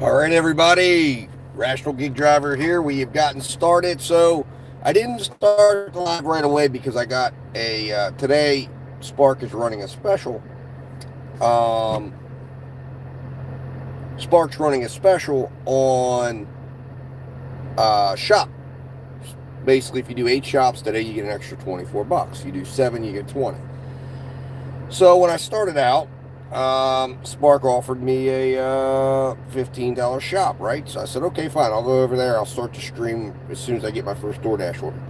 All right, everybody. Rational Geek Driver here. We have gotten started. So I didn't start the live right away because I got today. Spark is running a special. Um, Spark's running a special on shop. Basically, if you do 8 shops today, you get an extra $24. You do 7, you get 20. So when I started out, Spark offered me a $15 shop, right? So I said, okay, fine, I'll go over there. I'll start to stream as soon as I get my first DoorDash order.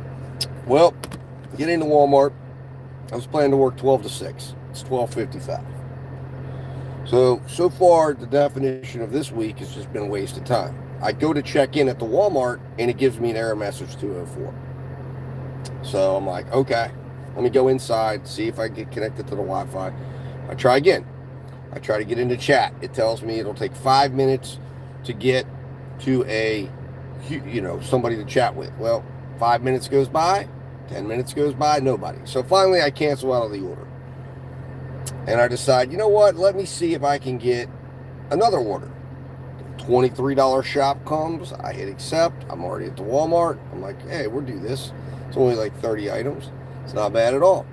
Well, get into Walmart. I was planning to work 12 to 6. It's 12:55. So far, the definition of this week has just been a waste of time. I go to check in at the Walmart, and it gives me an error message 204. So I'm like, okay, let me go inside, see if I can get connected to the Wi-Fi. I try again. I try to get into chat. It tells me it'll take 5 minutes to get to somebody to chat with. Well, 5 minutes goes by, 10 minutes goes by, nobody. So finally, I cancel out of the order, and I decide, you know what? Let me see if I can get another order. $23 shop comes. I hit accept. I'm already at the Walmart. I'm like, hey, we'll do this. It's only like 30 items. It's not bad at all.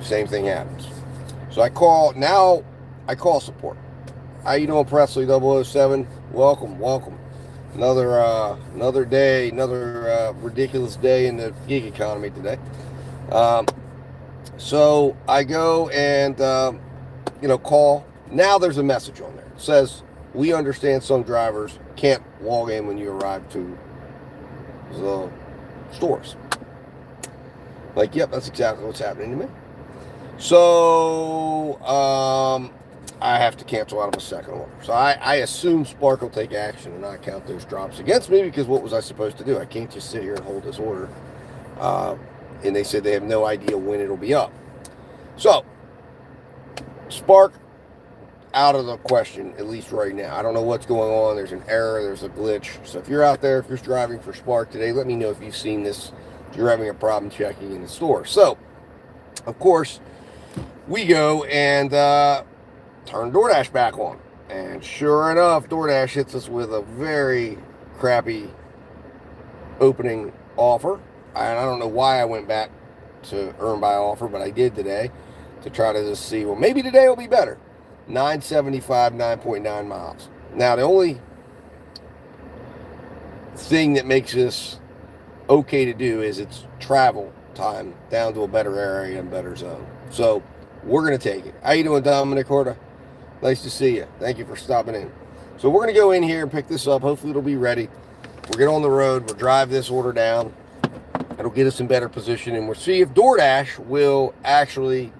Same thing happens. So I call support. How you doing, Presley 007? Welcome. Another day, another ridiculous day in the gig economy today. Um, so I go and call. Now there's a message on there. It says, we understand some drivers can't log in when you arrive to the stores. Like, yep, that's exactly what's happening to me. So I have to cancel out of a second order. So I assume Spark will take action and not count those drops against me, because what was I supposed to do? I can't just sit here and hold this order. Uh, and they said they have no idea when it'll be up. So Spark out of the question, at least right now. I don't know what's going on. There's an error. There's a glitch. So if you're out there, if you're driving for Spark today, let me know if you've seen this, if you're having a problem checking in the store. So, of course, we go and turn DoorDash back on. And sure enough, DoorDash hits us with a very crappy opening offer. And I don't know why I went back to earn by offer, but I did today to try to just see, well, maybe today will be better. 975, 9.9 miles. Now, the only thing that makes this okay to do is it's travel time down to a better area and better zone. So we're going to take it. How you doing, Dominic Horta? Nice to see you. Thank you for stopping in. So we're going to go in here and pick this up. Hopefully it'll be ready. We'll get on the road. We'll drive this order down. It'll get us in better position, and we'll see if DoorDash will actually,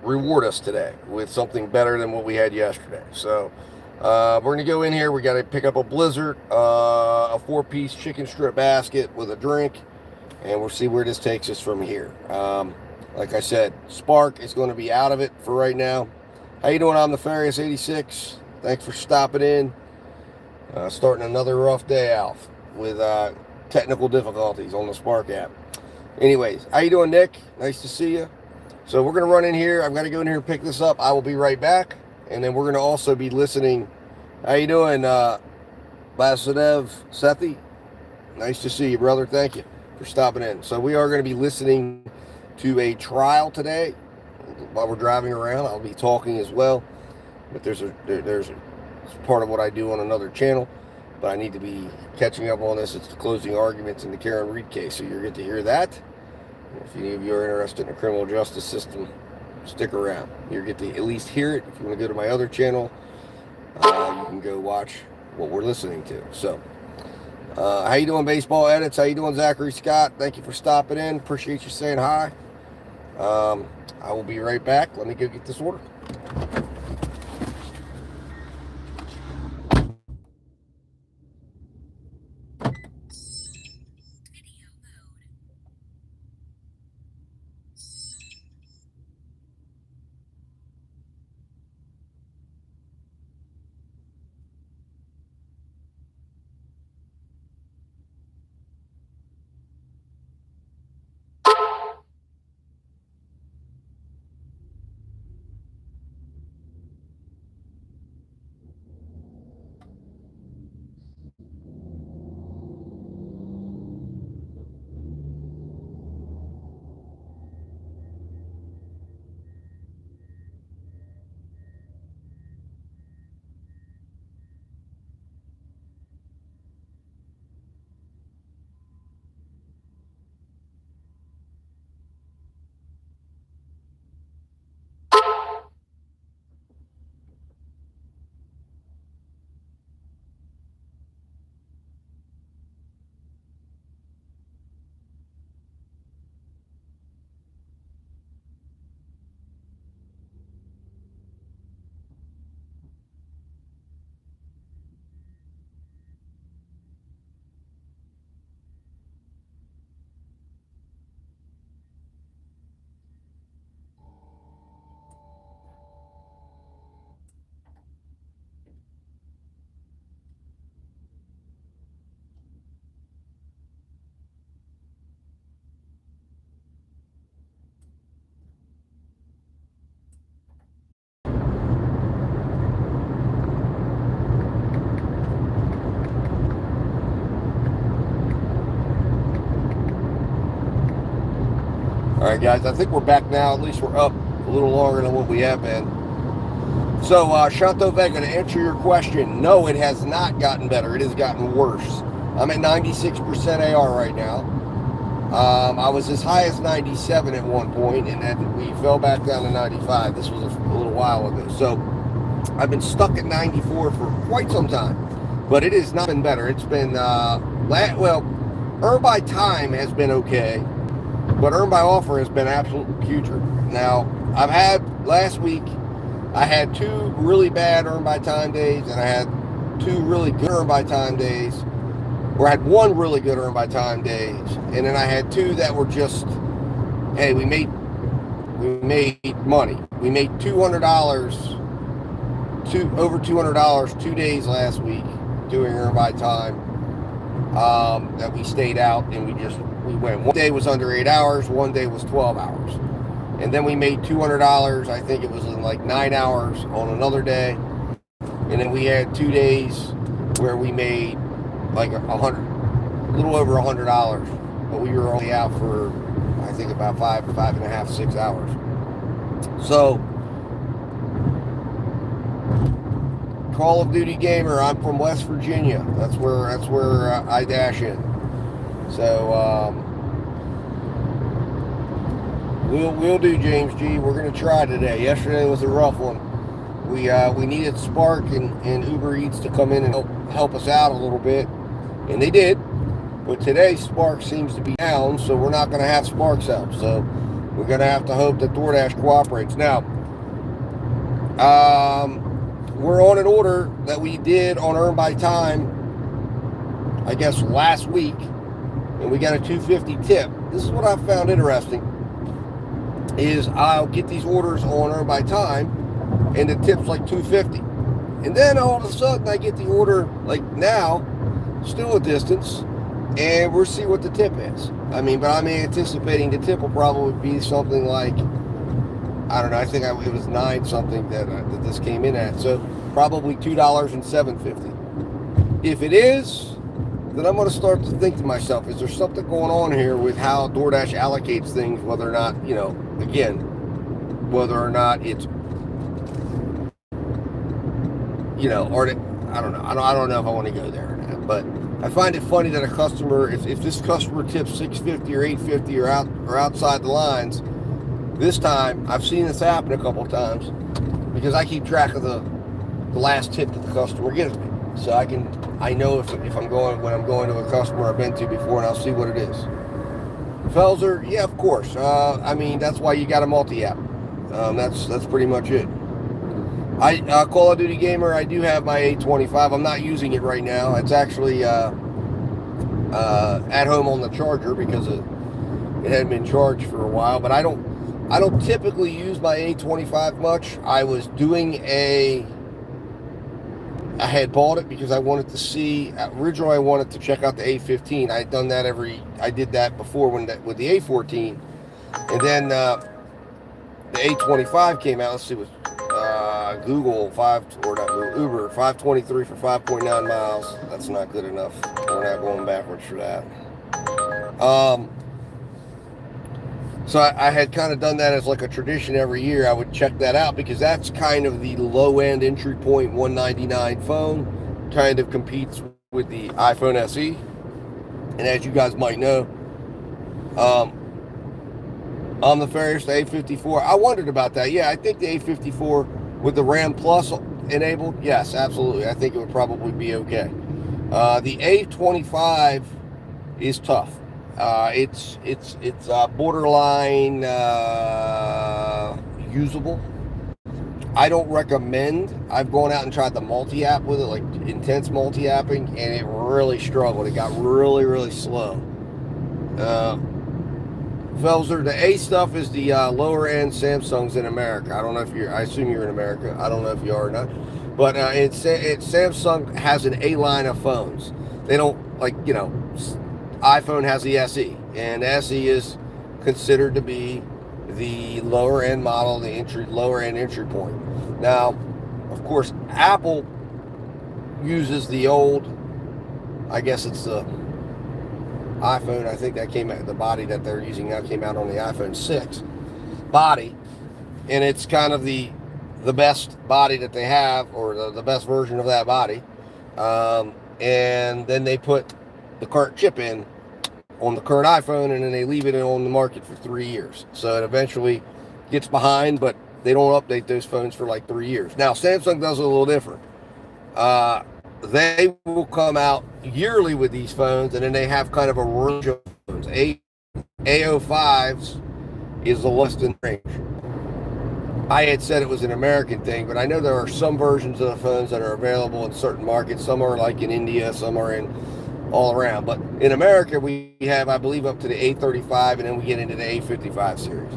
reward us today with something better than what we had yesterday. So we're going to go in here. We got to pick up a Blizzard, a 4-piece chicken strip basket with a drink, and we'll see where this takes us from here. Like I said, Spark is going to be out of it for right now. How you doing? I'm the Farious 86. Thanks for stopping in. Starting another rough day out with technical difficulties on the Spark app. Anyways, how you doing, Nick? Nice to see you. So we're going to run in here. I've got to go in here and pick this up. I will be right back. And then we're going to also be listening. How you doing, Vasudev Sethi? Nice to see you, brother. Thank you for stopping in. So we are going to be listening to a trial today while we're driving around. I'll be talking as well. But there's it's part of what I do on another channel. But I need to be catching up on this. It's the closing arguments in the Karen Reed case. So you're going to hear that. If any of you are interested in the criminal justice system, stick around. You'll get to at least hear it. If you want to go to my other channel, you can go watch what we're listening to. So, how you doing, Baseball Edits? How you doing, Zachary Scott? Thank you for stopping in. Appreciate you saying hi. I will be right back. Let me go get this order. right, guys, I think we're back now. At least we're up a little longer than what we have been. So, Shanto Vega, to answer your question, no, it has not gotten better. It has gotten worse. I'm at 96% AR right now. I was as high as 97 at one point, and then we fell back down to 95. This was a little while ago. So, I've been stuck at 94 for quite some time, but it has not been better. It's been, earn by time has been okay, but earn by offer has been absolute putrid. Now, I've had, last week, I had 2 really bad earn by time days, and I had 2 really good earn by time days, or I had 1 really good earn by time days, and then I had 2 that were just, hey, we made money. We made over $200 2 days last week doing earn by time, that we stayed out, and we went. One day was under 8 hours, one day was 12 hours. And then we made $200, I think it was in like 9 hours on another day. And then we had 2 days where we made like a little over $100. But we were only out for, I think, about 5.5, 6 hours. So, Call of Duty gamer, I'm from West Virginia. That's where I dash in. So, We'll do, James G. We're going to try today. Yesterday was a rough one. We needed Spark and Uber Eats to come in and help us out a little bit, and they did. But today Spark seems to be down, so we're not going to have Spark's help. So we're going to have to hope that DoorDash cooperates. Now, we're on an order that we did on Earn by Time, I guess last week, and we got a $2.50 tip. This is what I found interesting. Is I'll get these orders on Earn by Time, and the tip's like $2.50, and then all of a sudden I get the order like now, still a distance, and we'll see what the tip is. I mean, but I'm anticipating the tip will probably be something like, I don't know, I think it was 9 something that this came in at, so probably $2.0750. If it is, then I'm going to start to think to myself, is there something going on here with how DoorDash allocates things, whether or not, again, whether or not it's, or I don't know. I don't know if I want to go there or not, but I find it funny that a customer, if this customer tips $6.50 or $8.50 or outside the lines, this time, I've seen this happen a couple of times, because I keep track of the last tip that the customer gives me. So I know when I'm going to a customer I've been to before, and I'll see what it is. Felzer, yeah, of course. I mean, that's why you got a multi-app. That's pretty much it. Call of Duty gamer, I do have my A25. I'm not using it right now. It's actually at home on the charger because it hadn't been charged for a while. But I don't typically use my A25 much. I was doing I had bought it because I wanted to see. Originally, I wanted to check out the A15. I had done that I did that before with the A14, and then the A25 came out. Let's see what Uber 523 for 5.9 miles. That's not good enough. We're not going backwards for that. So I had kind of done that as like a tradition every year. I would check that out because that's kind of the low-end entry point $199 phone. Kind of competes with the iPhone SE. And as you guys might know, on the Ferris, the A54, I wondered about that. Yeah, I think the A54 with the RAM Plus enabled, yes, absolutely. I think it would probably be okay. The A25 is tough. It's borderline usable. I don't recommend. I've gone out and tried the multi-app with it, like intense multi-apping, and it really struggled. It got really, really slow. Felzer, the A stuff is the lower end Samsungs in America. I don't know if I assume you're in America. I don't know if you are or not. But Samsung has an A line of phones. They don't, iPhone has the SE, and SE is considered to be the lower end model, the lower end entry point. Now, of course, Apple uses the old, I guess it's the iPhone. I think that came out, the body that they're using now came out on the iPhone 6 body, and it's kind of the best body that they have, or the best version of that body. And then they put the current chip in on the current iPhone, and then they leave it on the market for 3 years. So it eventually gets behind, but they don't update those phones for like 3 years. Now, Samsung does it a little different. They will come out yearly with these phones, and then they have kind of a range of phones. A05s is the less than range. I had said it was an American thing, but I know there are some versions of the phones that are available in certain markets. Some are like in India, some are in all around. But in America, we have, I believe, up to the A35, and then we get into the A55 series.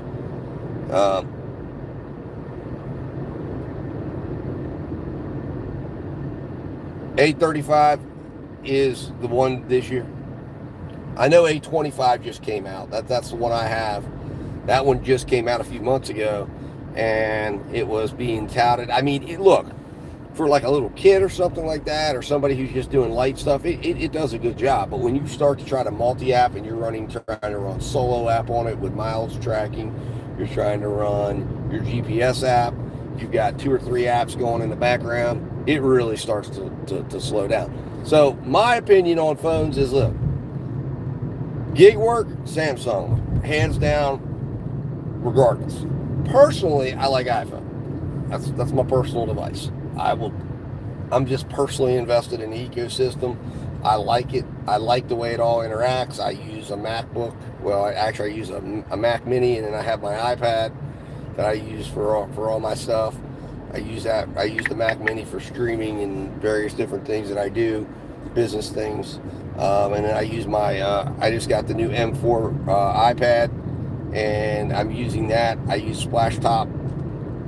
A35 is the one this year. I know A25 just came out. That's the one I have. That one just came out a few months ago, and it was being touted. I mean, look, for like a little kid or something like that, or somebody who's just doing light stuff, it does a good job. But when you start to try to multi-app, and you're trying to run solo app on it with miles tracking, you're trying to run your GPS app, you've got 2 or 3 apps going in the background, it really starts to slow down. So my opinion on phones is, look, gig work, Samsung, hands down, regardless. Personally, I like iPhone. That's my personal device. I'm just personally invested in the ecosystem. I like it. I like the way it all interacts. I use a MacBook. Well, I use a Mac Mini, and then I have my iPad that I use for all my stuff. I use the Mac Mini for streaming and various different things that I do, business things. And then I use I just got the new M4 iPad, and I'm using that. I use Splash Top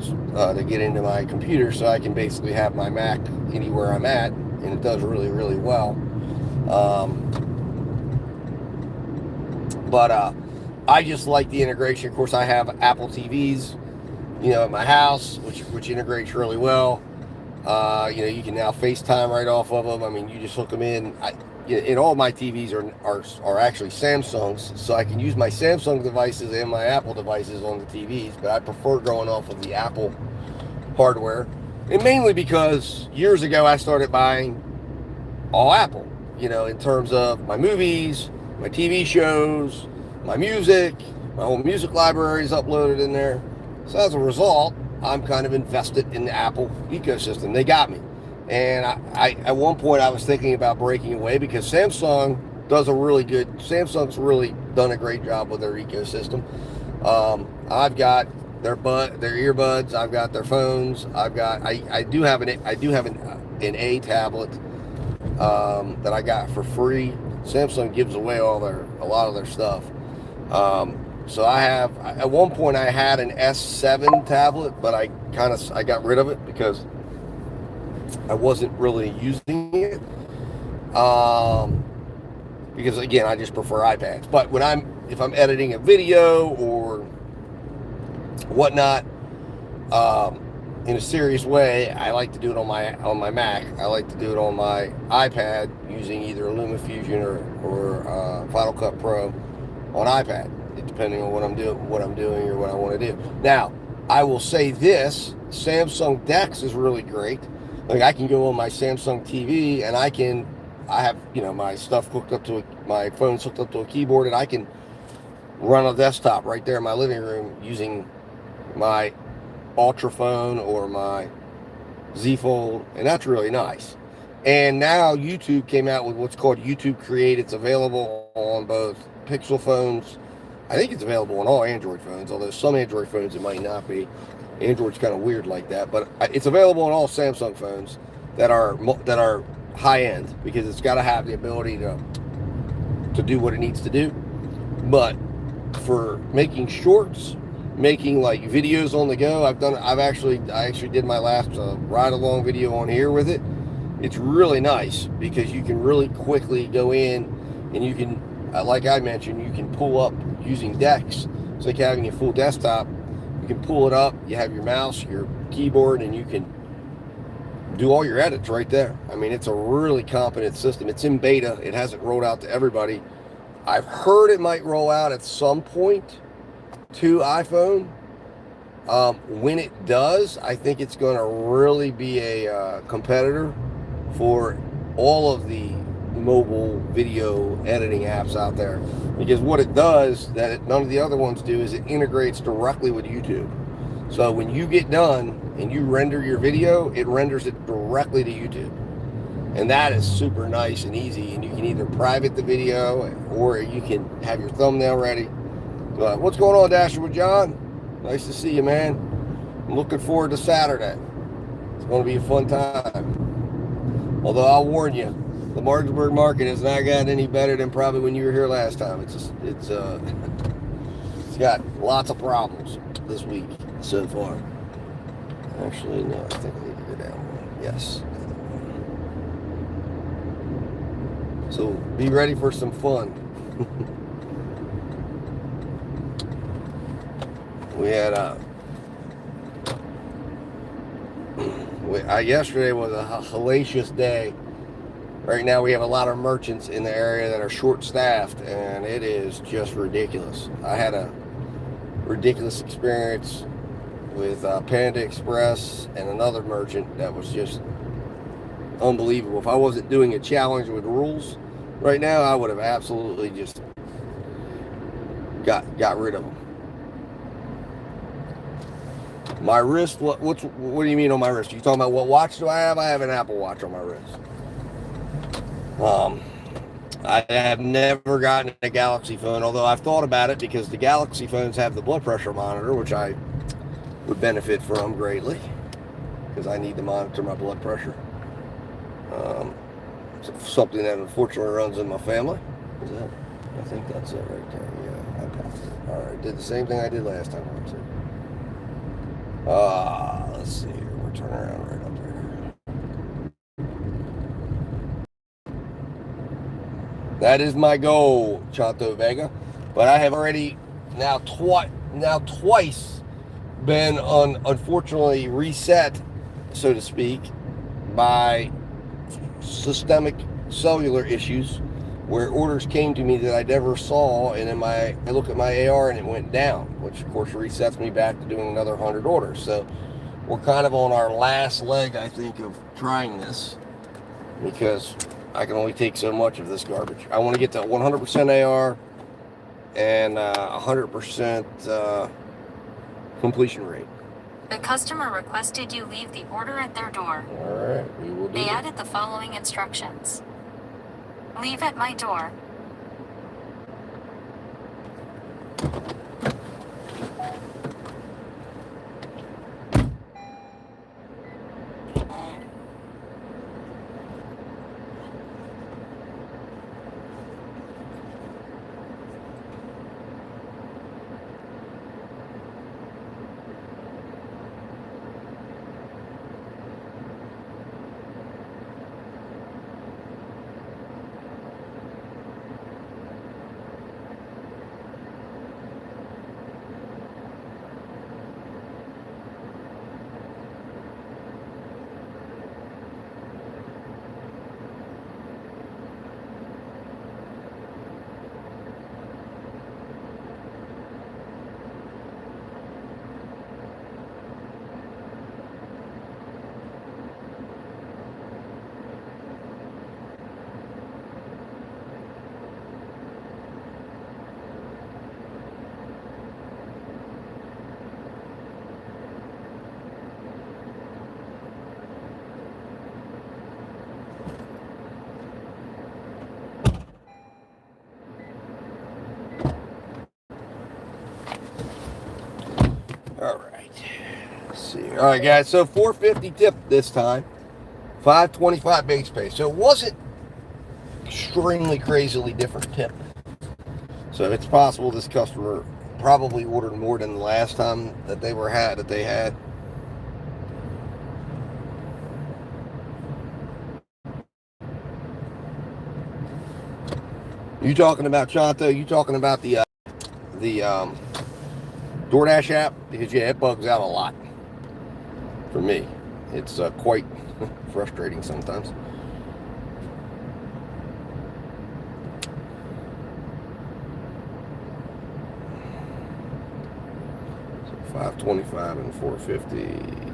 to get into my computer, so I can basically have my Mac anywhere I'm at, and it does really, really well. But I just like the integration. Of course, I have Apple TVs, at my house, which integrates really well. You can now FaceTime right off of them. I mean, you just hook them in. And all my TVs are actually Samsungs, so I can use my Samsung devices and my Apple devices on the TVs, but I prefer going off of the Apple hardware. And mainly because years ago I started buying all Apple, in terms of my movies, my TV shows, my music, my whole music library is uploaded in there. So as a result, I'm kind of invested in the Apple ecosystem. They got me. And I at one point I was thinking about breaking away, because Samsung's really done a great job with their ecosystem. I've got their earbuds, I've got their phones, I do have an A tablet that I got for free. Samsung gives away a lot of their stuff. So at one point I had an S7 tablet, but I got rid of it because I wasn't really using it. Because again, I just prefer iPads. But if I'm editing a video or whatnot, in a serious way, I like to do it on my Mac. I like to do it on my iPad using either LumaFusion or Final Cut Pro on iPad, depending on what I'm doing or what I want to do. Now, I will say this: Samsung DeX is really great. Like, I can go on my Samsung TV, and I have my stuff hooked up to my phone's hooked up to a keyboard, and I can run a desktop right there in my living room using my Ultra phone or my Z Fold, and that's really nice. And now YouTube came out with what's called YouTube Create. It's available on both Pixel phones. I think it's available on all Android phones, although some Android phones it might not be. Android's kind of weird like that, but it's available on all Samsung phones that are high end, because it's got to have the ability to do what it needs to do. But for making shorts, making like videos on the go, I actually did my last ride along video on here with it. It's really nice because you can really quickly go in, and you can, like I mentioned, you can pull up using DeX. It's like having a full desktop. You can pull it up, you have your mouse, your keyboard, and you can do all your edits right there. I mean, it's a really competent system. It's in beta. It hasn't rolled out to everybody. I've heard it might roll out at some point to iPhone. When it does, I think it's going to really be a competitor for all of the mobile video editing apps out there. Because what it does that none of the other ones do is it integrates directly with YouTube. So when you get done and you render your video, it renders it directly to YouTube. And that is super nice and easy. And you can either private the video or you can have your thumbnail ready. What's going on, Dasher with John? Nice to see you, man. I'm looking forward to Saturday. It's going to be a fun time. Although I'll warn you, the Martinsburg market has not gotten any better than probably when you were here last time. It's got lots of problems this week so far. Actually, no, I think I need to go down one. Yes. So be ready for some fun. We had yesterday was a hellacious day. Right now we have a lot of merchants in the area that are short-staffed, and it is just ridiculous. I had a ridiculous experience with Panda Express and another merchant that was just unbelievable. If I wasn't doing a challenge with rules right now, I would have absolutely just got rid of them. My wrist, what do you mean on my wrist? You talking about what watch do I have? I have an Apple Watch on my wrist. I have never gotten a Galaxy phone, although I've thought about it because the Galaxy phones have the blood pressure monitor, which I would benefit from greatly because I need to monitor my blood pressure. It's something that unfortunately runs in my family. I think that's it right there. Yeah, I passed it. All right, did the same thing I did last time. Let's see here. We're turning around right up there. That is my goal, Chanto Vega. But I have already now twice been unfortunately reset, so to speak, by systemic cellular issues where orders came to me that I never saw, and then I look at my AR and it went down, which of course resets me back to doing another 100 orders. So we're kind of on our last leg, I think, of trying this because I can only take so much of this garbage. I want to get to 100% AR and 100% completion rate. The customer requested you leave the order at their door. All right, we will do They that. added the following instructions. Leave at my door. All right. Let's see. All right, guys. So 450 tip this time, 525 base pay. So it wasn't extremely crazily different tip. So it's possible this customer probably ordered more than the last time that they had. You talking about Chanto? You talking about the DoorDash app? Because yeah, it bugs out a lot for me. It's quite frustrating sometimes. 525 and 450.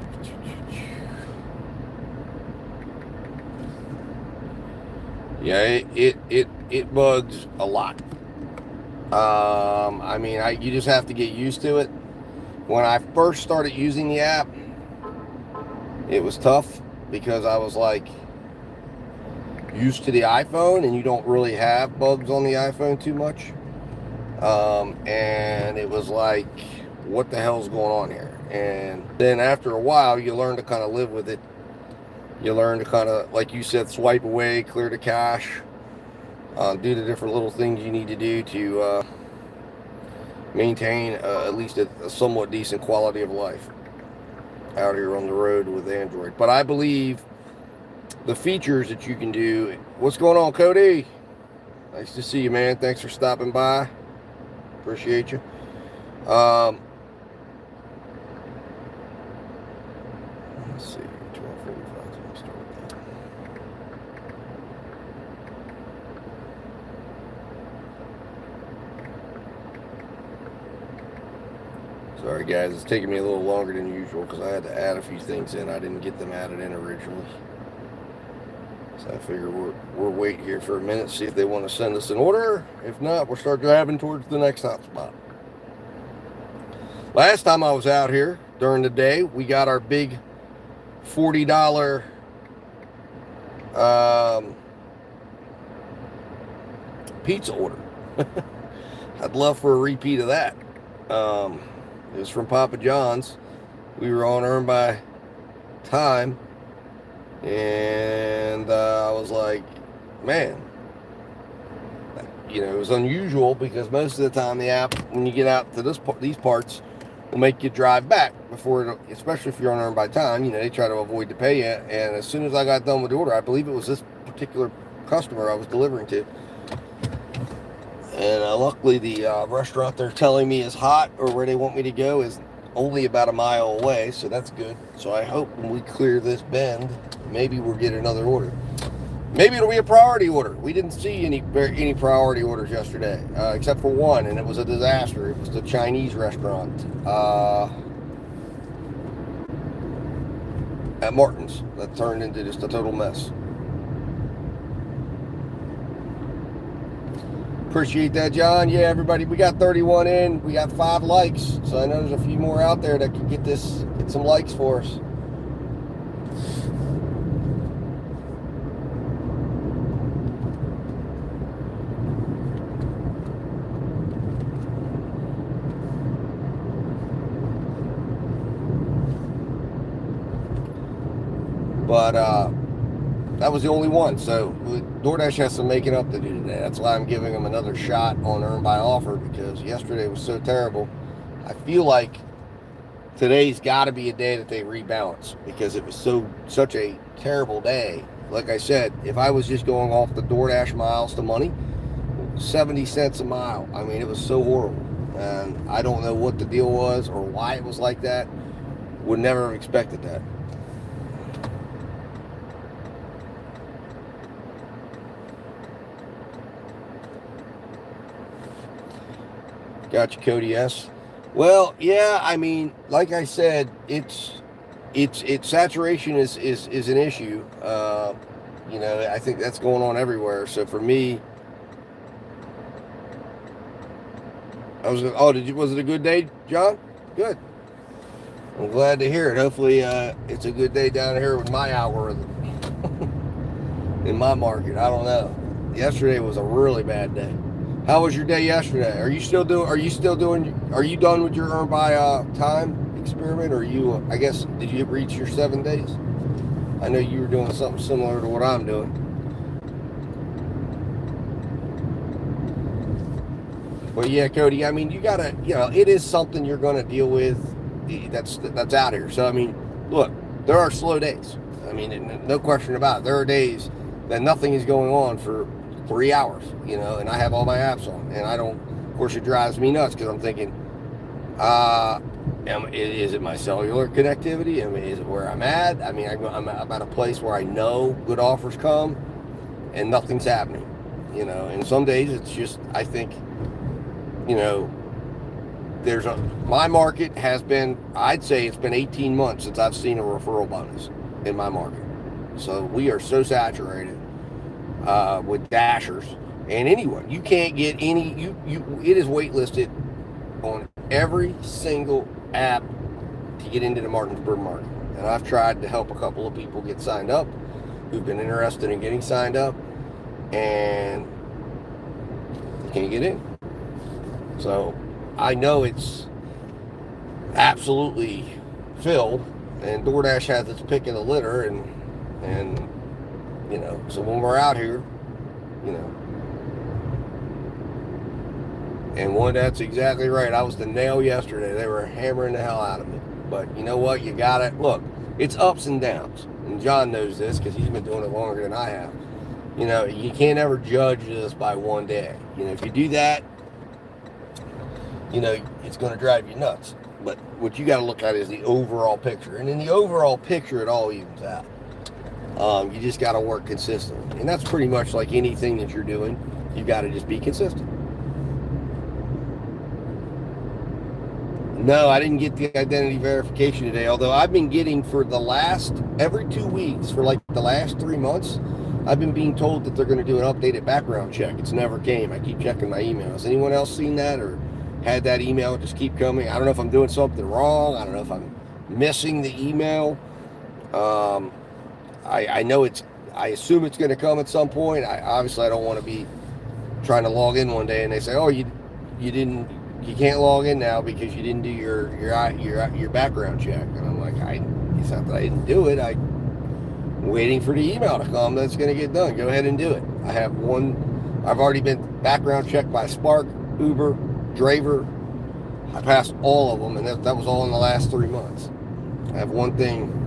Yeah, it bugs a lot. I mean, you just have to get used to it. When I first started using the app, it was tough because I was like used to the iPhone, and you don't really have bugs on the iPhone too much. And it was like, what the hell's going on here? And then after a while, you learn to kind of live with it. You learn to kind of, like you said, swipe away, clear the cache, do the different little things you need to do to maintain at least a somewhat decent quality of life out here on the road with Android. But I believe the features that you can do. What's going on, Cody? Nice to see you, man. Thanks for stopping by. Appreciate you. Let's see. 12:45. Start with that. Sorry, guys. It's taking me a little longer than usual because I had to add a few things in. I didn't get them added in originally. So I figure we'll wait here for a minute, see if they want to send us an order. If not, we'll start driving towards the next hotspot. Last time I was out here during the day, we got our big $40 pizza order. I'd love for a repeat of that. It was from Papa John's. We were on Earn by Time. And I was like, man, it was unusual because most of the time the app, when you get out to these parts, will make you drive back before, especially if you're on Earn by Time. They try to avoid to pay you. And as soon as I got done with the order, I believe it was this particular customer I was delivering to. And luckily the restaurant they're telling me is hot, or where they want me to go is only about a mile away, so that's good. So I hope when we clear this bend, maybe we'll get another order. Maybe it'll be a priority order. We didn't see any priority orders yesterday, except for one, and it was a disaster. It was the Chinese restaurant at Martin's that turned into just a total mess. Appreciate that, John. Yeah, everybody, we got 31 in. We got 5 likes. So I know there's a few more out there that can get some likes for us. But that was the only one. So DoorDash has some making up to do today. That's why I'm giving them another shot on Earn by Offer, because yesterday was so terrible. I feel like today's got to be a day that they rebalance, because it was such a terrible day. Like I said, if I was just going off the DoorDash miles to money, 70 cents a mile. I mean, it was so horrible. And I don't know what the deal was or why it was like that. Would never have expected that. Gotcha, Cody S. Well, yeah, I mean, like I said, it's saturation is an issue. I think that's going on everywhere. So for me, was it a good day, John? Good. I'm glad to hear it. Hopefully, it's a good day down here with my algorithm in my market. I don't know. Yesterday was a really bad day. How was your day yesterday? Are you done with your Earn by Time experiment? Or did you reach your 7 days? I know you were doing something similar to what I'm doing. But yeah, Cody, I mean, you gotta, it is something you're gonna deal with that's out here. So, I mean, look, there are slow days. I mean, no question about it. There are days that nothing is going on for 3 hours, and I have all my apps on, and of course it drives me nuts, because I'm thinking, is it my cellular connectivity? I mean, is it where I'm at? I mean, I'm at a place where I know good offers come and nothing's happening, and some days it's just, I think, my market has been, I'd say it's been 18 months since I've seen a referral bonus in my market. So we are so saturated with dashers. And anyone, you can't get any, it is waitlisted on every single app to get into the Martinsburg market. And I've tried to help a couple of people get signed up who've been interested in getting signed up, and you can't get in. So I know it's absolutely filled, and DoorDash has its pick of the litter, and you know, so when we're out here, you know, and one, that's exactly right. I was the nail yesterday. They were hammering the hell out of me. But you know what? You got it. Look, it's ups and downs. And John knows this because he's been doing it longer than I have. You know, you can't ever judge this by one day. You know, if you do that, you know, it's going to drive you nuts. But what you got to look at is the overall picture. And in the overall picture, it all evens out. You just got to work consistently. And that's pretty much like anything that you're doing. You got to just be consistent. No, I didn't get the identity verification today, although I've been getting for the last, every 2 weeks, for like the last 3 months, I've been being told that they're going to do an updated background check. It's never came. I keep checking my email. Has anyone else seen that or had that email just keep coming? I don't know if I'm doing something wrong. I don't know if I'm missing the email. I know I assume it's going to come at some point. Obviously I don't want to be trying to log in one day and they say, oh, you can't log in now because you didn't do your background check. And I'm like, it's not that I didn't do it. I'm waiting for the email to come that's going to get done. Go ahead and do it. I've already been background checked by Spark, Uber, Draver. I passed all of them, and that was all in the last 3 months. I have one thing.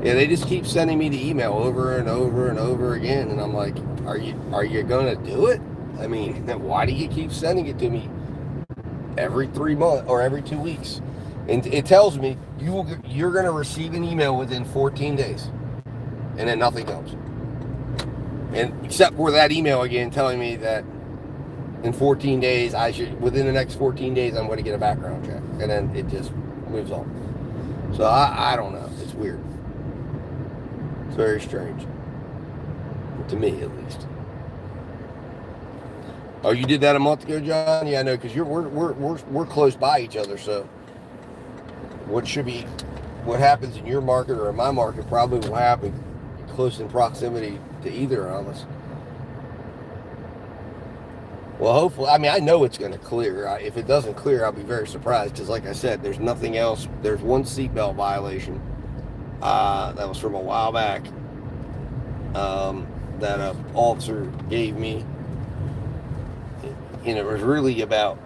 Yeah, they just keep sending me the email over and over and over again, and I'm like, are you gonna do it? I mean, why do you keep sending it to me every 3 months or every 2 weeks? And it tells me you're gonna receive an email within 14 days, and then nothing comes. And except for that email again telling me that in 14 days within the next 14 days I'm going to get a background check, and then it just moves on. So I don't know. It's weird. It's very strange. To me, at least. Oh, you did that a month ago, John? Yeah, I know, because we're close by each other. So what happens in your market or in my market probably will happen close in proximity to either of us. Well, hopefully, I mean, I know it's going to clear. If it doesn't clear, I'll be very surprised, because like I said, there's nothing else. There's one seatbelt violation that was from a while back that an officer gave me, and it was really about,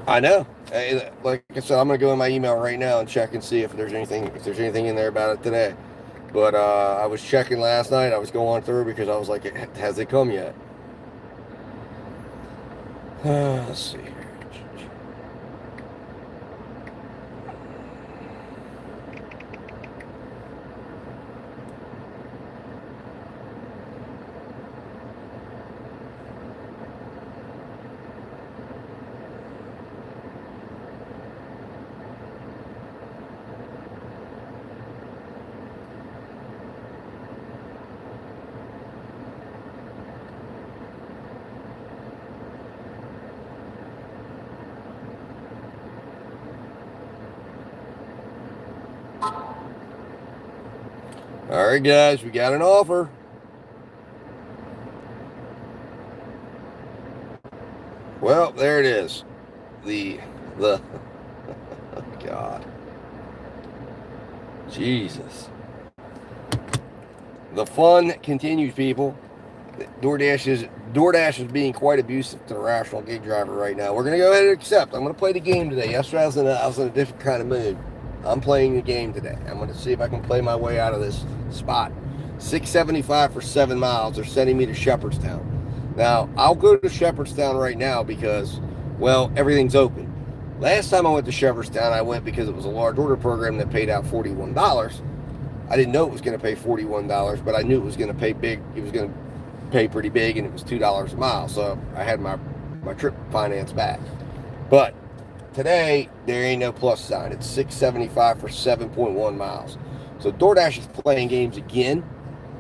I know, like I said, I'm going to go in my email right now and check and see if there's anything in there about it today. But I was checking last night. I was going through because I was like, has it come yet? Let's see here. All right, guys, we got an offer. Well, there it is. The oh God. Jesus. The fun continues, people. DoorDash is being quite abusive to the rational gig driver right now. We're going to go ahead and accept. I'm going to play the game today. Yesterday I was in a different kind of mood. I'm playing the game today. I'm going to see if I can play my way out of this spot. $6.75 for 7 miles. They're sending me to Shepherdstown. Now, I'll go to Shepherdstown right now because, well, everything's open. Last time I went to Shepherdstown, I went because it was a large order program that paid out $41. I didn't know it was going to pay $41, but I knew it was going to pay big. It was going to pay pretty big, and it was $2 a mile. So I had my trip finance back. But today there ain't no plus sign. It's $6.75 for 7.1 miles. So DoorDash is playing games again.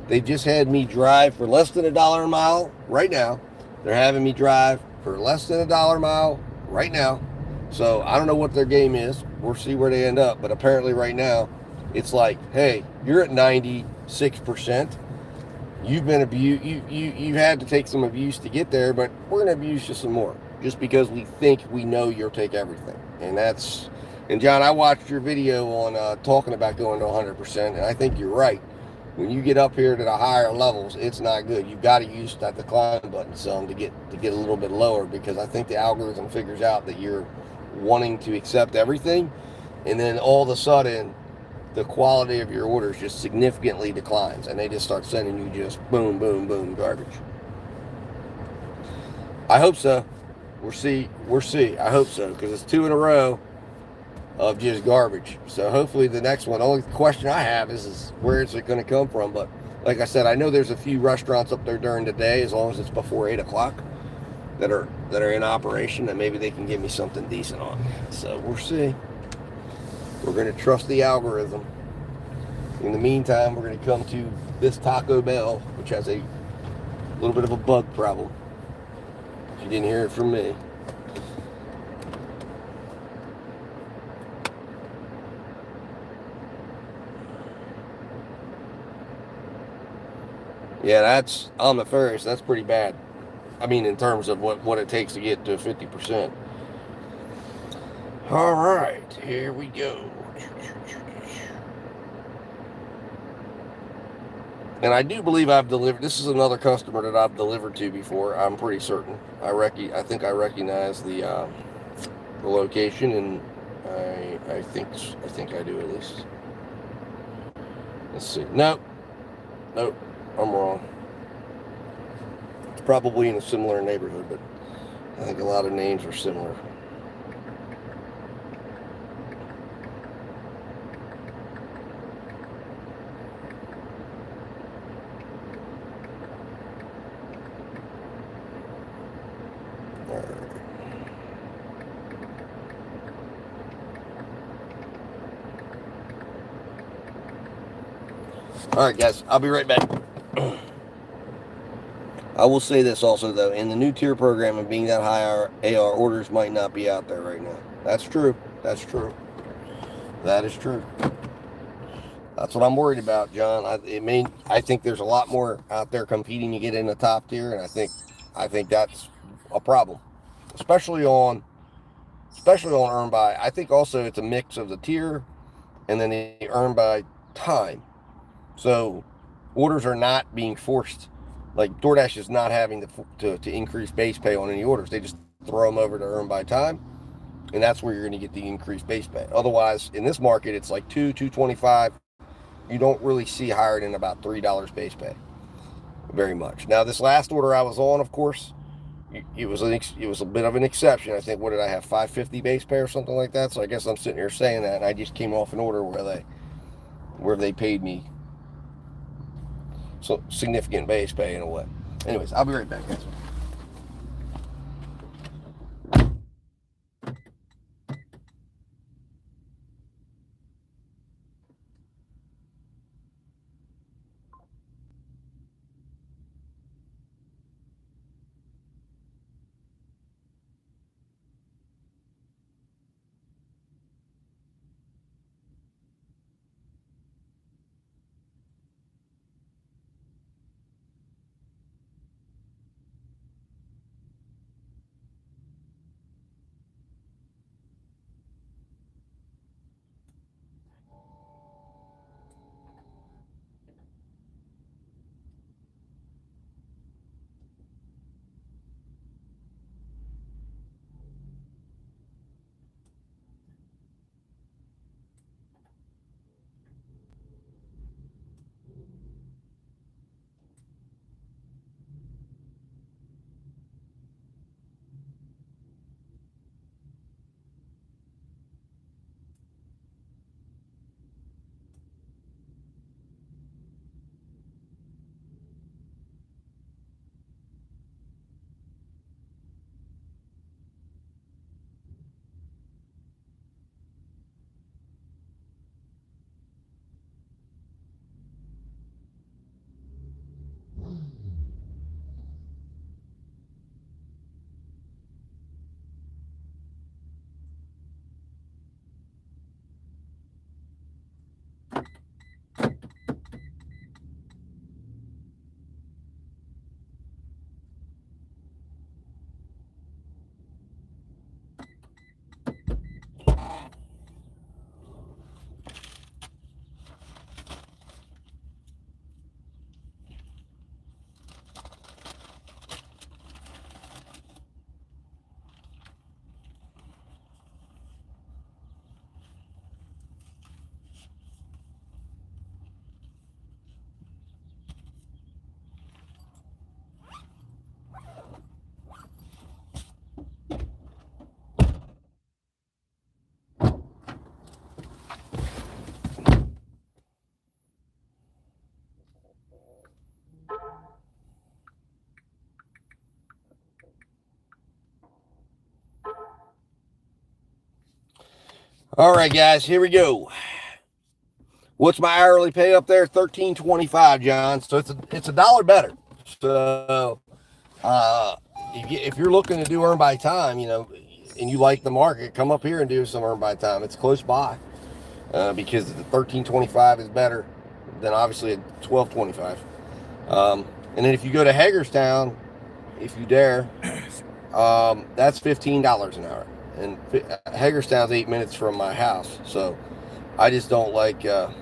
They just had me drive for less than $1 a mile right now. They're having me drive for less than $1 a mile right now. So I don't know what their game is. We'll see where they end up. But apparently right now, it's like, hey, you're at 96%. You've been abused. You've had to take some abuse to get there, but we're gonna abuse you some more just because we think we know you'll take everything. And John, I watched your video on talking about going to 100%, and I think you're right. When you get up here to the higher levels, it's not good. You've got to use that decline button some to get a little bit lower, because I think the algorithm figures out that you're wanting to accept everything, and then all of a sudden the quality of your orders just significantly declines, and they just start sending you just boom, boom, boom garbage. I hope so. We'll see. I hope so, because it's 2 in a row of just garbage. So hopefully the next one. The only question I have is where is it going to come from? But like I said, I know there's a few restaurants up there during the day, as long as it's before 8 o'clock, that are in operation, and maybe they can give me something decent on. So we'll see. We're going to trust the algorithm. In the meantime, we're going to come to this Taco Bell, which has a little bit of a bug problem. If you didn't hear it from me. Yeah, that's on the Ferris. That's pretty bad. I mean, in terms of what it takes to get to 50%. All right, here we go. And I do believe I've delivered. This is another customer that I've delivered to before. I'm pretty certain. I think I recognize the location, and I think I do at least. Let's see. Nope. I'm wrong. It's probably in a similar neighborhood, but I think a lot of names are similar. All right, guys, I'll be right back. I will say this also, though. In the new tier program and being that high, our AR orders might not be out there right now. That's true. That is true. That's what I'm worried about, John. I think there's a lot more out there competing to get in the top tier, and I think that's a problem, especially on earn by. I think also it's a mix of the tier and then the earn by time. So orders are not being forced. Like DoorDash is not having to increase base pay on any orders. They just throw them over to earn by time, and that's where you're going to get the increased base pay. Otherwise, in this market, it's like $2.25. You don't really see higher than about $3 base pay, very much. Now, this last order I was on, of course, it was a bit of an exception. I think, what did I have, $5.50 base pay or something like that? So I guess I'm sitting here saying that, and I just came off an order where they paid me so significant base pay in a way. Anyways, I'll be right back, guys. All right, guys, here we go. What's my hourly pay up there? $13.25, John. So it's a dollar better. So uh, if you're looking to do earn by time, and you like the market, come up here and do some earn by time. It's close by because the 13.25 is better than obviously a 12.25. And then if you go to Hagerstown, if you dare, that's $15 an hour. And Hagerstown's 8 minutes from my house, so I just don't like the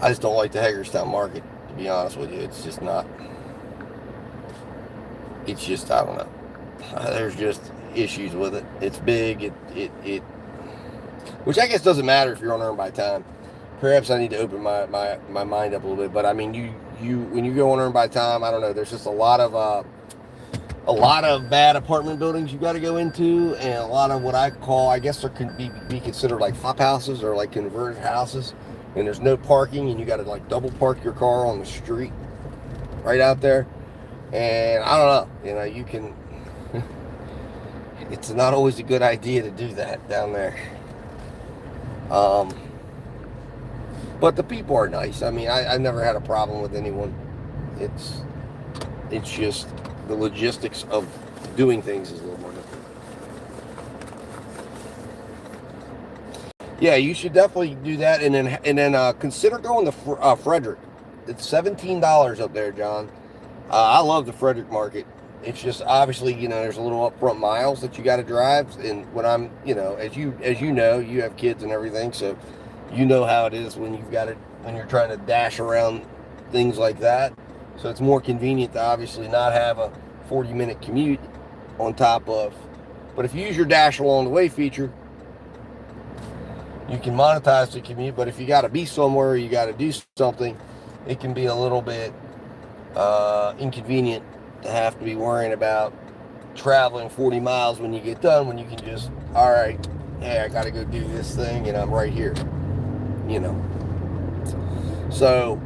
Hagerstown market, to be honest with you. It's just not. It's just, I don't know. There's just issues with it. It's big. Which I guess doesn't matter if you're on earn by time. Perhaps I need to open my mind up a little bit. But I mean, you when you go on earn by time, I don't know. There's just a lot of bad apartment buildings you got to go into, and a lot of what I call, I guess, there can be considered like flop houses or like converted houses, and there's no parking, and you got to like double park your car on the street right out there. And I don't know, you can. It's not always a good idea to do that down there. But the people are nice. I mean, I never had a problem with anyone. It's just the logistics of doing things is a little more difficult. Yeah, you should definitely do that, and then consider going to Frederick. It's $17 up there, John. I love the Frederick market. It's just obviously, there's a little upfront miles that you got to drive, and when I'm, as you know, you have kids and everything, so you know how it is when you're trying to dash around things like that. So it's more convenient to obviously not have a 40-minute commute on top of. But if you use your Dash Along the Way feature, you can monetize the commute. But if you got to be somewhere, you got to do something, it can be a little bit inconvenient to have to be worrying about traveling 40 miles when you get done, when you can just, all right, hey, I got to go do this thing, and I'm right here, So,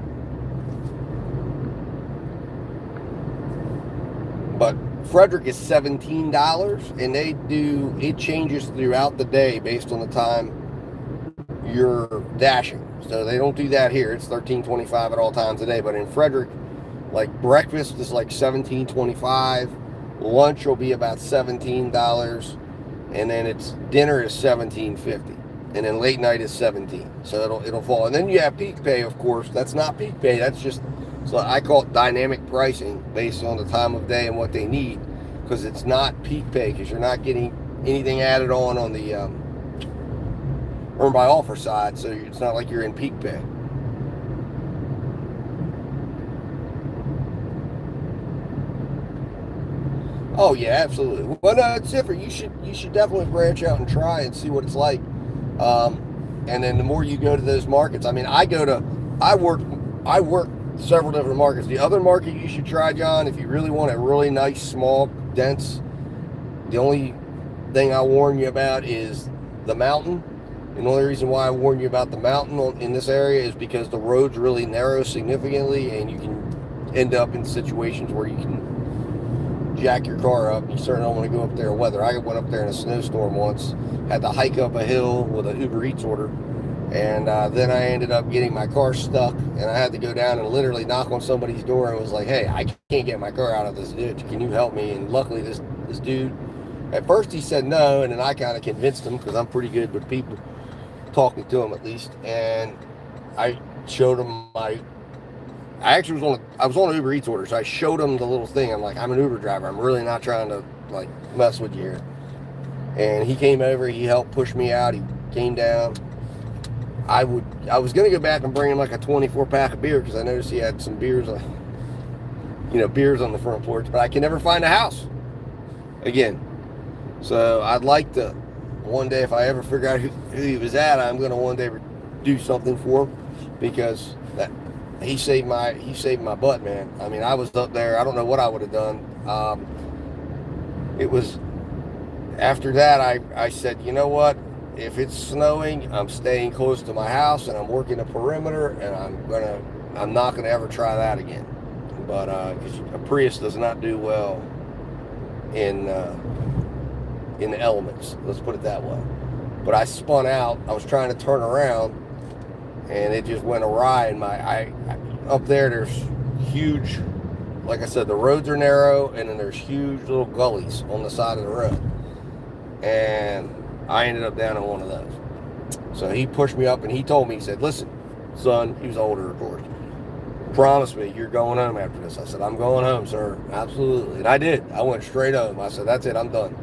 but Frederick is $17, and it changes throughout the day based on the time you're dashing. So they don't do that here. It's $13.25 at all times a day. But in Frederick, like breakfast is like $17.25, lunch will be about $17, and then it's dinner is $17.50, and then late night is $17. So it'll fall. And then you have peak pay, of course. That's not peak pay. That's just, so I call it dynamic pricing based on the time of day and what they need, because it's not peak pay, because you're not getting anything added on the earn by offer side. So it's not like you're in peak pay. Oh yeah, absolutely. But it's different. You should definitely branch out and try and see what it's like. And then the more you go to those markets, I mean, I work several different markets. The other market you should try, John, if you really want a really nice, small, dense, the only thing I warn you about is the mountain. And the only reason why I warn you about the mountain in this area is because the roads really narrow significantly, and you can end up in situations where you can jack your car up. You certainly don't want to go up there in weather. I went up there in a snowstorm once, had to hike up a hill with an Uber Eats order, and then I ended up getting my car stuck, and I had to go down and literally knock on somebody's door and was like, hey, I can't get my car out of this ditch. Can you help me? And luckily this dude, at first he said no, and then I kind of convinced him, because I'm pretty good with people, talking to him at least, and I showed him I was on an Uber Eats order, so I showed him the little thing. I'm like, I'm an Uber driver. I'm really not trying to like mess with you here. And he came over. He helped push me out. He came down. I was gonna go back and bring him like a 24 pack of beer, because I noticed he had some beers on the front porch. But I can never find a house again. So I'd like to one day, if I ever figure out who he was at, I'm gonna one day do something for him, because that. He saved my butt, man. I mean, I was up there. I don't know what I would have done. It was after that I said, you know what? If it's snowing, I'm staying close to my house, and I'm working the perimeter, and I'm not gonna ever try that again. But because a Prius does not do well in the elements. Let's put it that way. but I spun out. I was trying to turn around, and it just went awry. And up there's huge, like I said, the roads are narrow, and then there's huge little gullies on the side of the road. And I ended up down in one of those. So he pushed me up, and he told me, he said, listen, son, he was older, of course, promise me you're going home after this. I said, I'm going home, sir. Absolutely. And I did. I went straight home. I said, that's it, I'm done.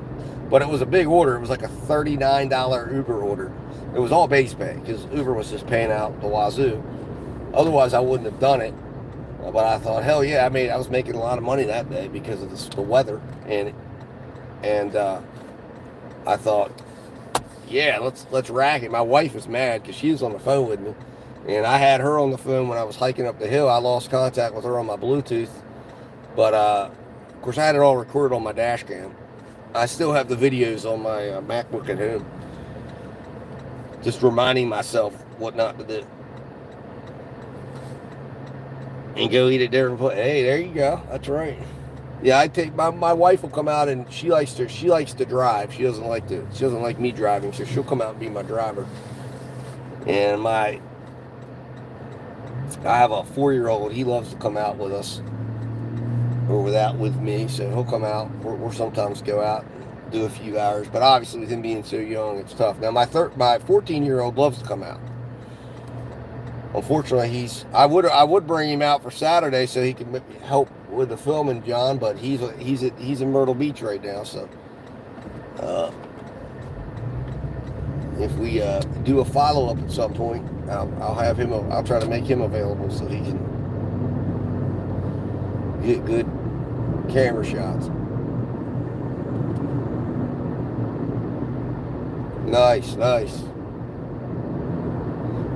But it was a big order. It was like a $39 Uber order. It was all base pay because Uber was just paying out the wazoo. Otherwise, I wouldn't have done it. But I thought, hell yeah, I was making a lot of money that day because of the weather. And I thought, yeah, let's rack it. My wife was mad because she was on the phone with me. And I had her on the phone when I was hiking up the hill. I lost contact with her on my Bluetooth. But, of course, I had it all recorded on my dash cam. I still have the videos on my MacBook at home. Just reminding myself what not to do. And go eat at different place. Hey, there you go. That's right. Yeah, I take my wife will come out, and she likes to drive. She doesn't like me driving, so she'll come out and be my driver. And I have a 4-year-old. He loves to come out with us, or with me. So he'll come out. We'll sometimes go out and do a few hours. But obviously, with him being so young, it's tough. Now my 14-year-old loves to come out. Unfortunately, I would bring him out for Saturday so he could help with the filming, John. But he's in Myrtle Beach right now. So if we do a follow-up at some point, I'll have him. I'll try to make him available so he can get good camera shots. Nice.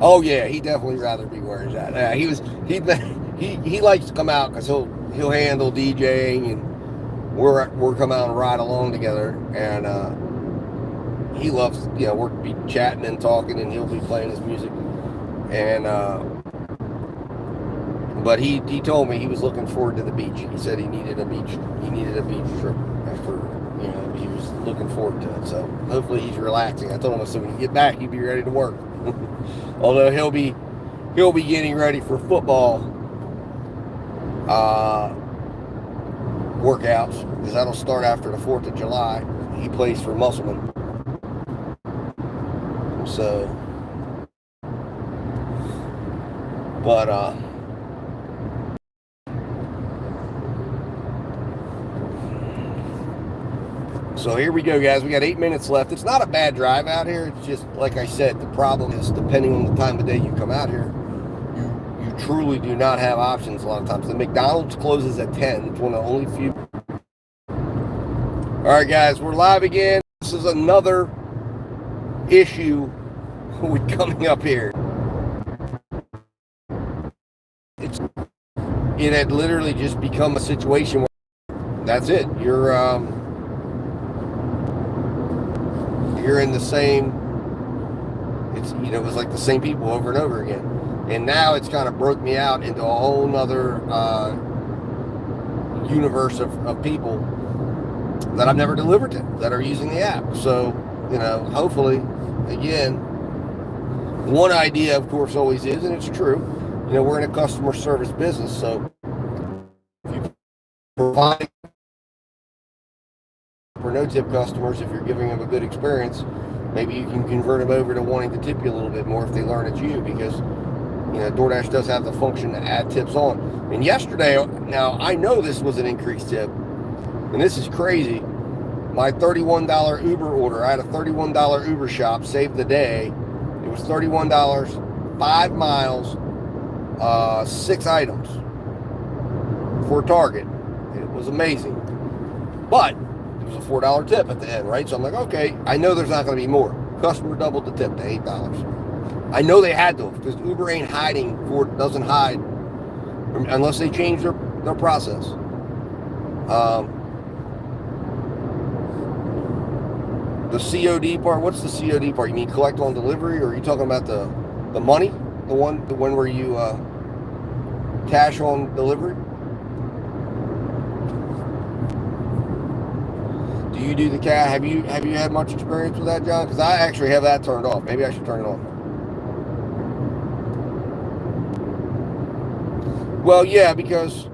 Oh yeah, he definitely rather be wearing that. Yeah, he likes to come out because he'll handle DJing, and we're come out and ride along together, and he loves, we'll be chatting and talking, and he'll be playing his music, and but he told me he was looking forward to the beach. He said he needed a beach trip after, he was looking forward to it. So hopefully he's relaxing. I told him, so when you get back, you'll be ready to work. Although he'll be getting ready for football workouts, because that'll start after the 4th of July. He plays for Musselman. So, but so here we go, guys. We got 8 minutes left. It's not a bad drive out here. It's just, like I said, the problem is, depending on the time of day you come out here, you truly do not have options a lot of times. The McDonald's closes at 10. It's one of the only few. All right, guys, we're live again. This is another issue with coming up here. It had literally just become a situation where that's it. You're in the same, it was like the same people over and over again. And now it's kind of broke me out into a whole nother universe of people that I've never delivered to, that are using the app. So, hopefully, again, one idea, of course, always is, and it's true, we're in a customer service business, so if you provide for no-tip customers, if you're giving them a good experience, maybe you can convert them over to wanting to tip you a little bit more if they learn it's you, because DoorDash does have the function to add tips on. And yesterday, now I know this was an increased tip, and this is crazy. My $31 Uber order, I had a $31 Uber shop, saved the day. It was $31, 5 miles, 6 items for Target. It was amazing. But it was a $4 tip at the end, right? So I'm like, okay, I know there's not going to be more. Customer doubled the tip to $8. I know they had to, because Uber ain't hiding, doesn't hide unless they change their process. The COD part, what's the COD part? You mean collect on delivery, or are you talking about the money? The one where you cash on delivery? Do you do the cat? Have you had much experience with that, John? Because I actually have that turned off. Maybe I should turn it on. Well, yeah, because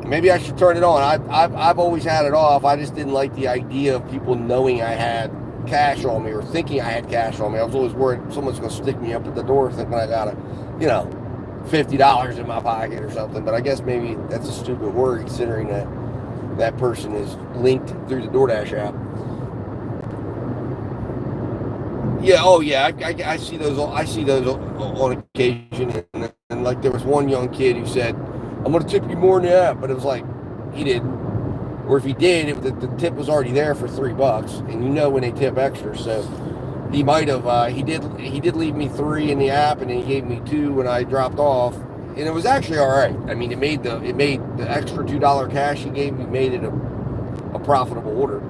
maybe I should turn it on. I've always had it off. I just didn't like the idea of people knowing I had cash on me or thinking I had cash on me. I was always worried someone's going to stick me up at the door thinking I got $50 in my pocket or something. But I guess maybe that's a stupid worry considering that person is linked through the DoorDash app. Yeah, oh yeah, I see those. I see those on occasion, and like there was one young kid who said, "I'm going to tip you more than the app," but it was like he didn't, or if he did, the tip was already there for $3, and when they tip extra, so he might have. He did leave me 3 in the app, and then he gave me 2 when I dropped off, and it was actually all right. I mean, it made the extra $2 cash he gave me made it a profitable order.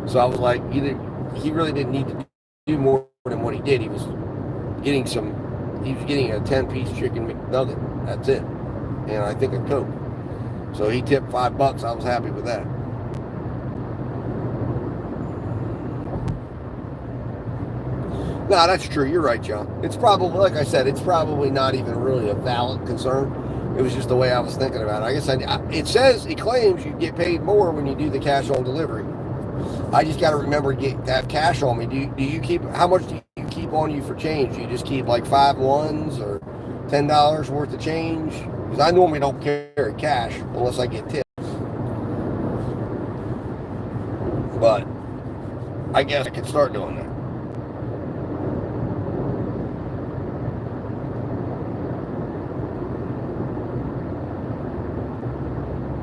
So I was like, he really didn't need to do more than what he did. He was getting a 10-piece chicken McNugget. That's it. And I think a Coke. So he tipped $5. I was happy with that. No, that's true. You're right, John. It's probably, like I said, it's probably not even really a valid concern. It was just the way I was thinking about it. I guess it claims you get paid more when you do the cash on delivery. I just got to remember to have cash on me. Do you keep, how much do you keep on you for change? Do you just keep like 5 ones or $10 worth of change? Because I normally don't carry cash unless I get tipped. But I guess I could start doing that.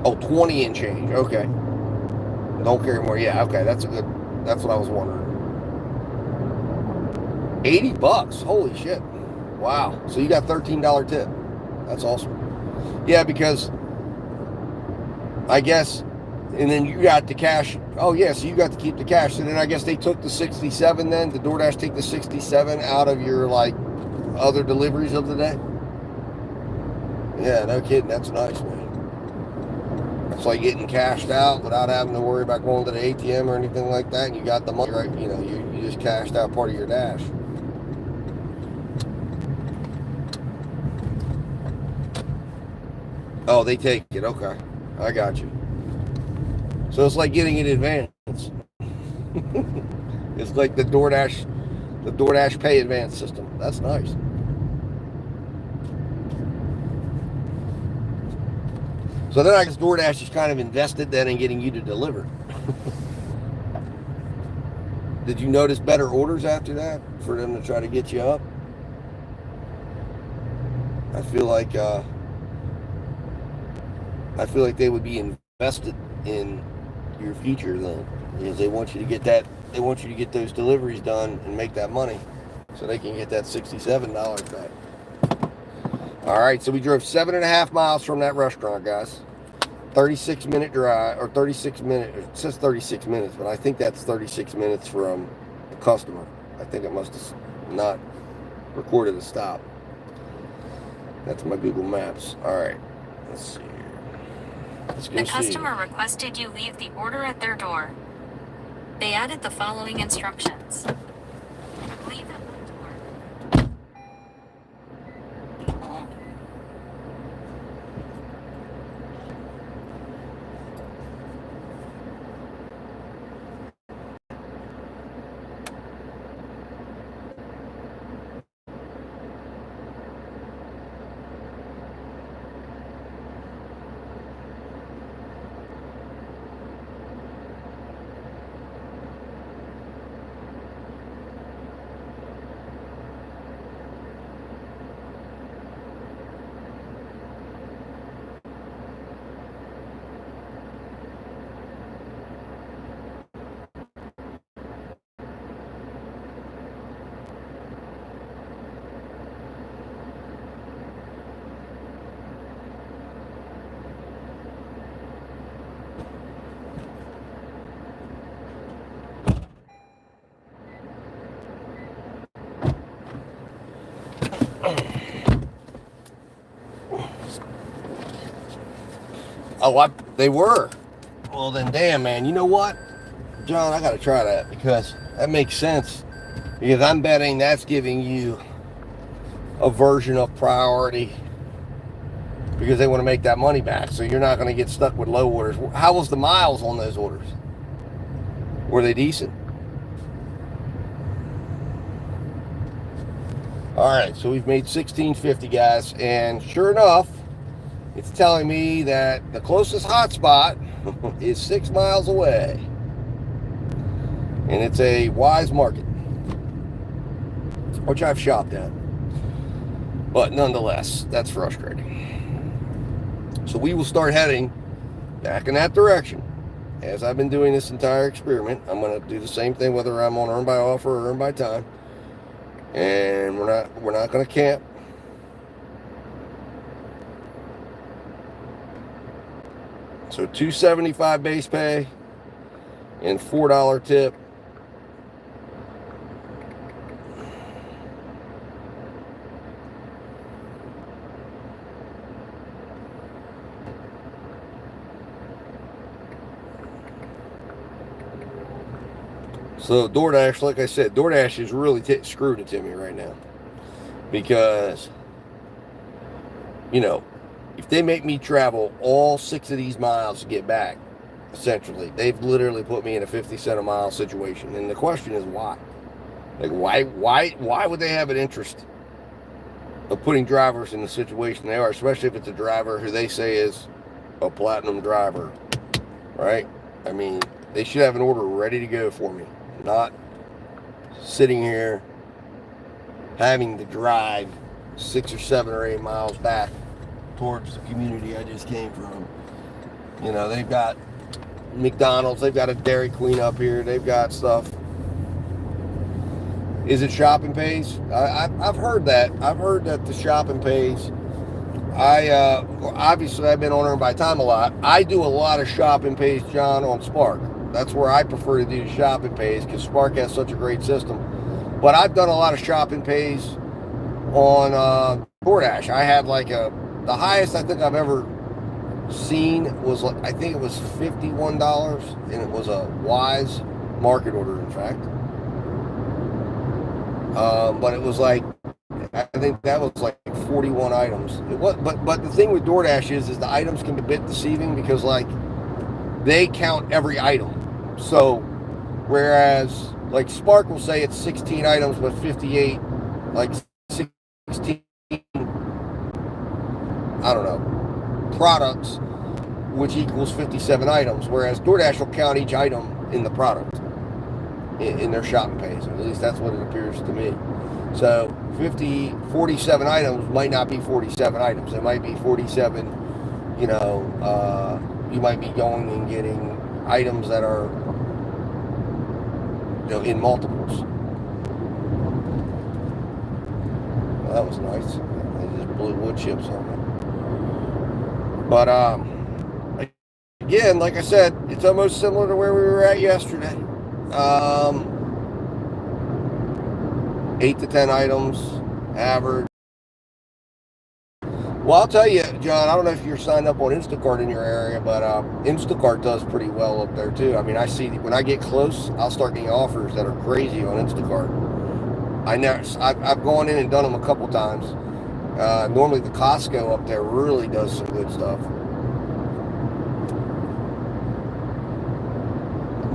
Oh, 20 and change. Okay. Don't carry more. Yeah, okay. That's what I was wondering. $80. Holy shit. Wow. So you got $13 tip. That's awesome. Yeah, because I guess, and then you got the cash. Oh, yeah, so you got to keep the cash. And then I guess they took the 67 then. Did DoorDash take the 67 out of your, other deliveries of the day? Yeah, no kidding. That's nice, man. It's like getting cashed out without having to worry about going to the ATM or anything like that. And you got the money, right? You just cashed out part of your dash. Oh, they take it. Okay. I got you. So it's like getting it in advance. It's like the DoorDash pay advance system. That's nice. So then I guess DoorDash is kind of invested then in getting you to deliver. Did you notice better orders after that for them to try to get you up? I feel like they would be invested in your future then, because they want you to get those deliveries done and make that money so they can get that $67 back. All right, so we drove 7.5 miles from that restaurant, guys. 36-minute drive, or 36 minutes. It says 36 minutes, but I think that's 36 minutes from the customer. I think it must have not recorded a stop. That's my Google Maps. All right, let's see here. Let's go The see. customer requested you leave the order at their door. They added the following instructions. Leave it at the door. Oh, they were. Well, then, damn, man. You know what? John, I got to try that because that makes sense. Because I'm betting that's giving you a version of priority because they want to make that money back. So you're not going to get stuck with low orders. How was the miles on those orders? Were they decent? All right, so we've made $16.50, guys, and sure enough, it's telling me that the closest hotspot is 6 miles away, and it's a Wise Market, which I've shopped at, but nonetheless, that's frustrating. So we will start heading back in that direction. As I've been doing this entire experiment, I'm going to do the same thing whether I'm on earn by offer or earn by time. And we're not going to camp. So $2.75 base pay and $4 tip. So DoorDash, like I said, DoorDash is really screwed it to me right now. Because, you know, if they make me travel all 6 of these miles to get back, essentially, they've literally put me in a 50 cent a mile situation. And the question is why? Like, why would they have an interest of putting drivers in the situation they are, especially if it's a driver who they say is a platinum driver, right? I mean, they should have an order ready to go for me. Not sitting here having to drive 6 or 7 or 8 miles back towards the community I just came from. You know, they've got McDonald's, they've got a Dairy Queen up here, they've got stuff. Is it shopping pays? I've heard that. I've heard that the shopping pays. Obviously I've been on Earn by Time a lot. I do a lot of shopping pays, John, on Spark. That's where I prefer to do shopping pays because Spark has such a great system. But I've done a lot of shopping pays on DoorDash. I had like the highest I think I've ever seen was like, I think it was $51, and it was a Wise Market order, in fact. But it was like, I think that was like 41 items. It was, but the thing with DoorDash is the items can be a bit deceiving because like they count every item. So whereas like Spark will say it's 16 items but 58, like 16, I don't know, products, which equals 57 items, whereas DoorDash will count each item in the product in their shopping pays. At least that's what it appears to me. So 47 items might not be 47 items. It might be 47, you know, you might be going and getting items that are, you know, in multiples. Well, that was nice. They just blew wood chips on me. But again, like I said, it's almost similar to where we were at yesterday. 8 to 10 items, average. Well, I'll tell you, John, I don't know if you're signed up on Instacart in your area, but Instacart does pretty well up there too. I mean, I see when I get close, I'll start getting offers that are crazy on Instacart. I've gone in and done them a couple times. Normally the Costco up there really does some good stuff.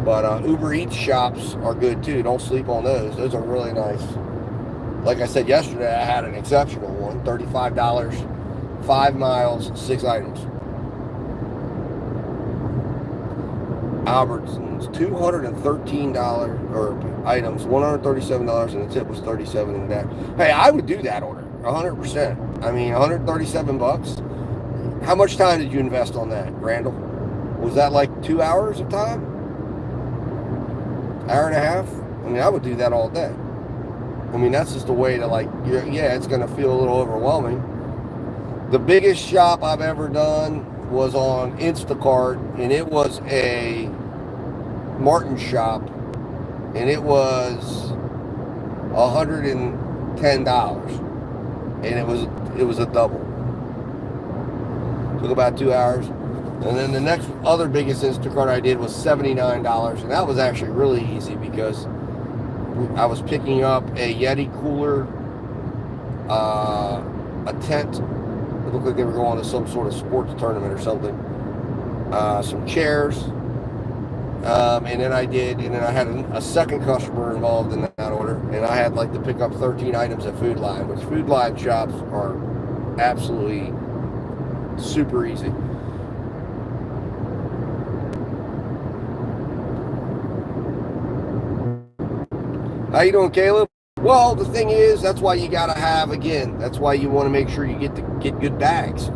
But Uber Eats shops are good too. Don't sleep on those. Those are really nice. Like I said yesterday, I had an exceptional one. $35, 5 miles, 6 items. Albertsons, $213 or items, $137, and the tip was $37 in that. Hey, I would do that order, 100%. I mean, $137. How much time did you invest on that, Randall? Was that like 2 hours of time? Hour and a half? I mean, I would do that all day. I mean, that's just a way to like, yeah, it's going to feel a little overwhelming. The biggest shop I've ever done was on Instacart, and it was a Martin shop, and it was $110, and it was a double. Took about 2 hours. And then the next other biggest Instacart I did was $79, and that was actually really easy because I was picking up a Yeti cooler, a tent. It looked like they were going to some sort of sports tournament or something. Some chairs, and then I had a second customer involved in that order, and I had like to pick up 13 items at Food Line, which Food Line shops are absolutely super easy. How you doing, Caleb? Well, the thing is, that's why you gotta have, again, that's why you want to make sure you get good bags.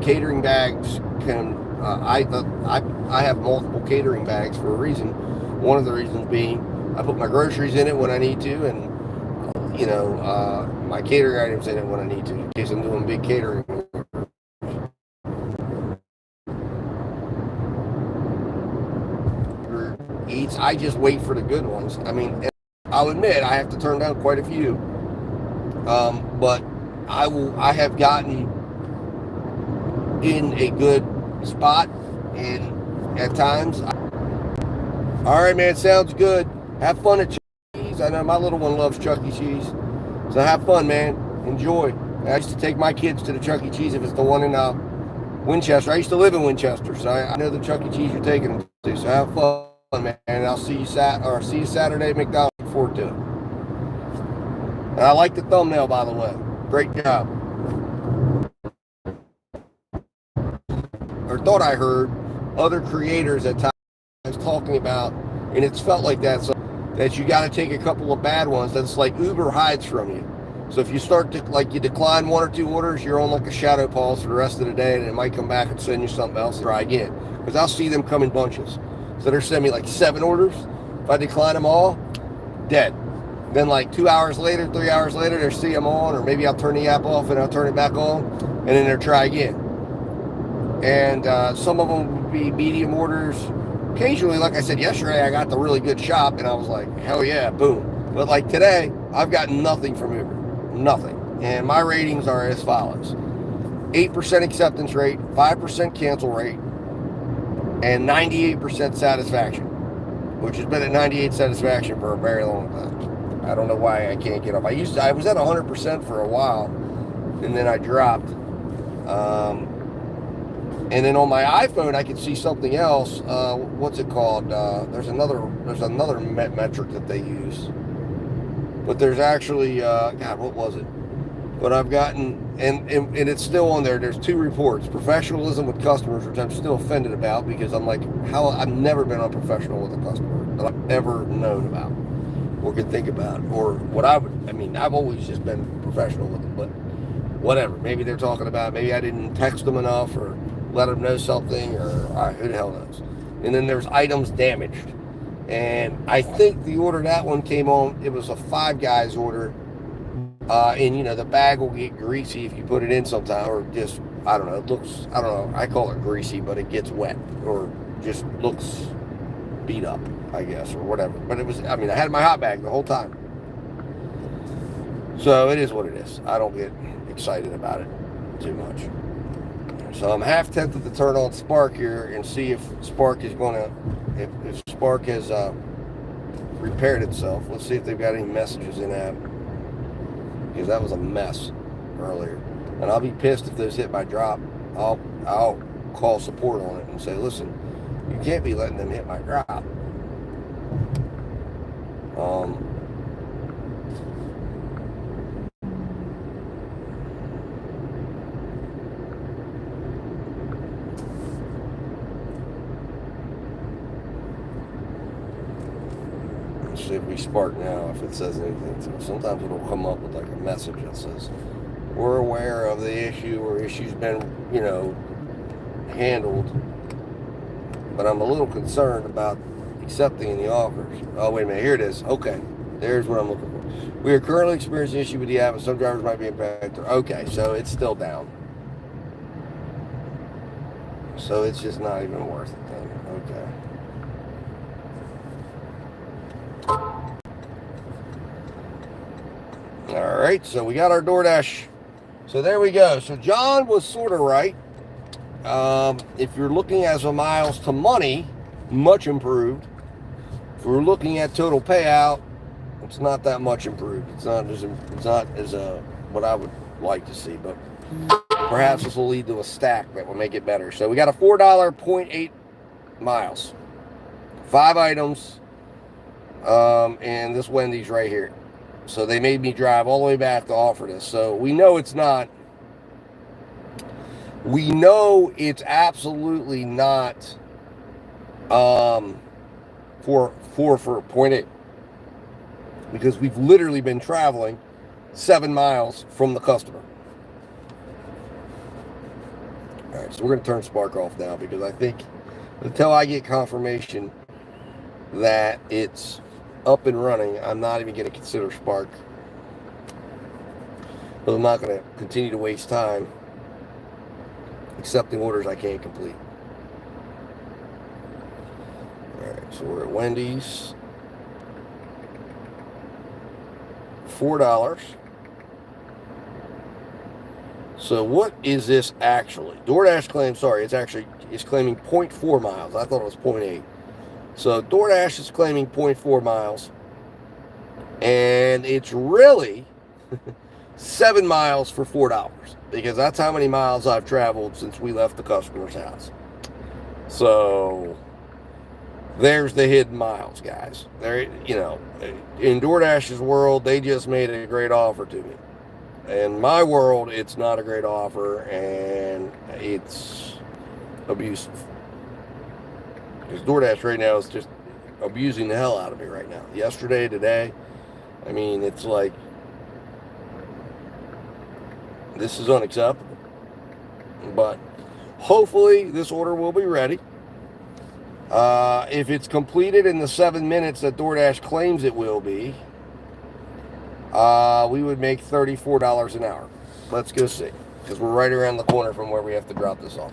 Catering bags can. I have multiple catering bags for a reason. One of the reasons being I put my groceries in it when I need to, and my catering items in it when I need to, in case I'm doing big catering. Eats. I just wait for the good ones. I mean, I'll admit I have to turn down quite a few, but I have gotten in a good spot, and at times. All right, man, sounds good. Have fun at Chuck E. Cheese. I know my little one loves Chuck E. Cheese, so have fun, man. Enjoy. I used to take my kids to the Chuck E. Cheese if it's the one in Winchester. I used to live in Winchester, so I know the Chuck E. Cheese you're taking them to. So have fun, man. And I'll see you Saturday at McDonald's. Look forward to it. And I like the thumbnail, by the way. Great job. Or thought I heard other creators at times talking about, and it's felt like that, so that you got to take a couple of bad ones. That's like Uber hides from you. So if you start to, like, you decline one or two orders, you're on like a shadow pause for the rest of the day, and it might come back and send you something else to try again. Because I'll see them come in bunches. So they're sending me like 7 orders. If I decline them all, dead. Then like 2 hours later, 3 hours later, they'll see them on, or maybe I'll turn the app off and I'll turn it back on, and then they'll try again. And some of them would be medium orders. Occasionally, like I said yesterday, I got the really good shop, and I was like, hell yeah, boom. But like today, I've gotten nothing from Uber. Nothing. And my ratings are as follows. 8% acceptance rate, 5% cancel rate, and 98% satisfaction, which has been at 98 satisfaction for a very long time. I don't know why I can't get up. I was at 100% for a while, and then I dropped. And then on my iPhone, I can see something else. What's it called? There's another metric that they use. But there's actually, God, what was it? But I've gotten, and it's still on there. There's 2 reports: professionalism with customers, which I'm still offended about because I'm like, I've never been unprofessional with a customer that I've ever known about or could think about, or what I've always just been professional with them. But whatever. Maybe they're talking about, maybe I didn't text them enough or let them know something, or who the hell knows. And then there's items damaged. And I think the order that one came on, it was a Five Guys order. And the bag will get greasy if you put it in sometime, or just, I don't know, it looks, I don't know, I call it greasy, but it gets wet, or just looks beat up, I guess, or whatever. But it was, I had my hot bag the whole time. So it is what it is. I don't get excited about it too much. So I'm half tempted to turn on Spark here and see if Spark is going to, if Spark has repaired itself. Let's see if they've got any messages in that, because that was a mess earlier. And I'll be pissed if those hit my drop. I'll call support on it and say, listen, you can't be letting them hit my drop. See if we Spark now, if it says anything. So sometimes it'll come up with like a message that says, we're aware of the issue, or issue's been, handled, but I'm a little concerned about accepting the offers. Oh, wait a minute, here it is. Okay, there's what I'm looking for. We are currently experiencing an issue with the app, and some drivers might be impacted. Okay, so it's still down. So it's just not even worth it then. Okay. All right, so we got our DoorDash. So there we go. So John was sort of right. If you're looking as a miles to money, much improved. If we're looking at total payout, it's not that much improved. It's not as what I would like to see, but perhaps this will lead to a stack that will make it better. So we got a $4.08 miles, 5 items, and this Wendy's right here. So they made me drive all the way back to offer this. So we know it's not. We know it's absolutely not for 0.8, because we've literally been traveling 7 miles from the customer. All right, so we're going to turn Spark off now, because I think until I get confirmation that it's up and running, I'm not even going to consider Spark. But I'm not going to continue to waste time accepting orders I can't complete. All right, so we're at Wendy's. $4. So what is this actually? DoorDash claims, it's claiming 0.4 miles. I thought it was 0.8. So DoorDash is claiming 0.4 miles. And it's really 7 miles for $4, because that's how many miles I've traveled since we left the customer's house. So there's the hidden miles, guys. There, in DoorDash's world, they just made a great offer to me. In my world, it's not a great offer, and it's abusive. Because DoorDash right now is just abusing the hell out of me right now. Yesterday, today, I mean, it's like, this is unacceptable. But hopefully this order will be ready. If it's completed in the 7 minutes that DoorDash claims it will be, we would make $34 an hour. Let's go see, because we're right around the corner from where we have to drop this off.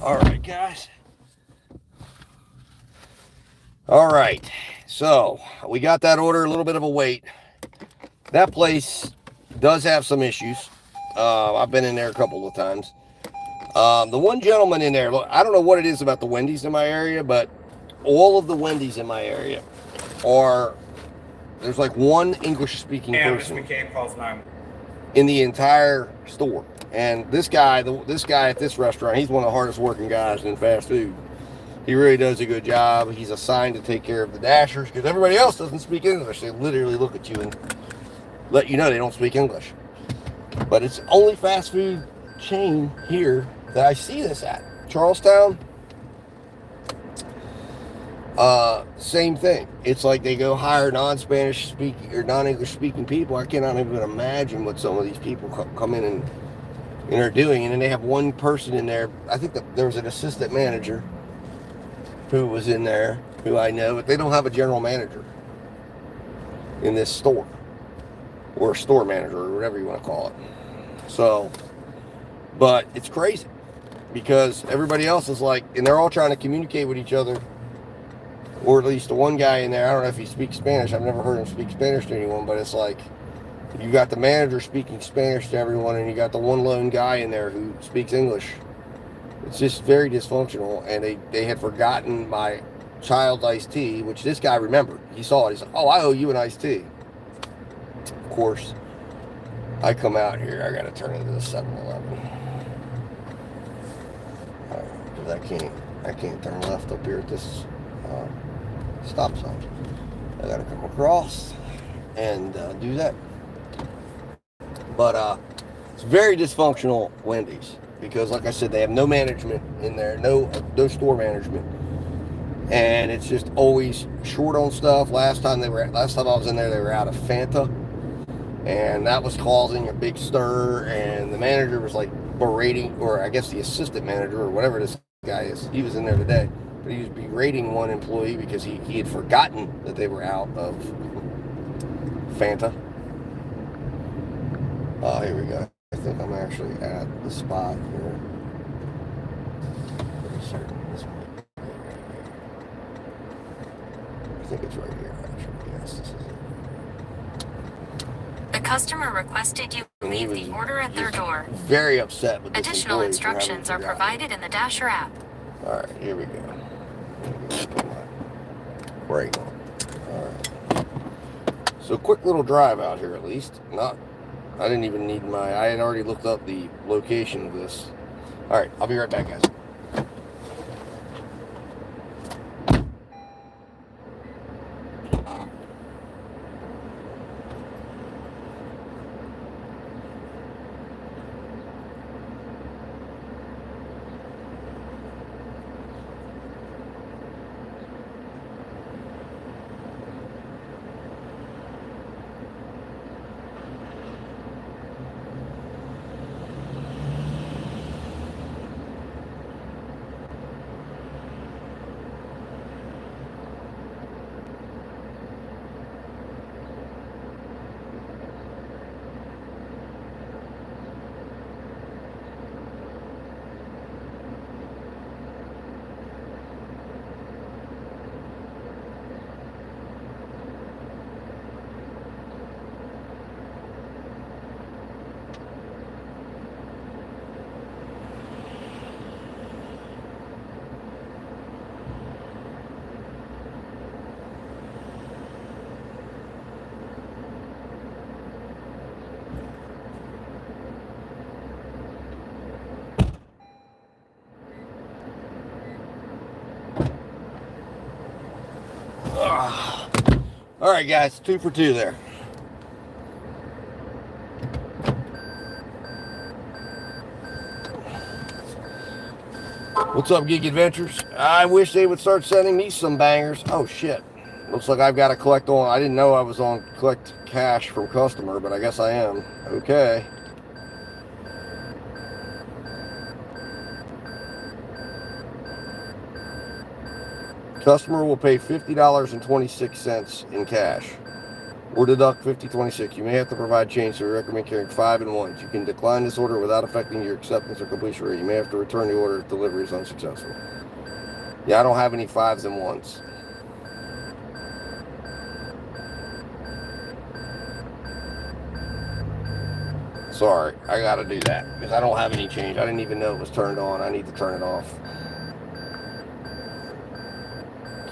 All right, guys. All right. So we got that order, a little bit of a wait. That place does have some issues. I've been in there a couple of times. The one gentleman in there, look, I don't know what it is about the Wendy's in my area, but all of the Wendy's in my area are, there's like one English-speaking person in the entire store. And this guy at this restaurant, he's one of the hardest working guys in fast food. He really does a good job. He's assigned to take care of the dashers because everybody else doesn't speak English. They literally look at you and let you know they don't speak English. But it's the only fast food chain here that I see this at. Charlestown, same thing. It's like they go hire non-Spanish speaking or non-English speaking people. I cannot even imagine what some of these people come in and are doing. And then they have one person in there. I think that there was an assistant manager who was in there, who I know, but they don't have a general manager in this store, or a store manager, or whatever you want to call it. So, but it's crazy because everybody else is like, and they're all trying to communicate with each other, or at least the one guy in there, I don't know if he speaks Spanish. I've never heard him speak Spanish to anyone, but it's like you got the manager speaking Spanish to everyone, and you got the one lone guy in there who speaks English. It's just very dysfunctional, and they had forgotten my child's iced tea, which this guy remembered. He saw it. He's like, oh, I owe you an iced tea. Of course, I come out here. I got to turn into the 7-Eleven. Because I can't turn left up here at this stop sign. I got to come across and do that. But it's very dysfunctional Wendy's. Because, like I said, they have no management in there, no store management, and it's just always short on stuff. Last time I was in there, they were out of Fanta, and that was causing a big stir. And the manager was like berating, or I guess the assistant manager, or whatever this guy is. He was in there today, but he was berating one employee because he had forgotten that they were out of Fanta. Oh, here we go. I think I'm actually at the spot here. Pretty certain this might be right here. I think it's right here, actually. Yes, this is it. The customer requested you leave the order at their door. Very upset with this. Additional instructions are provided in the Dasher app. All right, here we go. Right. All right. So quick little drive out here, at least. I didn't even need I had already looked up the location of this. All right, I'll be right back, guys. All right, guys, 2 for 2 there. What's up, Geek Adventures? I wish they would start sending me some bangers. Oh, shit. Looks like I've got to collect on. I didn't know I was on collect cash from customer, but I guess I am. Okay. Customer will pay $50.26 in cash. or deduct 5026. You may have to provide change, so we recommend carrying 5 and 1s. You can decline this order without affecting your acceptance or completion rate. You may have to return the order if delivery is unsuccessful. Yeah, I don't have any 5s and 1s. Sorry, I gotta do that because I don't have any change. I didn't even know it was turned on. I need to turn it off.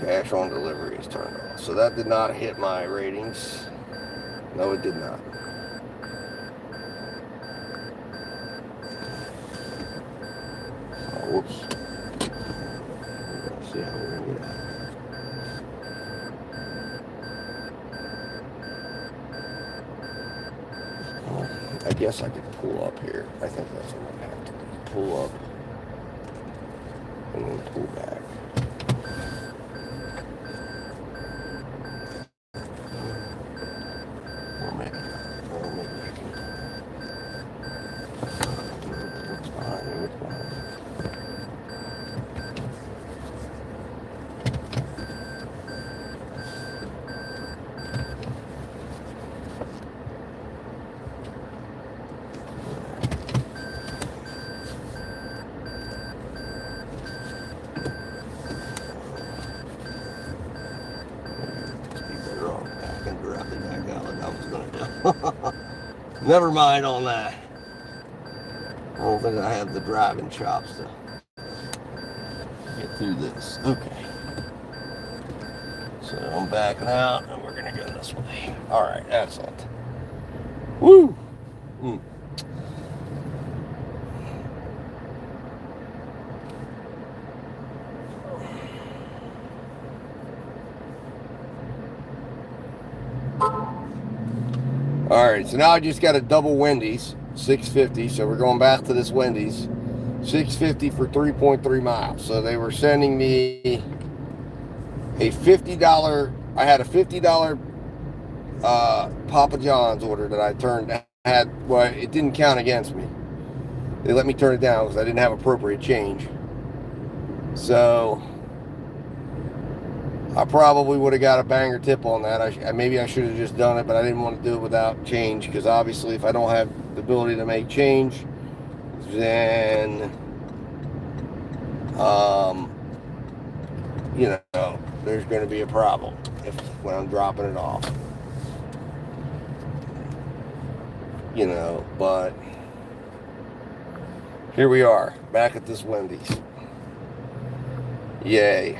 Cash on delivery is turned off. So that did not hit my ratings. No, it did not. Oh, whoops. Let's see how we're gonna get out. I guess I could pull up here. I think that's what I have to do. Pull up and then pull back. Or maybe I can. What's behind me? What's behind me? Never mind on that. I don't think I have the driving chops to get through this. Okay. So I'm backing out and we're gonna go this way. Alright, excellent. Woo! Alright, so now I just got a double Wendy's, $6.50. So we're going back to this Wendy's, $6.50 for 3.3 miles. So they were sending me a $50. I had a $50 Papa John's order that I well, it didn't count against me. They let me turn it down because I didn't have appropriate change. So I probably would have got a banger tip on that. Maybe I should have just done it, but I didn't want to do it without change because obviously if I don't have the ability to make change, then, you know, there's going to be a problem when I'm dropping it off. You know, but here we are, back at this Wendy's. Yay.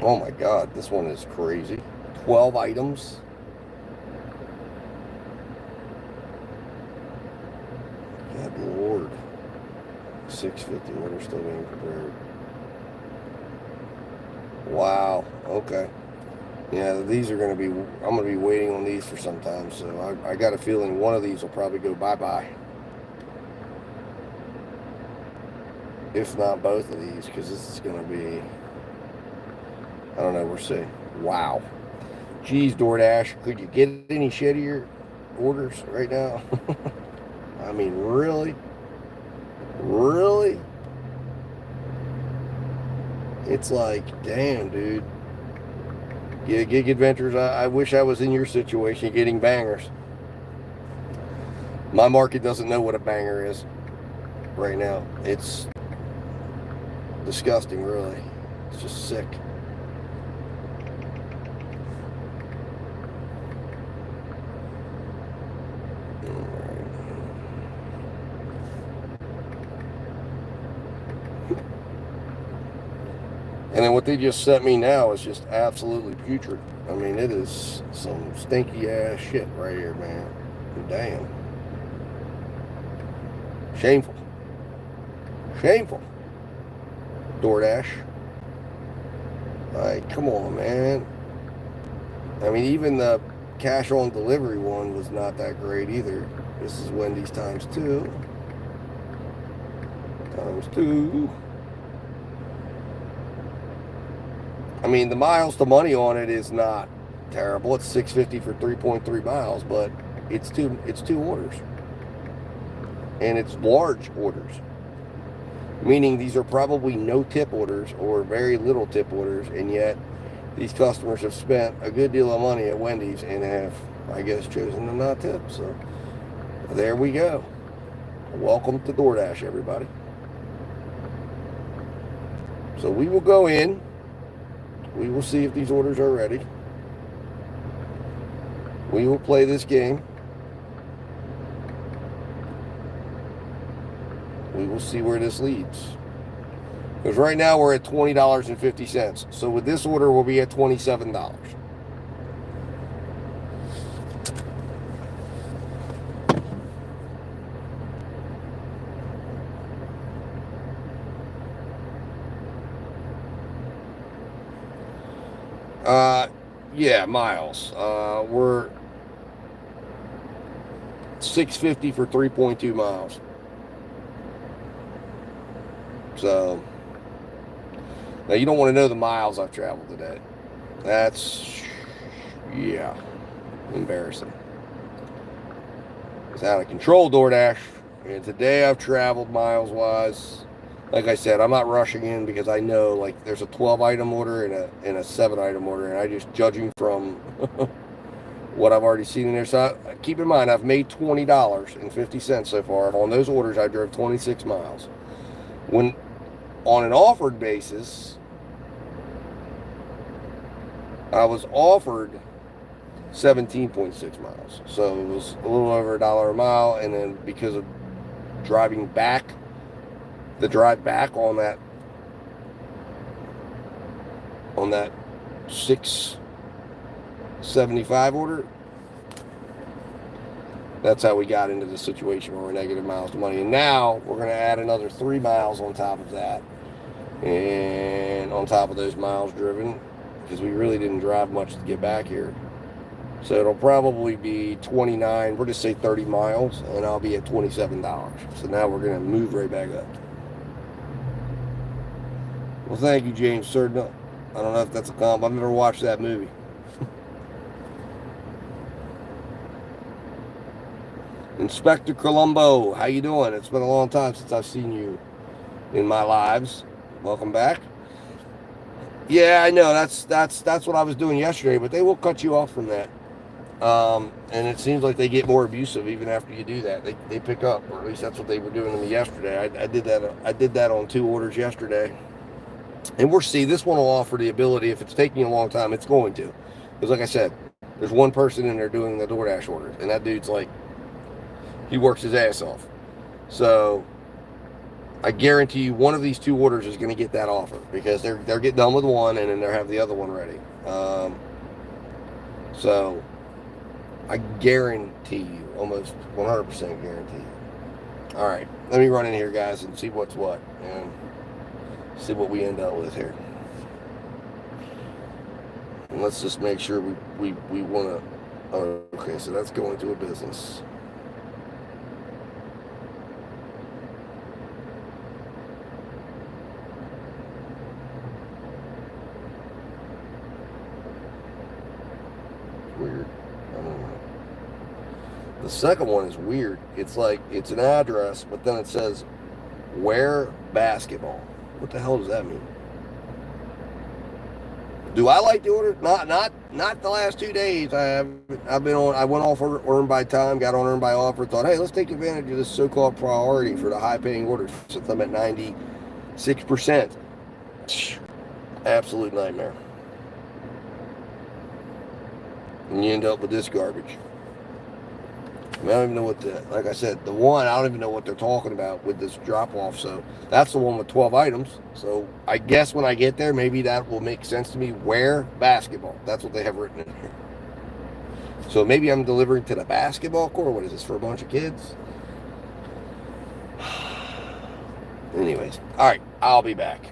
Oh my God, this one is crazy. 12 items. Good Lord. $6.50, order still being prepared. Wow, okay. Yeah, these are going to be, I'm going to be waiting on these for some time, so I got a feeling one of these will probably go bye-bye. If not both of these, because this is going to be, I don't know, we'll see. Wow. Geez, DoorDash, could you get any shittier orders right now? I mean, really? Really? It's like, damn, dude. Yeah, Gig Adventures, I wish I was in your situation getting bangers. My market doesn't know what a banger is right now. It's disgusting, really. It's just sick. And then what they just sent me now is just absolutely putrid. I mean, it is some stinky ass shit right here, man. Damn. Shameful. Shameful. DoorDash. Like, come on, man. I mean, even the cash on delivery one was not that great either. This is Wendy's times 2. Times 2. I mean, the miles to money on it is not terrible. It's $6.50 for 3.3 miles, but it's two orders. And it's large orders. meaning these are probably no tip orders or very little tip orders, and yet these customers have spent a good deal of money at Wendy's and have, I guess, chosen to not tip. So there we go. Welcome to DoorDash, everybody. So we will go in. We will see if these orders are ready. We will play this game. We will see where this leads. Because right now we're at $20.50. So with this order, we'll be at $27. Yeah, miles. We're $6.50 for 3.2 miles. So now you don't want to know the miles I've traveled today. That's, yeah, embarrassing. It's out of control, DoorDash. And today I've traveled miles wise. Like I said, I'm not rushing in because I know like there's a 12 item order and a 7 item order, and I just judging from what I've already seen in there. So keep in mind, I've made $20.50 so far. On those orders, I drove 26 miles. When on an offered basis, I was offered 17.6 miles. So it was a little over $1 a mile, and then because of driving back, the drive back on that 675 order, that's how we got into the situation where we're negative miles to money. And now we're going to add another 3 miles on top of that, and on top of those miles driven, because we really didn't drive much to get back here. So it'll probably be 29, we'll just say 30 miles, and I'll be at $27. So now we're going to move right back up. Well, thank you, James, sir. No, I don't know if that's a compliment. I've never watched that movie. Inspector Columbo, how you doing? It's been a long time since I've seen you in my lives. Welcome back. Yeah, I know. That's what I was doing yesterday, but they will cut you off from that. And it seems like they get more abusive even after you do that. They pick up, or at least that's what they were doing to me yesterday. I did that on 2 orders yesterday. And we'll see. This one will offer the ability, if it's taking a long time, it's going to. Because like I said, there's one person in there doing the DoorDash orders, and that dude's like, he works his ass off. So I guarantee you one of these 2 orders is going to get that offer, because they're getting done with one and then they'll have the other one ready. So I guarantee you, almost 100% guarantee you. All right, let me run in here, guys, and see what's what, and see what we end up with here. And let's just make sure we want to. Oh, okay, so that's going to a business. Weird. I don't know. The second one is weird. It's like it's an address, but then it says where basketball. What the hell does that mean? Do I like the order? Not the last 2 days. I went off earned by time, got on earned by offer, thought, hey, let's take advantage of this so-called priority for the high-paying orders since I'm at 96%. Absolute nightmare. And you end up with this garbage. I don't even know like I said, the one, I don't even know what they're talking about with this drop-off. So that's the one with 12 items. So I guess when I get there, maybe that will make sense to me. Where basketball. That's what they have written in here. So maybe I'm delivering to the basketball court. What is this, for a bunch of kids? Anyways, all right, I'll be back.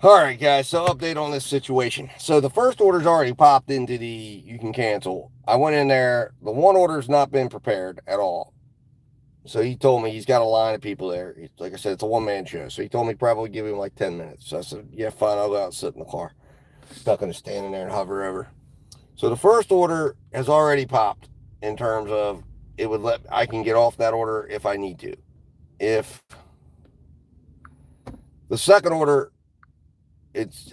All right, guys, so update on this situation. So the first order's already popped into the you can cancel. I went in there. The one order's not been prepared at all. So he told me he's got a line of people there. Like I said, it's a one-man show. So he told me probably give him like 10 minutes. So I said, yeah, fine, I'll go out and sit in the car. Not going to stand in there and hover over. So the first order has already popped in terms of it would let I can get off that order if I need to. If the second order,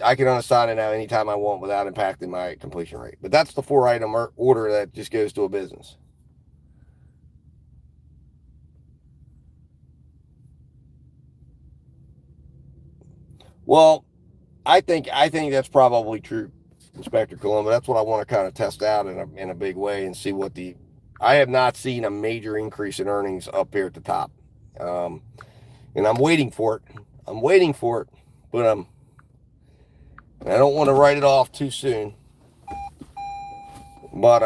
I can unassign it now anytime I want without impacting my completion rate. But that's the 4-item order that just goes to a business. Well, I think that's probably true, Inspector Colombo. That's what I want to kind of test out in a big way and see what I have not seen a major increase in earnings up here at the top. And I'm waiting for it. But I don't want to write it off too soon. But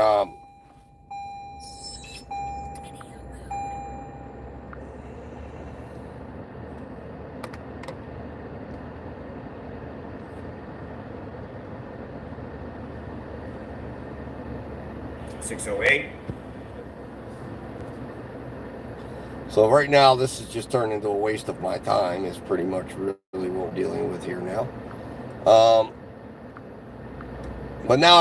608. So right now, this has just turned into a waste of my time. Is pretty much really what we're dealing with here now. But now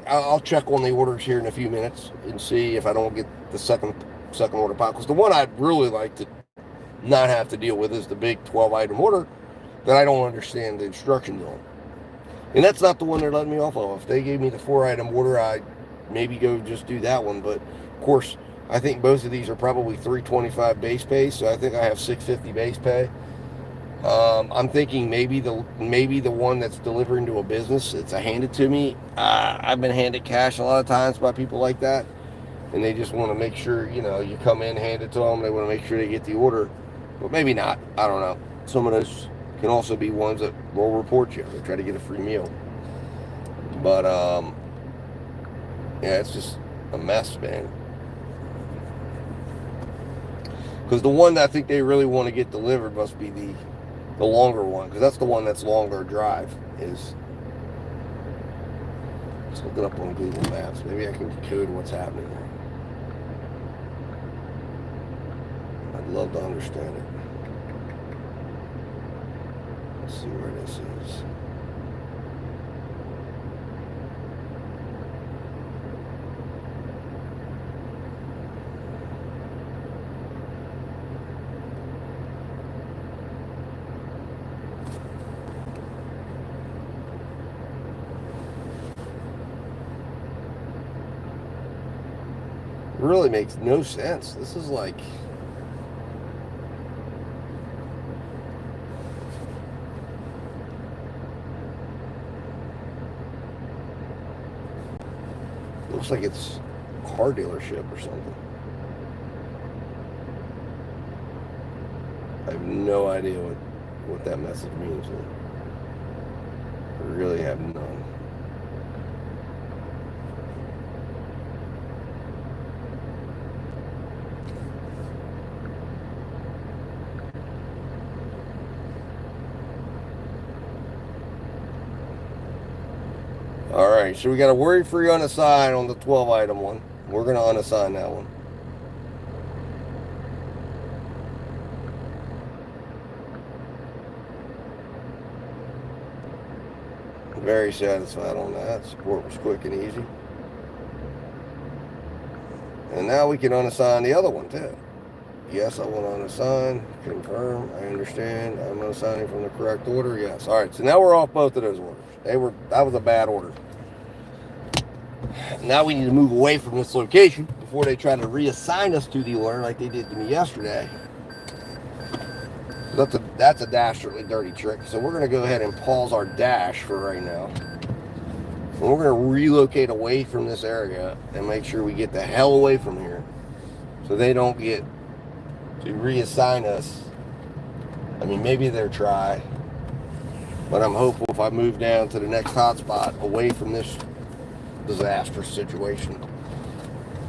I'll check on the orders here in a few minutes and see if I don't get the second order pop. Because the one I'd really like to not have to deal with is the big 12-item order that I don't understand the instructions on. And that's not the one they're letting me off of. If they gave me the 4-item order, I'd maybe go just do that one. But of course, I think both of these are probably $325 base pay, so I think I have $650 base pay. I'm thinking maybe the one that's delivering to a business, it's a hand it to me. I've been handed cash a lot of times by people like that, and they just want to make sure, you come in, hand it to them, they want to make sure they get the order, but maybe not. I don't know. Some of those can also be ones that will report you. They try to get a free meal. But, yeah, it's just a mess, man. Because the one that I think they really want to get delivered must be the longer one, because that's the one that's longer drive. Let's look it up on Google Maps. Maybe I can decode what's happening there. I'd love to understand it. Let's see where this is. Really makes no sense. This is like looks like it's a car dealership or something. I have no idea what that message means. I really have none. All right, so we got a worry-free unassign on the 12-item one. We're going to unassign that one. Very satisfied on that. Support was quick and easy. And now we can unassign the other one too. Yes, I want to unassign. Confirm. I understand. I'm unassigning from the correct order. Yes. All right. So now we're off both of those orders. That was a bad order. Now we need to move away from this location before they try to reassign us to the order like they did to me yesterday. That's a dastardly dirty trick. So we're going to go ahead and pause our dash for right now. And we're going to relocate away from this area and make sure we get the hell away from here so they don't get to reassign us. I mean, maybe they'll try, but I'm hopeful if I move down to the next hotspot away from this disastrous situation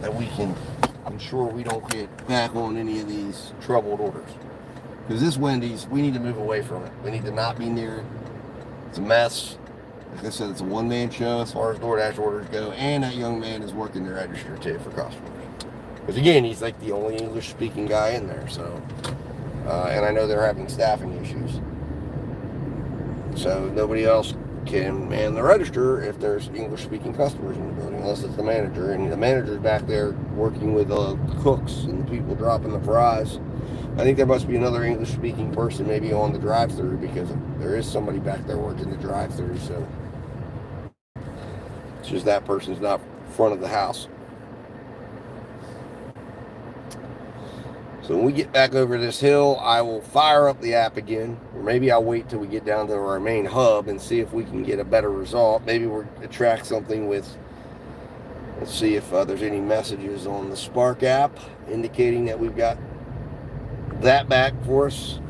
that we can ensure we don't get back on any of these troubled orders. Because this Wendy's, we need to move away from it. We need to not be near it. It's a mess. Like I said, it's a one-man show as far as DoorDash orders go, and that young man is working the register too for customers. Because again, he's like the only English-speaking guy in there. So, and I know they're having staffing issues, so nobody else can man the register if there's English-speaking customers in the building, unless it's the manager. And the manager's back there working with the cooks and the people dropping the fries. I think there must be another English-speaking person maybe on the drive-thru, because there is somebody back there working the drive-thru. So it's just that person's not front of the house. So when we get back over this hill, I will fire up the app again, or maybe I'll wait till we get down to our main hub and see if we can get a better result. Maybe we'll attract something with, let's see if there's any messages on the Spark app indicating that we've got that back for us.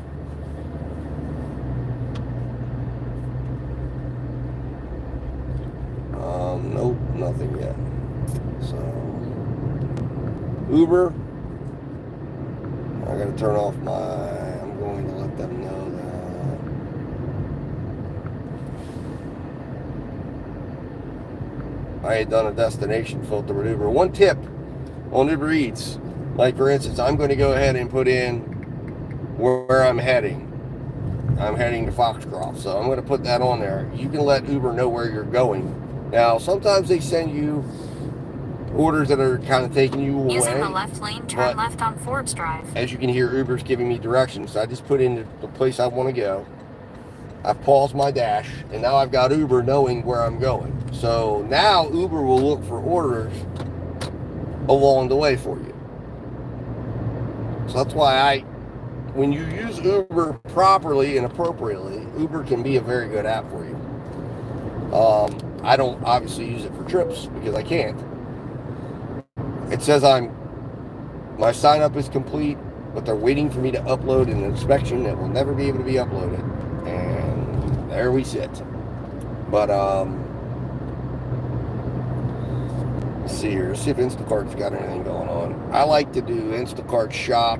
Nope, nothing yet. So Uber, I gotta turn off I'm going to let them know that I had done a destination filter with Uber. One tip on Uber Eats, like for instance, I'm going to go ahead and put in where I'm heading. I'm heading to Foxcroft, so I'm going to put that on there. You can let Uber know where you're going. Now, sometimes they send you orders that are kind of taking you away. Using the left lane, turn left on Forbes Drive. As you can hear, Uber's giving me directions. So I just put in the place I want to go. I've paused my dash, and now I've got Uber knowing where I'm going. So now Uber will look for orders along the way for you. So that's why when you use Uber properly and appropriately, Uber can be a very good app for you. I don't obviously use it for trips because I can't. It says my sign up is complete, but they're waiting for me to upload an inspection that will never be able to be uploaded. And there we sit. But let's see here. See if Instacart's got anything going on. I like to do Instacart shop,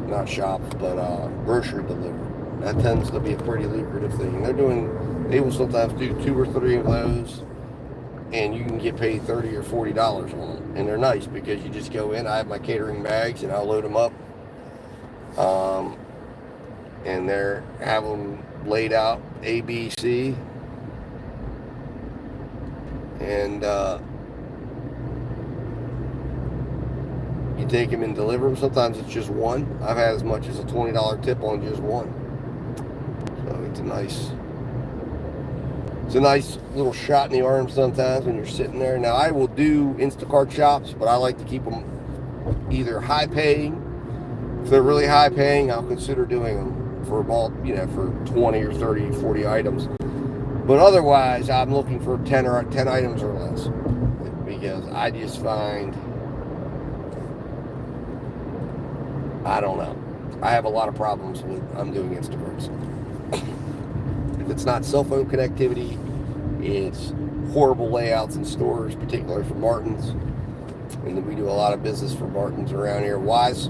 not shops, but grocery delivery. That tends to be a pretty lucrative thing. They will sometimes do 2 or 3 of those, and you can get paid $30 or $40 on them. And they're nice because you just go in. I have my catering bags, and I'll load them up. And have them laid out A, B, C. And you take them and deliver them. Sometimes it's just one. I've had as much as a $20 tip on just one. So it's a nice little shot in the arm sometimes when you're sitting there. Now, I will do Instacart shops, but I like to keep them either high paying. If they're really high paying, I'll consider doing them for about, for 20 or 30, 40 items. But otherwise, I'm looking for 10 items or less, because I just find, I don't know, I have a lot of problems with I'm doing Instacarts. If it's not cell phone connectivity, it's horrible layouts in stores, particularly for Martin's. And then we do a lot of business for Martin's around here. Wise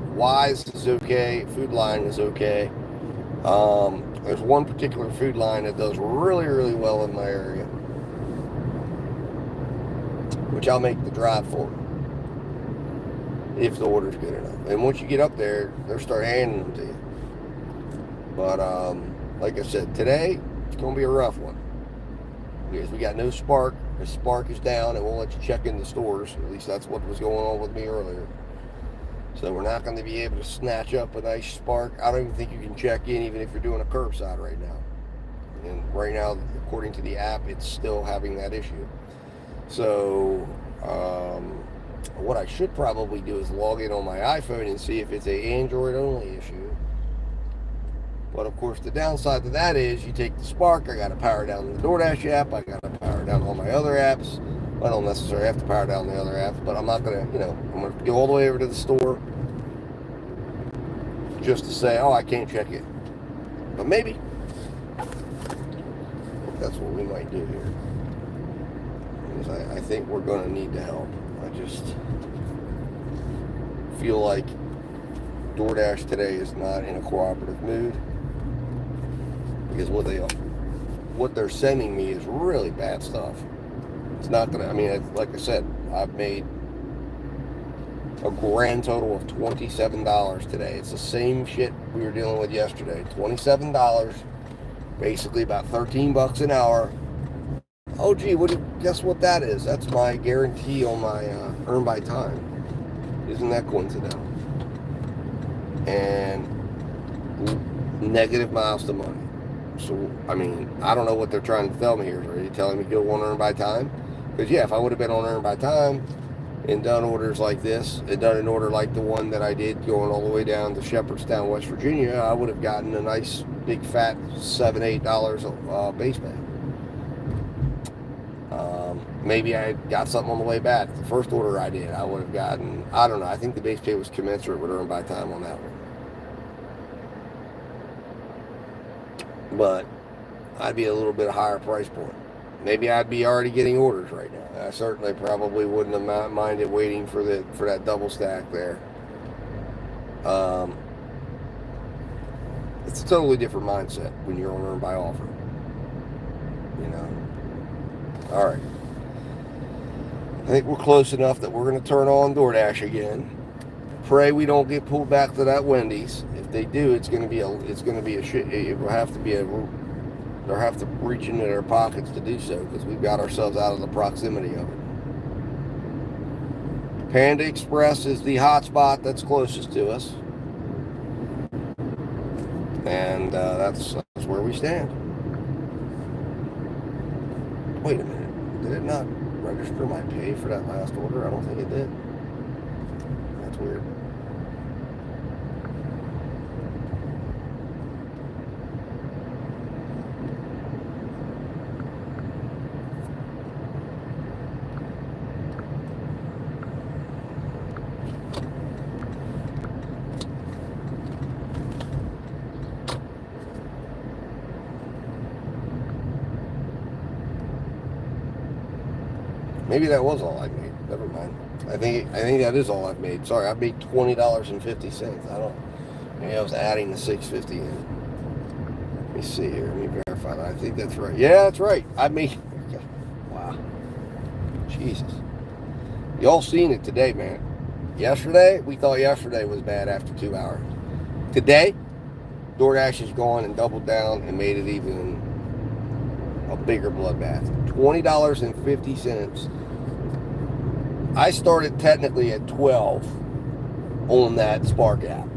is okay. Food Line is okay. There's one particular food line that does really, really well in my area, which I'll make the drive for if the order's good enough. And once you get up there, they'll start handing them to you. But like I said, today it's going to be a rough one because we got no Spark. The Spark is down. It won't let you check in the stores. At least that's what was going on with me earlier. So we're not going to be able to snatch up a nice Spark. I don't even think you can check in even if you're doing a curbside right now. And right now, according to the app, it's still having that issue. So what I should probably do is log in on my iPhone and see if it's an Android only issue. But of course, the downside to that is you take the Spark, I got to power down the DoorDash app, I got to power down all my other apps. I don't necessarily have to power down the other apps, but I'm not going to, I'm going to go all the way over to the store just to say, oh, I can't check it. But maybe that's what we might do here. Because I think we're going to need the help. I just feel like DoorDash today is not in a cooperative mood. Because what what they're sending me is really bad stuff. It's not gonna. I mean, like I said, I've made a grand total of $27 today. It's the same shit we were dealing with yesterday. $27, basically about $13 an hour. Oh gee, guess what that is? That's my guarantee on my earn by time. Isn't that coincidental? And negative miles to money. So I mean, I don't know what they're trying to tell me here. Are they telling me go on earn by time? Because yeah, if I would have been on earn by time and done orders like this, and done an order like the one that I did going all the way down to Shepherdstown, West Virginia, I would have gotten a nice big fat $7-8 base pay. Maybe I got something on the way back. The first order I did, I would have gotten, I don't know, I think the base pay was commensurate with earn by time on that one. But I'd be a little bit higher price point. Maybe I'd be already getting orders right now. I certainly probably wouldn't have minded waiting for that double stack there. It's a totally different mindset when you're on earn by offer. You know. All right. I think we're close enough that we're going to turn on DoorDash again. Pray we don't get pulled back to that Wendy's. If they do, it's going to be a shit. It will have to be they'll have to reach into their pockets to do so because we've got ourselves out of the proximity of it. Panda Express is the hotspot that's closest to us. And that's where we stand. Wait a minute. Did it not register my pay for that last order? I don't think it did. That's weird. Maybe that was all I made. Never mind. I think that is all I've made. Sorry, I made $20.50. I don't. Maybe I was adding the $6.50 in. Let me see here. Let me verify that. I think that's right. Yeah, that's right. I made. Wow. Jesus. Y'all seen it today, man. Yesterday, we thought yesterday was bad after 2 hours. Today, DoorDash has gone and doubled down and made it even a bigger bloodbath. $20.50. I started technically at 12 on that Spark app,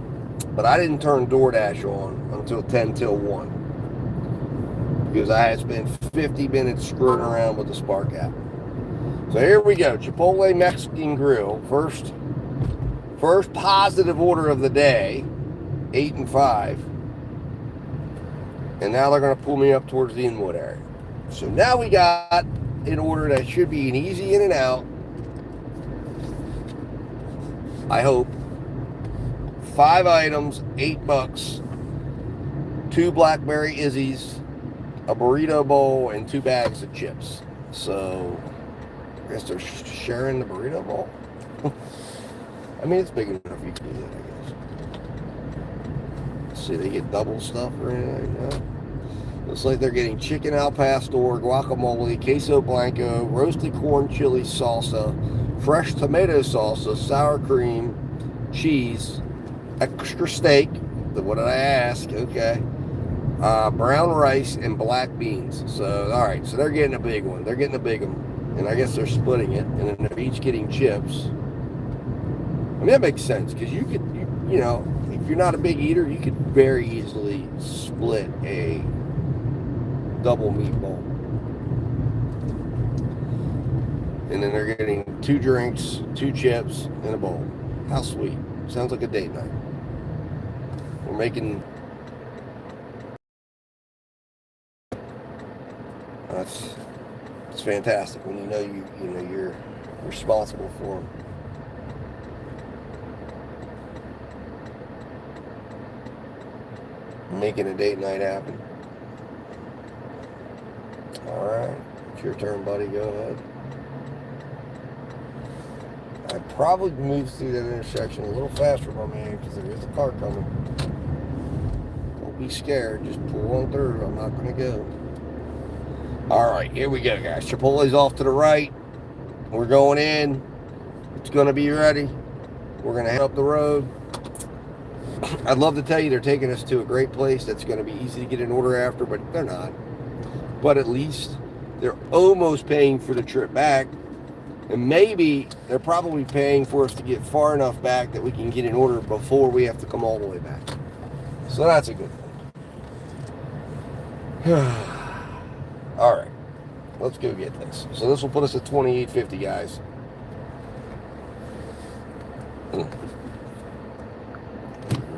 but I didn't turn DoorDash on until 10 till 1 because I had spent 50 minutes screwing around with the Spark app. So here we go. Chipotle Mexican Grill. First positive order of the day, 8 and 5. And now they're going to pull me up towards the Inwood area. So now we got an order that should be an easy in and out. I hope. 5 items, $8. 2 Blackberry Izzy's, a burrito bowl, and 2 bags of chips. So I guess they're sharing the burrito bowl. I mean, it's big enough you can do that, I guess. Let's see, they get double stuff or anything like that. Looks like they're getting chicken al pastor, guacamole, queso blanco, roasted corn chili salsa, fresh tomato salsa, sour cream, cheese, extra steak. What did I ask? Okay. Brown rice and black beans. So, all right. So they're getting a big one. They're getting a big one. And I guess they're splitting it. And then they're each getting chips. I mean, that makes sense because you could, you know, if you're not a big eater, you could very easily split a double meatball. And then they're getting 2 drinks, 2 chips, and a bowl. How sweet. Sounds like a date night. We're making... It's fantastic when you know you're responsible for them. Making a date night happen. All right, it's your turn, buddy. Go ahead. I'd probably move through that intersection a little faster, my man, because there is a car coming. Don't be scared. Just pull on through. I'm not going to go. All right, here we go, guys. Chipotle's off to the right. We're going in. It's going to be ready. We're going to head up the road. I'd love to tell you they're taking us to a great place that's going to be easy to get an order after, but they're not. But at least they're almost paying for the trip back. And maybe they're probably paying for us to get far enough back that we can get an order before we have to come all the way back. So that's a good thing. All right, let's go get this. So this will put us at $28.50, guys.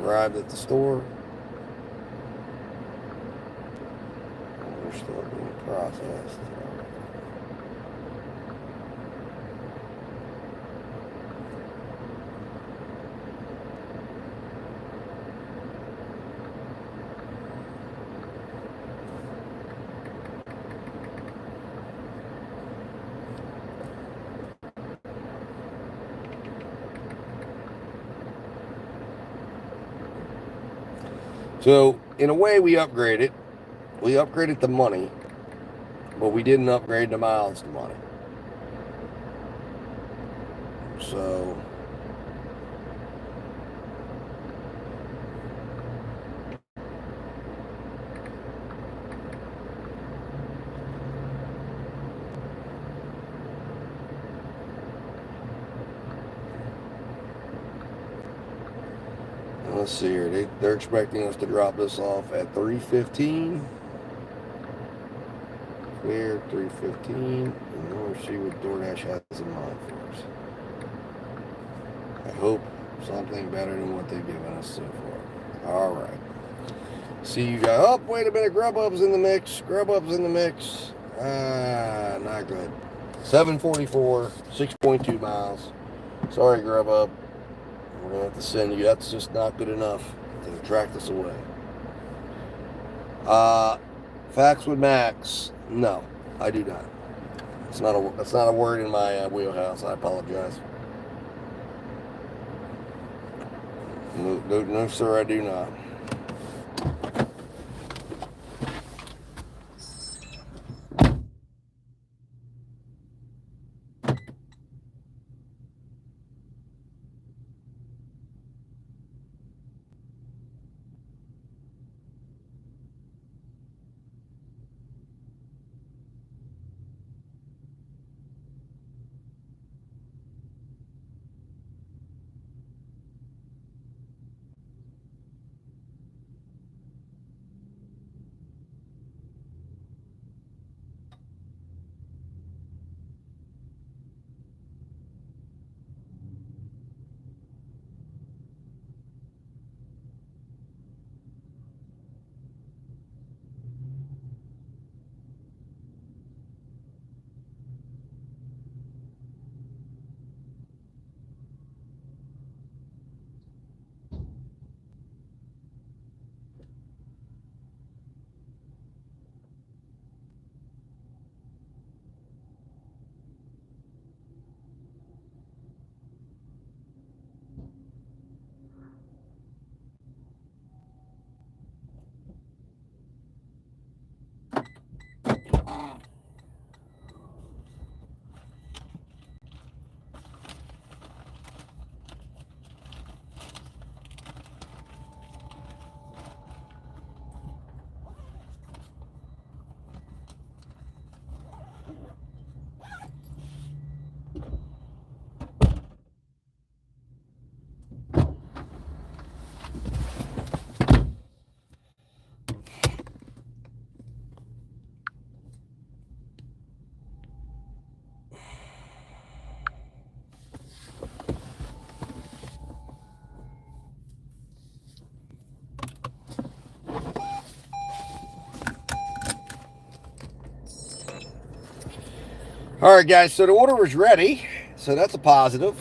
Arrived at the store. We're still being processed. So, in a way, we upgraded. We upgraded the money, but we didn't upgrade the miles to money. So, let's see here. They're expecting us to drop this off at 3:15. Clear 3:15. And we'll see what DoorDash has in mind for us. I hope something better than what they've given us so far. All right. See you guys. Oh, wait a minute. Grubhub's in the mix. Grubhub's in the mix. Not good. 744, 6.2 miles. Sorry, Grubhub. We're going to have to send you. That's just not good enough to attract us away. Facts with Max. No, I do not. That's not a word in my wheelhouse. I apologize. No, sir, I do not. All right, guys, so the order was ready, so that's a positive.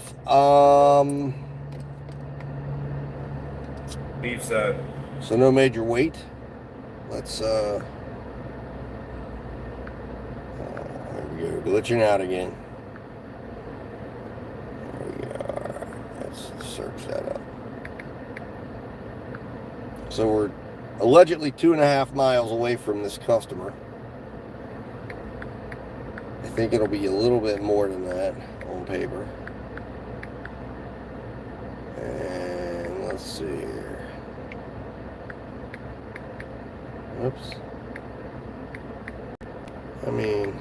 Beef set. So no major weight. Let's, there we go, glitching out again. There we are. Let's search that up. So we're allegedly 2.5 miles away from this customer. think it'll be a little bit more than that on paper. And let's see here. Oops. I mean,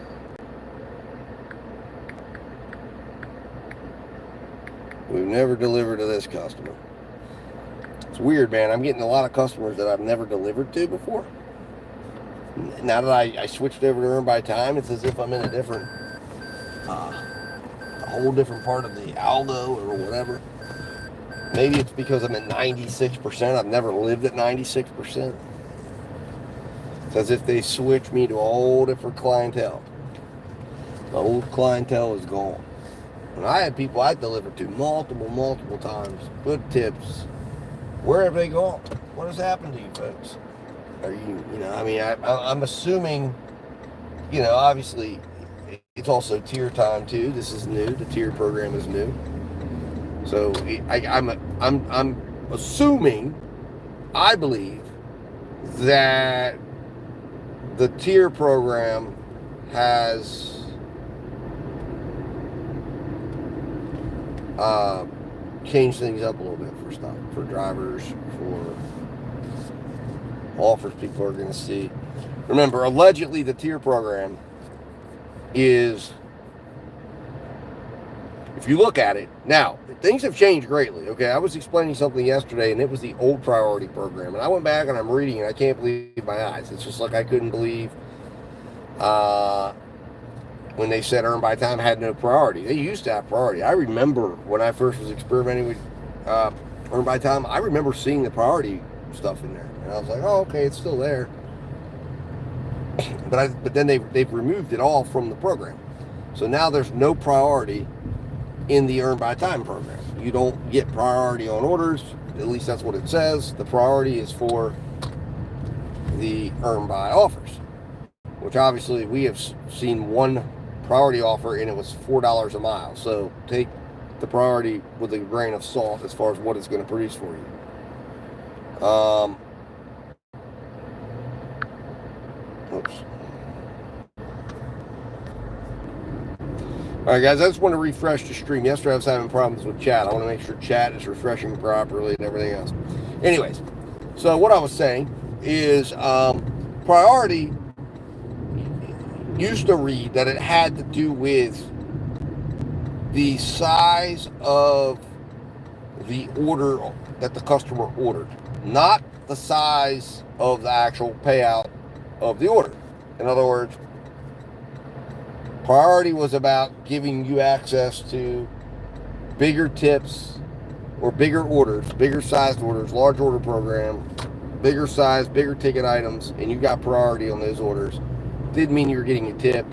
we've never delivered to this customer. It's weird, man. I'm getting a lot of customers that I've never delivered to before. Now that I switched over to Earn by Time, it's as if I'm in a different, a whole different part of the Aldo or whatever. Maybe it's because I'm at 96%. I've never lived at 96%. It's as if they switched me to a whole different clientele. The old clientele is gone. And I had people I delivered to multiple times. Good tips. Where have they gone? What has happened to you folks? Are I'm assuming, obviously it's also tier time too. This is new. The tier program is new. So I'm assuming, I believe that the tier program has changed things up a little bit for stuff, for drivers, for offers people are going to see. Remember, allegedly the tier program is, if you look at it, now, things have changed greatly, okay? I was explaining something yesterday, and it was the old priority program, and I went back and I'm reading it, I can't believe my eyes. It's just like I couldn't believe when they said Earn by Time had no priority. They used to have priority. I remember when I first was experimenting with Earn by Time, I remember seeing the priority stuff in there. And I was like, oh, okay, it's still there. But then they've removed it all from the program. So now there's no priority in the Earn by Time program. You don't get priority on orders. At least that's what it says. The priority is for the Earn by offers, which obviously we have seen one priority offer and it was $4 a mile. So take the priority with a grain of salt as far as what it's going to produce for you. Oops. Alright guys, I just want to refresh the stream. Yesterday I was having problems with chat. I want to make sure chat is refreshing properly and everything else. Anyways, so what I was saying is priority used to read that it had to do with the size of the order that the customer ordered, not the size of the actual payout of the order. In other words, priority was about giving you access to bigger tips or bigger orders, bigger sized orders, large order program, bigger size, bigger ticket items, and you got priority on those orders. Didn't mean you were getting a tip,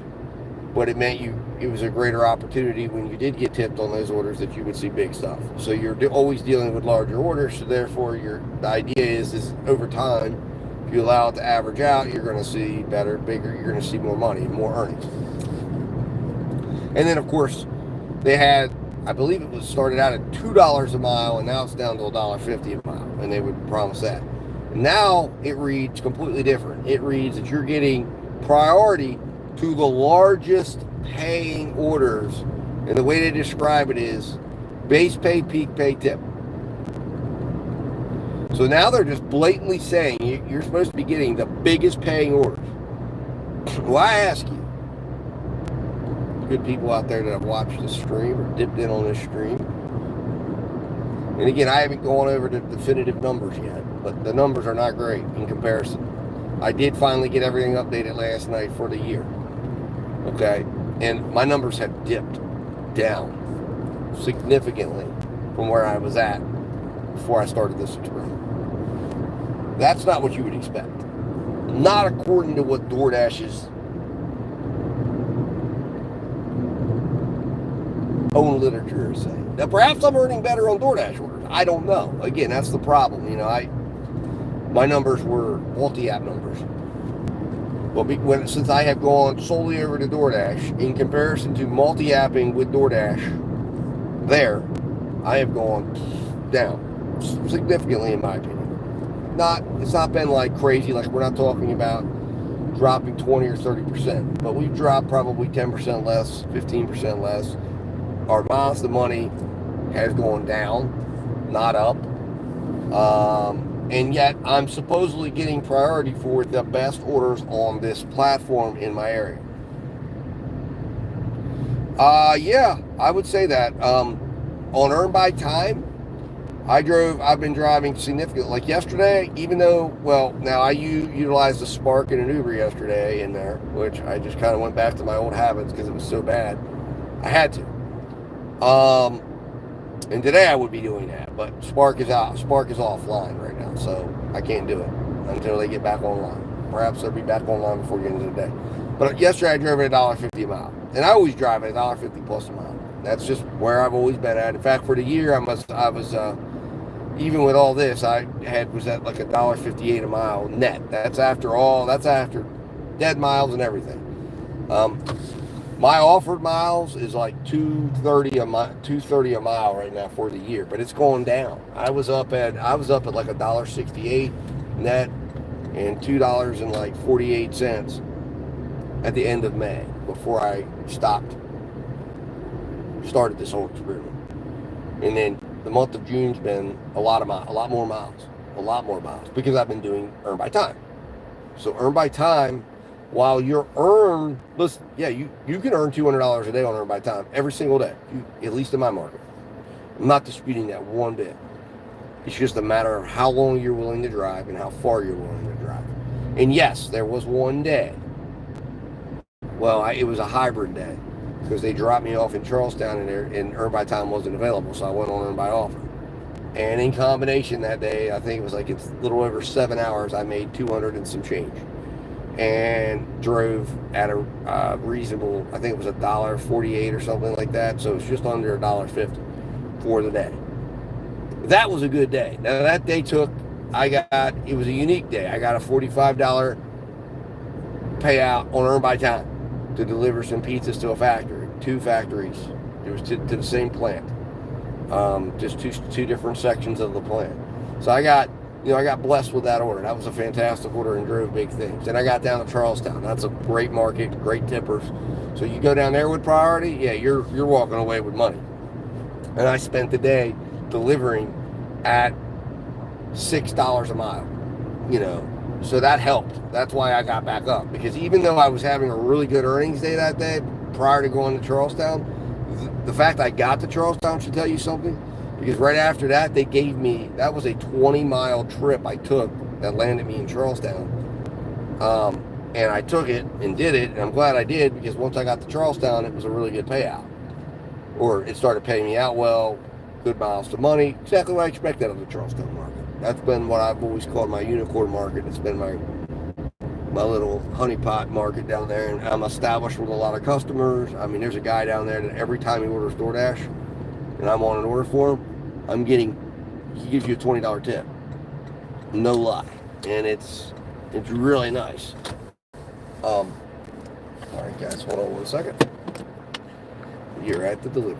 but it meant it was a greater opportunity when you did get tipped on those orders that you would see big stuff. So you're always dealing with larger orders, so therefore the idea is over time, if you allow it to average out, you're going to see better, bigger, you're going to see more money, more earnings. And then of course they had, I believe it was started out at $2 a mile, and now it's down to $1.50 a mile, and they would promise that. Now it reads completely different. It reads that you're getting priority to the largest paying orders, and the way they describe it is base pay, peak pay, tip. So now they're just blatantly saying you're supposed to be getting the biggest paying orders. Well, I ask you, good people out there that have watched this stream or dipped in on this stream, and again, I haven't gone over the definitive numbers yet, but the numbers are not great in comparison. I did finally get everything updated last night for the year. Okay, and my numbers have dipped down significantly from where I was at before I started this experiment. That's not what you would expect. Not according to what DoorDash's own literature is saying. Now, perhaps I'm earning better on DoorDash orders. I don't know. Again, that's the problem. My numbers were multi-app numbers. Well, since I have gone solely over to DoorDash, in comparison to multi-apping with DoorDash, I have gone down significantly in my opinion. It's not been like crazy. Like, we're not talking about dropping 20 or 30%, but we've dropped probably 10% less, 15% less. Our miles to money has gone down, not up. And yet I'm supposedly getting priority for the best orders on this platform in my area. Yeah, I would say that. On earn by time, I've been driving significantly. Like yesterday, even though, well, now I utilized the Spark in an Uber yesterday in there, which I just kind of went back to my old habits because it was so bad. I had to. And today I would be doing that, but Spark is out. Spark is offline right now, so I can't do it until they get back online. Perhaps they'll be back online before the end of the day. But yesterday I drove at $1.50 a mile, and I always drive at $1.50 plus a mile. That's just where I've always been at. In fact, for the year, I was even with all this, was at like $1.58 a mile net. That's after dead miles and everything. My offered miles is like $2.30 a mile right now for the year, but it's going down. I was up at like $1.68 net and $2.48 at the end of May before I started this whole experiment. And then the month of June's been a lot more miles because I've been doing earn by time. So earn by time, while you're listen, yeah, you can earn $200 a day on earn by time every single day, at least in my market. I'm not disputing that one bit. It's just a matter of how long you're willing to drive and how far you're willing to drive. And yes, there was one day. Well, it was a hybrid day because they dropped me off in Charlestown and earn by time wasn't available, so I went on earn by offer. And in combination that day, I think it was like it's a little over 7 hours, I made 200 and some change. And drove at a reasonable, I think it was $1.48 or something like that. So it's just under $1.50 for the day. That was a good day. Now that day it was a unique day. I got a $45 payout on earn by time to deliver some pizzas to a factory, 2 factories. It was to the same plant, just two different sections of the plant. So I got blessed with that order. That was a fantastic order and drove big things. And I got down to Charlestown. That's a great market, great tippers. So you go down there with priority, yeah, you're walking away with money. And I spent the day delivering at $6 a mile, So that helped. That's why I got back up. Because even though I was having a really good earnings day that day, prior to going to Charlestown, the fact I got to Charlestown should tell you something. Because right after that, that was a 20-mile trip I took that landed me in Charlestown. And I took it and did it, and I'm glad I did, because once I got to Charlestown, it was a really good payout. Or it started paying me out well, good miles to money, exactly what I expected out of the Charlestown market. That's been what I've always called my unicorn market. It's been my little honeypot market down there, and I'm established with a lot of customers. I mean, there's a guy down there that every time he orders DoorDash, and I'm on an order for him, he gives you a $20 tip. No lie. And it's really nice. All right, guys, hold on 1 second. You're at the delivery.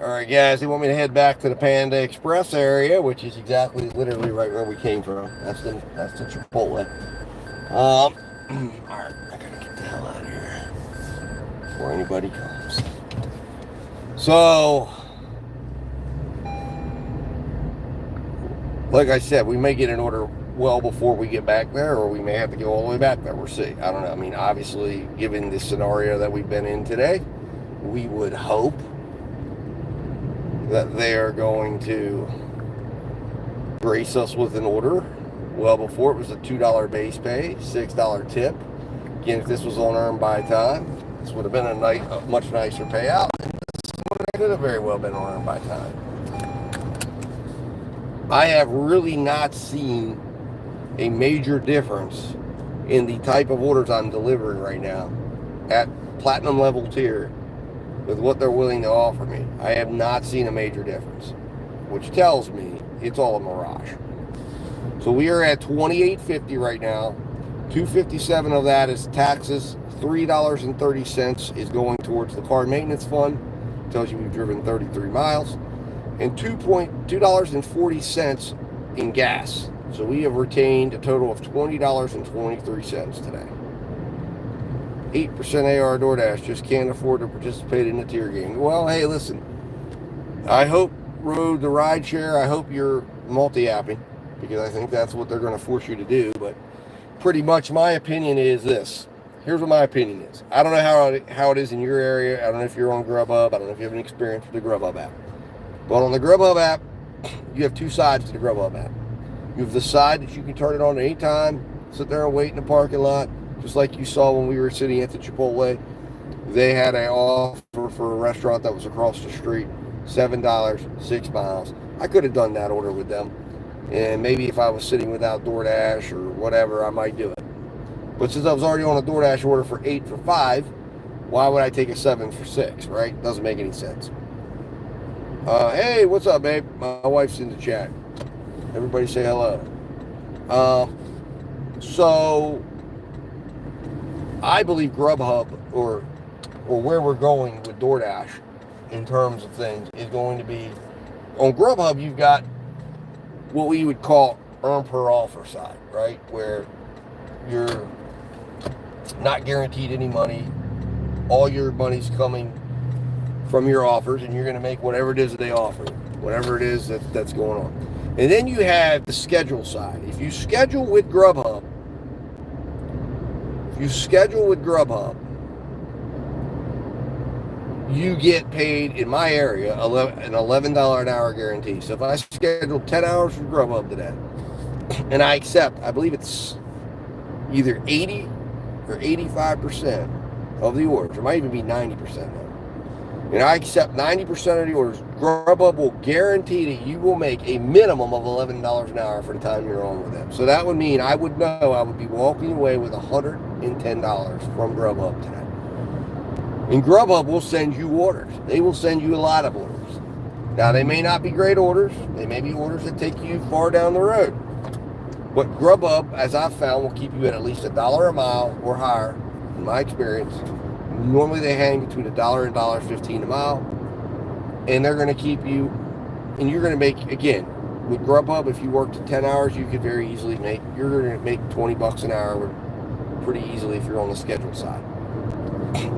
All right, guys, they want me to head back to the Panda Express area, which is exactly, literally right where we came from. That's the Chipotle. All right, I gotta get the hell out of here before anybody comes. So, like I said, we may get an order well before we get back there, or we may have to go all the way back there. We'll see. I don't know. I mean, obviously, given the scenario that we've been in today, we would hope that they are going to grace us with an order well before. It was a $2 base pay, $6 tip. Again, if this was on earned by time, this would have been a much nicer payout. This could have very well been on earned by time. I have really not seen a major difference in the type of orders I'm delivering right now at platinum level tier with what they're willing to offer me. I have not seen a major difference, which tells me it's all a mirage. So we are at $28.50 right now. $2.57 of that is taxes. $3.30 is going towards the car maintenance fund. Tells you we've driven 33 miles. And $2.40 in gas. So we have retained a total of $20.23 today. 8% AR DoorDash just can't afford to participate in the tier game. Well, hey, listen. I hope the ride share, I hope you're multi-apping, because I think that's what they're going to force you to do. But pretty much my opinion is this. Here's what my opinion is. I don't know how it is in your area. I don't know if you're on Grubhub. I don't know if you have any experience with the Grubhub app. But on the Grubhub app, you have two sides to the Grubhub app. You have the side that you can turn it on at any time, sit there and wait in the parking lot, just like you saw when we were sitting at the Chipotle. They had an offer for a restaurant that was across the street, $7, 6 miles. I could have done that order with them. And maybe if I was sitting without DoorDash or whatever, I might do it. But since I was already on a DoorDash order for 8 for 5, why would I take a 7 for 6, right? Doesn't make any sense. Hey, what's up, babe? My wife's in the chat. Everybody say hello. So I believe Grubhub or where we're going with DoorDash in terms of things is going to be, on Grubhub you've got what we would call earn per offer side, right? Where you're not guaranteed any money. All your money's coming from your offers, and you're going to make whatever it is that they offer, whatever it is that's going on. And then you have the schedule side. If you schedule with Grubhub, you get paid, in my area, an $11 an hour guarantee. So if I schedule 10 hours for Grubhub today, and I accept, I believe it's either 80 or 85% of the orders. It might even be 90% now. And I accept 90% of the orders. Grubhub will guarantee that you will make a minimum of $11 an hour for the time you're on with them. So that would mean I would know I would be walking away with $110 from Grubhub today. And Grubhub will send you orders. They will send you a lot of orders. Now, they may not be great orders. They may be orders that take you far down the road. But Grubhub, as I've found, will keep you at least $1 a mile or higher, in my experience. Normally they hang between $1 and $1.15 a mile. And they're going to keep you, and you're going to make, again, with Grubhub, if you worked 10 hours, you could very easily you're going to make $20 an hour pretty easily if you're on the schedule side.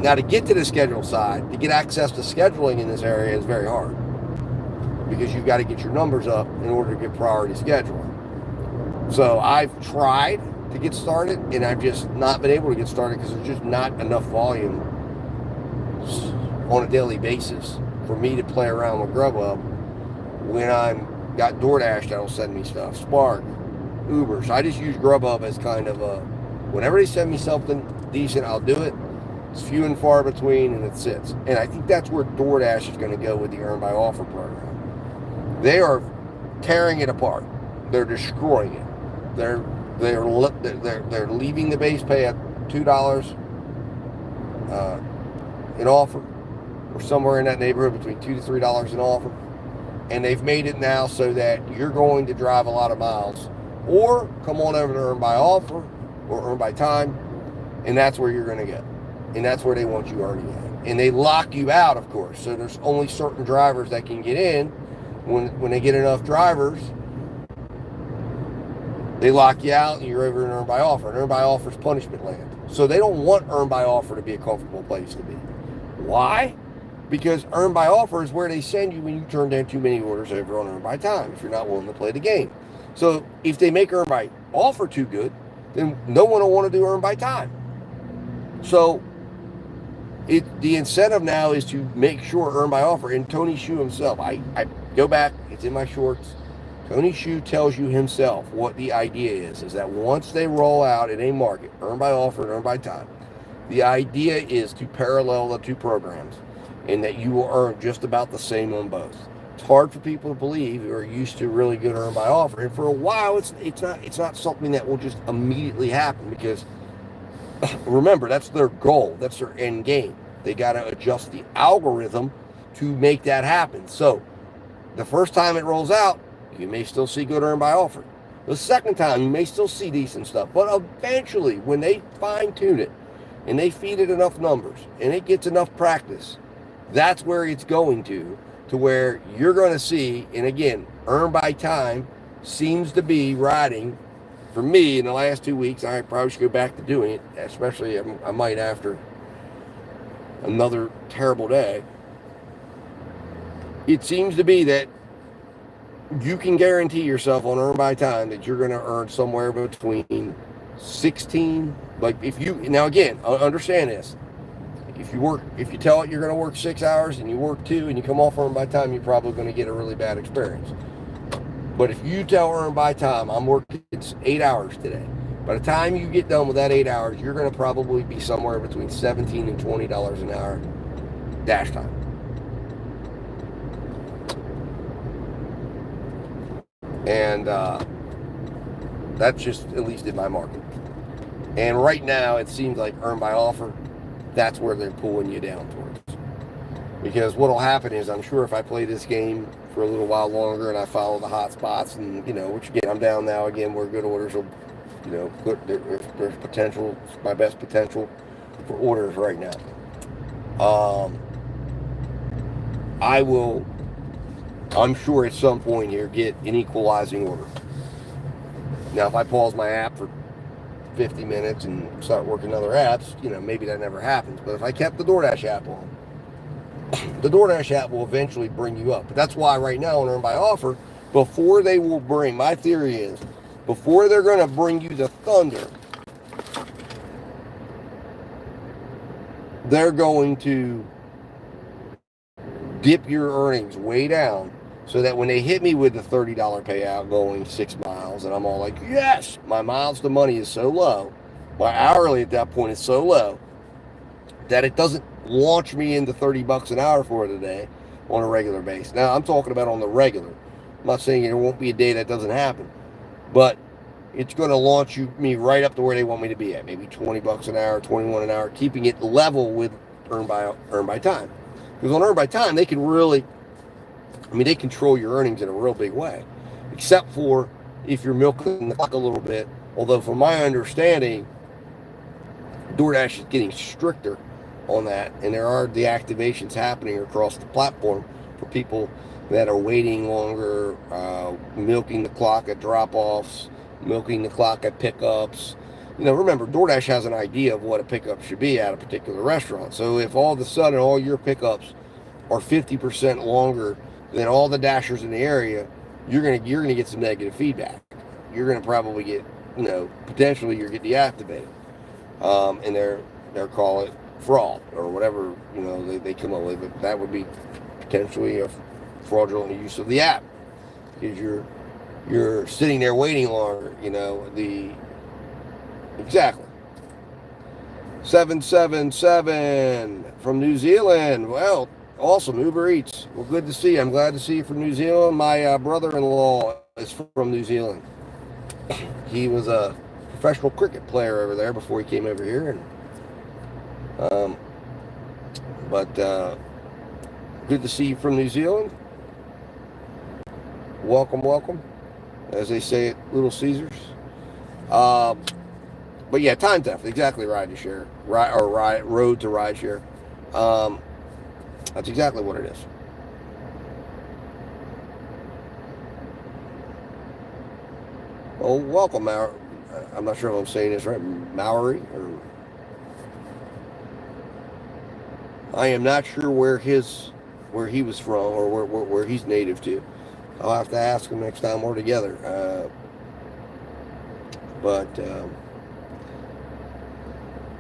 Now, to get to the schedule side, to get access to scheduling in this area is very hard, because you've got to get your numbers up in order to get priority scheduling. So I've tried to get started, and I've just not been able to get started because there's just not enough volume on a daily basis for me to play around with Grubhub when I'm got DoorDash that'll send me stuff, Spark, Uber. So I just use Grubhub as kind of a, whenever they send me something decent, I'll do it. It's few and far between, and it sits. And I think that's where DoorDash is going to go with the Earn by Offer program. They are tearing it apart. They're destroying it. They're leaving the base pay at $2 an offer, or somewhere in that neighborhood between $2 to $3 an offer. And they've made it now so that you're going to drive a lot of miles, or come on over to Earn by Offer or Earn by Time, and that's where you're going to get. And that's where they want you earning at. and they lock you out, of course. So there's only certain drivers that can get in. When they get enough drivers, they lock you out, and you're over in earn by offer. And earn by offer is punishment land. So they don't want earn by offer to be a comfortable place to be. Why? Because earn by offer is where they send you when you turn down too many orders over on earn by time, if you're not willing to play the game. So if they make earn by offer too good, then no one will want to do earn by time. So the incentive now is to make sure earn by offer. And Tony Hsu himself, I go back, it's in my shorts. Tony Hsu tells you himself what the idea is that once they roll out in a market, earn by offer and earn by time, the idea is to parallel the two programs and that you will earn just about the same on both. It's hard for people to believe who are used to really good earn by offer. And for a while, it's not something that will just immediately happen, because remember, that's their goal. That's their end game. They got to adjust the algorithm to make that happen. So the first time it rolls out, you may still see good earn by offer. The second time, you may still see decent stuff. But eventually, when they fine tune it and they feed it enough numbers and it gets enough practice, that's where it's going to where you're going to see. And again, earn by time seems to be riding. For me, in the last 2 weeks, I probably should go back to doing it, especially I might after another terrible day. It seems to be that you can guarantee yourself on earn by time that you're going to earn somewhere between 16, like if you, now again, understand this. If you tell it you're going to work 6 hours and you work 2 and you come off earn by time, you're probably going to get a really bad experience. But if you tell earn by time, I'm working 8 hours today, by the time you get done with that 8 hours, you're going to probably be somewhere between $17 and $20 an hour dash time. And that's just at least in my market. And right now, it seems like earn by offer, that's where they're pulling you down towards. Because what will happen is, I'm sure if I play this game for a little while longer and I follow the hot spots, and which again, I'm down now again where good orders will, there's potential, my best potential for orders right now. I'm sure at some point here get an equalizing order. Now, if I pause my app for 50 minutes and start working other apps, maybe that never happens. But if I kept the DoorDash app on, the DoorDash app will eventually bring you up. But that's why right now on earn by offer, before they will bring, my theory is, before they're going to bring you the thunder, they're going to dip your earnings way down, so that when they hit me with the $30 payout going 6 miles, and I'm all like, yes, my miles to money is so low, my hourly at that point is so low, that it doesn't launch me into $30 an hour for today on a regular basis. Now, I'm talking about on the regular. I'm not saying there won't be a day that doesn't happen, but it's going to launch me right up to where they want me to be at, maybe $20 an hour, $21 an hour, keeping it level with earn by time. Because on earn by time, they can really, they control your earnings in a real big way, except for if you're milking the clock a little bit. Although from my understanding, DoorDash is getting stricter on that, and there are deactivations happening across the platform for people that are waiting longer, milking the clock at drop-offs, milking the clock at pickups. Remember, DoorDash has an idea of what a pickup should be at a particular restaurant. So if all of a sudden all your pickups are 50% longer than all the dashers in the area, you're gonna get some negative feedback. You're gonna probably get, potentially you're getting deactivated, and they'll call it fraud or whatever they come up with. But that would be potentially a fraudulent use of the app, because you're sitting there waiting longer. Exactly. 777 from New Zealand. Well, awesome. Uber Eats. Well, good to see you. I'm glad to see you from New Zealand. My brother-in-law is from New Zealand. He was a professional cricket player over there before he came over here. But good to see you from New Zealand. Welcome, welcome, as they say at Little Caesars. But yeah, time theft, exactly. Road to ride share. That's exactly what it is. Well, welcome, Maury. I'm not sure if I'm saying this right. Maury, or I am not sure where he was from, or where he's native to. I'll have to ask him next time we're together. But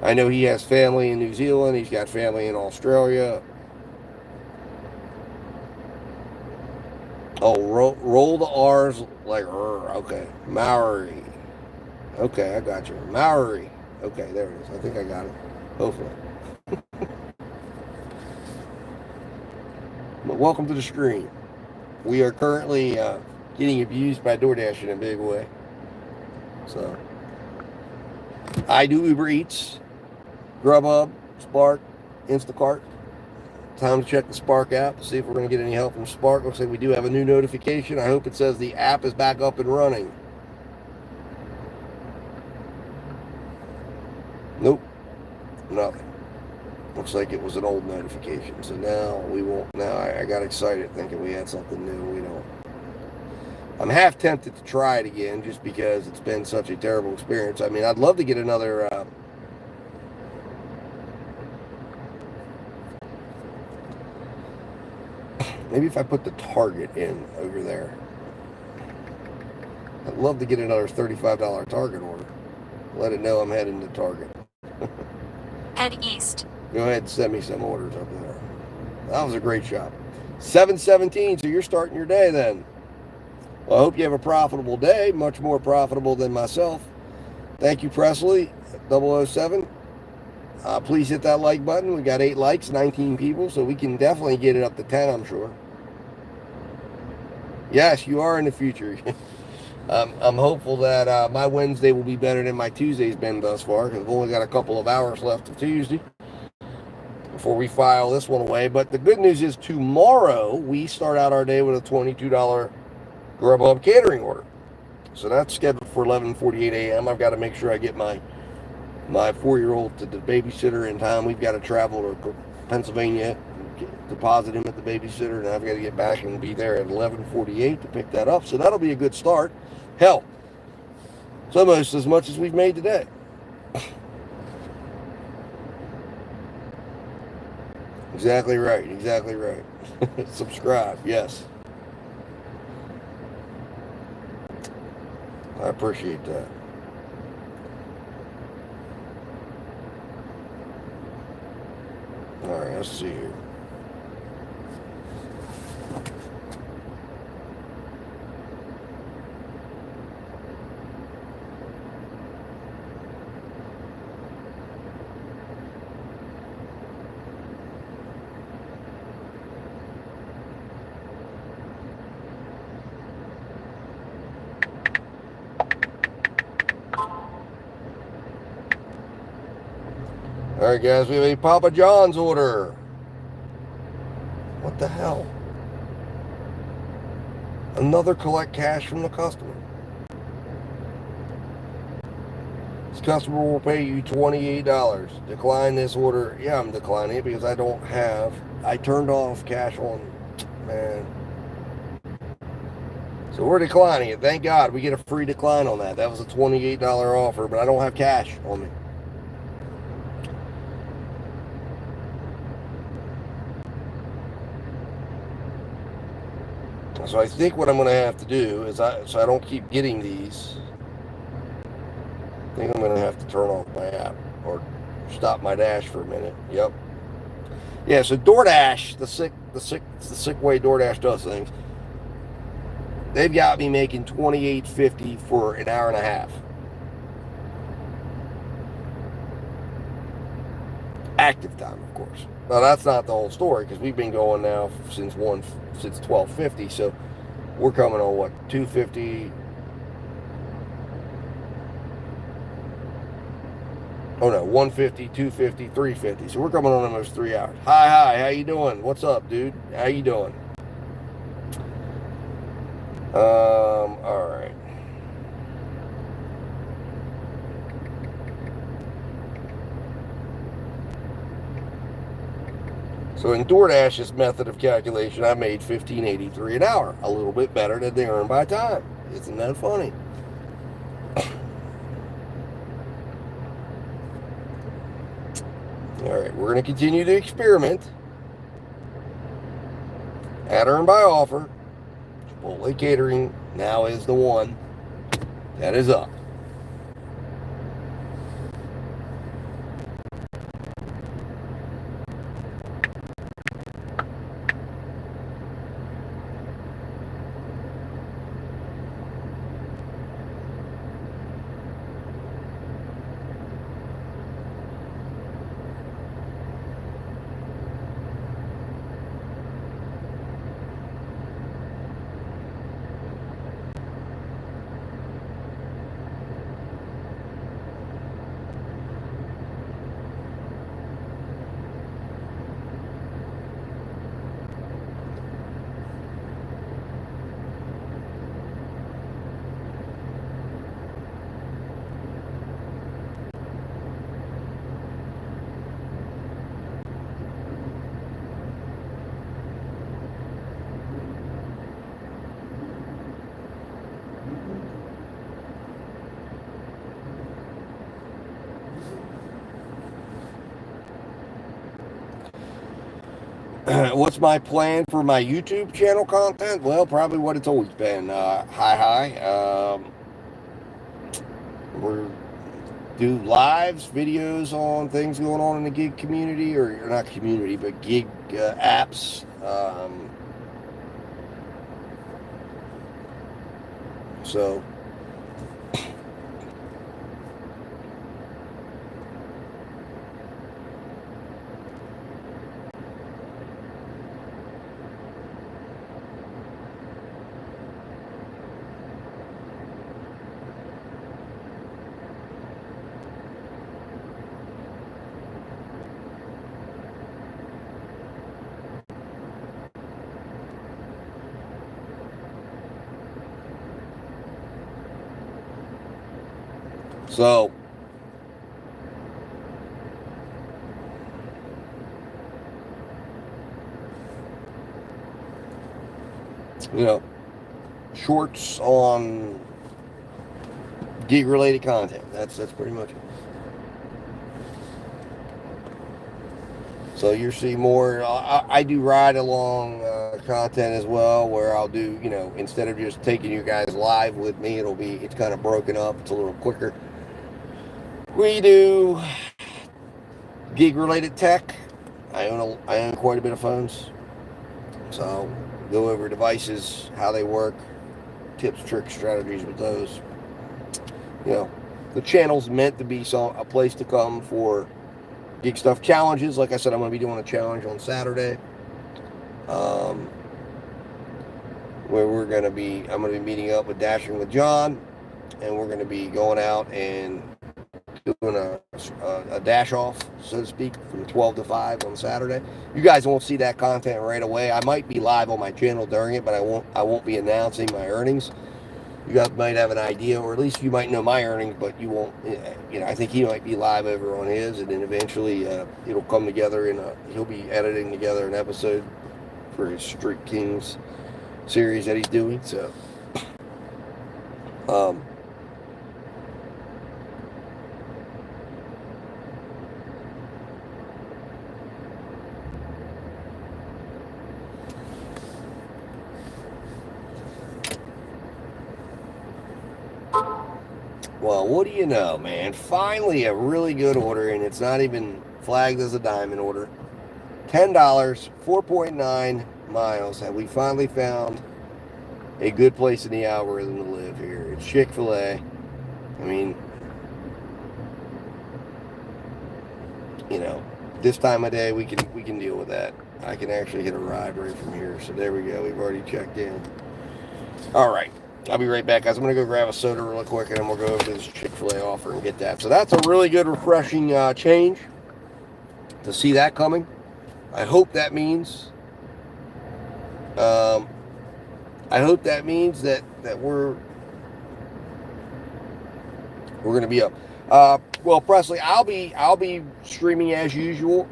I know he has family in New Zealand. He's got family in Australia. Oh, roll the R's like okay. Maori. Okay, I got you. Maori. Okay, there it is. I think I got it. Hopefully. But welcome to the stream. We are currently getting abused by DoorDash in a big way. So I do Uber Eats, Grubhub, Spark, Instacart. Time to check the Spark app to see if we're going to get any help from Spark. Looks like we do have a new notification. I hope it says the app is back up and running. Nope, nothing. Looks like it was an old notification. So now we won't. Now I got excited thinking we had something new. We don't. I'm half tempted to try it again just because it's been such a terrible experience. I mean, I'd love to get another. Maybe if I put the Target in over there. I'd love to get another $35 Target order. Let it know I'm heading to Target. Head east. Go ahead and send me some orders up there. That was a great shop. 7:17, so you're starting your day then. Well, I hope you have a profitable day, much more profitable than myself. Thank you, Presley, 007. Please hit that like button. We got 8 likes, 19 people, so we can definitely get it up to 10, I'm sure. Yes, you are in the future. I'm hopeful that my Wednesday will be better than my Tuesday's been thus far, because I've only got a couple of hours left of Tuesday before we file this one away. But the good news is tomorrow we start out our day with a $22 Grubhub catering order. So that's scheduled for 11:48 a.m. I've got to make sure I get my 4-year-old to the babysitter in time. We've got to travel to Pennsylvania, deposit him at the babysitter, and I've got to get back and be there at 11:48 to pick that up. So that'll be a good start. Hell, it's almost as much as we've made today. Exactly right. Exactly right. Subscribe. Yes. I appreciate that. All right, let's see here. All right, guys, we have a Papa John's order. What the hell? Another collect cash from the customer. This customer will pay you $28. Decline this order. Yeah, I'm declining it because I turned off cash on, man. So we're declining it. Thank God we get a free decline on that. That was a $28 offer, but I don't have cash on me. So I think what I'm going to have to do is, so I don't keep getting these, I think I'm going to have to turn off my app or stop my dash for a minute. Yep. Yeah, so DoorDash, the sick way DoorDash does things, they've got me making $28.50 for an hour and a half. Active time, of course. Now that's not the whole story because we've been going now since 12:50, so we're coming on what, 2:50? Oh no, 1:50, 2:50, 3:50. So we're coming on almost 3 hours. Hi, how you doing? What's up, dude? How you doing? All right. So in DoorDash's method of calculation, I made $15.83 an hour, a little bit better than they earn by time. Isn't that funny? All right, we're going to continue to experiment. At earn by offer, Chipotle Catering now is the one that is up. What's my plan for my YouTube channel content? Well, probably what it's always been. We're do lives, videos on things going on in the gig community, or not community, but gig apps. So So, shorts on gig related content. That's pretty much it. So you'll see more. I do ride along content as well, where I'll do, instead of just taking you guys live with me, it's kind of broken up. It's a little quicker. We do gig related tech. I own quite a bit of phones. So I'll go over devices, how they work, tips, tricks, strategies with those. The channel's meant to be a place to come for gig stuff challenges. Like I said, I'm going to be doing a challenge on Saturday, where I'm going to be meeting up with Dashing with John, and we're going to be going out and doing a dash off, so to speak, from 12 to 5 on Saturday. You guys won't see that content right away. I might be live on my channel during it, but I won't be announcing my earnings. You guys might have an idea, or at least you might know my earnings, but you won't. I think he might be live over on his, and then eventually it'll come together he'll be editing together an episode for his Street Kings series that he's doing. So, well, what do you know, man? Finally, a really good order, and it's not even flagged as a diamond order. $10, 4.9 miles, and we finally found a good place in the algorithm to live here. It's Chick-fil-A. I mean, this time of day we can deal with that. I can actually hit a ride right from here. So there we go. We've already checked in. All right. I'll be right back, guys. I'm going to go grab a soda real quick, and then we'll go over to this Chick-fil-A offer and get that. So that's a really good, refreshing change to see that coming. I hope that means that we're going to be up. Well, Presley, I'll be streaming as usual.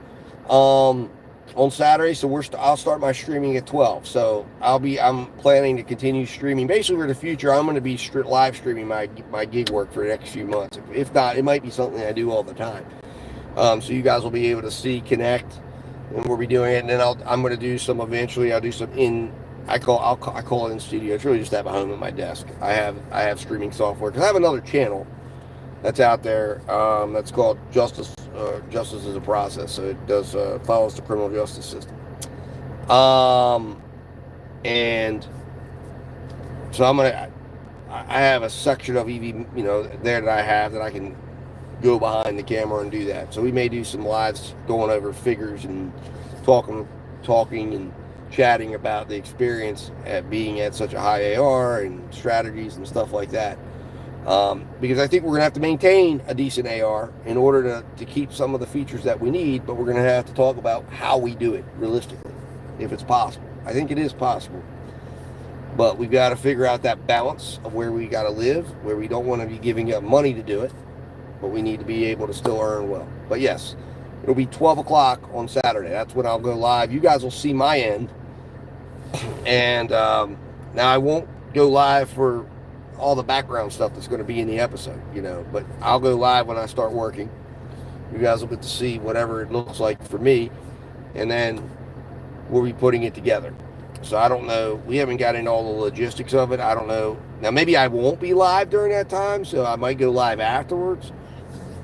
on Saturday. So I'll start my streaming at 12. So I'm planning to continue streaming. Basically, for the future, I'm going to be live streaming my gig work for the next few months. If not, it might be something I do all the time. So you guys will be able to see, connect, and we'll be doing it. And then I'm going to do some eventually. I'll do some I call it in studio. It's really just at my home at my desk. I have streaming software because I have another channel that's out there that's called Justice. Justice is a Process, so it does follows the criminal justice system. And so I have a section of EV, there that I have that I can go behind the camera and do that. So we may do some lives going over figures and talking and chatting about the experience at being at such a high AR and strategies and stuff like that. Because I think we're going to have to maintain a decent AR in order to keep some of the features that we need, but we're going to have to talk about how we do it realistically, if it's possible. I think it is possible. But we've got to figure out that balance of where we got to live, where we don't want to be giving up money to do it, but we need to be able to still earn well. But yes, it'll be 12 o'clock on Saturday. That's when I'll go live. You guys will see my end. And now I won't go live for all the background stuff that's going to be in the episode, but I'll go live when I start working. You guys will get to see whatever it looks like for me, and then we'll be putting it together. So I don't know. We haven't got into all the logistics of it. I don't know. Now, maybe I won't be live during that time, so I might go live afterwards.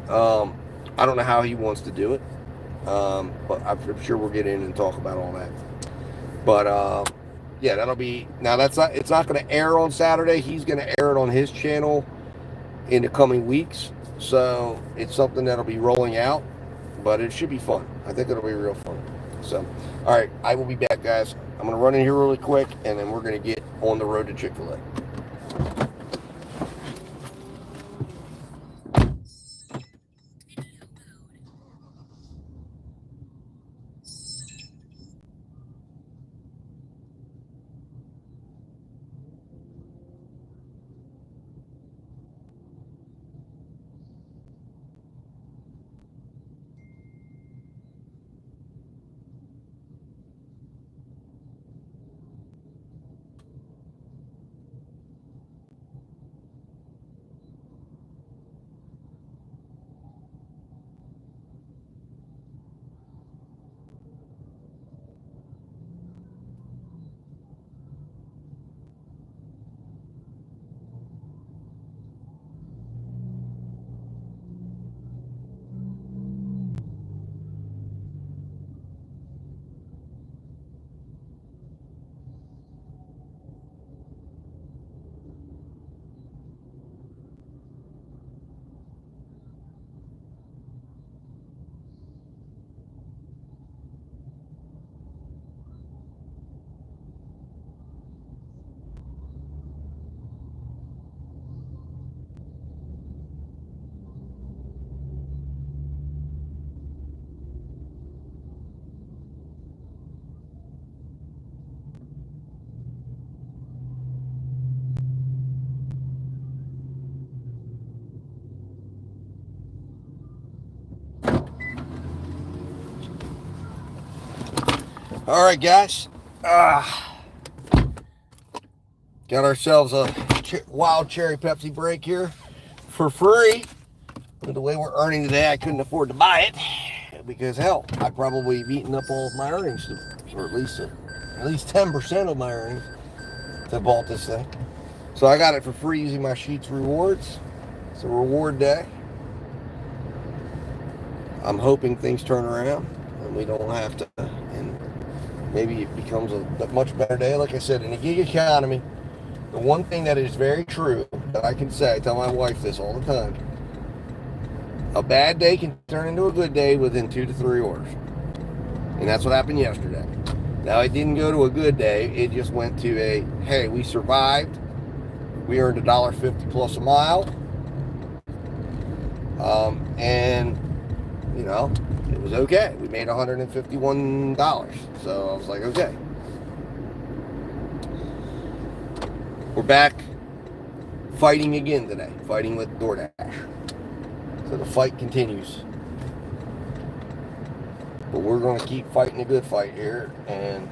I don't know how he wants to do it, but I'm sure we'll get in and talk about all that. But yeah, that'll be, now it's not going to air on Saturday. He's going to air it on his channel in the coming weeks. So it's something that'll be rolling out, but it should be fun. I think it'll be real fun. So, all right, I will be back, guys. I'm going to run in here really quick, and then we're going to get on the road to Chick-fil-A. All right, guys. Got ourselves a wild cherry Pepsi break here for free. With the way we're earning today, I couldn't afford to buy it because, hell, I probably have eaten up all of my earnings, or at least 10% of my earnings to bought this thing. So I got it for free using my Sheets Rewards. It's a reward day. I'm hoping things turn around and we don't have to, and maybe it becomes a much better day. Like I said, in the gig economy, the one thing that is very true that I can say, I tell my wife this all the time, a bad day can turn into a good day within 2 to 3 orders. And that's what happened yesterday. Now, it didn't go to a good day. It just went to a, hey, we survived. We earned $1.50 plus a mile. And, you know, it was okay. We made $151. So I was like, okay. We're back fighting again today. Fighting with DoorDash. So the fight continues. But we're going to keep fighting a good fight here, and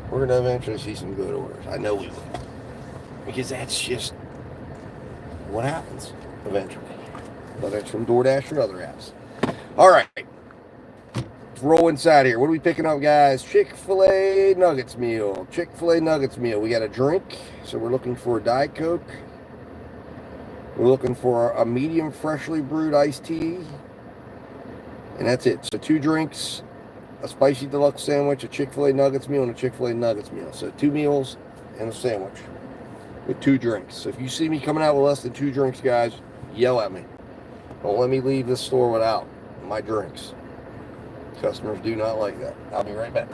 we're going to eventually see some good orders. I know we will. Because that's just what happens eventually. Whether it's from DoorDash or other apps. All right. Let's roll inside here. What are we picking up, guys? Chick-fil-A Nuggets meal. Chick-fil-A Nuggets meal. We got a drink. So we're looking for a Diet Coke. We're looking for a medium freshly brewed iced tea. And that's it. So 2 drinks, a spicy deluxe sandwich, a Chick-fil-A Nuggets meal, and a Chick-fil-A Nuggets meal. So 2 meals and a sandwich with 2 drinks. So if you see me coming out with less than 2 drinks, guys, yell at me. Don't let me leave this store without my drinks. Customers do not like that. I'll be right back.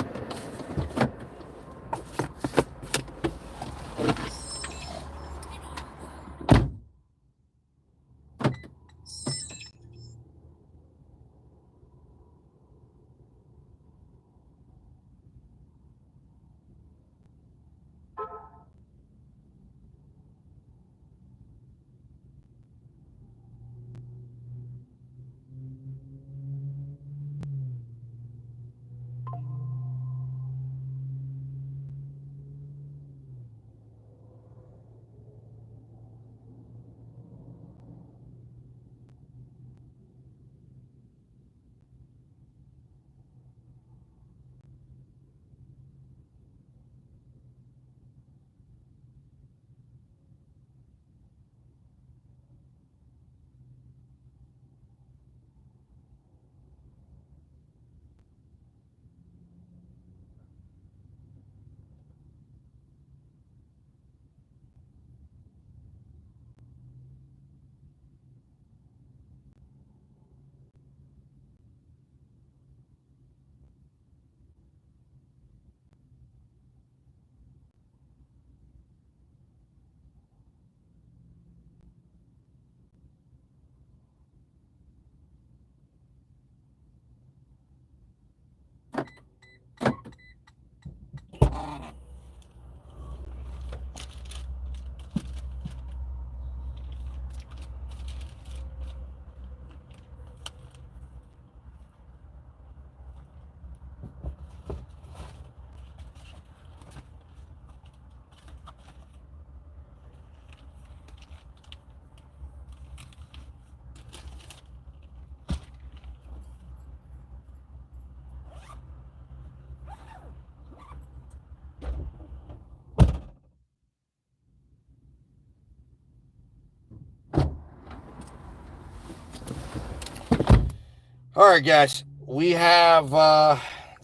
All right, guys. We have the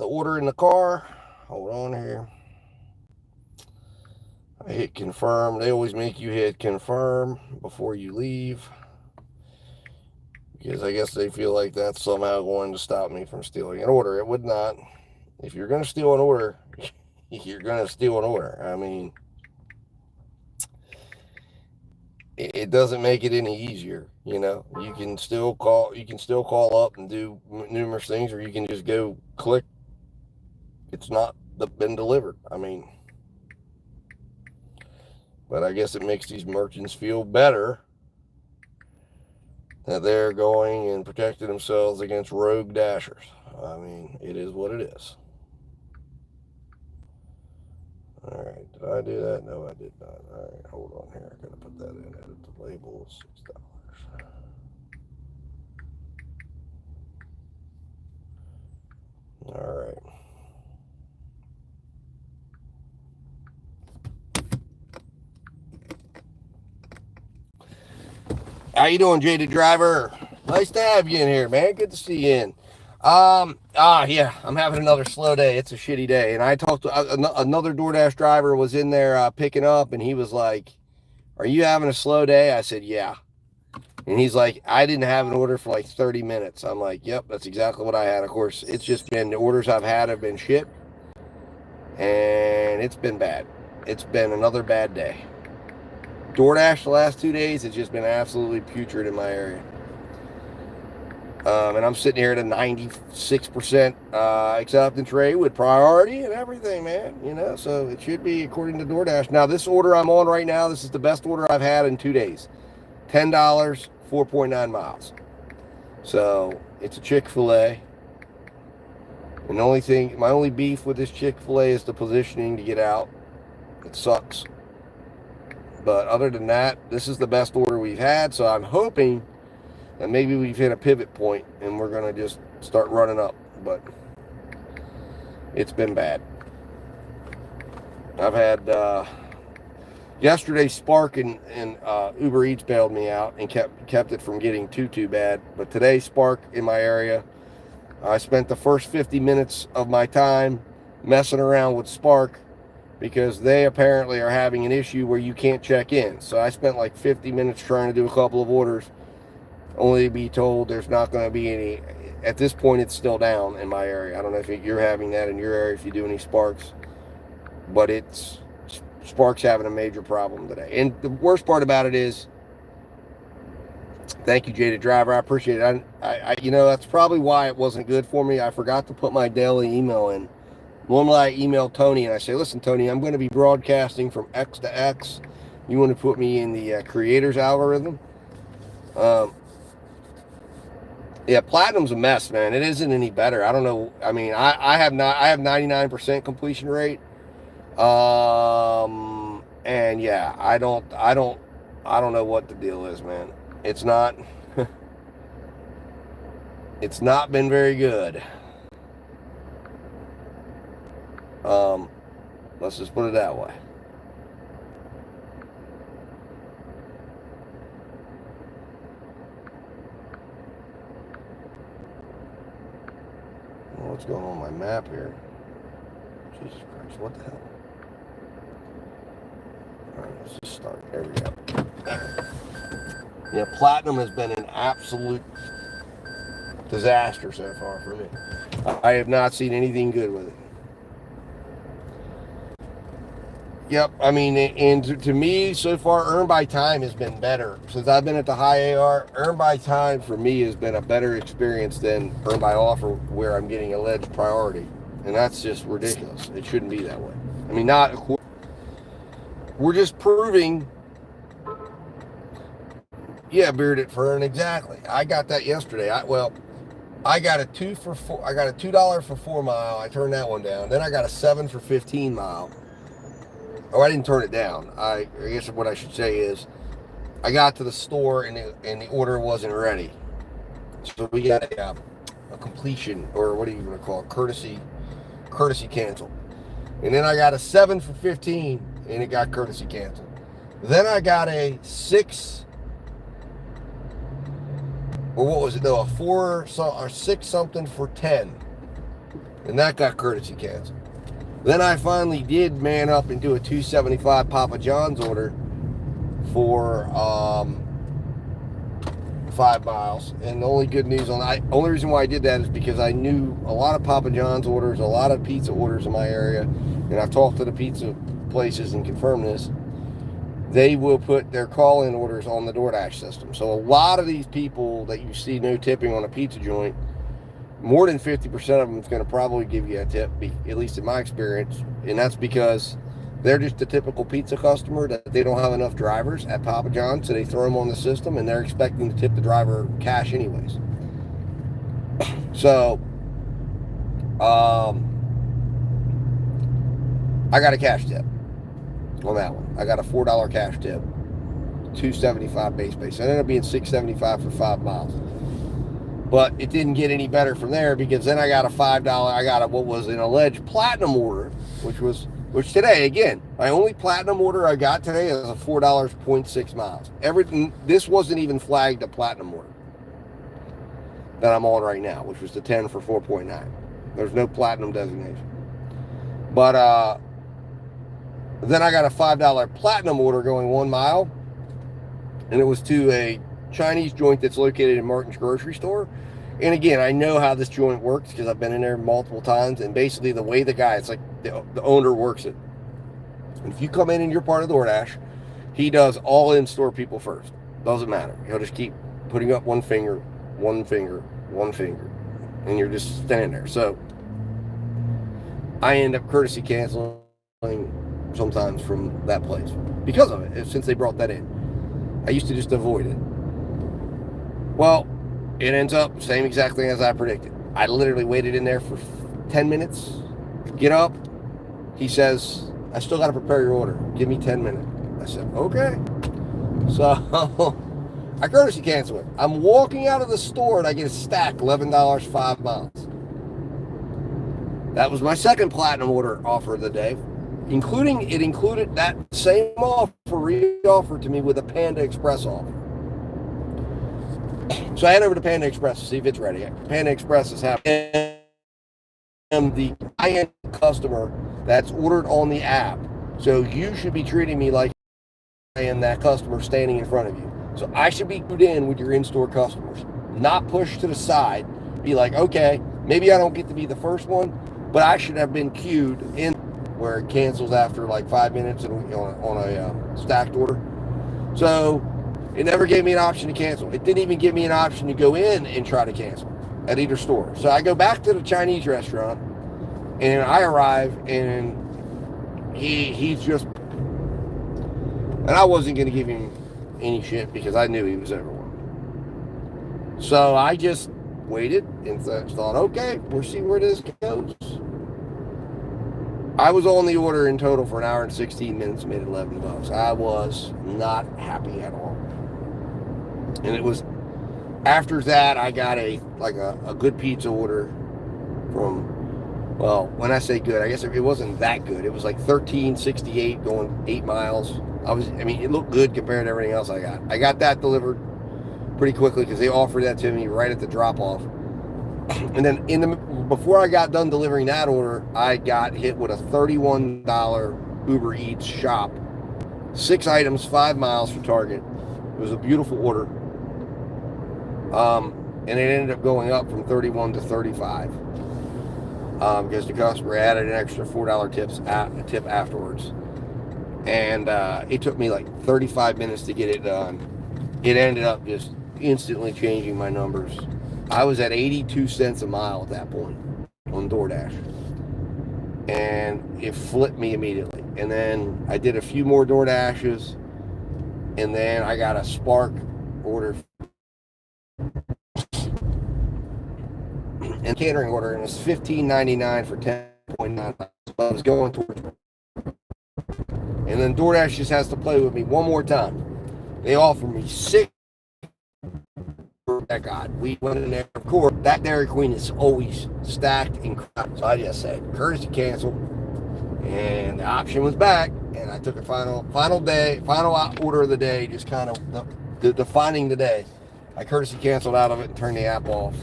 order in the car. Hold on here. I hit confirm. They always make you hit confirm before you leave. Because I guess they feel like that's somehow going to stop me from stealing an order. It would not. If you're going to steal an order, you're going to steal an order. I mean, it doesn't make it any easier. You know, you can still call up and do numerous things, or you can just go click. It's not been delivered. I mean, but I guess it makes these merchants feel better that they're going and protecting themselves against rogue dashers. I mean, it is what it is. All right, did I do that? No, I did not. All right, hold on here. I gotta put that in. Edit the label. $6. All right. How you doing, Jaded Driver? Nice to have you in here, man. Good to see you in. Yeah, I'm having another slow day. It's a shitty day. And I talked to another DoorDash driver was in there picking up, and he was like, "Are you having a slow day?" I said, "Yeah." And he's like, "I didn't have an order for like 30 minutes. I'm like, "Yep, that's exactly what I had." Of course, it's just been the orders I've had have been shit, and it's been bad. It's been another bad day. DoorDash the last 2 days has just been absolutely putrid in my area. And I'm sitting here at a 96% acceptance rate with priority and everything, man. You know, so it should be according to DoorDash. Now, this order I'm on right now, this is the best order I've had in 2 days. $10, 4.9 miles. So It's a Chick-fil-A. And my only beef with this Chick-fil-A is the positioning to get out. It sucks. But other than that, this is the best order we've had. So I'm hoping that maybe we've hit a pivot point and we're going to just start running up. But it's been bad. I've had yesterday Spark and Uber Eats bailed me out and kept it from getting too bad. But today Spark in my area, I spent the first 50 minutes of my time messing around with Spark because they apparently are having an issue where you can't check in. So I spent like 50 minutes trying to do a couple of orders, only to be told there's not going to be any. At this point, it's still down in my area. I don't know if you're having that in your area, if you do any Sparks, but Spark's having a major problem today. And the worst part about it is, thank you, Jaded Driver. I appreciate it. I that's probably why it wasn't good for me. I forgot to put my daily email in. Normally, I email Tony and I say, listen, Tony, I'm going to be broadcasting from X to X. You want to put me in the creators algorithm? Yeah, Platinum's a mess, man. It isn't any better. I don't know. I mean, I have 99% completion rate. And yeah, I don't know what the deal is, man. It's not been very good. Let's just put it that way. What's going on my map here? Jesus Christ, what the hell? All right, let's just start. There we go. Yeah, Platinum has been an absolute disaster so far for me. I have not seen anything good with it. Yep, I mean, and to me, so far, earn by time has been better. Since I've been at the high AR, earn by time for me has been a better experience than earn by offer, where I'm getting alleged priority. And that's just ridiculous. It shouldn't be that way. I mean, we're just proving, yeah, Bearded Fern, exactly. I got that yesterday. I got a $2 for 4 mile. I turned that one down. Then I got a 7 for 15 mile. Oh, I didn't turn it down. I guess what I should say is, I got to the store and the order wasn't ready. So we got a completion, or what do you want to call it, courtesy cancel. And then I got a 7 for 15 and it got courtesy canceled. Then I got a 6, or what was it? No, a 4 or 6 something for 10, and that got courtesy canceled. Then I finally did man up and do a 275 Papa John's order for 5 miles. And the only good news only reason why I did that is because I knew a lot of Papa John's orders, a lot of pizza orders in my area, and I've talked to the pizza places and confirmed this. They will put their call-in orders on the DoorDash system. So a lot of these people that you see no tipping on a pizza joint, more than 50% of them is going to probably give you a tip, at least in my experience. And that's because they're just a typical pizza customer that they don't have enough drivers at Papa John's, so they throw them on the system and they're expecting to tip the driver cash anyways. So, I got a cash tip on that one. I got a $4 cash tip, $2.75 base. It ended up being $6.75 for 5 miles. But it didn't get any better from there, because then I got a $5, what was an alleged platinum order, which today, again, my only platinum order I got today is a $4.6 miles. This wasn't even flagged a platinum order that I'm on right now, which was the 10 for 4.9. There's no platinum designation. But then I got a $5 platinum order going 1 mile, and it was to a Chinese joint that's located in Martin's grocery store. And again, I know how this joint works because I've been in there multiple times, and basically the way the guy, it's like the owner works it. If you come in your part of DoorDash, he does all in-store people first. Doesn't matter. He'll just keep putting up one finger, and you're just standing there. So I end up courtesy canceling sometimes from that place because of it, since they brought that in. I used to just avoid it. Well, It ends up same exact thing as I predicted. I literally waited in there for 10 minutes. Get up. He says, I still got to prepare your order. Give me 10 minutes. I said, okay. So I courtesy cancel it. I'm walking out of the store and I get a stack, $11, 5 miles. That was my second platinum order offer of the day. It included that same offer re-offered to me with a Panda Express offer. So I head over to Panda Express to see if it's ready. Panda Express is happening. I'm the high-end customer that's ordered on the app. So you should be treating me like I am that customer standing in front of you. So I should be put in with your in-store customers, not pushed to the side. Be like, okay, maybe I don't get to be the first one, but I should have been queued in where it cancels after like 5 minutes on a stacked order. So it never gave me an option to cancel. It didn't even give me an option to go in and try to cancel at either store. So I go back to the Chinese restaurant and I arrive and he's just, and I wasn't going to give him any shit because I knew he was everyone. So I just waited and thought, okay, we'll see where this goes. I was on the order in total for an hour and 16 minutes, made $11. I was not happy at all. And it was after that I got a good pizza order from, well, when I say good, I guess it wasn't that good. It was like $13.68 going 8 miles. It looked good compared to everything else I got. I got that delivered pretty quickly because they offered that to me right at the drop off. And then before I got done delivering that order, I got hit with a $31 Uber Eats shop. 6 items, 5 miles for Target. It was a beautiful order. And it ended up going up from 31 to 35 because the customer added an extra $4 tip afterwards. And it took me like 35 minutes to get it done. It ended up just instantly changing my numbers. I was at 82 cents a mile at that point on DoorDash. And it flipped me immediately. And then I did a few more DoorDashes. And then I got a Spark order and catering order, and it's $15.99 for 10.9 miles. But I was going towards it. And then DoorDash just has to play with me one more time. They offer me 6. God, we went in there. Of course, that Dairy Queen is always stacked and crap. So I just said, courtesy cancel. And the option was back. And I took a final order of the day, just kind of defining the day. I courtesy canceled out of it and turned the app off.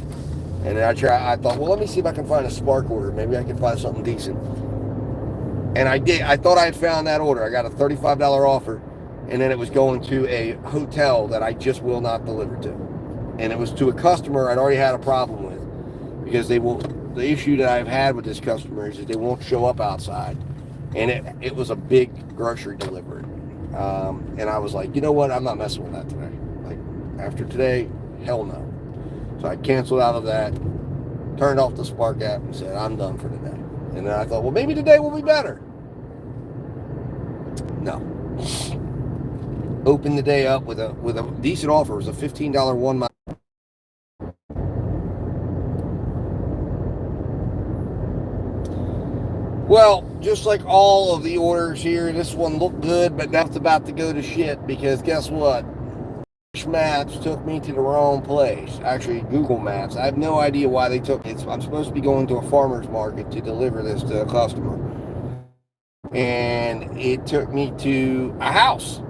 And then I thought, well, let me see if I can find a Spark order. Maybe I can find something decent. And I did. I thought I had found that order. I got a $35 offer. And then it was going to a hotel that I just will not deliver to. And it was to a customer I'd already had a problem with. Because the issue that I've had with this customer is that they won't show up outside. And it was a big grocery delivery. And I was like, you know what? I'm not messing with that today. Like, after today, hell no. So I canceled out of that, turned off the Spark app, and said, I'm done for today. And then I thought, well, maybe today will be better. No. Opened the day up with a decent offer. It was a $15 1 mile. Well, just like all of the orders here, this one looked good, but now it's about to go to shit because guess what? Maps took me to the wrong place. Actually, Google Maps. I have no idea why they took it. I'm supposed to be going to a farmer's market to deliver this to a customer. And it took me to a house.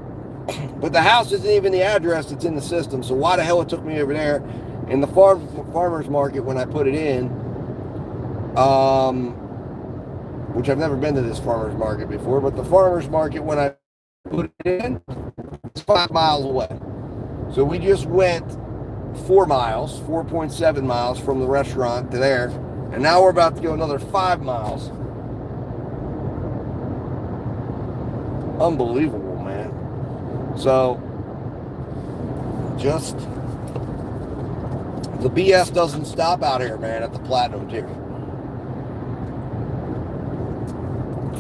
But the house isn't even the address that's in the system. So why the hell it took me over there? And the farmer's market, when I put it in, which I've never been to this farmer's market before, but the farmer's market, when I put it in, it's 5 miles away. So we just went 4 miles, 4.7 miles from the restaurant to there. And now we're about to go another 5 miles. Unbelievable, man. So, just, the BS doesn't stop out here, man, at the Platinum tier.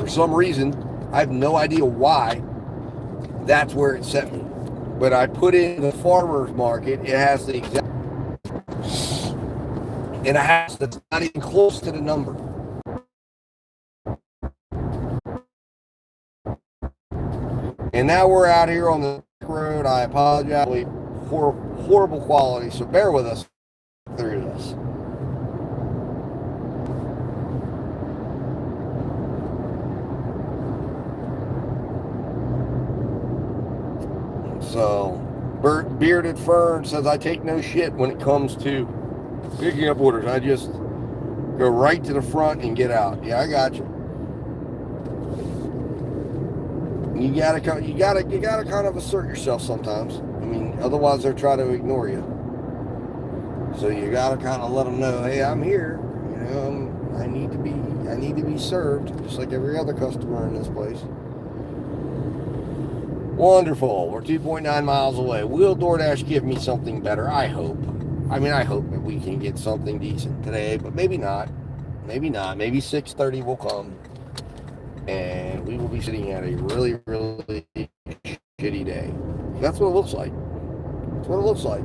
For some reason, I have no idea why that's where it sent me. But I put in the farmer's market. It has the exact in a house that's not even close to the number. And now we're out here on the road. I apologize. Horrible quality, so bear with us through this. So, Bearded Fern says, I take no shit when it comes to picking up orders. I just go right to the front and get out. Yeah, I got you. You gotta kind of assert yourself sometimes. I mean, otherwise they'll try to ignore you. So you gotta kind of let them know, hey, I'm here. You know, I need to be served, just like every other customer in this place. Wonderful. We're 2.9 miles away. Will DoorDash give me something better? I hope. I hope that we can get something decent today, but maybe not. Maybe not. Maybe 6:30 will come. And we will be sitting at a really, really shitty day. That's what it looks like. That's what it looks like.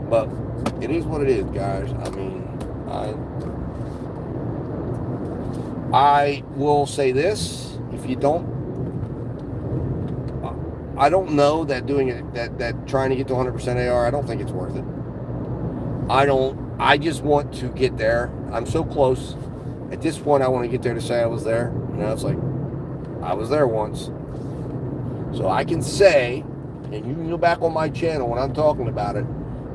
But it is what it is, guys. I mean, I will say this. If you don't, I don't know that doing it, that trying to get to 100% AR, I don't think it's worth it. I just want to get there. I'm so close. At this point, I want to get there to say I was there. You know, it's like, I was there once. So I can say, and you can go back on my channel when I'm talking about it,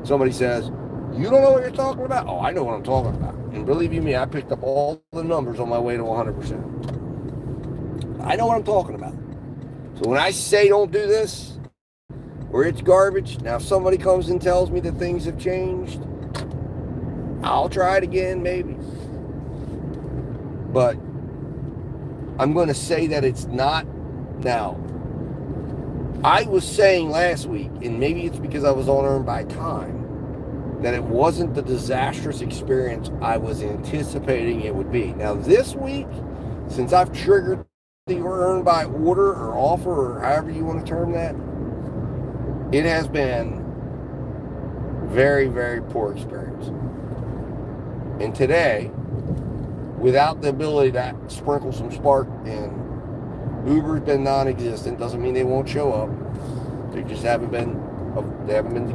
somebody says, you don't know what you're talking about? Oh, I know what I'm talking about. And believe you me, I picked up all the numbers on my way to 100%. I know what I'm talking about. So when I say don't do this, or it's garbage, now if somebody comes and tells me that things have changed, I'll try it again, maybe. But I'm going to say that it's not now. I was saying last week, and maybe it's because I was on Earn by Time, that it wasn't the disastrous experience I was anticipating it would be. Now this week, since I've triggered the Earn by Order or offer, or however you want to term that, it has been very, very poor experience. And today, without the ability to sprinkle some spark in, Uber's been non-existent. Doesn't mean they won't show up. They just haven't been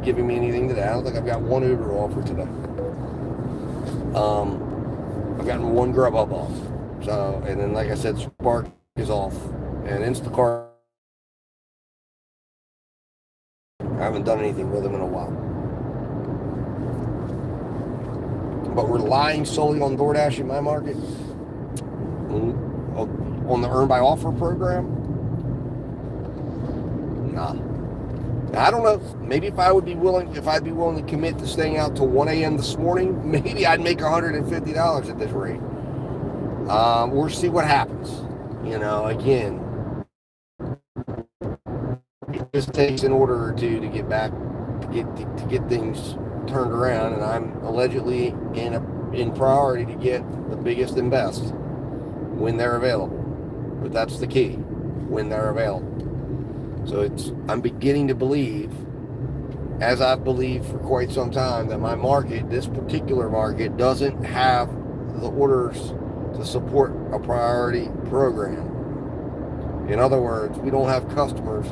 giving me anything today. I don't think I've got one Uber offer today. I've gotten one Grubhub off. So, and then like I said, Spark is off. And Instacart, I haven't done anything with them in a while. But relying solely on DoorDash in my market, on the Earn by Offer program, nah. Now, I don't know. Maybe if I'd be willing to commit to staying out till 1 a.m. this morning, maybe I'd make $150 at this rate. We'll see what happens. You know, again, it just takes an order or two to get back, to get things turned around, and I'm allegedly in priority to get the biggest and best when they're available. But that's the key, when they're available. So I'm beginning to believe, as I've believed for quite some time, that my market, this particular market, doesn't have the orders to support a priority program. In other words, we don't have customers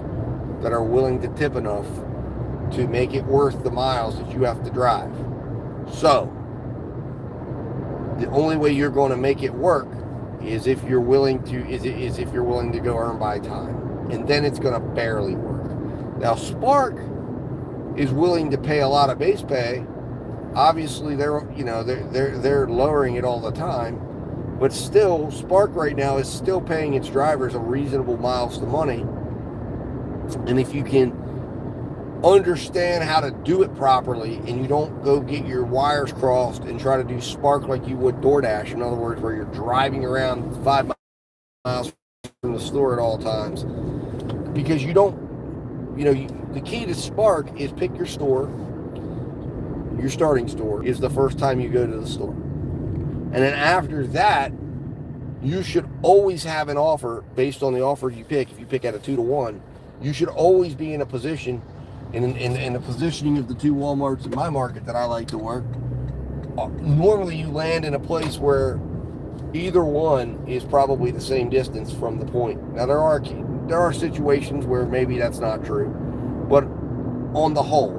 that are willing to tip enough to make it worth the miles that you have to drive. So the only way you're going to make it work is if you're willing to go Earn by Time, and then it's going to barely work. Now Spark is willing to pay a lot of base pay. Obviously they're lowering it all the time, but still Spark right now is still paying its drivers a reasonable miles to money. And if you can understand how to do it properly, and you don't go get your wires crossed and try to do Spark like you would DoorDash, in other words, where you're driving around 5 miles from the store at all times, because you don't, the key to Spark is pick your store. Your starting store is the first time you go to the store, and then after that, you should always have an offer based on the offer you pick. If you pick at a 2-to-1, you should always be in a position in the positioning of the two Walmarts in my market that I like to work, normally you land in a place where either one is probably the same distance from the point. Now there are situations where maybe that's not true, but on the whole.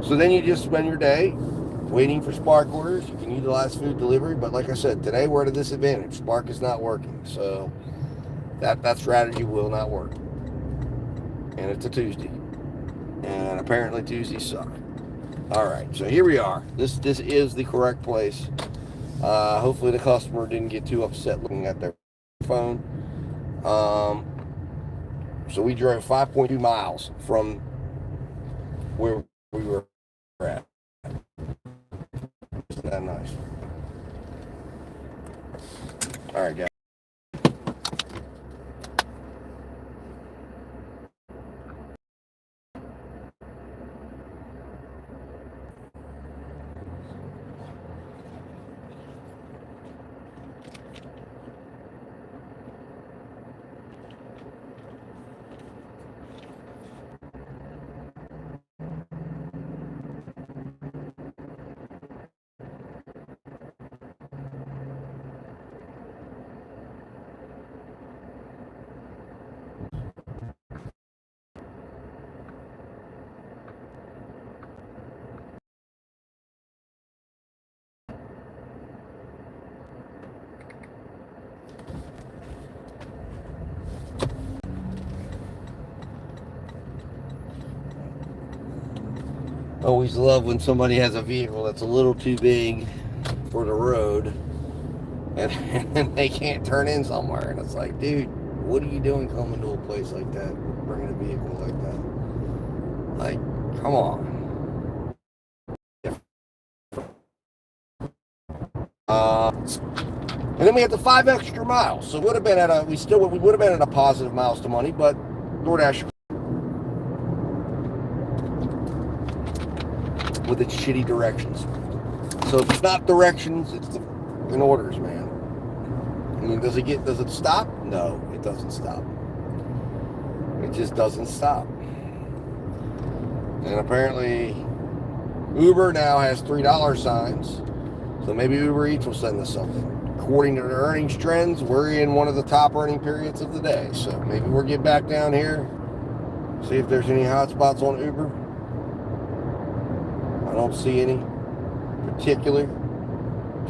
So then you just spend your day waiting for Spark orders. You can utilize food delivery, but like I said, today we're at a disadvantage. Spark is not working, so that strategy will not work. And it's a Tuesday, and apparently Tuesdays suck. All right, so here we are. This is the correct place. Hopefully the customer didn't get too upset looking at their phone. So we drove 5.2 miles from where we were at. Isn't that nice? All right, guys. Always love when somebody has a vehicle that's a little too big for the road and they can't turn in somewhere. And it's like, dude, what are you doing coming to a place like that, bringing a vehicle like that? Like, come on. And then we had the 5 extra miles. So we would have been at a positive miles to money, but DoorDash with its shitty directions. So if it's not directions, it's the fucking orders, man. I mean, does it stop? No, it doesn't stop. It just doesn't stop. And apparently Uber now has $3 signs. So maybe Uber Eats will send us something. According to the earnings trends, we're in one of the top earning periods of the day. So maybe we'll get back down here, see if there's any hot spots on Uber. I don't see any particular.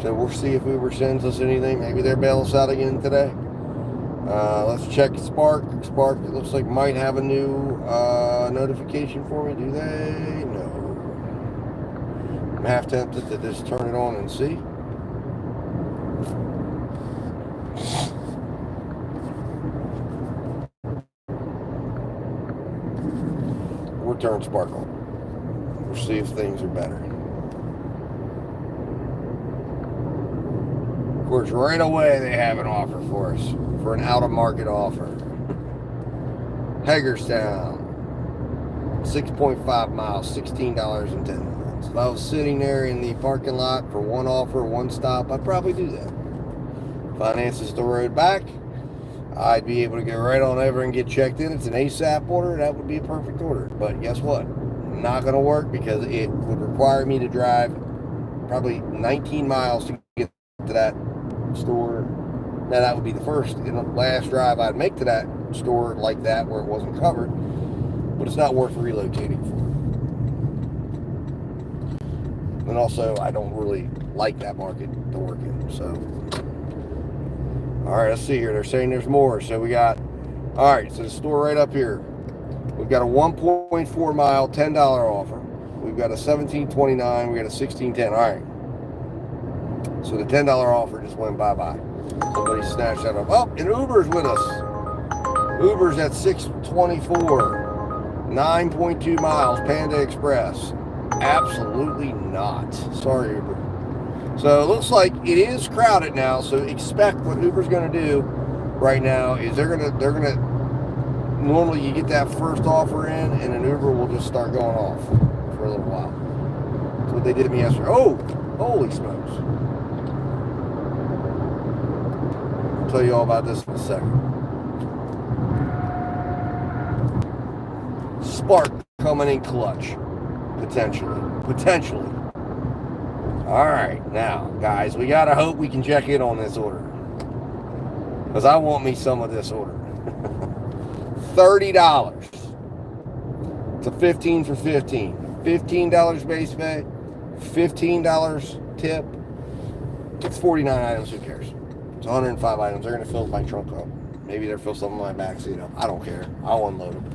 So we'll see if Uber sends us anything. Maybe they'll bail us out again today. Let's check Spark. Spark, it looks like, might have a new notification for me. Do they? No. I'm half tempted to just turn it on and see. We'll turn Spark on. We'll see if things are better. Of course, right away they have an offer for us, for an out-of-market offer. Hagerstown, 6.5 miles, $16.10. If I was sitting there in the parking lot for one offer, one stop, I'd probably do that. Finances the road back. I'd be able to go right on over and get checked in. It's an ASAP order. That would be a perfect order. But guess what? Not going to work because it would require me to drive probably 19 miles to get to that store. Now that would be the first and the last drive I'd make to that store like that where it wasn't covered. But it's not worth relocating for. And also, I don't really like that market to work in. So, all right, let's see here. They're saying there's more. So we got, all right, so the store right up here. We've got a 1.4 mile, $10 offer. We've got a $17.29. We got a $16.10. All right. So the $10 offer just went bye-bye. Somebody snatched that up. Oh, and Uber's with us. Uber's at $6.24. 9.2 miles, Panda Express. Absolutely not. Sorry, Uber. So it looks like it is crowded now. So expect what Uber's going to do right now is they're gonna. Normally you get that first offer in, and then Uber will just start going off for a little while. That's what they did to me yesterday. Oh, holy smokes! I'll tell you all about this in a second. Spark coming in clutch. Potentially. All right, now, guys, we got to hope we can check in on this order. Because I want me some of this order. $30. It's a 15 for 15. $15 base pay, $15 tip. It's 49 items, who cares? It's 105 items. They're going to fill my trunk up. Maybe they'll fill some of my backseat up. I don't care. I'll unload them.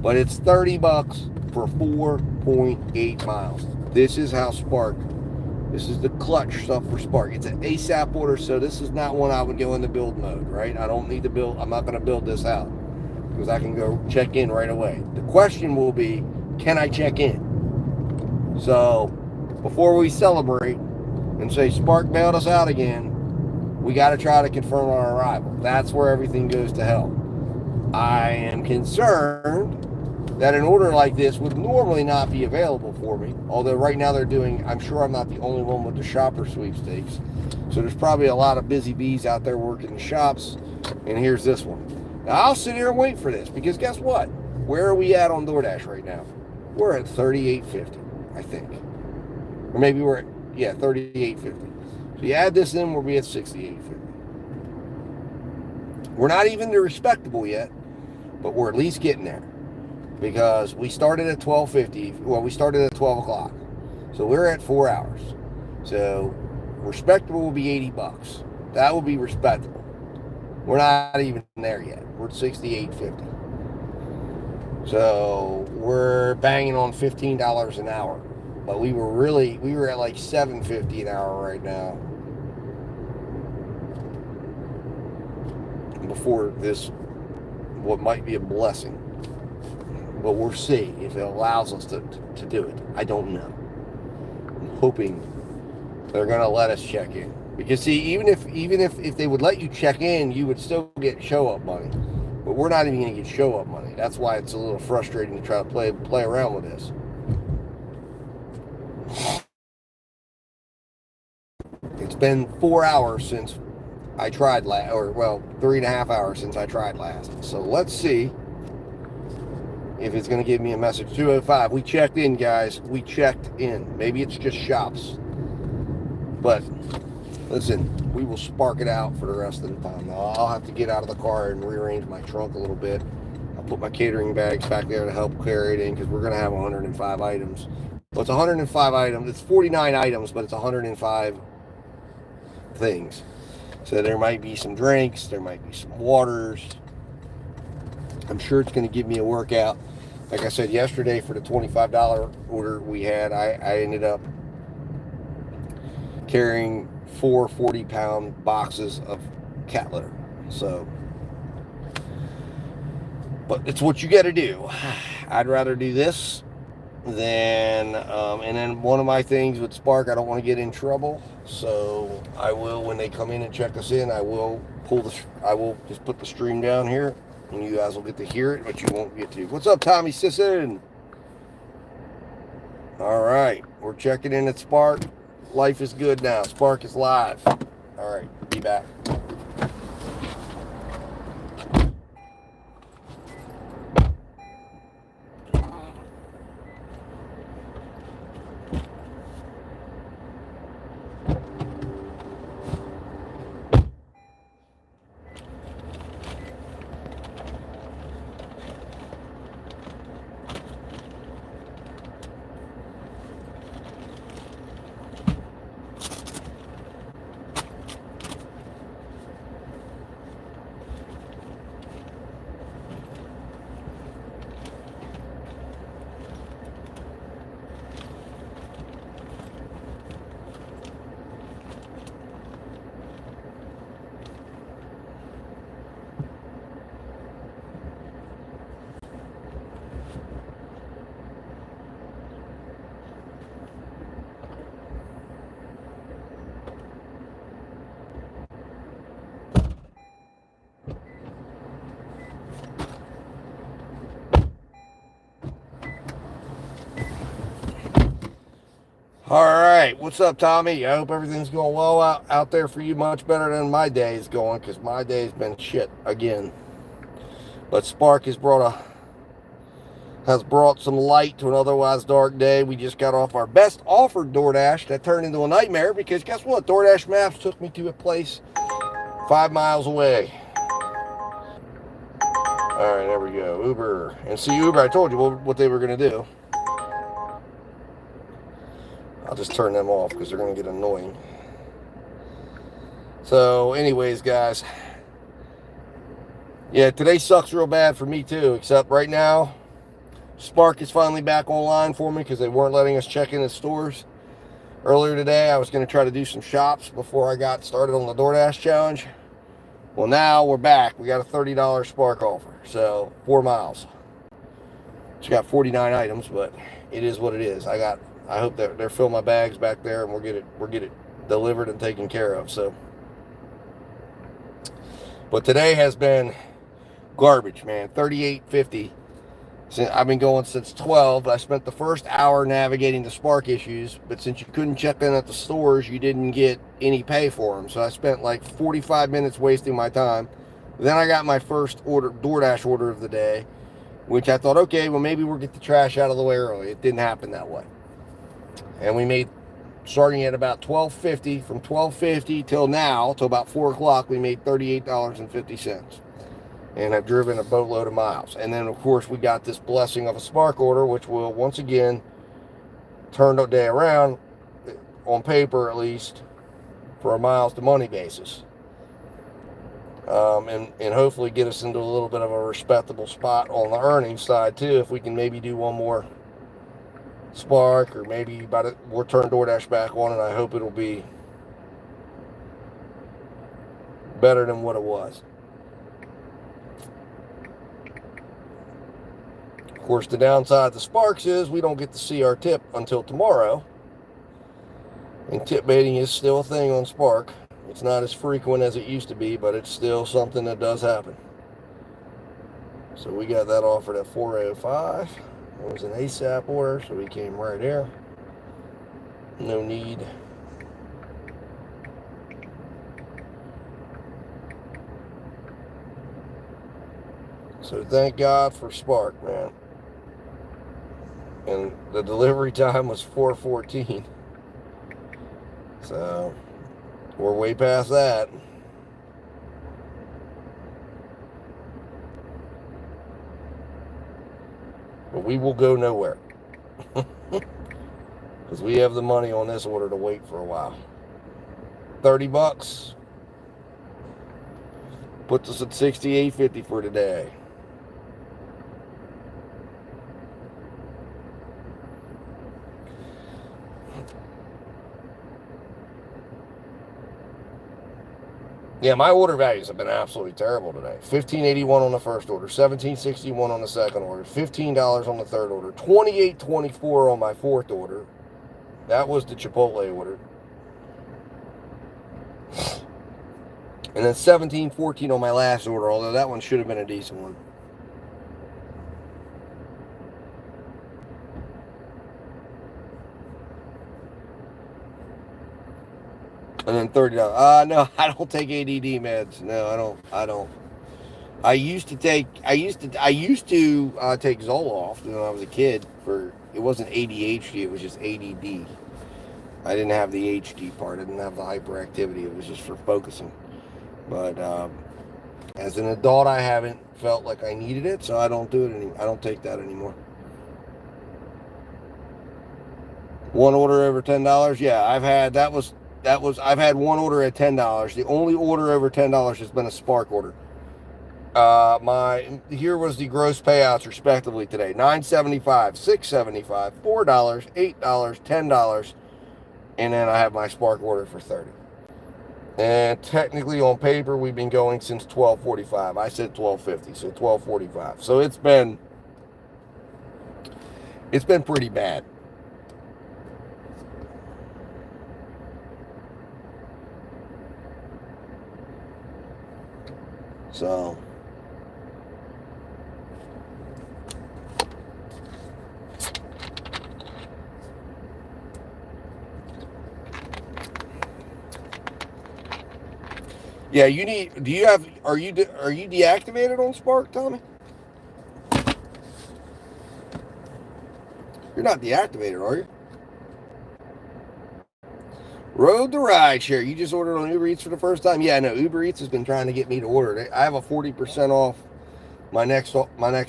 But it's $30 for 4.8 miles. This is how Spark, this is the clutch stuff for Spark. It's an ASAP order, so this is not one I would go into build mode, right? I don't need to build, I'm not going to build this out because I can go check in right away. The question will be, can I check in? So before we celebrate and say Spark bailed us out again, we got to try to confirm our arrival. That's where everything goes to hell. I am concerned that an order like this would normally not be available for me. Although right now they're doing, I'm sure I'm not the only one with the shopper sweepstakes. So there's probably a lot of busy bees out there working the shops. And here's this one. Now I'll sit here and wait for this because guess what? Where are we at on DoorDash right now? We're at $38.50, I think. Or maybe we're at, yeah, $38.50. So you add this in, we'll be at $68.50. We're not even the respectable yet, but we're at least getting there. Because we started at 12:50. Well, we started at 12 o'clock. So we're at 4 hours. So respectable will be $80. That will be respectable. We're not even there yet. We're at $68.50. So we're banging on $15 an hour. But we were at like $7.50 an hour right now. Before this, what might be a blessing. But we'll see if it allows us to do it. I don't know. I'm hoping they're going to let us check in. Because see, even if they would let you check in, you would still get show-up money. But we're not even going to get show-up money. That's why it's a little frustrating to try to play around with this. It's been 4 hours since I tried last, or well, 3.5 hours since I tried last. So let's see if it's going to give me a message. 205. We checked in, guys. We checked in. Maybe it's just shops. But listen, we will spark it out for the rest of the time. Now, I'll have to get out of the car and rearrange my trunk a little bit. I'll put my catering bags back there to help carry it in because we're going to have 105 items. Well, it's 105 items. It's 49 items, but it's 105 things. So there might be some drinks. There might be some waters. I'm sure it's going to give me a workout. Like I said yesterday, for the $25 order we had, I ended up carrying 4 40-pound boxes of cat litter. So, but it's what you got to do. I'd rather do this than, and then one of my things with Spark, I don't want to get in trouble. So I will, when they come in and check us in, I will just put the stream down here. And you guys will get to hear it, but you won't get to. What's up, Tommy Sisson? All right, we're checking in at Spark. Life is good now. Spark is live. All right, be back. All right, what's up, Tommy? I hope everything's going well out there for you. Much better than my day is going, because my day's been shit again. But Spark has brought has brought some light to an otherwise dark day. We just got off our best offered DoorDash that turned into a nightmare because guess what? DoorDash Maps took me to a place 5 miles away. All right, there we go. Uber. And see, Uber, I told you what they were going to do. I'll just turn them off because they're going to get annoying. So, anyways, guys. Yeah, today sucks real bad for me too, except right now, Spark is finally back online for me because they weren't letting us check in the stores. Earlier today, I was going to try to do some shops before I got started on the DoorDash challenge. Well, now we're back. We got a $30 Spark offer, so 4 miles. It's got 49 items, but it is what it is. I hope that they're filling my bags back there, and we'll get it delivered and taken care of. So, but today has been garbage, man. 38.50. I've been going since 12. I spent the first hour navigating the Spark issues, but since you couldn't check in at the stores, you didn't get any pay for them. So I spent like 45 minutes wasting my time. Then I got my first DoorDash order of the day, which I thought, okay, well, maybe we'll get the trash out of the way early. It didn't happen that way. And we made, starting at about 12.50, from 12.50 till now, till about 4 o'clock, we made $38.50. And I've driven a boatload of miles. And then, of course, we got this blessing of a Spark order, which will, once again, turn the day around, on paper at least, for a miles to money basis. And hopefully get us into a little bit of a respectable spot on the earnings side, too, if we can maybe do one more Spark, or maybe we'll turn DoorDash back on, and I hope it'll be better than what it was. Of course, the downside of the Sparks is we don't get to see our tip until tomorrow. And tip baiting is still a thing on Spark. It's not as frequent as it used to be, but it's still something that does happen. So we got that offered at $4.05. It was an ASAP order, so we came right here. No need. So thank God for Spark, man. And the delivery time was 4:14. So we're way past that. But we will go nowhere. Because we have the money on this order to wait for a while. $30. Puts us at $68.50 for today. Yeah, my order values have been absolutely terrible today. $15.81 on the first order, $17.61 on the second order, $15 on the third order, $28.24 on my fourth order. That was the Chipotle order. And then $17.14 on my last order, although that one should have been a decent one. And then $30. No, I don't take ADD meds. No, I don't. I used to take Zoloft when I was a kid. It wasn't ADHD, it was just ADD. I didn't have the HD part. I didn't have the hyperactivity. It was just for focusing. But as an adult, I haven't felt like I needed it, so I don't do it anymore. I don't take that anymore. One order over $10. Yeah, I've had one order at $10. The only order over $10 has been a Spark order. Here was the gross payouts respectively today: $9.75, $6.75, $4, $8, $10, and then I have my Spark order for $30. And technically on paper we've been going since 12:45. I said 12:50, so 12:45. So it's been pretty bad. So yeah, are you deactivated on Spark, Tommy? You're not deactivated, are you? Road to Rideshare. You just ordered on Uber Eats for the first time? Yeah, no. Uber Eats has been trying to get me to order. I have a 40% off my next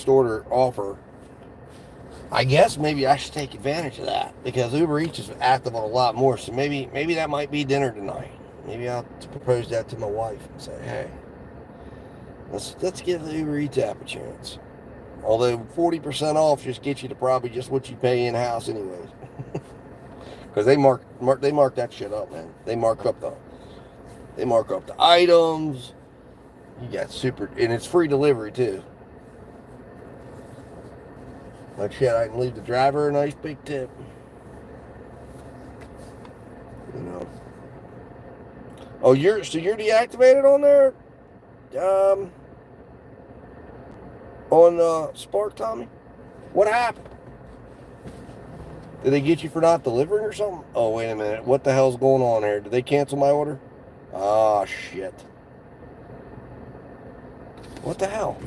order offer. I guess maybe I should take advantage of that because Uber Eats is active on a lot more. So maybe that might be dinner tonight. Maybe I'll propose that to my wife and say, hey, let's give the Uber Eats app a chance. Although 40% off just gets you to probably just what you pay in house anyways. Because they mark that shit up, man. They mark up the items. You got and it's free delivery too. Like shit, I can leave the driver a nice big tip. You know. Oh, you're deactivated on there? On Spark, Tommy? What happened? Did they get you for not delivering or something? Oh, wait a minute. What the hell's going on here? Did they cancel my order? Oh, shit. What the hell?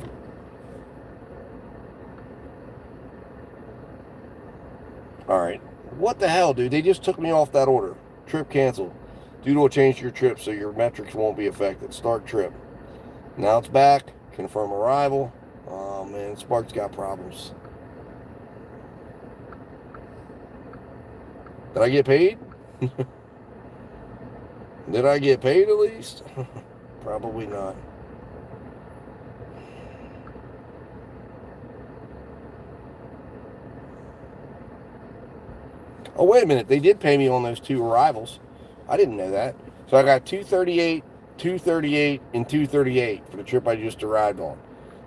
All right. What the hell, dude? They just took me off that order. Trip canceled. Due to a change to your trip, so your metrics won't be affected. Start trip. Now it's back. Confirm arrival. Oh, man. Spark's got problems. Did I get paid? Did I get paid at least? Probably not. Oh, wait a minute. They did pay me on those 2 arrivals. I didn't know that. So I got $238, $238, and $238 for the trip I just arrived on.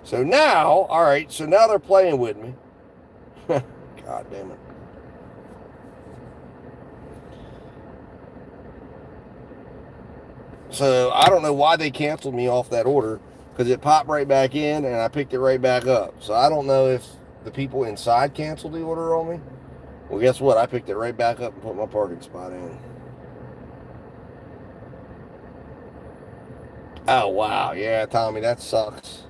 So now, all right, so now they're playing with me. God damn it. So I don't know why they canceled me off that order because it popped right back in and I picked it right back up. So I don't know if the people inside canceled the order on me. Well, guess what? I picked it right back up and put my parking spot in. Oh, wow. Yeah, Tommy, that sucks.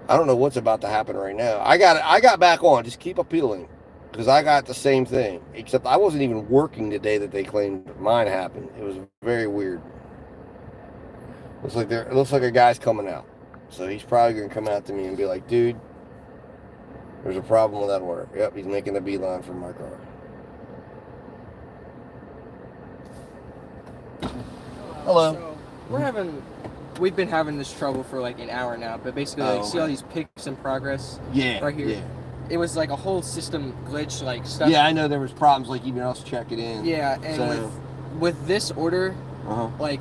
I don't know what's about to happen right now. I got back on. Just keep appealing because I got the same thing, except I wasn't even working the day that they claimed mine happened. It was very weird. It looks like a guy's coming out. So he's probably going to come out to me and be like, dude, there's a problem with that order. Yep, he's making a beeline for my car. Hello. So we've been having this trouble for like an hour now, but basically see all these picks in progress right here. Yeah. It was like a whole system glitch, like stuff. Yeah, I know there was problems like even us checking in. Yeah, and with this order, like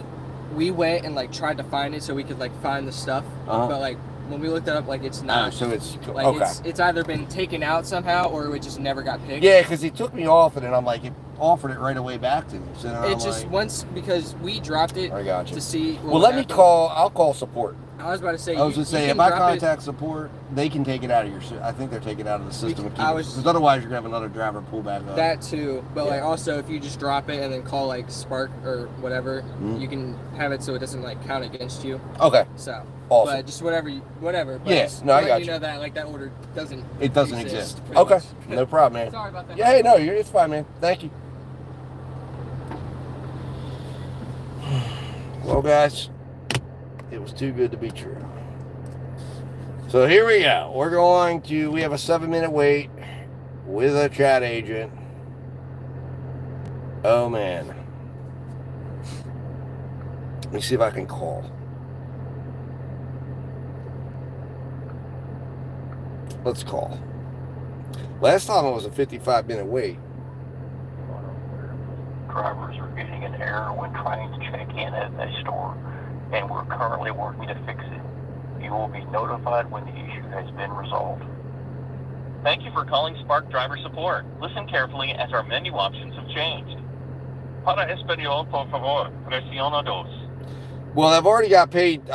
we went and like tried to find it so we could like find the stuff, but like when we looked it up, like it's not. So it's like okay. It's either been taken out somehow or it just never got picked. Yeah, because he took me off and then I'm like, it offered it right away back to me. So it just like, once because we dropped it to see. Well, let me call. I'll call support. I was about to say. If I contact support, they can take it out of your. I think they're taking it out of the system. Because otherwise, you're gonna have another driver pull back up. That too, but like also, if you just drop it and then call like Spark or whatever, you can have it so it doesn't like count against you. Okay. So. Awesome. But just whatever. But yes. No, I got you. You know that like that order doesn't. It doesn't exist. Okay. No problem, man. Sorry about that. Yeah. Hey, no, it's fine, man. Thank you. Well, guys, it was too good to be true. So here we go. We have a 7-minute wait with a chat agent. Oh, man. Let me see if I can call. Let's call. Last time it was a 55-minute wait. Drivers are getting an error when trying to check in at a store, and we're currently working to fix it. You will be notified when the issue has been resolved. Thank you for calling Spark Driver Support. Listen carefully as our menu options have changed. Para español, por favor, presiona dos. Well, I've already gotten paid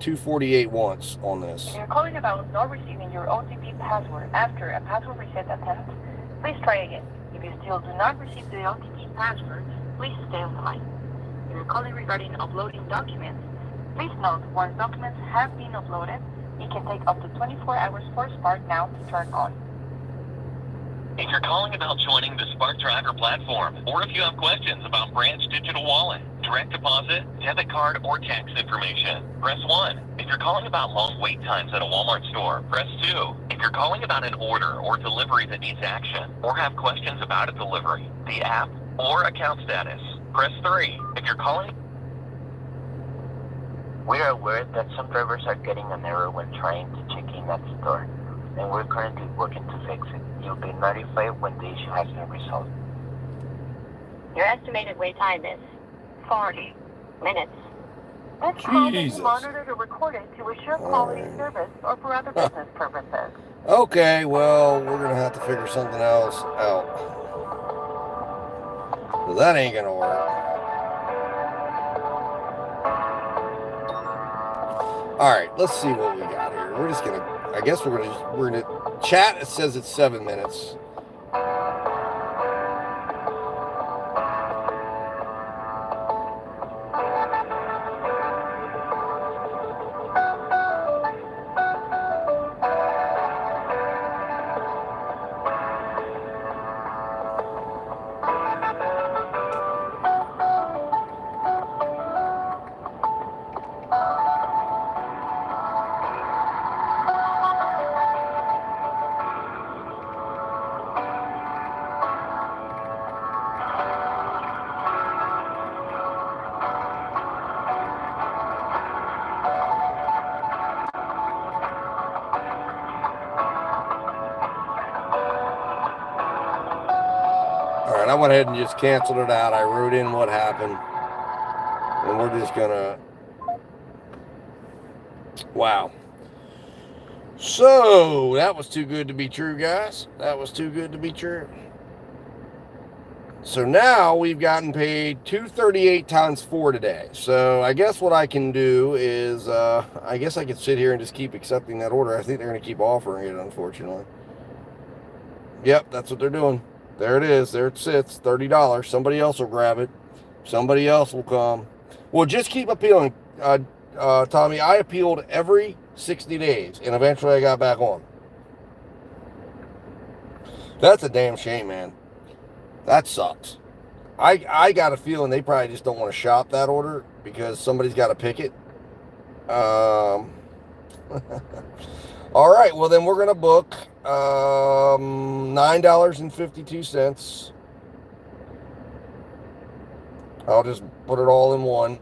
$248 once on this. If you're calling about not receiving your OTP password after a password reset attempt, please try again. If you still do not receive the OTP password, please stay on the line. If you're calling regarding uploading documents, please note once documents have been uploaded, it can take up to 24 hours for Spark now to turn on. If you're calling about joining the Spark Driver platform, or if you have questions about branch digital wallet, direct deposit, debit card, or tax information, press 1. If you're calling about long wait times at a Walmart store, press 2. If you're calling about an order or delivery that needs action, or have questions about a delivery, the app, or account status, press 3. If you're calling... We are aware that some drivers are getting an error when trying to check in at the store, and we're currently working to fix it. You'll be notified when the issue has been resolved. Your estimated wait time is 40 minutes. This call may be Jesus. monitored or recorded to assure quality service or for other business purposes. Okay, well, we're going to have to figure something else out. Well, that ain't going to work. All right, let's see what we got here. We're just going to, I guess we're going to chat. It says it's 7 minutes. I went ahead and just canceled it out. I wrote in what happened. And we're just gonna... Wow. So, that was too good to be true, guys. That was too good to be true. So now we've gotten paid $238 times 4 today. So I guess what I can do is, I guess I could sit here and just keep accepting that order. I think they're going to keep offering it, unfortunately. Yep, that's what they're doing. There it is. There it sits. $30. Somebody else will grab it. Somebody else will come. Well, just keep appealing, Tommy. I appealed every 60 days, and eventually I got back on. That's a damn shame, man. That sucks. I got a feeling they probably just don't want to shop that order because somebody's got to pick it. All right, well, then we're going to book $9.52. I'll just put it all in one.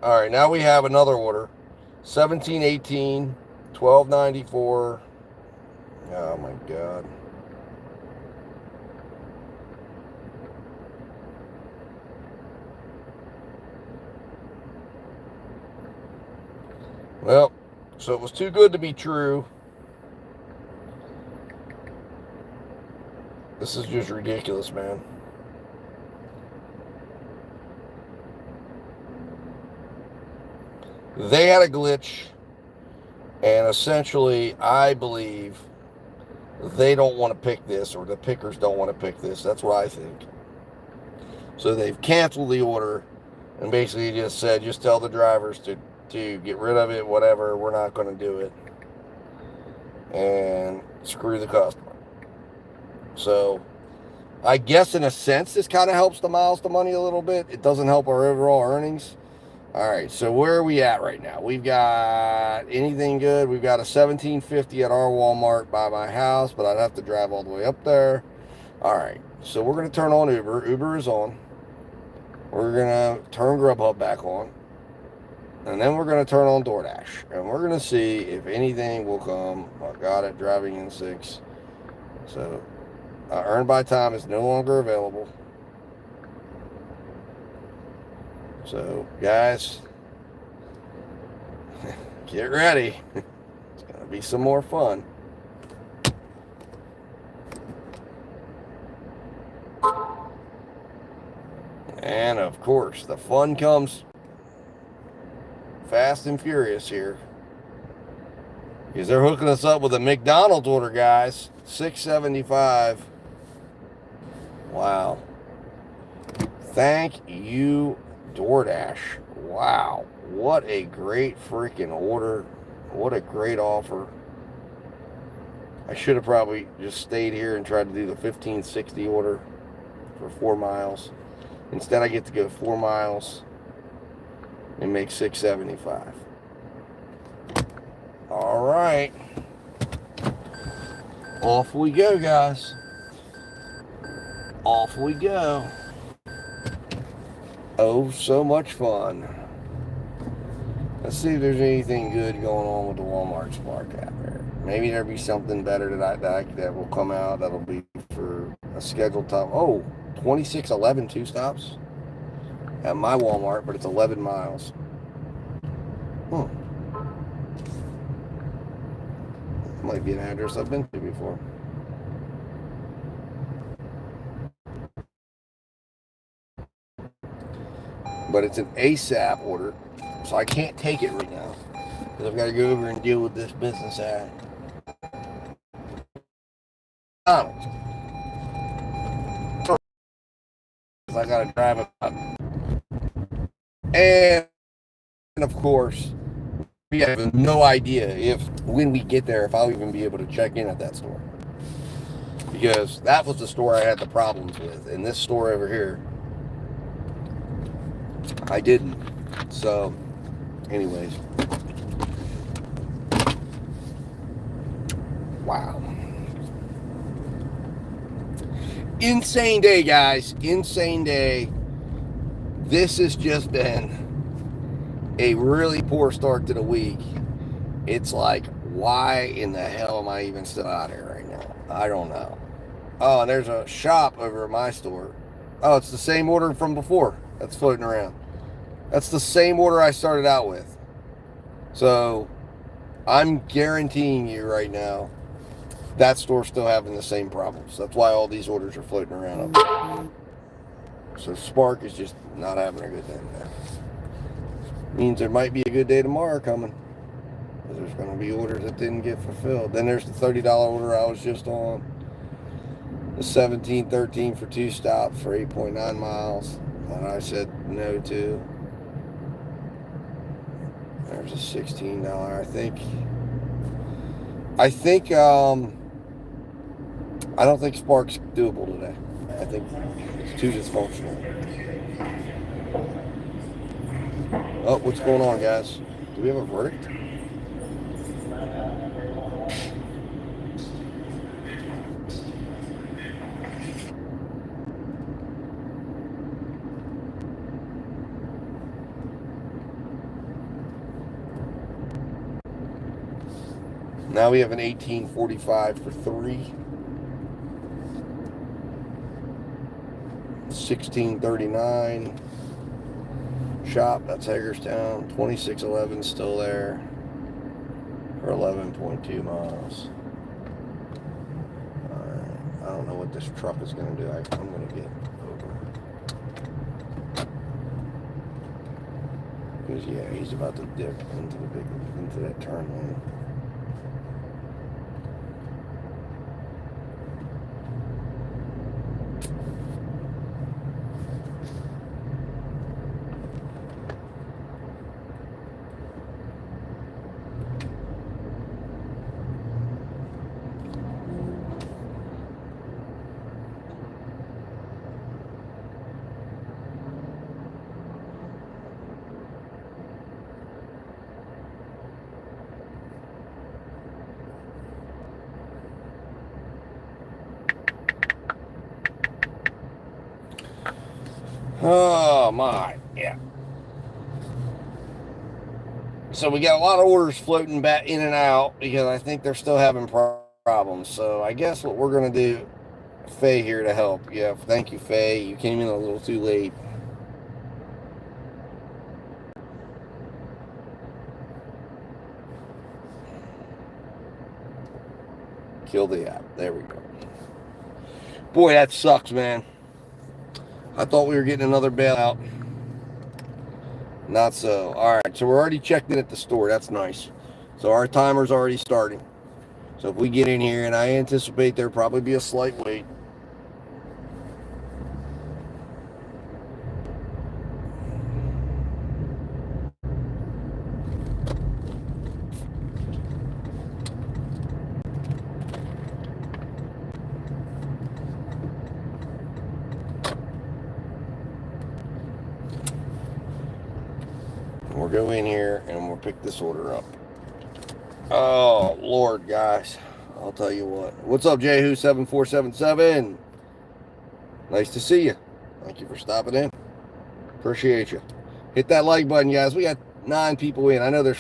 All right, now we have another order. $17.18, $12.94. Oh, my God. Well, so it was too good to be true. This is just ridiculous, man. They had a glitch, and essentially, I believe they don't want to pick this, or the pickers don't want to pick this. That's what I think. So they've canceled the order, and basically just said, just tell the drivers to get rid of it, whatever, we're not going to do it. And screw the customer. So, I guess in a sense, this kind of helps the miles to money a little bit. It doesn't help our overall earnings. All right, so where are we at right now? We've got anything good? We've got a $17.50 at our Walmart by my house, but I'd have to drive all the way up there. All right, so we're going to turn on Uber. Uber is on. We're going to turn Grubhub back on. And then we're going to turn on DoorDash. And we're going to see if anything will come. I got it, driving in 6. So, earned by time is no longer available. So, guys, get ready. It's going to be some more fun. And, of course, the fun comes fast and furious here, because they're hooking us up with a McDonald's order, guys. $6.75. Wow. Thank you, DoorDash. Wow. What a great freaking order. What a great offer. I should have probably just stayed here and tried to do the 1560 order for 4 miles. Instead, I get to go 4 miles and make $6.75. All right. Off we go, guys. Off we go. Oh, so much fun. Let's see if there's anything good going on with the Walmart Spark app here. Maybe there'll be something better that will come out that'll be for a scheduled time. Oh, 2611 2 stops at my Walmart, but it's 11 miles. Might be an address I've been to before. But it's an ASAP order, so I can't take it right now because I've got to go over and deal with this business ad. I got to drive it up. And of course, we have no idea if when we get there, if I'll even be able to check in at that store. Because that was the store I had the problems with. And this store over here, I didn't. So, anyways. Wow. Insane day, guys. Insane day. This has just been a really poor start to the week. It's like, why in the hell am I even still out here right now? I don't know. Oh, and there's a shop over at my store. Oh, it's the same order from before that's floating around. That's the same order I started out with. So I'm guaranteeing you right now that store's still having the same problems. That's why all these orders are floating around up there. So Spark is just not having a good day today. Means there might be a good day tomorrow coming. Because there's going to be orders that didn't get fulfilled. Then there's the $30 order I was just on. The 1713 for 2 stops for 8.9 miles. And I said no to. There's a $16, I don't think Spark's doable today. I think it's too dysfunctional. Oh, what's going on, guys? Do we have a verdict? Now we have an 1845 for 3. 1639. Shop, that's Hagerstown. 2611 still there for 11.2 miles. Alright, I don't know what this truck is going to do. I'm going to get over. Because, yeah, he's about to dip into that turn lane. Oh my, yeah. So we got a lot of orders floating back in and out because I think they're still having problems. So I guess what we're going to do, Faye here to help. Yeah, thank you, Faye. You came in a little too late. Kill the app. There we go. Boy, that sucks, man. I thought we were getting another bailout. Not so. All right, so we're already checked in at the store. That's nice. So our timer's already starting. So if we get in here, and I anticipate there'll probably be a slight wait. go in here and we'll pick this order up. Oh, Lord, guys. I'll tell you what. What's up, Jehu7477? Nice to see you. Thank you for stopping in. Appreciate you. Hit that like button, guys. We got 9 people in. I know there's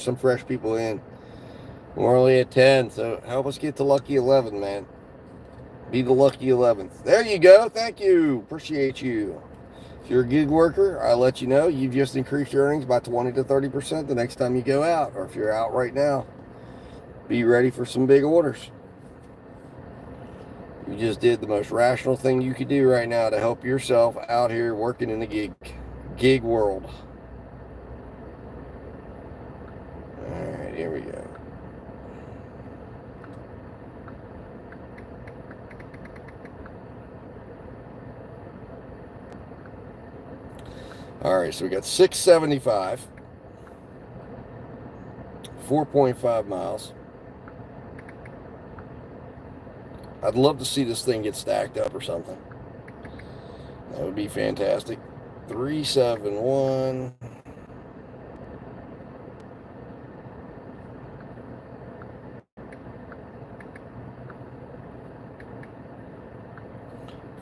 some fresh people in. We're only at 10, so help us get to lucky 11, man. Be the lucky 11th. There you go. Thank you. Appreciate you. If you're a gig worker, I'll let you know you've just increased your earnings by 20 to 30% the next time you go out, or if you're out right now, be ready for some big orders. You just did the most rational thing you could do right now to help yourself out here working in the gig world. All right, here we go. All right, so we got 675, 4.5 miles. I'd love to see this thing get stacked up or something. That would be fantastic. 371.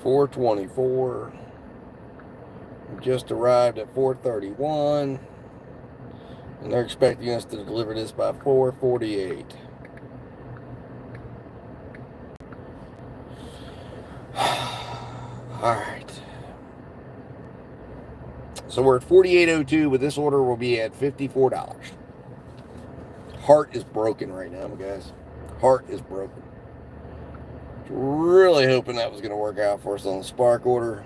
$424. Just arrived at 431, and they're expecting us to deliver this by 448. All right. So we're at 48.02, but this order will be at $54. Heart is broken right now, guys. Heart is broken. Really hoping that was going to work out for us on the Spark order.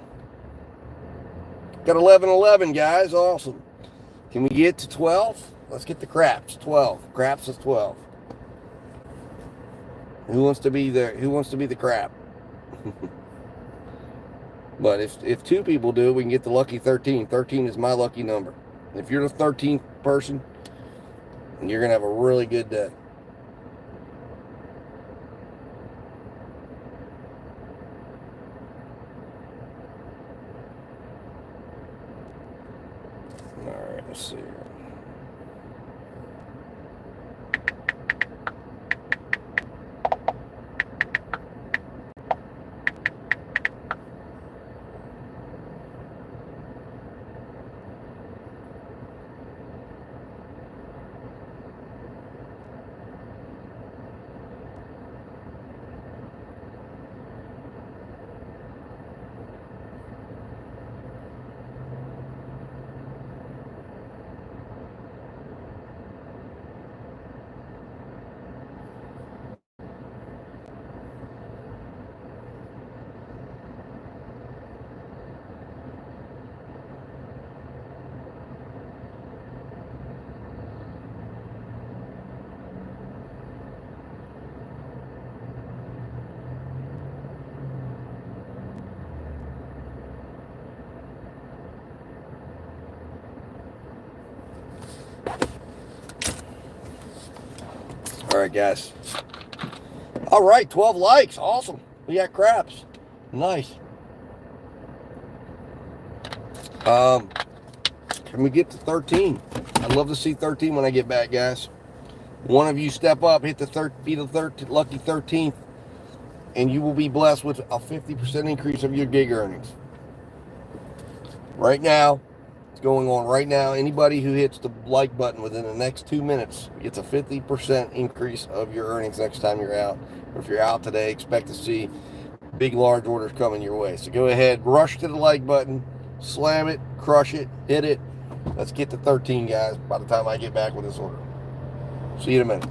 Got 11.11, guys. Awesome. Can we get to 12? Let's get the craps. 12. Craps is 12. Who wants to be the crap? But if 2 people do it, we can get the lucky 13. 13 is my lucky number. If you're the 13th person, you're going to have a really good day. All right, let's see here. All right, guys. All right, 12 likes. Awesome. We got craps. Nice. Can we get to 13? I'd love to see 13 when I get back, guys. One of you step up, be the lucky 13th, and you will be blessed with a 50% increase of your gig earnings. Right now, it's going on right now. Anybody who hits the like button within the next 2 minutes gets a 50% increase of your earnings next time you're out. Or if you're out today, expect to see big, large orders coming your way. So go ahead, rush to the like button, slam it, crush it, hit it. Let's get to 13, guys, by the time I get back with this order. See you in a minute.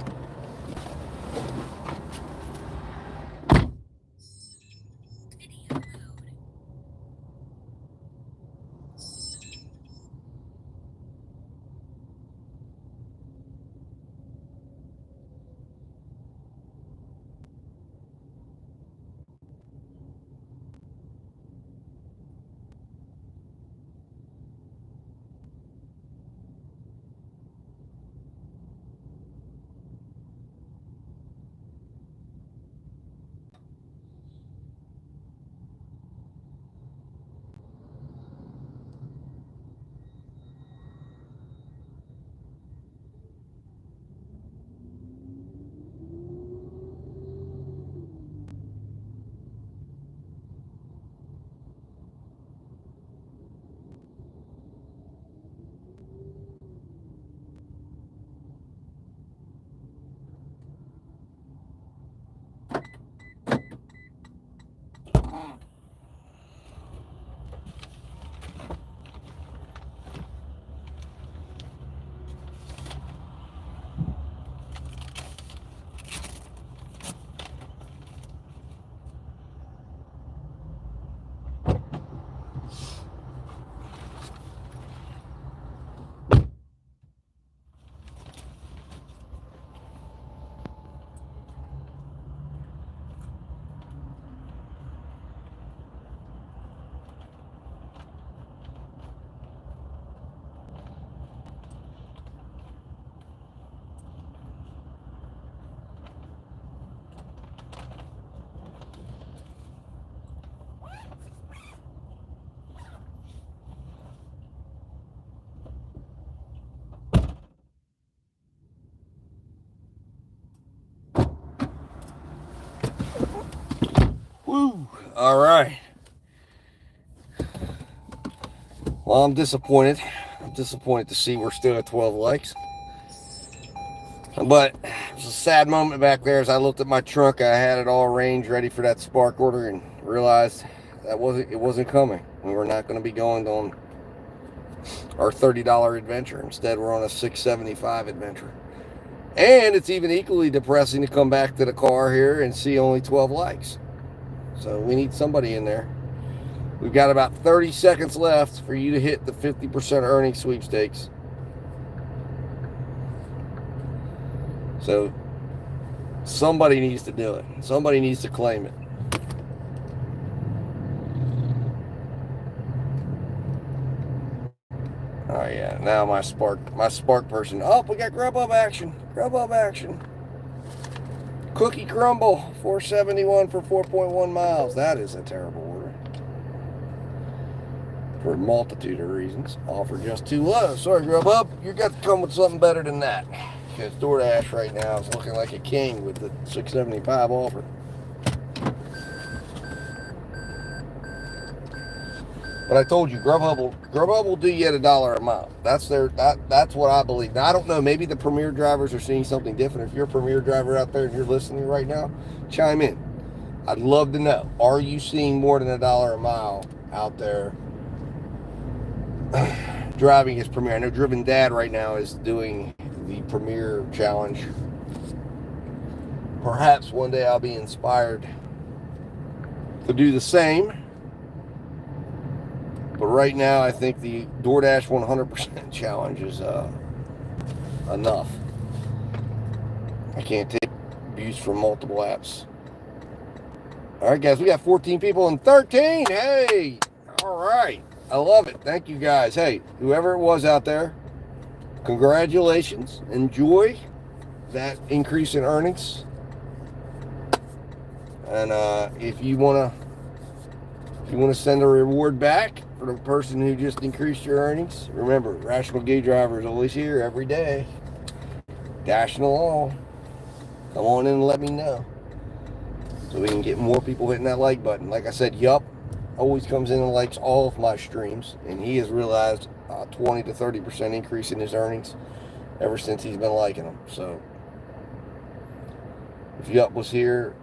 Well, I'm disappointed. I'm disappointed to see we're still at 12 likes. But it was a sad moment back there as I looked at my trunk. I had it all arranged, ready for that Spark order, and realized it wasn't coming. We were not going to be going on our $30 adventure. Instead, we're on a $6.75 adventure. And it's even equally depressing to come back to the car here and see only 12 likes. So we need somebody in there. We've got about 30 seconds left for you to hit the 50% earnings sweepstakes. So somebody needs to do it. Somebody needs to claim it. Oh yeah, now my spark person. Oh, we got Grubhub action. Grubhub action. Cookie crumble, $4.71 for 4.1 miles. That is a terrible order. For a multitude of reasons. Offer just too low. Sorry, Grubhub. You got to come with something better than that. Because DoorDash right now is looking like a king with the $6.75 offer. But I told you, Grubhub will do you at $1 a mile. That's what I believe. Now I don't know, maybe the Premier drivers are seeing something different. If you're a Premier driver out there and you're listening right now, chime in. I'd love to know. Are you seeing more than $1 a mile out there driving as Premier? I know Driven Dad right now is doing the Premier Challenge. Perhaps one day I'll be inspired to do the same. But right now, I think the DoorDash 100% challenge is enough. I can't take abuse from multiple apps. All right, guys, we got 14 people and 13. Hey, all right. I love it. Thank you, guys. Hey, whoever it was out there, congratulations. Enjoy that increase in earnings. And if you want to send a reward back for the person who just increased your earnings, remember, Rational Gig Driver is always here every day, dashing along. Come on in and let me know so we can get more people hitting that like button. Like I said, Yup always comes in and likes all of my streams, and he has realized a 20 to 30% increase in his earnings ever since he's been liking them. So if Yup was here,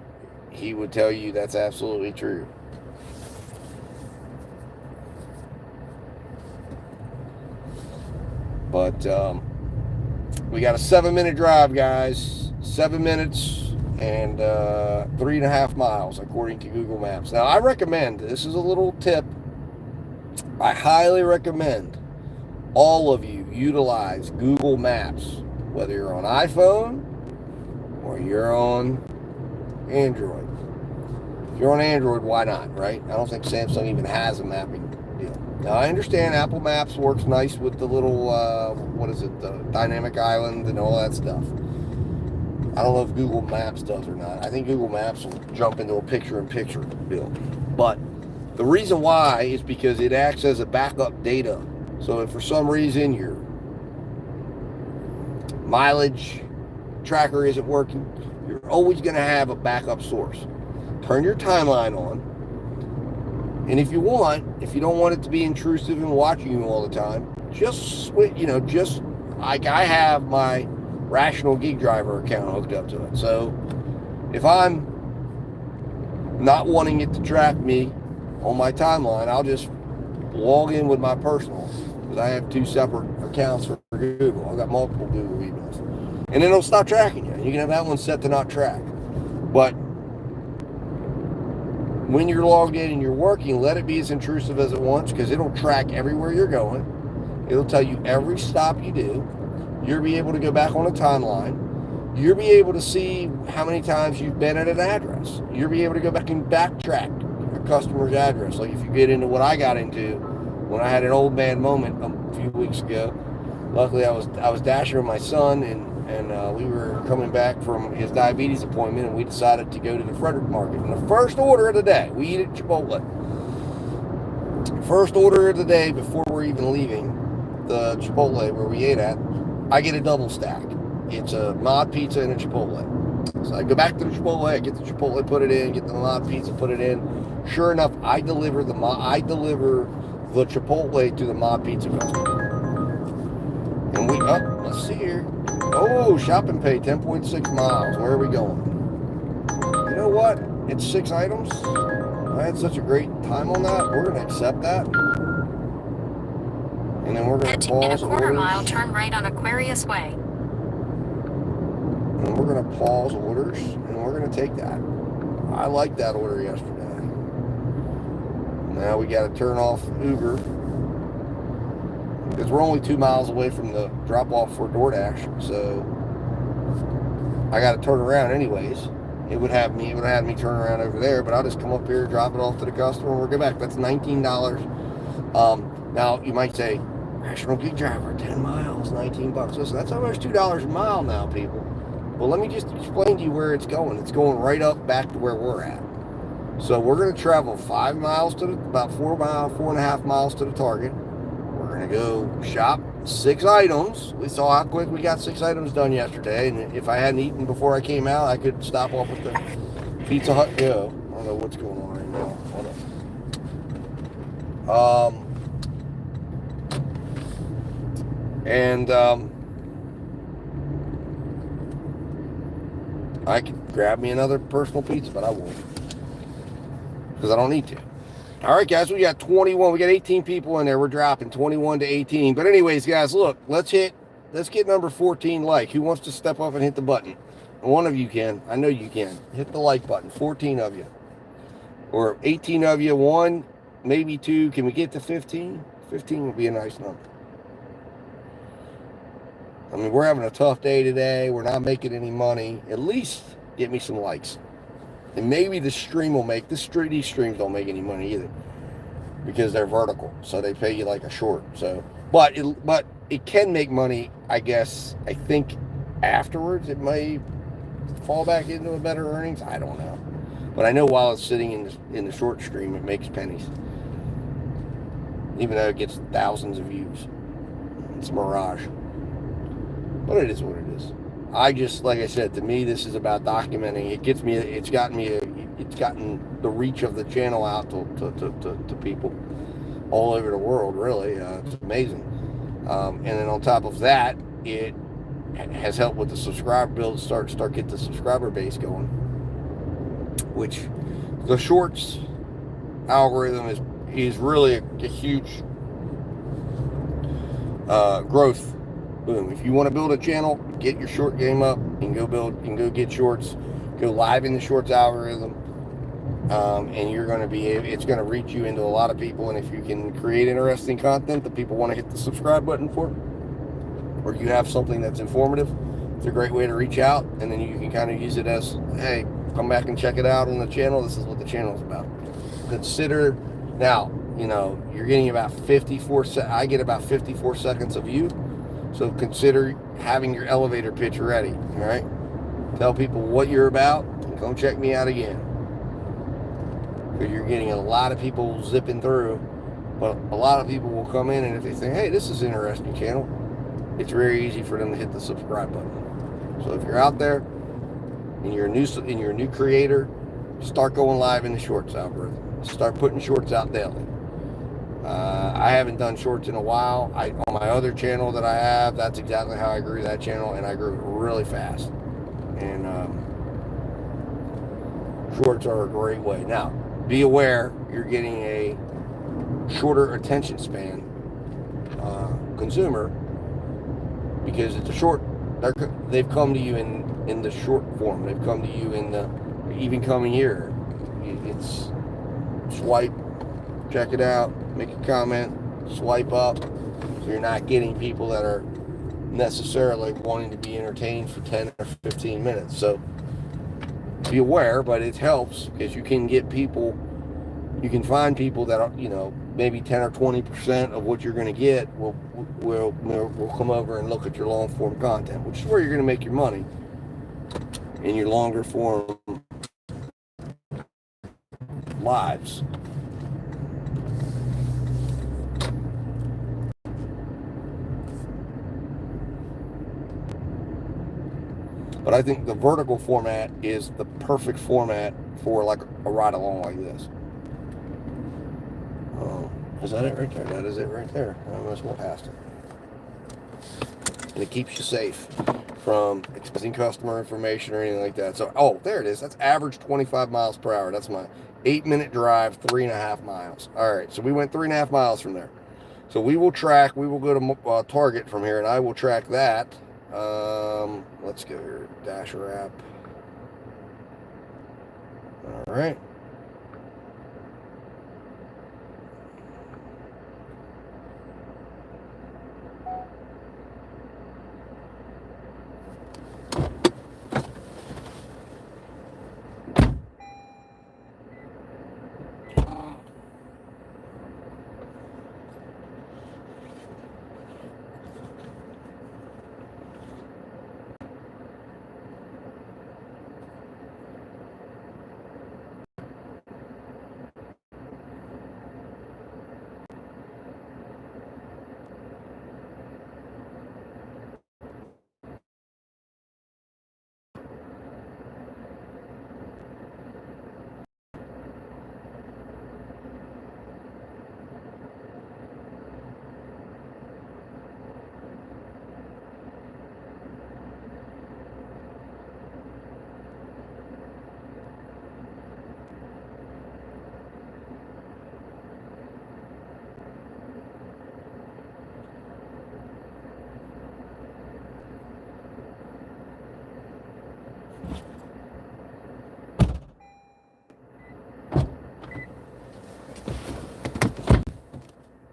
he would tell you that's absolutely true. But we got a 7-minute drive, guys. 7 minutes and 3.5 miles, according to Google Maps. Now, I recommend, this is a little tip, I highly recommend all of you utilize Google Maps, whether you're on iPhone or you're on Android. If you're on Android, why not, right? I don't think Samsung even has a mapping deal. Now, I understand Apple Maps works nice with the little, the dynamic island and all that stuff. I don't know if Google Maps does or not. I think Google Maps will jump into a picture-in-picture deal. But the reason why is because it acts as a backup data. So if for some reason your mileage tracker isn't working, you're always going to have a backup source. Turn your timeline on. And if you don't want it to be intrusive and watching you all the time, just switch, just like I have my Rational Gig Driver account hooked up to it. So if I'm not wanting it to track me on my timeline, I'll just log in with my personal, because I have 2 separate accounts for Google. I've got multiple Google emails. And then it'll stop tracking you. You can have that one set to not track. But when you're logged in and you're working, let it be as intrusive as it wants, because it'll track everywhere you're going. It'll tell you every stop you do. You'll be able to go back on a timeline. You'll be able to see how many times you've been at an address. You'll be able to go back and backtrack a customer's address. Like if you get into what I got into when I had an old man moment a few weeks ago. Luckily, I was dashing with my son, and we were coming back from his diabetes appointment, and we decided to go to the Frederick Market. And the first order of the day, we eat at Chipotle. First order of the day before we're even leaving the Chipotle where we ate at, I get a double stack. It's a mod pizza and a Chipotle. So I go back to the Chipotle, I get the Chipotle, put it in, get the mod pizza, put it in. Sure enough, I deliver the Chipotle to the Mob Pizza Festival. And let's see here. Oh, shop and pay, 10.6 miles. Where are we going? You know what? It's 6 items. I had such a great time on that. We're going to accept that. And then we're going to pause in a quarter orders. mile, turn right on Aquarius Way. And we're going to pause orders, and we're going to take that. I liked that order yesterday. Now we got to turn off Uber because we're only 2 miles away from the drop-off for DoorDash. So I got to turn around anyways. It would have me turn around over there, but I'll just come up here, drop it off to the customer, and we'll get back. That's $19. Now you might say, National Gig Driver, 10 miles, $19. Listen, that's almost $2 a mile now, people. Well, let me just explain to you where it's going. It's going right up back to where we're at. So we're going to travel 5 miles to about 4.5 miles to the target. We're going to go shop 6 items. We saw how quick we got 6 items done yesterday. And if I hadn't eaten before I came out, I could stop off at the Pizza Hut. I don't know what's going on right now. Hold on. I could grab me another personal pizza, but I won't. Because I don't need to. All right, guys, we got 21. We got 18 people in there. We're dropping 21 to 18. But anyways, guys, look, let's get number 14 like. Who wants to step up and hit the button? One of you can. I know you can. Hit the like button. 14 of you. Or 18 of you. 1, maybe 2. Can we get to 15? 15 would be a nice number. I mean, we're having a tough day today. We're not making any money. At least get me some likes. And maybe the stream will make, these streams don't make any money either. Because they're vertical. So they pay you like a short. So, but it can make money, I guess. I think afterwards it may fall back into a better earnings. I don't know. But I know while it's sitting in the short stream, it makes pennies. Even though it gets thousands of views. It's a mirage. But it is what it is. I just, like I said, to me, this is about documenting. It's gotten the reach of the channel out to people all over the world, really. It's amazing. And then on top of that, it has helped with the subscriber build, start get the subscriber base going. Which the shorts algorithm is really a huge growth. Boom. If you want to build a channel, get your short game up and go get shorts, go live in the shorts algorithm, and it's going to reach you into a lot of people. And if you can create interesting content that people want to hit the subscribe button for, or you have something that's informative, it's a great way to reach out. And then you can kind of use it as, hey, come back and check it out on the channel. This is what the channel is about. Consider now, you're getting about 54. I get about 54 seconds of you. So consider having your elevator pitch ready, all right? Tell people what you're about and come check me out again. Because you're getting a lot of people zipping through. But a lot of people will come in, and if they think, hey, this is an interesting channel, it's very easy for them to hit the subscribe button. So if you're out there and you're a new creator, start going live in the shorts algorithm. Start putting shorts out daily. I haven't done shorts in a while. On my other channel that I have, that's exactly how I grew that channel, and I grew it really fast. And shorts are a great way. Now, be aware you're getting a shorter attention span consumer because it's a short. They've come to you in the short form. They've come to you even coming here. It's swipe, check it out, make a comment, swipe up. So you're not getting people that are necessarily wanting to be entertained for 10 or 15 minutes. So be aware, but it helps because you can get people, you can find people that are, maybe 10 or 20% of what you're going to get will come over and look at your long form content, which is where you're going to make your money in your longer form lives. But I think the vertical format is the perfect format for like a ride along like this. Is that it right there? That is it right there. I almost went past it. And it keeps you safe from exposing customer information or anything like that. So, oh, there it is. That's average 25 miles per hour. That's my 8-minute drive, 3.5 miles. All right, so we went 3.5 miles from there. So we will go to Target from here, and I will track that. Let's go here, Dasher app. All right.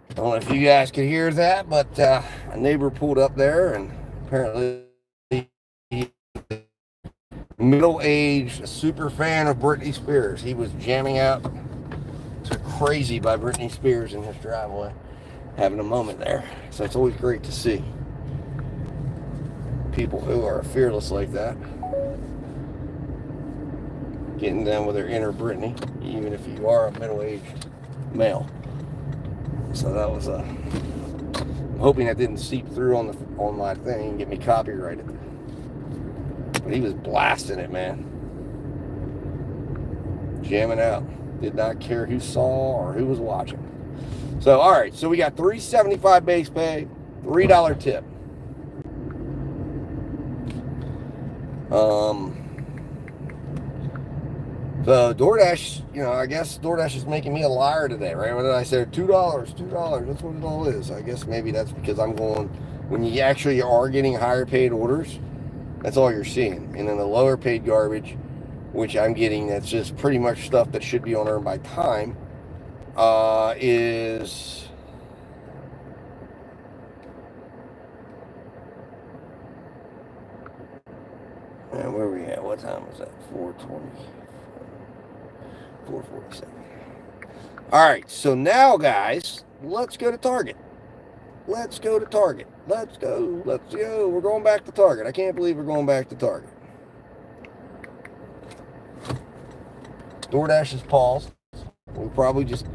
I don't know if you guys could hear that, but a neighbor pulled up there, and apparently middle-aged, super fan of Britney Spears. He was jamming out to Crazy by Britney Spears in his driveway, having a moment there. So it's always great to see people who are fearless like that getting down with their inner Britney, even if you are a middle-aged male. So that was I'm hoping that didn't seep through on my thing and get me copyrighted. But he was blasting it, man. Jamming out. Did not care who saw or who was watching. So, all right. So we got $3.75 base pay, $3 tip. So DoorDash, I guess DoorDash is making me a liar today, right? What did I say? $2. That's what it all is. I guess maybe that's because I'm going, when you actually are getting higher paid orders, that's all you're seeing. And then the lower paid garbage, which I'm getting, that's just pretty much stuff that should be on Earn by Time, is... Man, where are we at? What time was that? 4:20. 4:47. All right, so now, guys, let's go to Target. Let's go to Target. Let's go. We're going back to Target. I can't believe we're going back to Target. DoorDash is paused. We'll probably just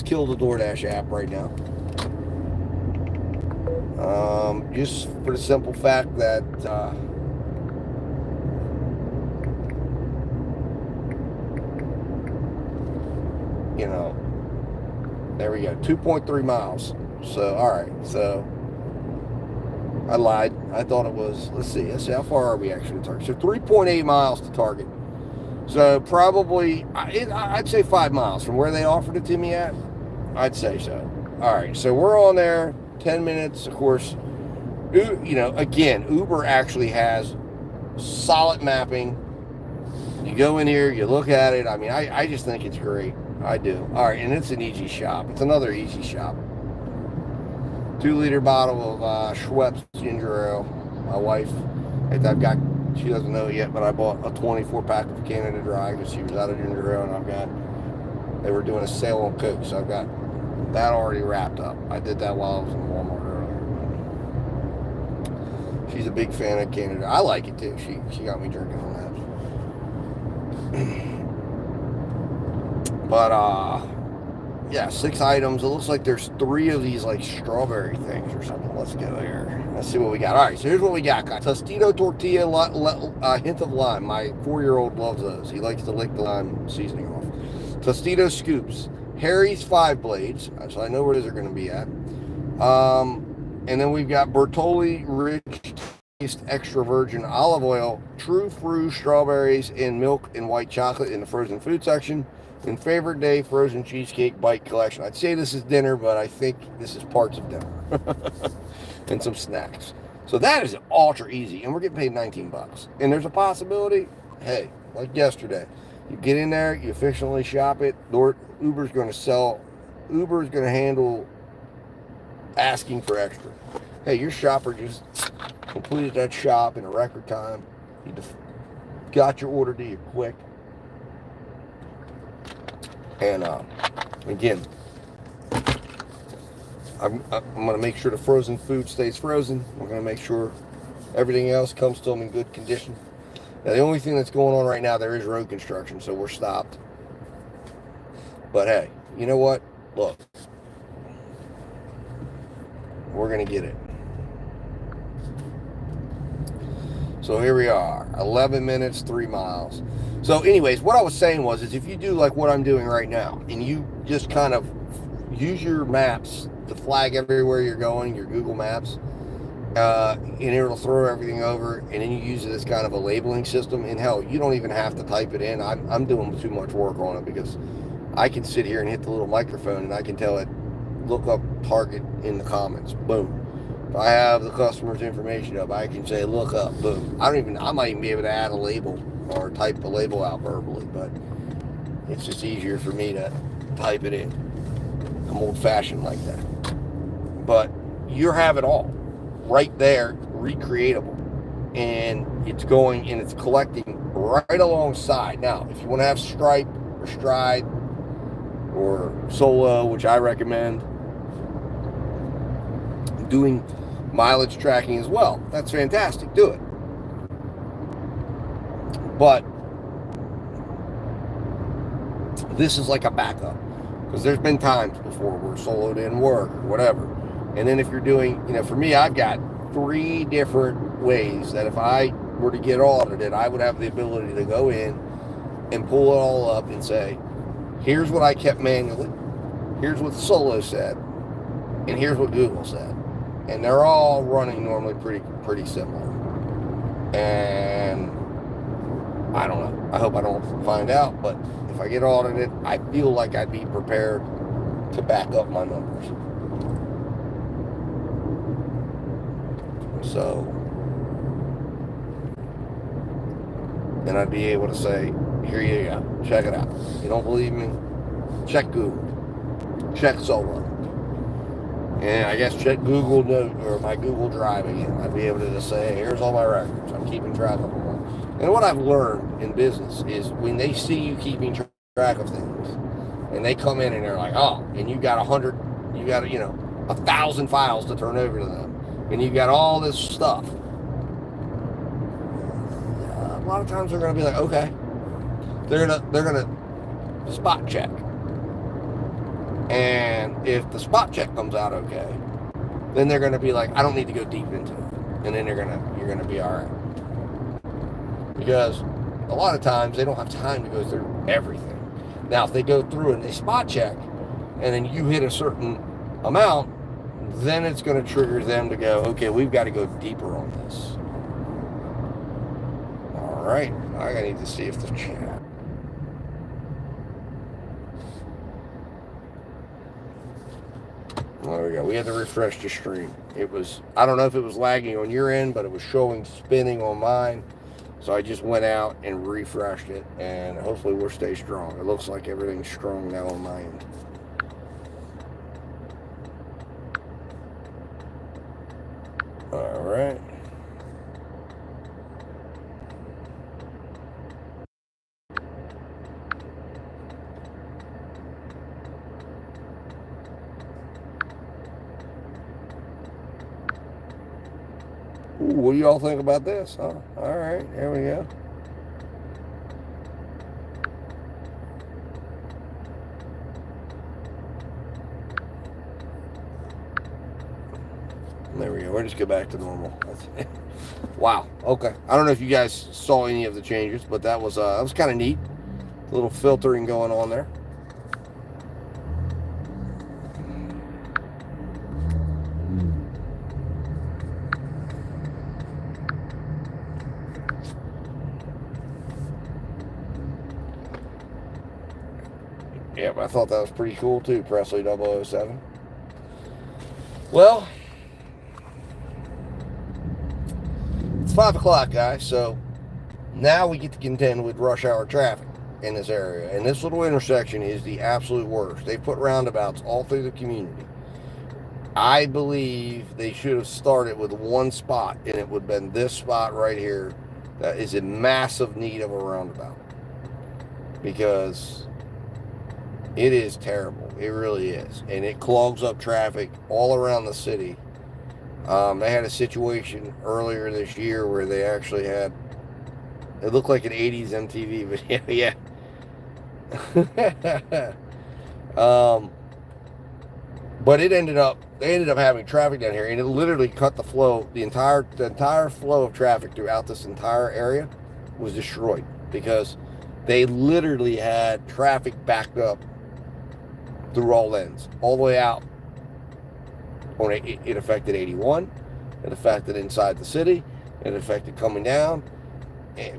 kill the DoorDash app right now. Just for the simple fact that there we go, 2.3 miles. So, all right, so I lied. I thought it was, let's see how far are we actually to Target? So 3.8 miles to Target. So probably, I'd say 5 miles from where they offered it to me at. I'd say so. All right, so we're on there, 10 minutes, of course. Again, Uber actually has solid mapping. You go in here, you look at it. I mean, I just think it's great. I do. All right, and it's an easy shop. It's another easy shop. 2-liter bottle of Schweppes ginger ale. My wife, she doesn't know it yet, but I bought a 24-pack of Canada Dry because she was out of ginger ale, and they were doing a sale on Coke, so I've got that already wrapped up. I did that while I was in Walmart earlier. She's a big fan of Canada. I like it too. She got me drinking on that. But, yeah, 6 items. It looks like there's 3 of these, like, strawberry things or something. Let's go here. Let's see what we got. All right, so here's what we got, guys. Tostito tortilla, hint of lime. My 4-year-old loves those. He likes to lick the lime seasoning off. Tostito scoops, Harry's 5 blades, so I know where those are going to be at. And then we've got Bertolli Rich Taste Extra Virgin Olive Oil, True Fruit Strawberries, and Milk and White Chocolate in the frozen food section. And Favorite Day Frozen Cheesecake Bite Collection. I'd say this is dinner, but I think this is parts of dinner. And some snacks. So that is ultra easy, and we're getting paid $19. And there's a possibility, hey, like yesterday, you get in there, you efficiently shop it. Uber's going to handle asking for extra. Hey, your shopper just completed that shop in a record time. You got your order to you quick. And again, I'm going to make sure the frozen food stays frozen. We're going to make sure everything else comes to them in good condition. Now, the only thing that's going on right now, there is road construction, so we're stopped. But hey, you know what? Look, we're going to get it. So here we are, 11 minutes, 3 miles. So anyways, what I was saying was, is if you do like what I'm doing right now, and you just kind of use your maps to flag everywhere you're going, your Google Maps, and it'll throw everything over, and then you use it as kind of a labeling system. And hell, you don't even have to type it in. I'm doing too much work on it, because I can sit here and hit the little microphone, and I can tell it, look up Target in the comments. Boom. If I have the customer's information up, I can say, look up. Boom. I might even be able to add a label or type a label out verbally, but it's just easier for me to type it in. I'm old-fashioned like that. But you have it all right there, recreatable, and it's going and it's collecting right alongside. Now, if you want to have Stripe or Stride or Solo, which I recommend, doing mileage tracking as well, that's fantastic. Do it. But this is like a backup, because there's been times before where Solo didn't work or whatever. And then if you're doing, for me, I've got 3 different ways that if I were to get audited, I would have the ability to go in and pull it all up and say, here's what I kept manually, here's what Solo said, and here's what Google said. And they're all running normally pretty similar. And I don't know. I hope I don't find out, but if I get audited, I feel like I'd be prepared to back up my numbers. So, then I'd be able to say, here you go, check it out. You don't believe me? Check Google. Check Solo. And I guess check Google Note or my Google Drive again. I'd be able to just say, hey, here's all my records. I'm keeping track of them all. And what I've learned in business is when they see you keeping track of things, and they come in and they're like, oh, and you got 1,000 files to turn over to them, and you've got all this stuff. A lot of times they're going to be like, okay, they're gonna spot check. And if the spot check comes out okay, then they're going to be like, I don't need to go deep into it. And then you're going to be all right. Because a lot of times they don't have time to go through everything. Now, if they go through and they spot check, and then you hit a certain amount, then it's going to trigger them to go, okay, we've got to go deeper on this. All right. I need to see if the chat. There we go. We had to refresh the stream. It was, I don't know if it was lagging on your end, but it was showing spinning on mine. So I just went out and refreshed it, and hopefully we'll stay strong. It looks like everything's strong now on my end. All right. Ooh, what do y'all think about this? Huh? All right, here we go. There we go. We'll just go back to normal. Wow. Okay. I don't know if you guys saw any of the changes, but that was kind of neat. A little filtering going on there. Yeah, but I thought that was pretty cool too, Presley 007. Well, it's 5 o'clock, guys, so now we get to contend with rush hour traffic in this area. And this little intersection is the absolute worst. They put roundabouts all through the community. I believe they should have started with one spot, and it would have been this spot right here that is in massive need of a roundabout. Because it is terrible. It really is. And it clogs up traffic all around the city. They had a situation earlier this year where they actually had, it looked like an 80s MTV video. Yeah. But they ended up having traffic down here, and it literally cut the flow. The entire flow of traffic throughout this entire area was destroyed because they literally had traffic backed up through all ends, all the way out. It affected 81. It affected inside the city. It affected coming down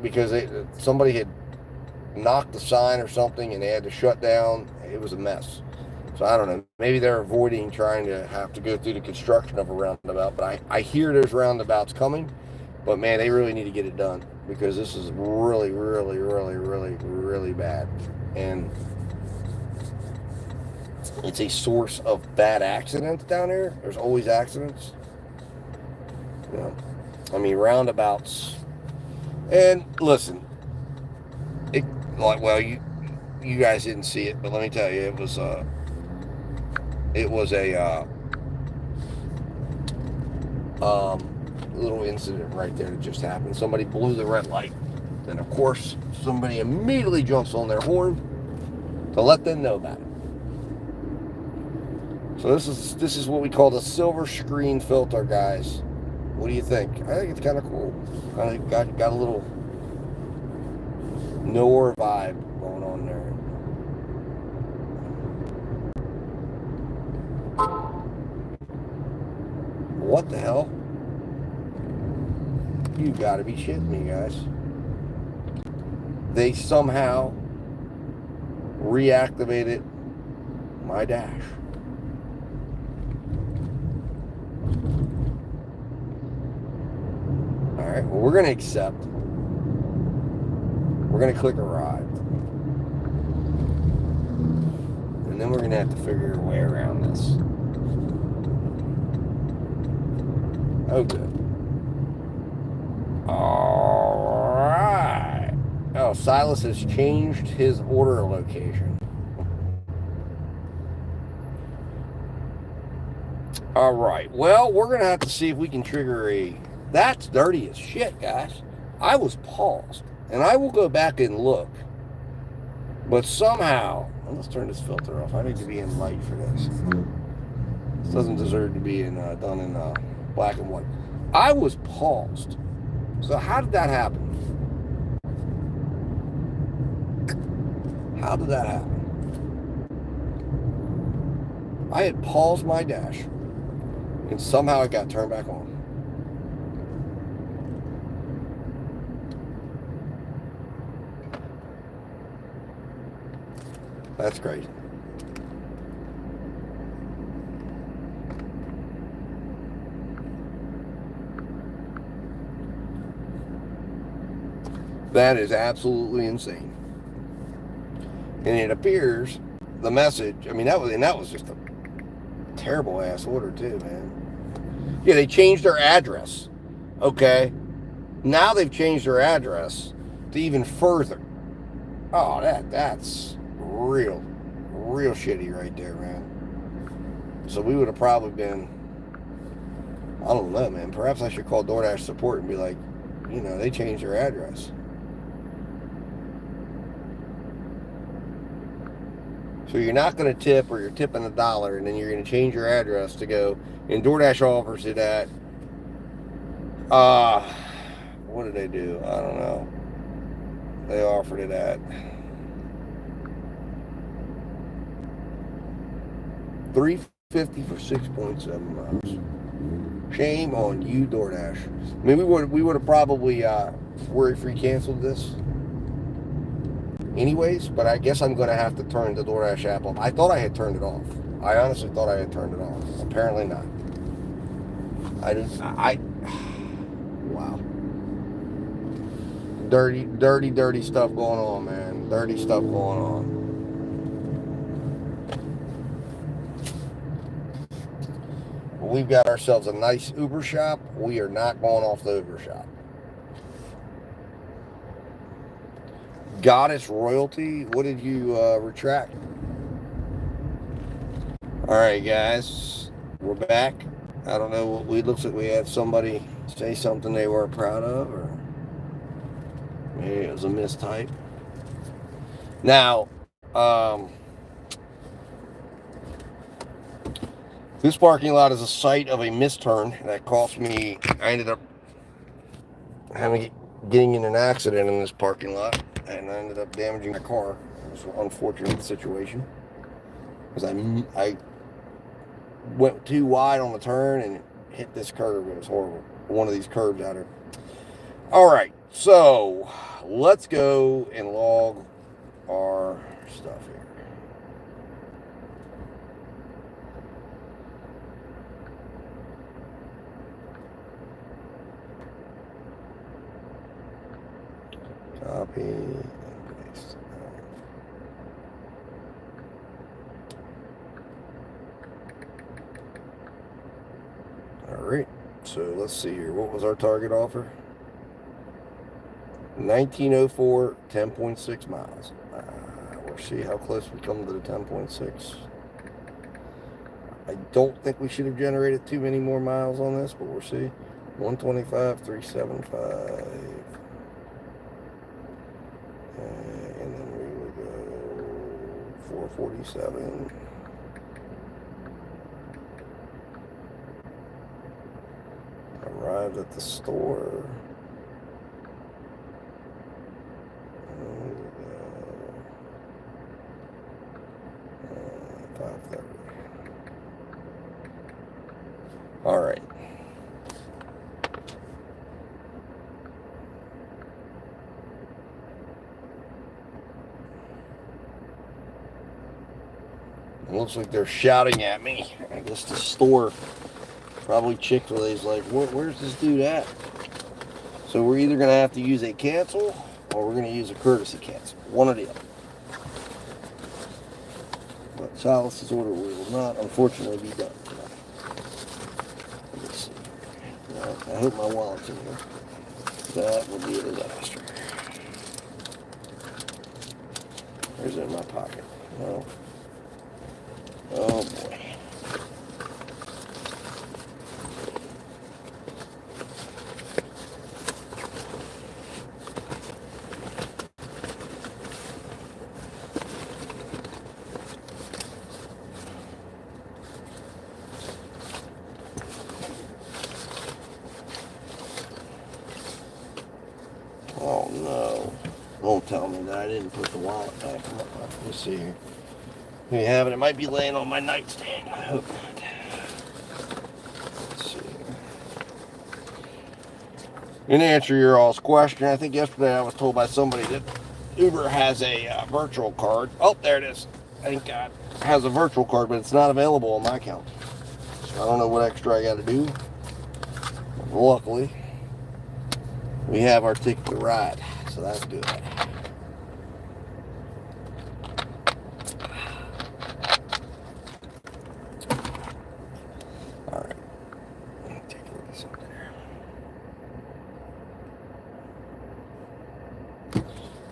because somebody had knocked the sign or something and they had to shut down. It was a mess. So I don't know. Maybe they're avoiding trying to have to go through the construction of a roundabout. But I hear there's roundabouts coming. But man, they really need to get it done because this is really, really, really, really, really bad. And it's a source of bad accidents down here. There's always accidents. Yeah. I mean, roundabouts. And listen, you guys didn't see it, but let me tell you, it was a little incident right there that just happened. Somebody blew the red light, and of course, somebody immediately jumps on their horn to let them know about it. So this is what we call the silver screen filter, guys. What do you think? I think it's kind of cool. Kind of got a little Noir vibe going on there. What the hell? You gotta be shitting me, guys. They somehow reactivated my dash. Alright, well, we're going to accept. We're going to click arrived. And then we're going to have to figure a way around this. Oh, good. Alright. Oh, Silas has changed his order location. Alright, well, we're going to have to see if we can trigger a... That's dirty as shit, guys. I was paused, and I will go back and look. But somehow, let's turn this filter off. I need to be in light for this. This doesn't deserve to be done in black and white. I was paused. So how did that happen? How did that happen? I had paused my dash, and somehow it got turned back on. That's crazy. That is absolutely insane. And it appears the message, I mean, that was just a terrible ass order too, man. Yeah, they changed their address. Okay. Now they've changed their address to even further. Oh, that's real shitty right there, man. So we would have probably been, I don't know, man. Perhaps I should call DoorDash support and be like, you know, they changed their address. So you're not going to tip, or you're tipping $1, and then you're going to change your address to go, and DoorDash offers it at, what did they do? I don't know. They offered it at $3.50 for 6.7 miles. Shame on you, DoorDash. I mean, we would have probably worry-free canceled this. anyways, but I guess I'm going to have to turn the DoorDash app off. I thought I had turned it off. I honestly thought I had turned it off. Apparently not. Wow. Dirty stuff going on, man. Dirty stuff going on. We've got ourselves a nice Uber shop. We are not going off the Uber shop. Goddess Royalty, what did you retract? All right, guys, we're back. I don't know what looks like we had somebody say something they weren't proud of, or maybe it was a mistype. Now, this parking lot is a site of a misturn that cost me. I ended up getting in an accident in this parking lot, and I ended up damaging my car. It was an unfortunate situation because I went too wide on the turn and hit this curb. It was horrible. One of these curbs out here. All right, so let's go and log our stuff here. Copy and paste. All right, so let's see here. What was our target offer? 1904, 10.6 miles. We'll see how close we come to the 10.6. I don't think we should have generated too many more miles on this, but we'll see. 125, 375. And then we will go 447. Arrived at the store. 5:30. All right. It looks like they're shouting at me. I guess the store, probably Chick-fil-A's like, where's this dude at? So we're either going to have to use a cancel or we're going to use a courtesy cancel. One or the other. But Silas's order will not, unfortunately, be done tonight. Let's see. Well, I hope my wallet's in here. That would be a disaster. Or is it in my pocket? No. Oh boy. Oh no. Don't tell me that I didn't put the wallet back. Let's see here. Here you have it. It might be laying on my nightstand. I hope not. Let's see. In answer to your all's question, I think yesterday I was told by somebody that Uber has a virtual card. Oh, there it is. Thank God. It has a virtual card, but it's not available on my account. So I don't know what extra I got to do. But luckily, we have our ticket to ride, so that's good.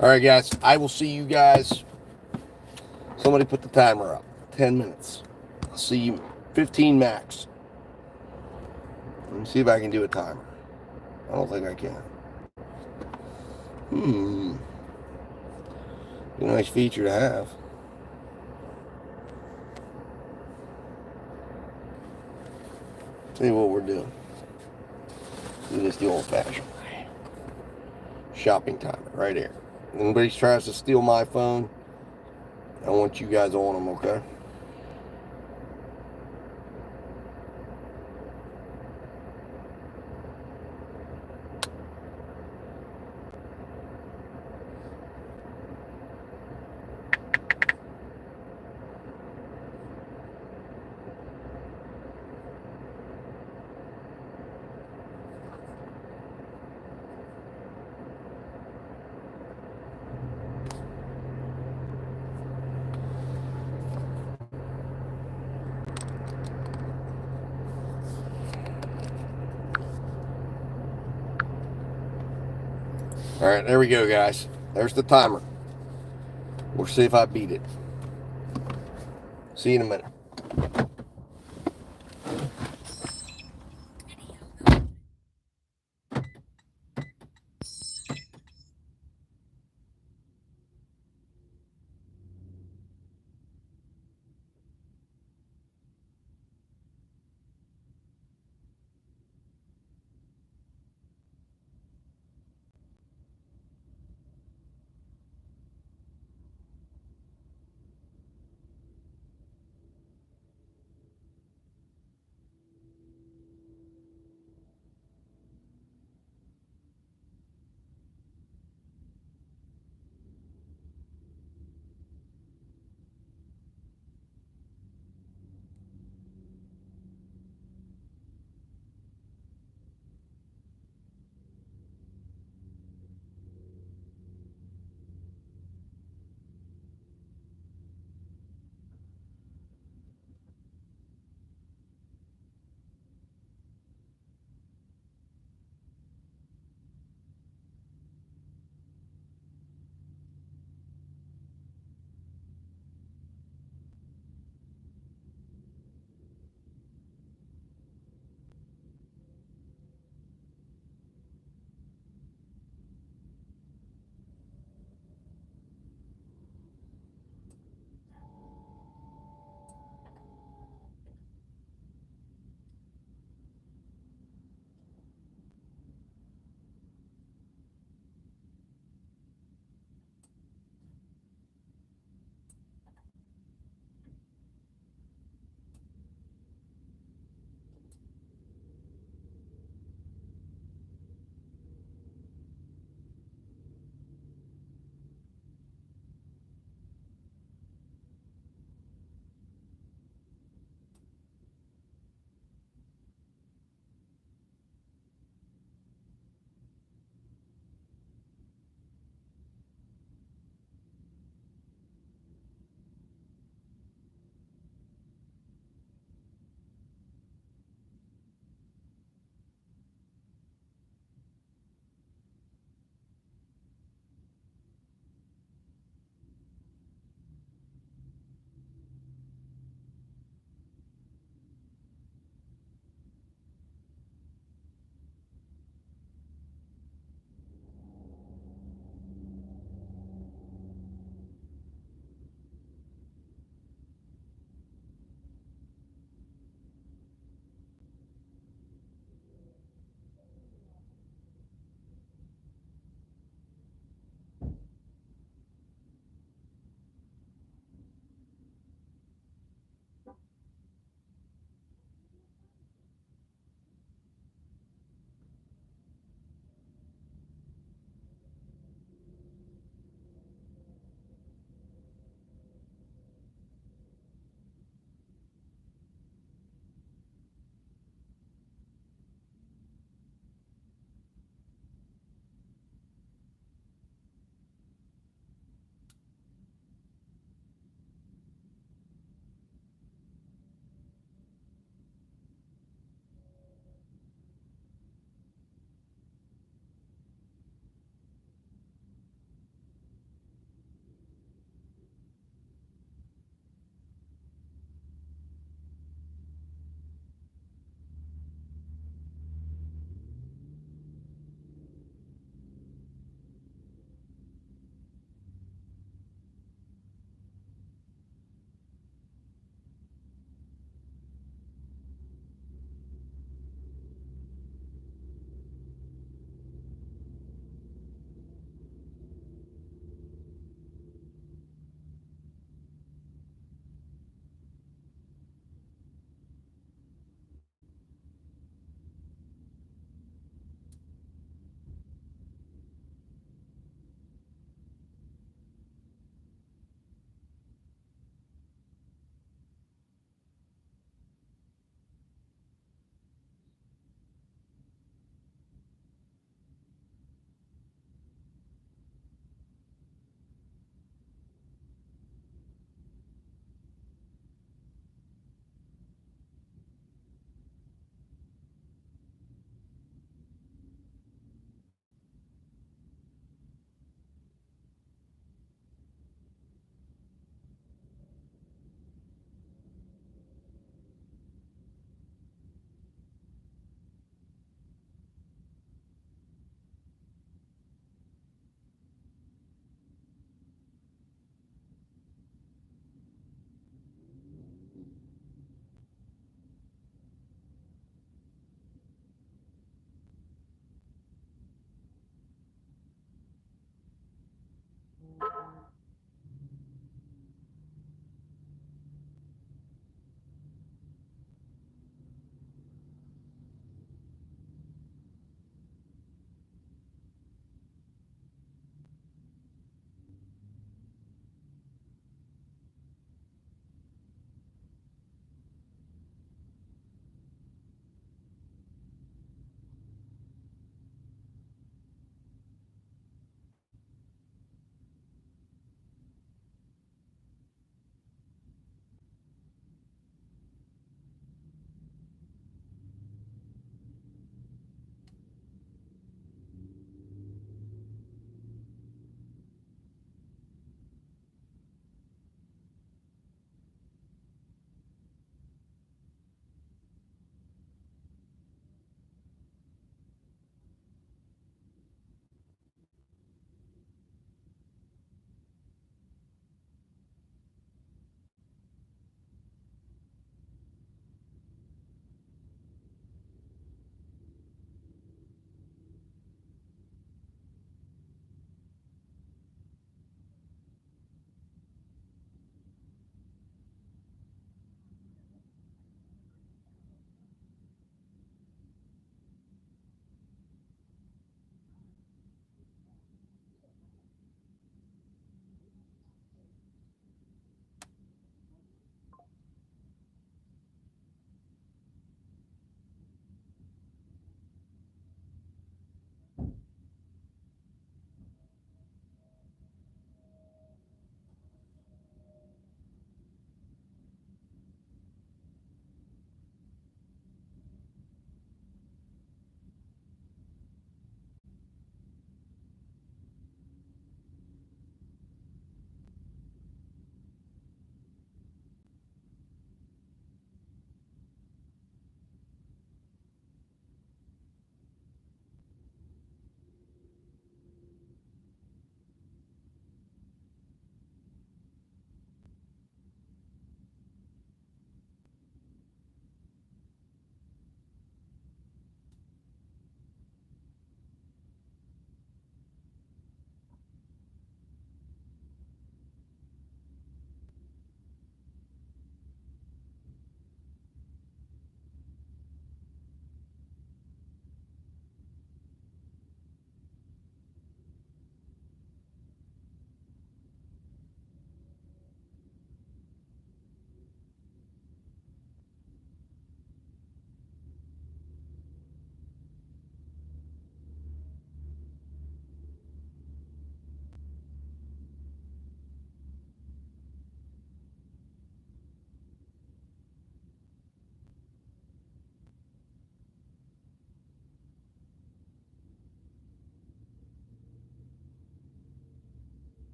All right, guys, I will see you guys. Somebody put the timer up. 10 minutes. I'll see you 15 max. Let me see if I can do a timer. I don't think I can. Be a nice feature to have. Tell you what we're doing. Do this the old-fashioned way. Shopping timer right here. Anybody tries to steal my phone, I want you guys on them, okay? All right, there we go, guys. There's the timer. We'll see if I beat it. See you in a minute.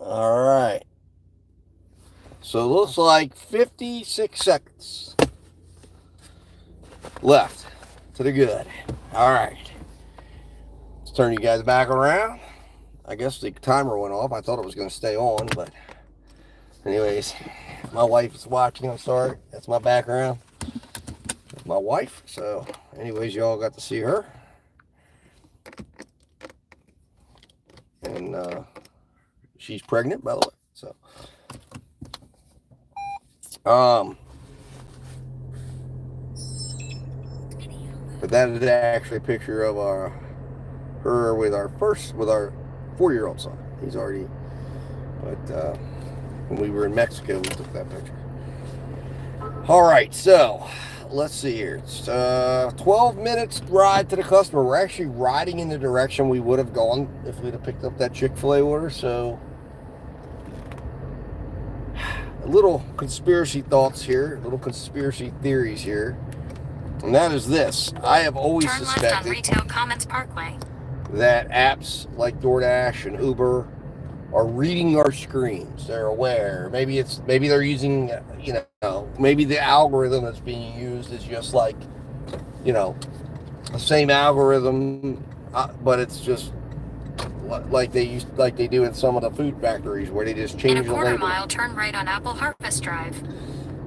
All right. So it looks like 56 seconds left to the good. All right. Let's turn you guys back around. I guess the timer went off. I thought it was going to stay on, but anyways, my wife is watching. I'm sorry. That's my background. My wife. So anyways, y'all got to see her. And she's pregnant, by the way. So but that is actually a picture of her with our 4-year-old son. He's already, but when we were in Mexico, we took that picture. All right, so let's see here. It's 12 minutes ride to the customer. We're actually riding in the direction we would have gone if we'd have picked up that Chick-fil-A order. So a little conspiracy thoughts here, little conspiracy theories here. And that is this. I have always Turn left on suspected Retail Commons Parkway. that apps like DoorDash and Uber are reading our screens. They're aware. Maybe they're using, maybe the algorithm that's being used is just like, the same algorithm, but it's just like they do in some of the food factories where they just change the label. In a quarter mile, turn right on Apple Harvest Drive.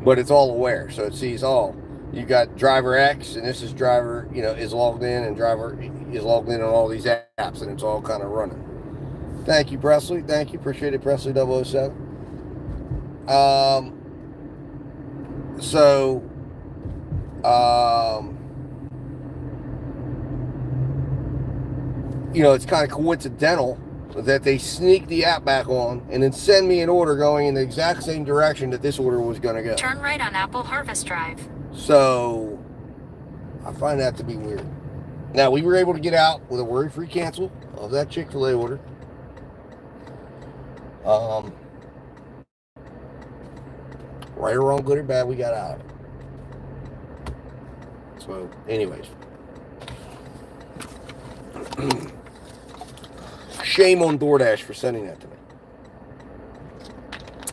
But it's all aware, so it sees all. You got driver X, and this is driver, is logged in, and driver is logged in on all these apps, and it's all kind of running. Thank you, Presley. Thank you. Appreciate it, Presley 007. It's kind of coincidental that they sneak the app back on and then send me an order going in the exact same direction that this order was going to go. Turn right on Apple Harvest Drive. So I find that to be weird. Now, we were able to get out with a worry-free cancel of that Chick-fil-A order. Right or wrong, good or bad, we got out of it. So, anyways. Shame on DoorDash for sending that to me.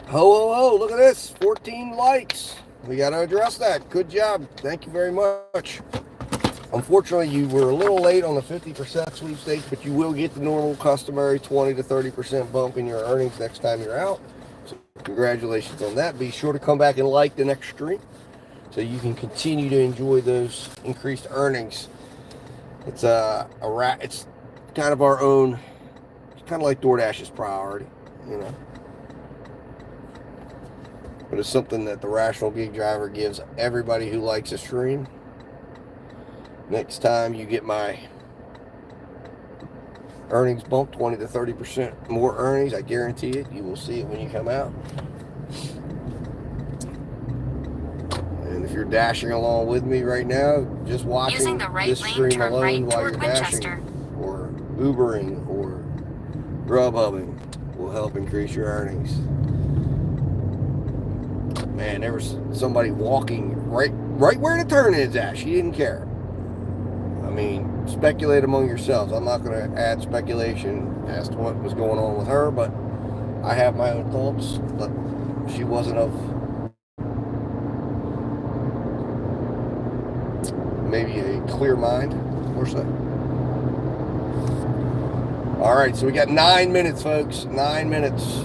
Ho, look at this. 14 likes. We got to address that. Good job. Thank you very much. Unfortunately, you were a little late on the 50% sweepstakes, but you will get the normal customary 20 to 30% bump in your earnings next time you're out. So congratulations on that. Be sure to come back and like the next stream so you can continue to enjoy those increased earnings. It's it's kind of our own, it's kind of like DoorDash's priority, But it's something that the Rational Gig Driver gives everybody who likes a stream. Next time you get my earnings bump 20 to 30% more earnings, I guarantee it. You will see it when you come out. And if you're dashing along with me right now, just watching this stream alone while you're dashing or Ubering or Grubhubbing will help increase your earnings. Man, there was somebody walking right where the turn is at. She didn't care. I mean, speculate among yourselves. I'm not going to add speculation as to what was going on with her, but I have my own thoughts. But she wasn't of maybe a clear mind, or so. All right, so we got 9 minutes, folks. 9 minutes.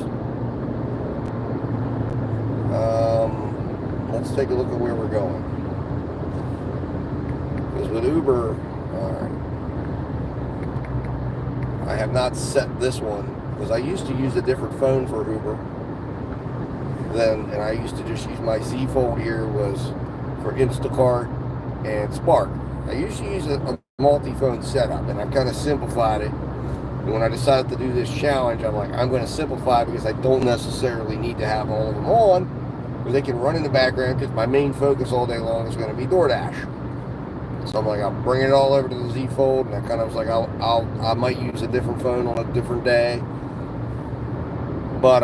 Let's take a look at where we're going. Because with Uber, I have not set this one because I used to use a different phone for Uber. And I used to just use my Z Fold here was for Instacart and Spark. I used to use a multi-phone setup, and I've kind of simplified it. And when I decided to do this challenge, I'm like, I'm going to simplify because I don't necessarily need to have all of them on, but they can run in the background because my main focus all day long is going to be DoorDash. So I'm like, I'll bring it all over to the Z Fold, and I kind of was like, I might use a different phone on a different day, but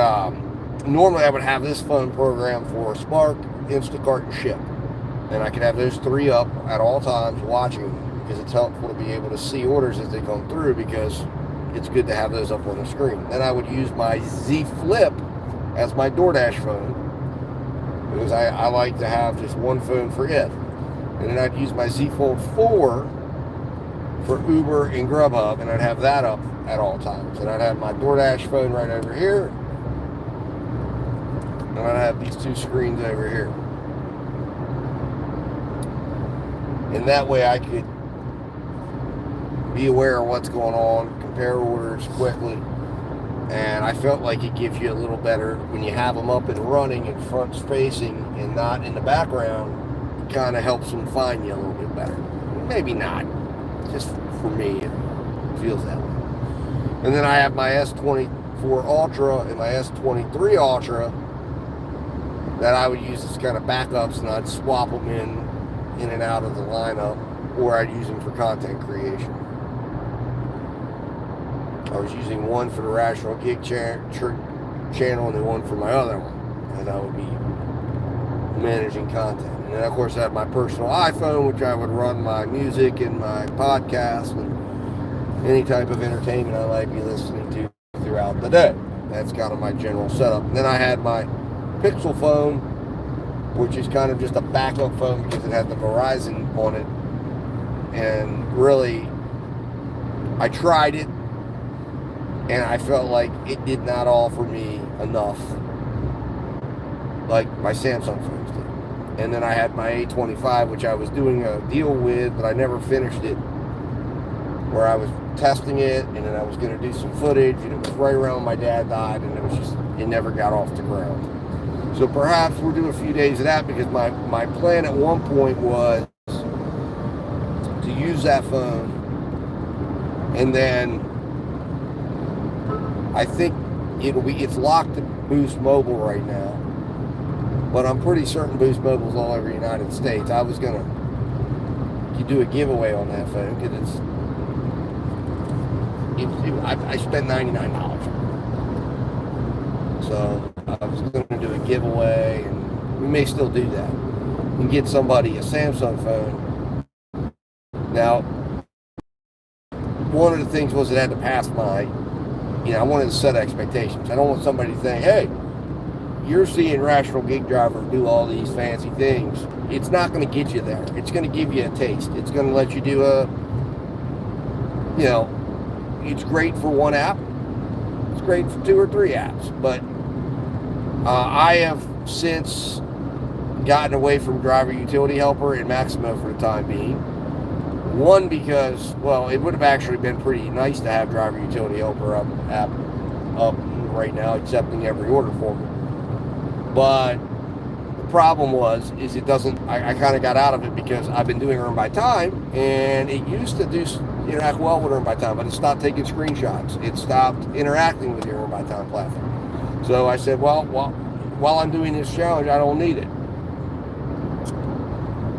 normally I would have this phone programmed for Spark, Instacart, and Ship. And I could have those three up at all times watching, because it's helpful to be able to see orders as they come through, because it's good to have those up on the screen. Then I would use my Z Flip as my DoorDash phone, because I like to have just one phone for it. And then I'd use my Z Fold 4 for Uber and Grubhub, and I'd have that up at all times. And I'd have my DoorDash phone right over here, and I'd have these two screens over here. And that way I could be aware of what's going on, compare orders quickly. And I felt like it gives you a little better, when you have them up and running and front facing and not in the background, it kind of helps them find you a little bit better. Maybe not. Just for me, it feels that way. And then I have my S24 Ultra and my S23 Ultra that I would use as kind of backups, and I'd swap them in and out of the lineup, or I'd use them for content creation. I was using one for the Rational Gig channel and then one for my other one, and I would be managing content. And then of course I have my personal iPhone, which I would run my music and my podcast and any type of entertainment I might be listening to throughout the day. That's kind of my general setup. And then I had my Pixel phone, which is kind of just a backup phone because it had the Verizon on it. And really, I tried it, and I felt like it did not offer me enough like my Samsung phones did. And then I had my A25, which I was doing a deal with, but I never finished it, where I was testing it, and then I was going to do some footage, and it was right around when my dad died, and it never got off the ground. So perhaps we'll do a few days of that, because my plan at one point was to use that phone, and then I think it's locked to Boost Mobile right now, but I'm pretty certain Boost Mobile's all over the United States. I was gonna do a giveaway on that phone, because I spent $99. So I was going to do a giveaway, and we may still do that, and get somebody a Samsung phone. Now, one of the things was it had to pass my, I wanted to set expectations. I don't want somebody to think, hey, you're seeing Rational Gig Driver do all these fancy things. It's not going to get you there. It's going to give you a taste. It's going to let you do it's great for one app. It's great for 2 or 3 apps. But I have since gotten away from Driver Utility Helper and Maximo for the time being. One, because, it would have actually been pretty nice to have Driver Utility Helper up right now, accepting every order for me. But the problem is it doesn't, I kind of got out of it because I've been doing Earn by Time, and it used to interact well with Earn by Time, but it stopped taking screenshots. It stopped interacting with the Earn by Time platform. So I said, while I'm doing this challenge, I don't need it.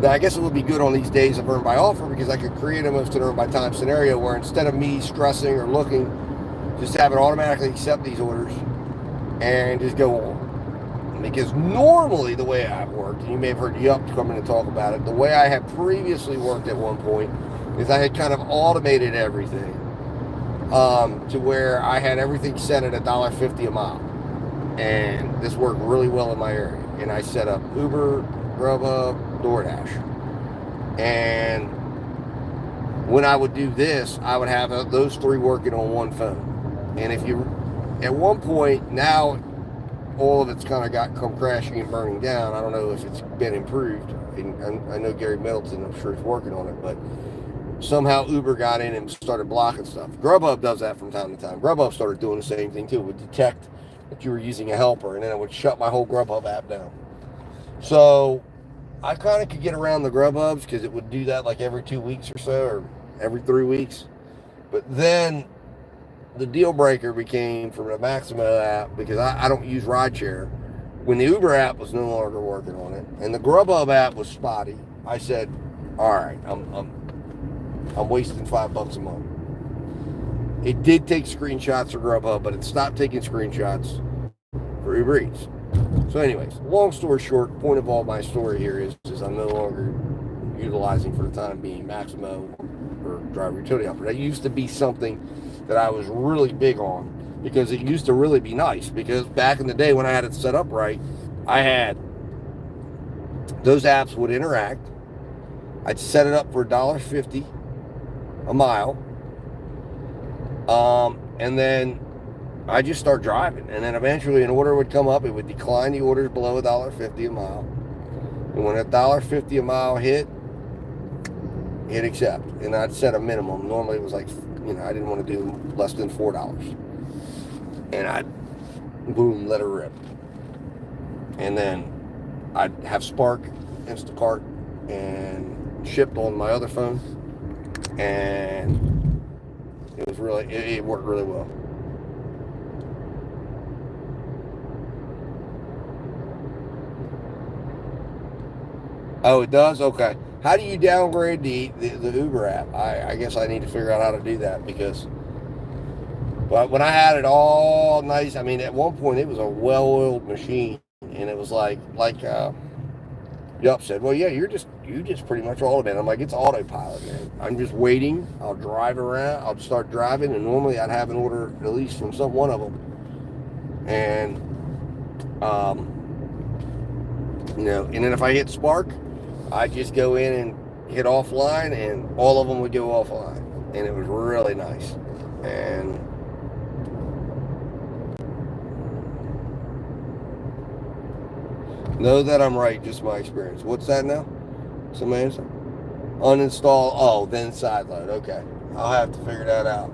Now, I guess it would be good on these days of Earn by Offer, because I could create almost an Earn by Time scenario where instead of me stressing or looking, just have it automatically accept these orders and just go on. Because normally the way I've worked, and you may have heard Yup come in and talk about it, the way I had previously worked at one point is I had kind of automated everything to where I had everything set at $1.50 a mile. And this worked really well in my area. And I set up Uber, Grubhub, DoorDash. And when I would do this, I would have those 3 working on one phone. And at one point, now all of it's kind of come crashing and burning down. I don't know if it's been improved. And I know Gary Middleton, I'm sure, is working on it. But somehow Uber got in and started blocking stuff. Grubhub does that from time to time. Grubhub started doing the same thing too. It would detect that you were using a helper, and then it would shut my whole Grubhub app down. So I kind of could get around the Grubhubs because it would do that like every 2 weeks or so, or every 3 weeks. But then the deal breaker became for the Maximo app, because I don't use rideshare. When the Uber app was no longer working on it, and the Grubhub app was spotty, I said, all right, I'm wasting $5 a month. It did take screenshots for Grubhub, but it stopped taking screenshots for Uber Eats. So anyways, long story short, point of all my story here is I'm no longer utilizing for the time being Maximo or driver utility helper. That used to be something that I was really big on, because it used to really be nice, because back in the day when I had it set up right, I had those apps would interact. I'd set it up for $1.50 a mile, and then I just start driving, and then eventually an order would come up. It would decline the orders below $1.50 a mile, and when $1.50 a mile hit accept, and I'd set a minimum. Normally it was like, I didn't want to do less than $4, and I'd boom, let her rip, and then I'd have Spark, Instacart, and shipped on my other phone, and it was really, it worked really well. Oh, it does? Okay. How do you downgrade the Uber app? I guess I need to figure out how to do that, because when I had it all nice, I mean, at one point it was a well-oiled machine, and it was like Yup said, well, yeah, you just pretty much all of it. I'm like, it's autopilot, man. I'm just waiting. I'll drive around. I'll start driving, and normally I'd have an order at least from one of them. And, and then if I hit Spark, I just go in and hit offline, and all of them would go offline. And it was really nice. And know that I'm right, just my experience. What's that now? Some answer? Uninstall, then sideload. Okay. I'll have to figure that out.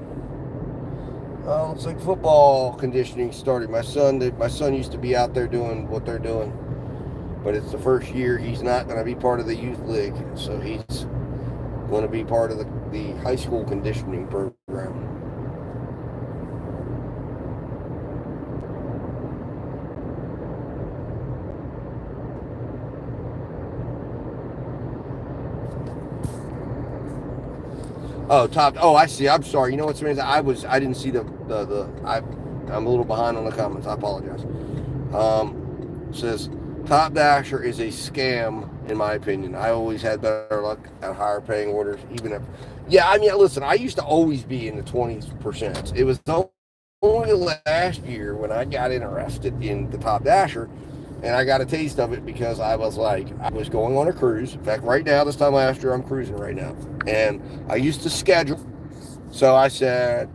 It's like football conditioning started. My son used to be out there doing what they're doing, but it's the first year he's not going to be part of the youth league, so he's going to be part of the high school conditioning program. I see. I'm sorry. You know what's amazing? I didn't see I'm a little behind on the comments. I apologize. Says Top Dasher is a scam, in my opinion. I always had better luck at higher paying orders, even if, listen, I used to always be in the 20%. It was only last year when I got interested in the Top Dasher, and I got a taste of it because I was going on a cruise. In fact, right now, this time last year, I'm cruising right now. And I used to schedule. So I said,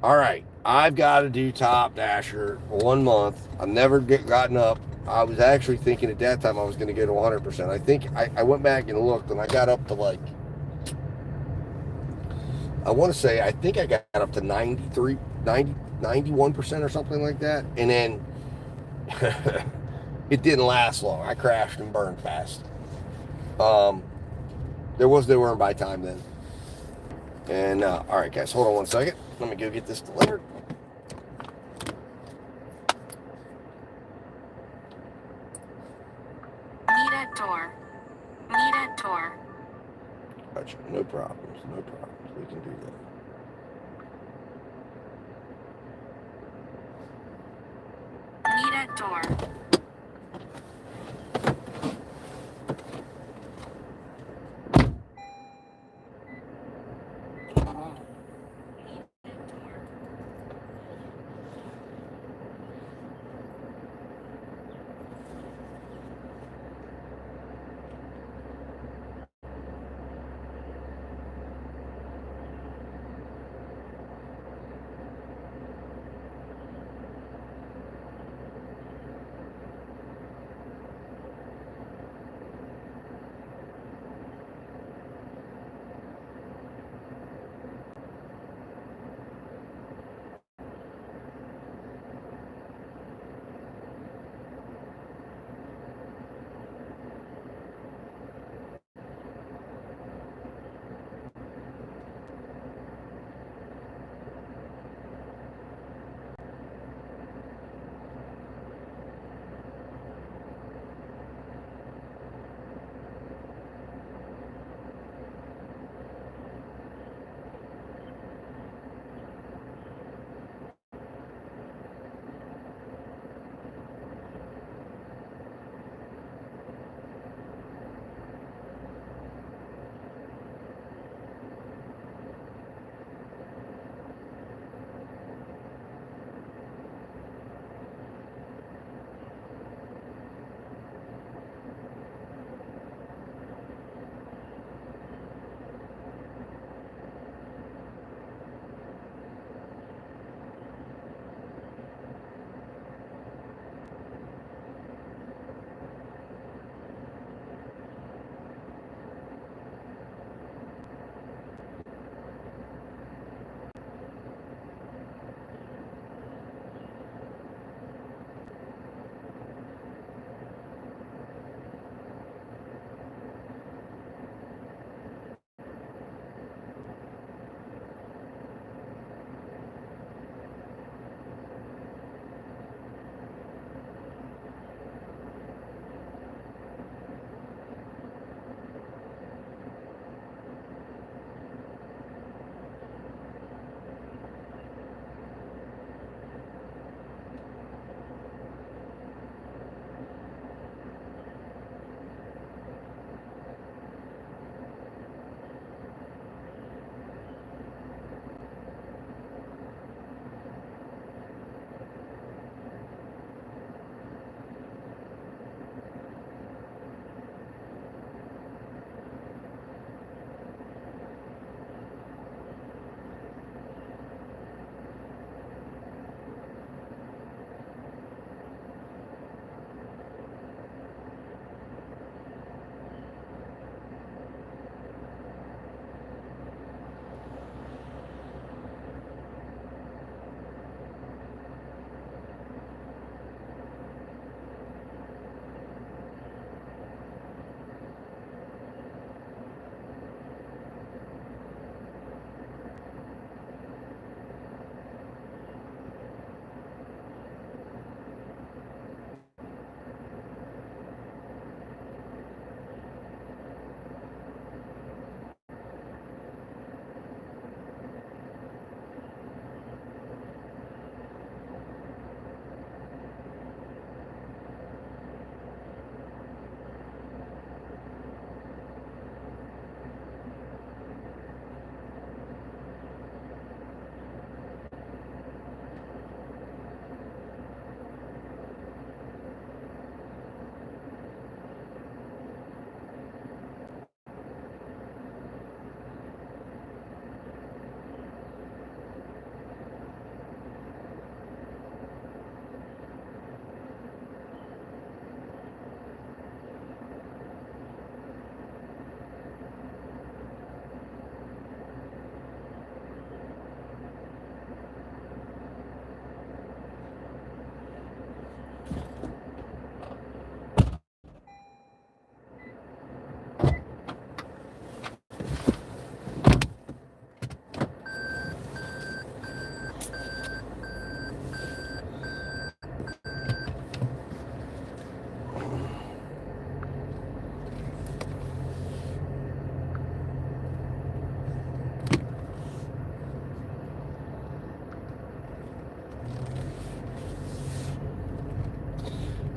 all right, I've got to do Top Dasher 1 month. I've never gotten up. I was actually thinking at that time I was going to go to 100%. I think I went back and looked, and I got up to I think I got up to 91% or something like that. And then it didn't last long. I crashed and burned fast. There was no earn by time then. And all right, guys, hold on 1 second. Let me go get this delivered. Meet at door. Meet at door. Gotcha. No problems. We can do that. Meet at door.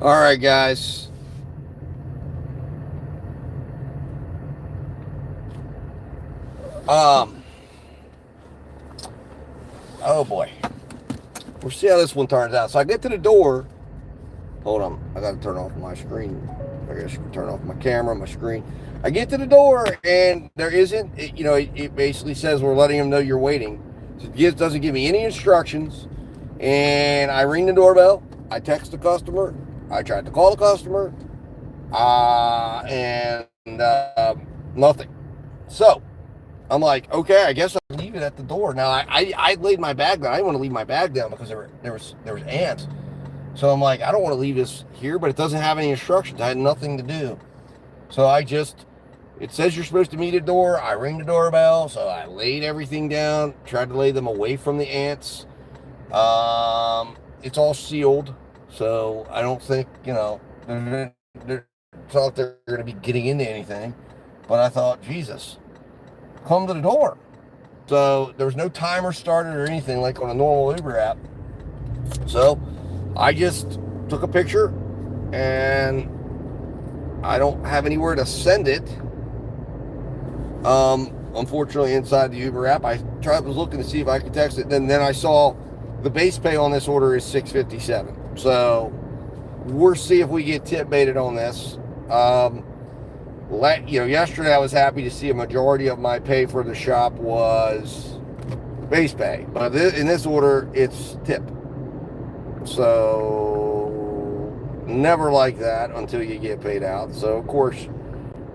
All right, guys. Oh boy. We'll see how this one turns out. So I get to the door. Hold on. I got to turn off my screen. I guess you can turn off my camera, my screen. I get to the door, and there isn't, it basically says we're letting them know you're waiting. So it doesn't give me any instructions. And I ring the doorbell. I text the customer. I tried to call the customer. And nothing. So I'm like, okay, I guess I'll leave it at the door. Now I laid my bag down. I didn't want to leave my bag down because there was ants. So I'm like, I don't want to leave this here, but it doesn't have any instructions. I had nothing to do. So it says you're supposed to meet at the door. I ring the doorbell. So I laid everything down, tried to lay them away from the ants. It's all sealed. So I don't think, they're thought they're going to be getting into anything. But I thought, Jesus, come to the door. So there was no timer started or anything like on a normal Uber app. So I just took a picture, and I don't have anywhere to send it. Unfortunately, inside the Uber app, I was looking to see if I could text it. Then I saw the base pay on this order is $6.57. So we'll see if we get tip baited on this. Yesterday I was happy to see a majority of my pay for the shop was base pay, but in this order it's tip. So never like that until you get paid out. So of course,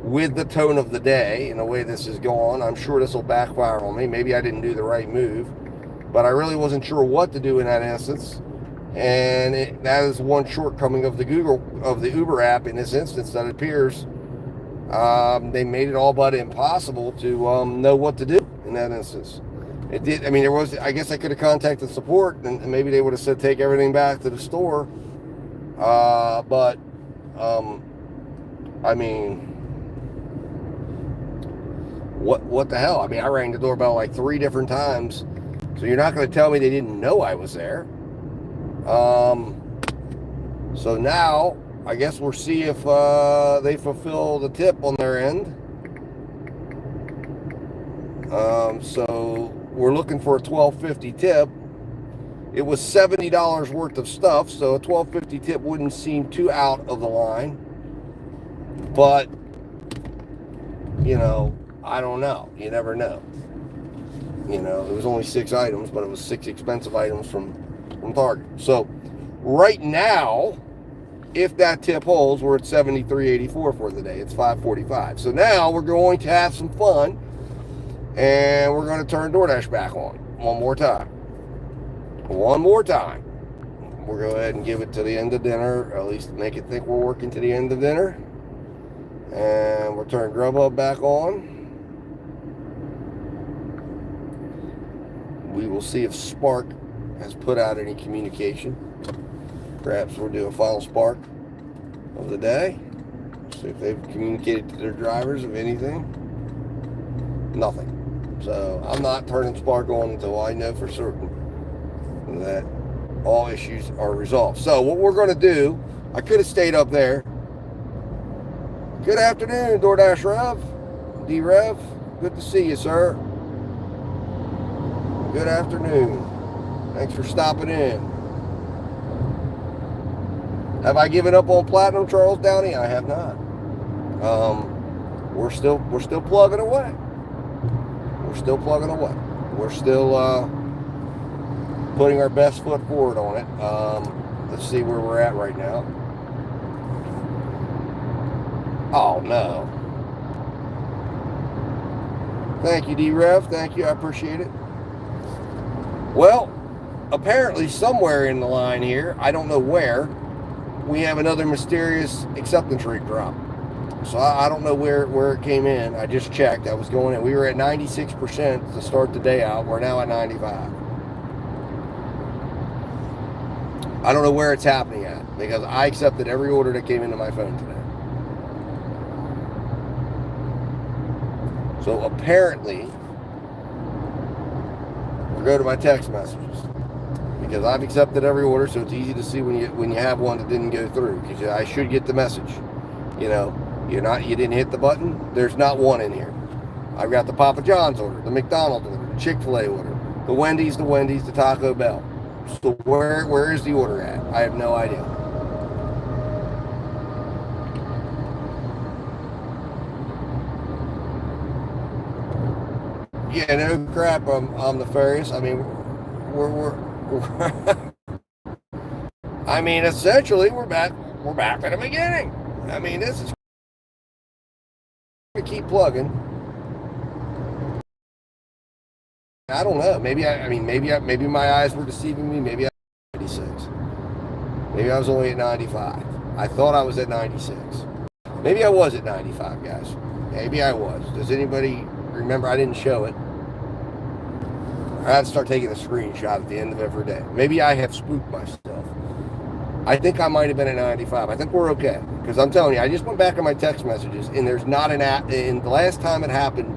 with the tone of the day and the way this is going, I'm sure this will backfire on me. Maybe I didn't do the right move, but I really wasn't sure what to do in that instance. And that is one shortcoming of the Uber app in this instance, that it appears they made it all but impossible to know what to do in that instance. It did. I mean, I guess I could have contacted support, and maybe they would have said take everything back to the store. But I mean, what the hell? I mean, I rang the doorbell like 3 different times, so you're not going to tell me they didn't know I was there. So now I guess we'll see if they fulfill the tip on their end. So we're looking for a $12.50 tip. It was $70 worth of stuff, so a $12.50 tip wouldn't seem too out of the line. But I don't know. You never know. It was only 6 items, but it was 6 expensive items from Target. So right now, if that tip holds, we're at $73.84 for the day. It's $5.45. So now we're going to have some fun, and we're going to turn DoorDash back on one more time. We'll go ahead and give it to the end of dinner, or at least make it think we're working to the end of dinner. And we'll turn Grubhub back on. We will see if Spark has put out any communication. Perhaps we'll do a final Spark of the day. See if they've communicated to their drivers of anything. Nothing. So I'm not turning Spark on until I know for certain that all issues are resolved. So what we're going to do, I could have stayed up there. Good afternoon, DoorDash Rev, D-Rev. Good to see you, sir. Good afternoon. Thanks for stopping in. Have I given up on Platinum, Charles Downey? I have not. We're still plugging away. We're still putting our best foot forward on it. Let's see where we're at right now. Oh no. Thank you, D-Rev. Thank you. I appreciate it. Well, apparently somewhere in the line here, I don't know where, we have another mysterious acceptance rate drop. So I don't know where it came in. I just checked. I was going in. We were at 96% to start the day out. We're now at 95. I don't know where it's happening at, because I accepted every order that came into my phone today. So apparently, we'll go to my text messages. because I've accepted every order, so it's easy to see when you have one that didn't go through. Because I should get the message. You didn't hit the button. There's not one in here. I've got the Papa John's order, the McDonald's order, the Chick-fil-A order, the Wendy's, the Taco Bell. So where is the order at? I have no idea. Yeah, no crap. I'm nefarious. I mean, we're I mean, essentially, we're back at the beginning. I mean, this is to keep plugging. I don't know. Maybe maybe my eyes were deceiving me. Maybe I was 96. Maybe I was only at 95. I thought I was at 96. Maybe I was at 95, guys. Maybe I was. Does anybody remember? I didn't show it. I had to start taking a screenshot at the end of every day. Maybe I have spooked myself. I think I might have been at 95. I think we're okay. Because I'm telling you, I just went back on my text messages, and there's not an app. And the last time it happened,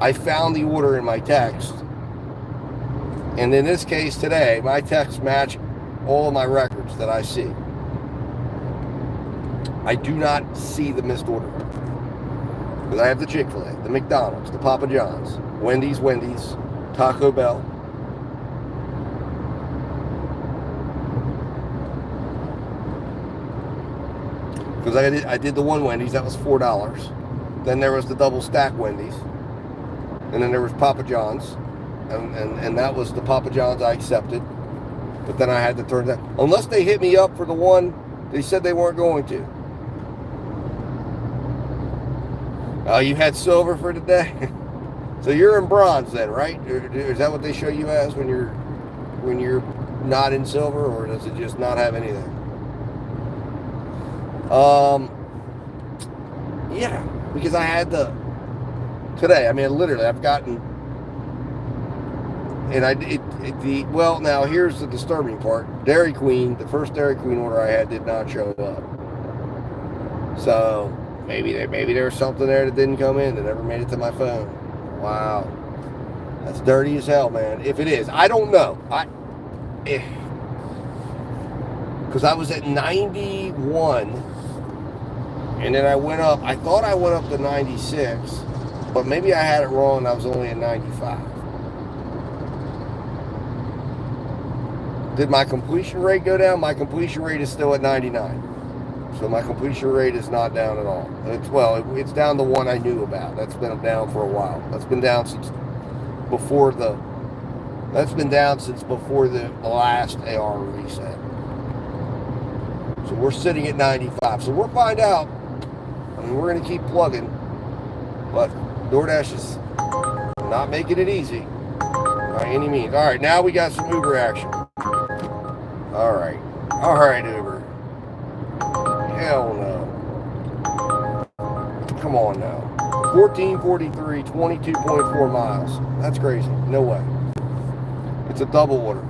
I found the order in my text. And in this case today, my texts match all of my records that I see. I do not see the missed order. Because I have the Chick-fil-A, the McDonald's, the Papa John's, Wendy's, Taco Bell. Because I did the one Wendy's, that was $4. Then there was the double stack Wendy's. And then there was Papa John's. And that was the Papa John's I accepted. But then I had to turn that. Unless they hit me up for the one they said they weren't going to. Oh, you had silver for today? So you're in bronze then, right? Is that what they show you as when you're not in silver, or does it just not have anything? Yeah, because I had today. I mean, literally, I've gotten, and well, now here's the disturbing part. Dairy Queen, the first Dairy Queen order I had did not show up. So maybe there was something there that didn't come in that never made it to my phone. Wow, that's dirty as hell, man. If it is, I don't know. Because I was at 91, and then I went up. I thought I went up to 96, but maybe I had it wrong. I was only at 95. Did my completion rate go down? My completion rate is still at 99. So my completion rate is not down at all. It's down to one I knew about. That's been down for a while. That's been down since before the last AR reset. So we're sitting at 95. So we'll find out. I mean, we're going to keep plugging, but DoorDash is not making it easy by any means. All right, now we got some Uber action. All right, Uber. Hell no. Come on now. 1443, 22.4 miles. That's crazy. No way. It's a double order.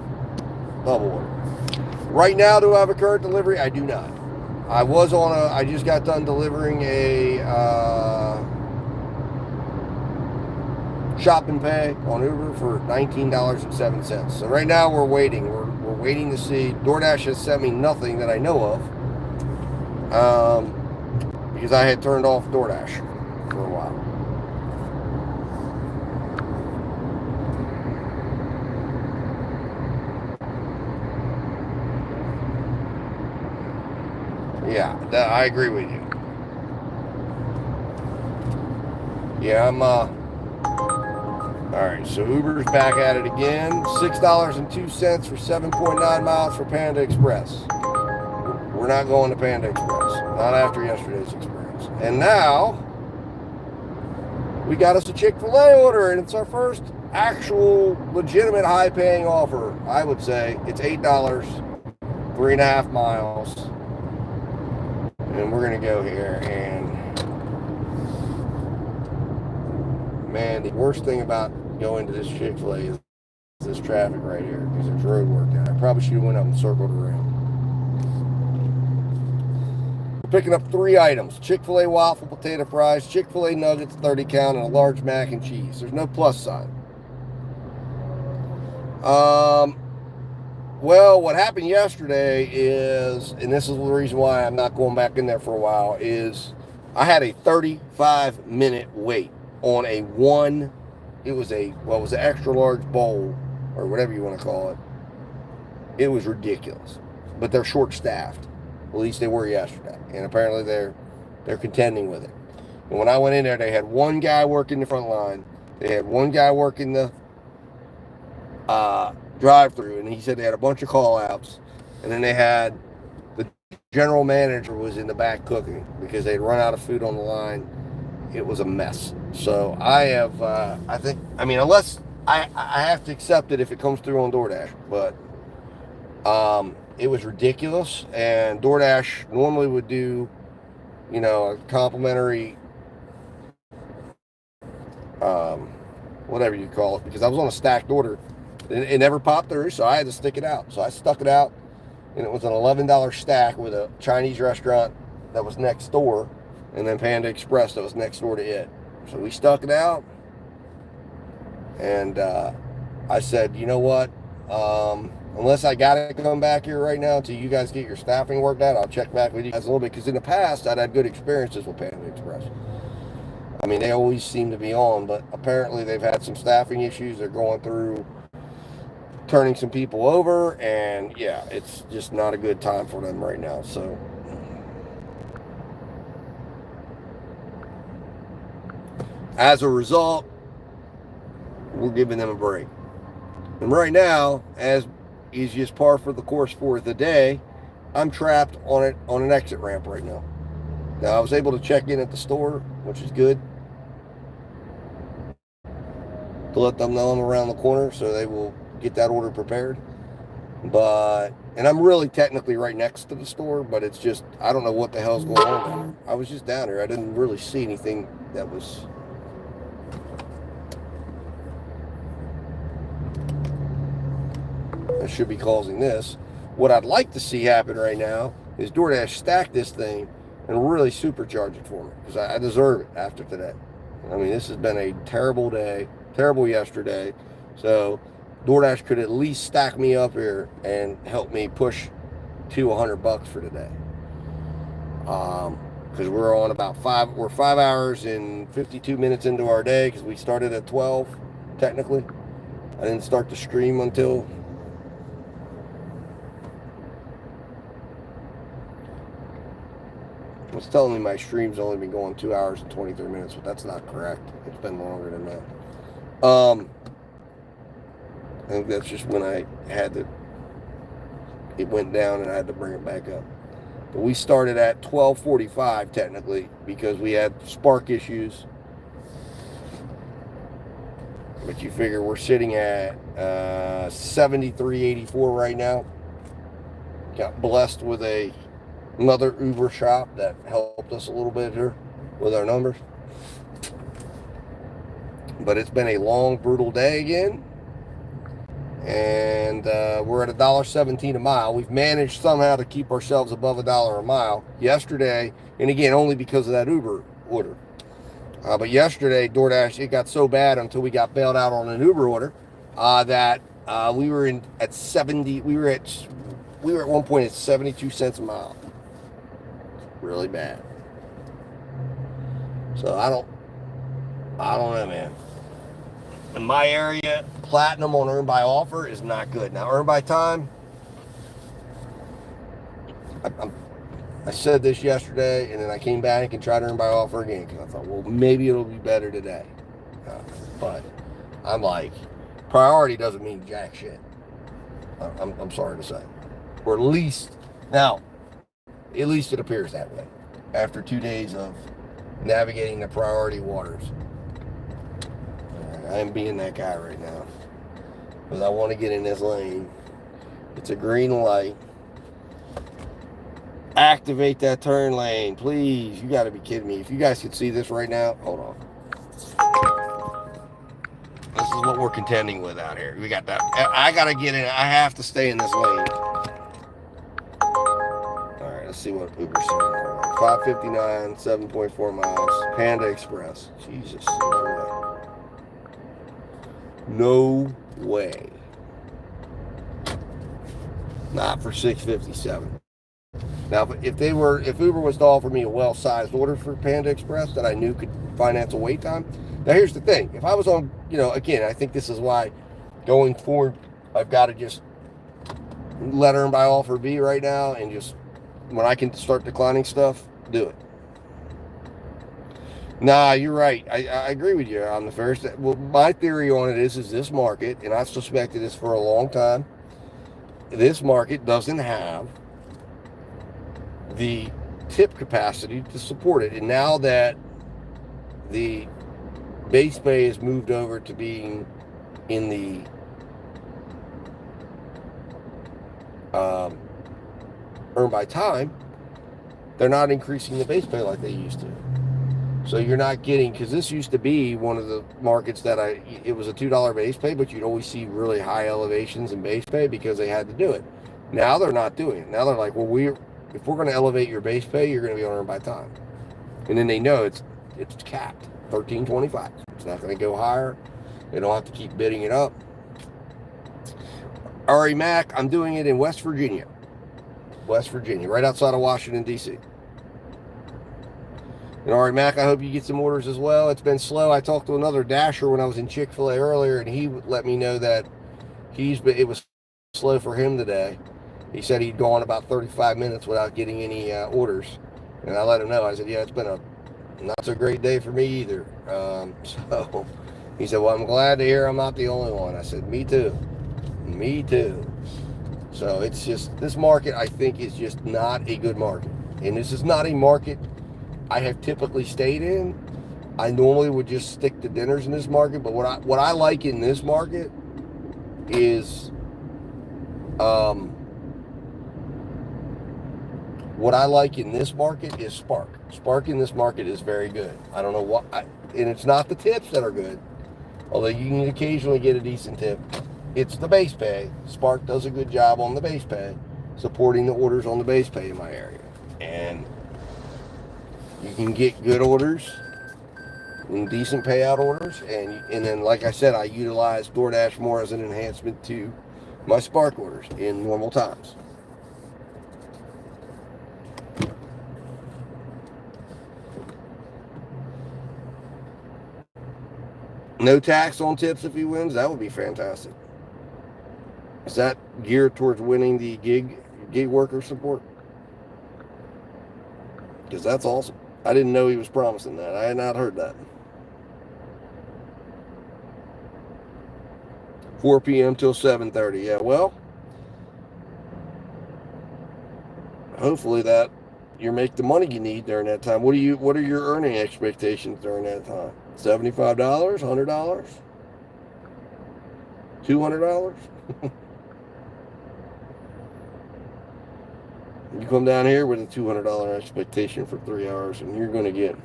Right now, do I have a current delivery? I do not. I just got done delivering a shop and pay on Uber for $19.07. So right now we're waiting. We're waiting to see. DoorDash has sent me nothing that I know of. Because I had turned off DoorDash for a while. Yeah, I agree with you. Yeah, alright, so Uber's back at it again. $6.02 for 7.9 miles for Panda Express. We're not going to Panda Express. Not after yesterday's experience. And now, we got us a Chick-fil-A order, and it's our first actual, legitimate, high-paying offer. I would say it's $8, 3.5 miles. And we're going to go here, and man, the worst thing about going to this Chick-fil-A is this traffic right here, because there's road work down. I probably should have went up and circled around. Picking up 3 items: Chick-fil-A waffle potato fries, Chick-fil-A nuggets 30 count, and a large mac and cheese. There's no plus sign. Well, what happened yesterday is, and this is the reason why I'm not going back in there for a while, is I had a 35-minute wait on it was an extra large bowl, or whatever you want to call it. It was ridiculous. But they're short-staffed. At least they were yesterday. And apparently they're contending with it. And when I went in there, they had one guy working the front line. They had one guy working the drive-through, and he said they had a bunch of call-outs, and then they had the general manager was in the back cooking because they'd run out of food on the line. It was a mess. So I have, unless I have to accept it if it comes through on DoorDash, but it was ridiculous. And DoorDash normally would do, a complimentary, whatever you call it, because I was on a stacked order. It never popped through, so I had to stick it out. So I stuck it out, and it was an $11 stack with a Chinese restaurant that was next door, and then Panda Express that was next door to it. So we stuck it out, and I said, you know what? Unless I got to come back here right now until you guys get your staffing worked out, I'll check back with you guys a little bit, because in the past, I'd had good experiences with Panda Express. I mean, they always seem to be on, but apparently they've had some staffing issues. They're going through turning some people over, and yeah, it's just not a good time for them right now. So as a result, we're giving them a break. And right now, as is just par for the course for the day, I'm trapped on an exit ramp right now. Now, I was able to check in at the store, which is good, to let them know I'm around the corner so they will get that order prepared. And I'm really technically right next to the store, but it's just, I don't know what the hell's going on down there. I was just down there. I didn't really see anything that was... that should be causing this. What I'd like to see happen right now is DoorDash stack this thing and really supercharge it for me, because I deserve it after today. I mean, this has been a terrible day, terrible yesterday. So DoorDash could at least stack me up here and help me push to $100 for today. Because we're on about 5 hours and 52 minutes into our day, because we started at 12, technically. I didn't start the stream until... It's telling me my stream's only been going 2 hours and 23 minutes, but that's not correct. It's been longer than that. I think that's just when it went down and I had to bring it back up. But we started at 12:45 technically, because we had spark issues. But you figure we're sitting at 73.84 right now. Got blessed with another Uber shop that helped us a little bit here with our numbers. But it's been a long, brutal day again. And we're at $1.17 a mile. We've managed somehow to keep ourselves above $1 a mile. Yesterday, and again, only because of that Uber order. But yesterday, DoorDash, it got so bad until we got bailed out on an Uber order that we were at 70. We were at one point at 72 cents a mile. Really bad. So I don't know, man. In my area, platinum on earn by offer is not good. Now, earn by time, I said this yesterday, and then I came back and tried to earn by offer again, because I thought, well, maybe it'll be better today. But I'm like, priority doesn't mean jack shit. I'm sorry to say. Or at least it appears that way after 2 days of navigating the priority waters. I am being that guy right now, because I want to get in this lane. It's a green light. Activate that turn lane, please. You got to be kidding me. If you guys could see this right now, hold on. This is what we're contending with out here. We got that. I got to get in. I have to stay in this lane. Let's see what Uber's saying. 559, 7.4 miles. Panda Express. Jesus, no way. No way. not for $6.57. Now, if Uber was to offer me a well-sized order for Panda Express that I knew could finance a wait time. Now, here's the thing: if I was on, again, I think this is why going forward, I've got to just let earn by offer be right now, and just when I can start declining stuff, do it. Nah, you're right. I agree with you on the first. Well, my theory on it is this market, and I've suspected this for a long time. This market doesn't have the tip capacity to support it, and now that the base pay has moved over to being in the earn by time, they're not increasing the base pay like they used to. So you're not getting, because this used to be one of the markets that it was a $2 base pay, but you'd always see really high elevations in base pay because they had to do it. Now they're not doing it. Now they're like, well, if we're going to elevate your base pay, you're going to be on earn by time. And then they know it's capped, $13.25. It's not going to go higher. They don't have to keep bidding it up. Ari Mac, I'm doing it in West Virginia, right outside of Washington, D.C. And Ari Mac, I hope you get some orders as well. It's been slow. I talked to another Dasher when I was in Chick-fil-A earlier, and he let me know that it was slow for him today. He said he'd gone about 35 minutes without getting any orders. And I let him know. I said, yeah, it's been a not so great day for me either. So he said, well, I'm glad to hear I'm not the only one. I said, me too. Me too. So it's just, this market, I think, is just not a good market. And this is not a market I have typically stayed in. I normally would just stick to dinners in this market. But what I like in this market is Spark. Spark in this market is very good. I don't know what, and it's not the tips that are good, although you can occasionally get a decent tip. It's the base pay. Spark does a good job on the base pay, supporting the orders on the base pay in my area. And you can get good orders and decent payout orders. And then, like I said, I utilize DoorDash more as an enhancement to my Spark orders in normal times. No tax on tips if he wins. That would be fantastic. Is that geared towards winning the gig worker support? Because that's awesome. I didn't know he was promising that. I had not heard that. 4 p.m. till 7:30. Yeah, well, hopefully that you make the money you need during that time. What are your earning expectations during that time? $75, $100, $200? You come down here with a $200 expectation for 3 hours, and you're going to get,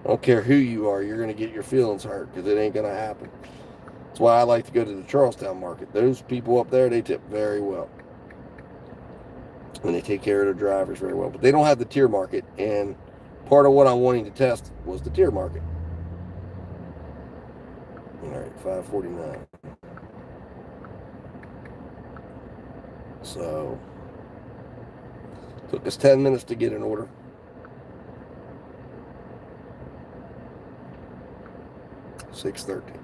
I don't care who you are, you're going to get your feelings hurt because it ain't going to happen. That's why I like to go to the Charlestown market. Those people up there, they tip very well. And they take care of their drivers very well. But they don't have the tier market, and part of what I'm wanting to test was the tier market. All right, $5.49. So took us 10 minutes to get an order. $6.13.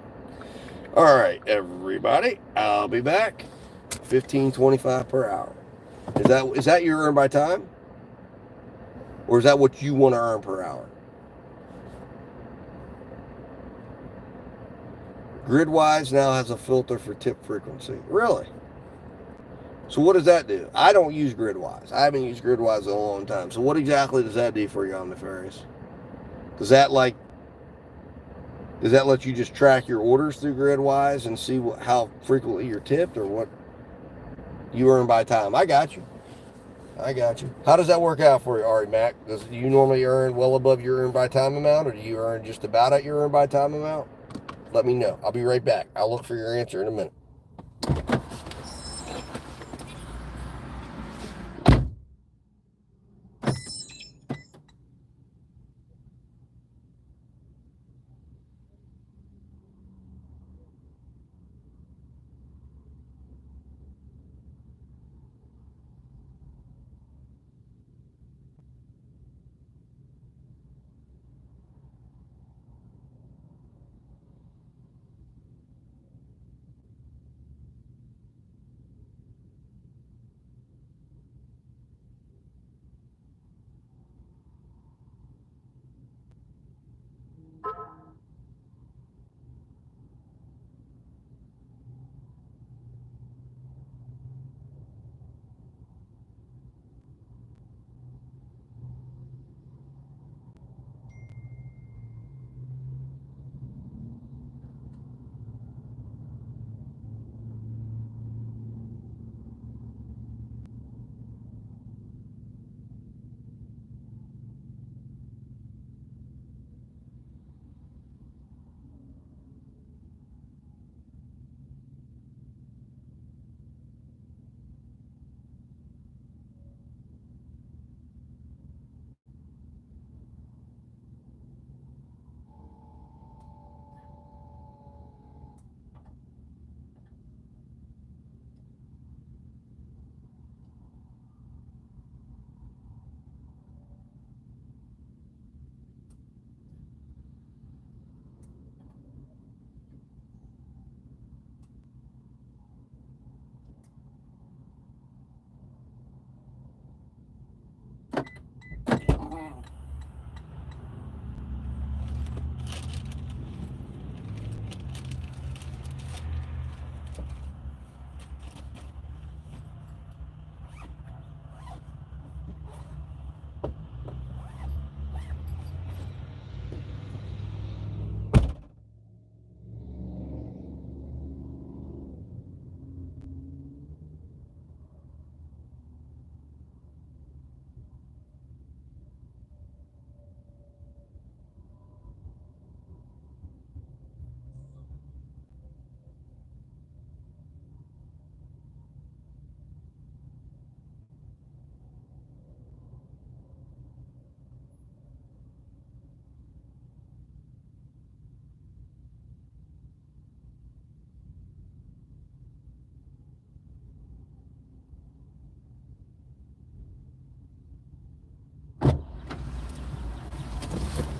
All right, everybody. I'll be back. $15.25 per hour. Is that your earn by time? Or is that what you want to earn per hour? Gridwise now has a filter for tip frequency. Really? So what does that do? I don't use Gridwise. I haven't used Gridwise in a long time. So what exactly does that do for you on the ferries? Does that let you just track your orders through Gridwise and see how frequently you're tipped, or what you earn by time? I got you. How does that work out for you, Ari Mac? Do you normally earn well above your earn by time amount, or do you earn just about at your earn by time amount? Let me know. I'll be right back. I'll look for your answer in a minute.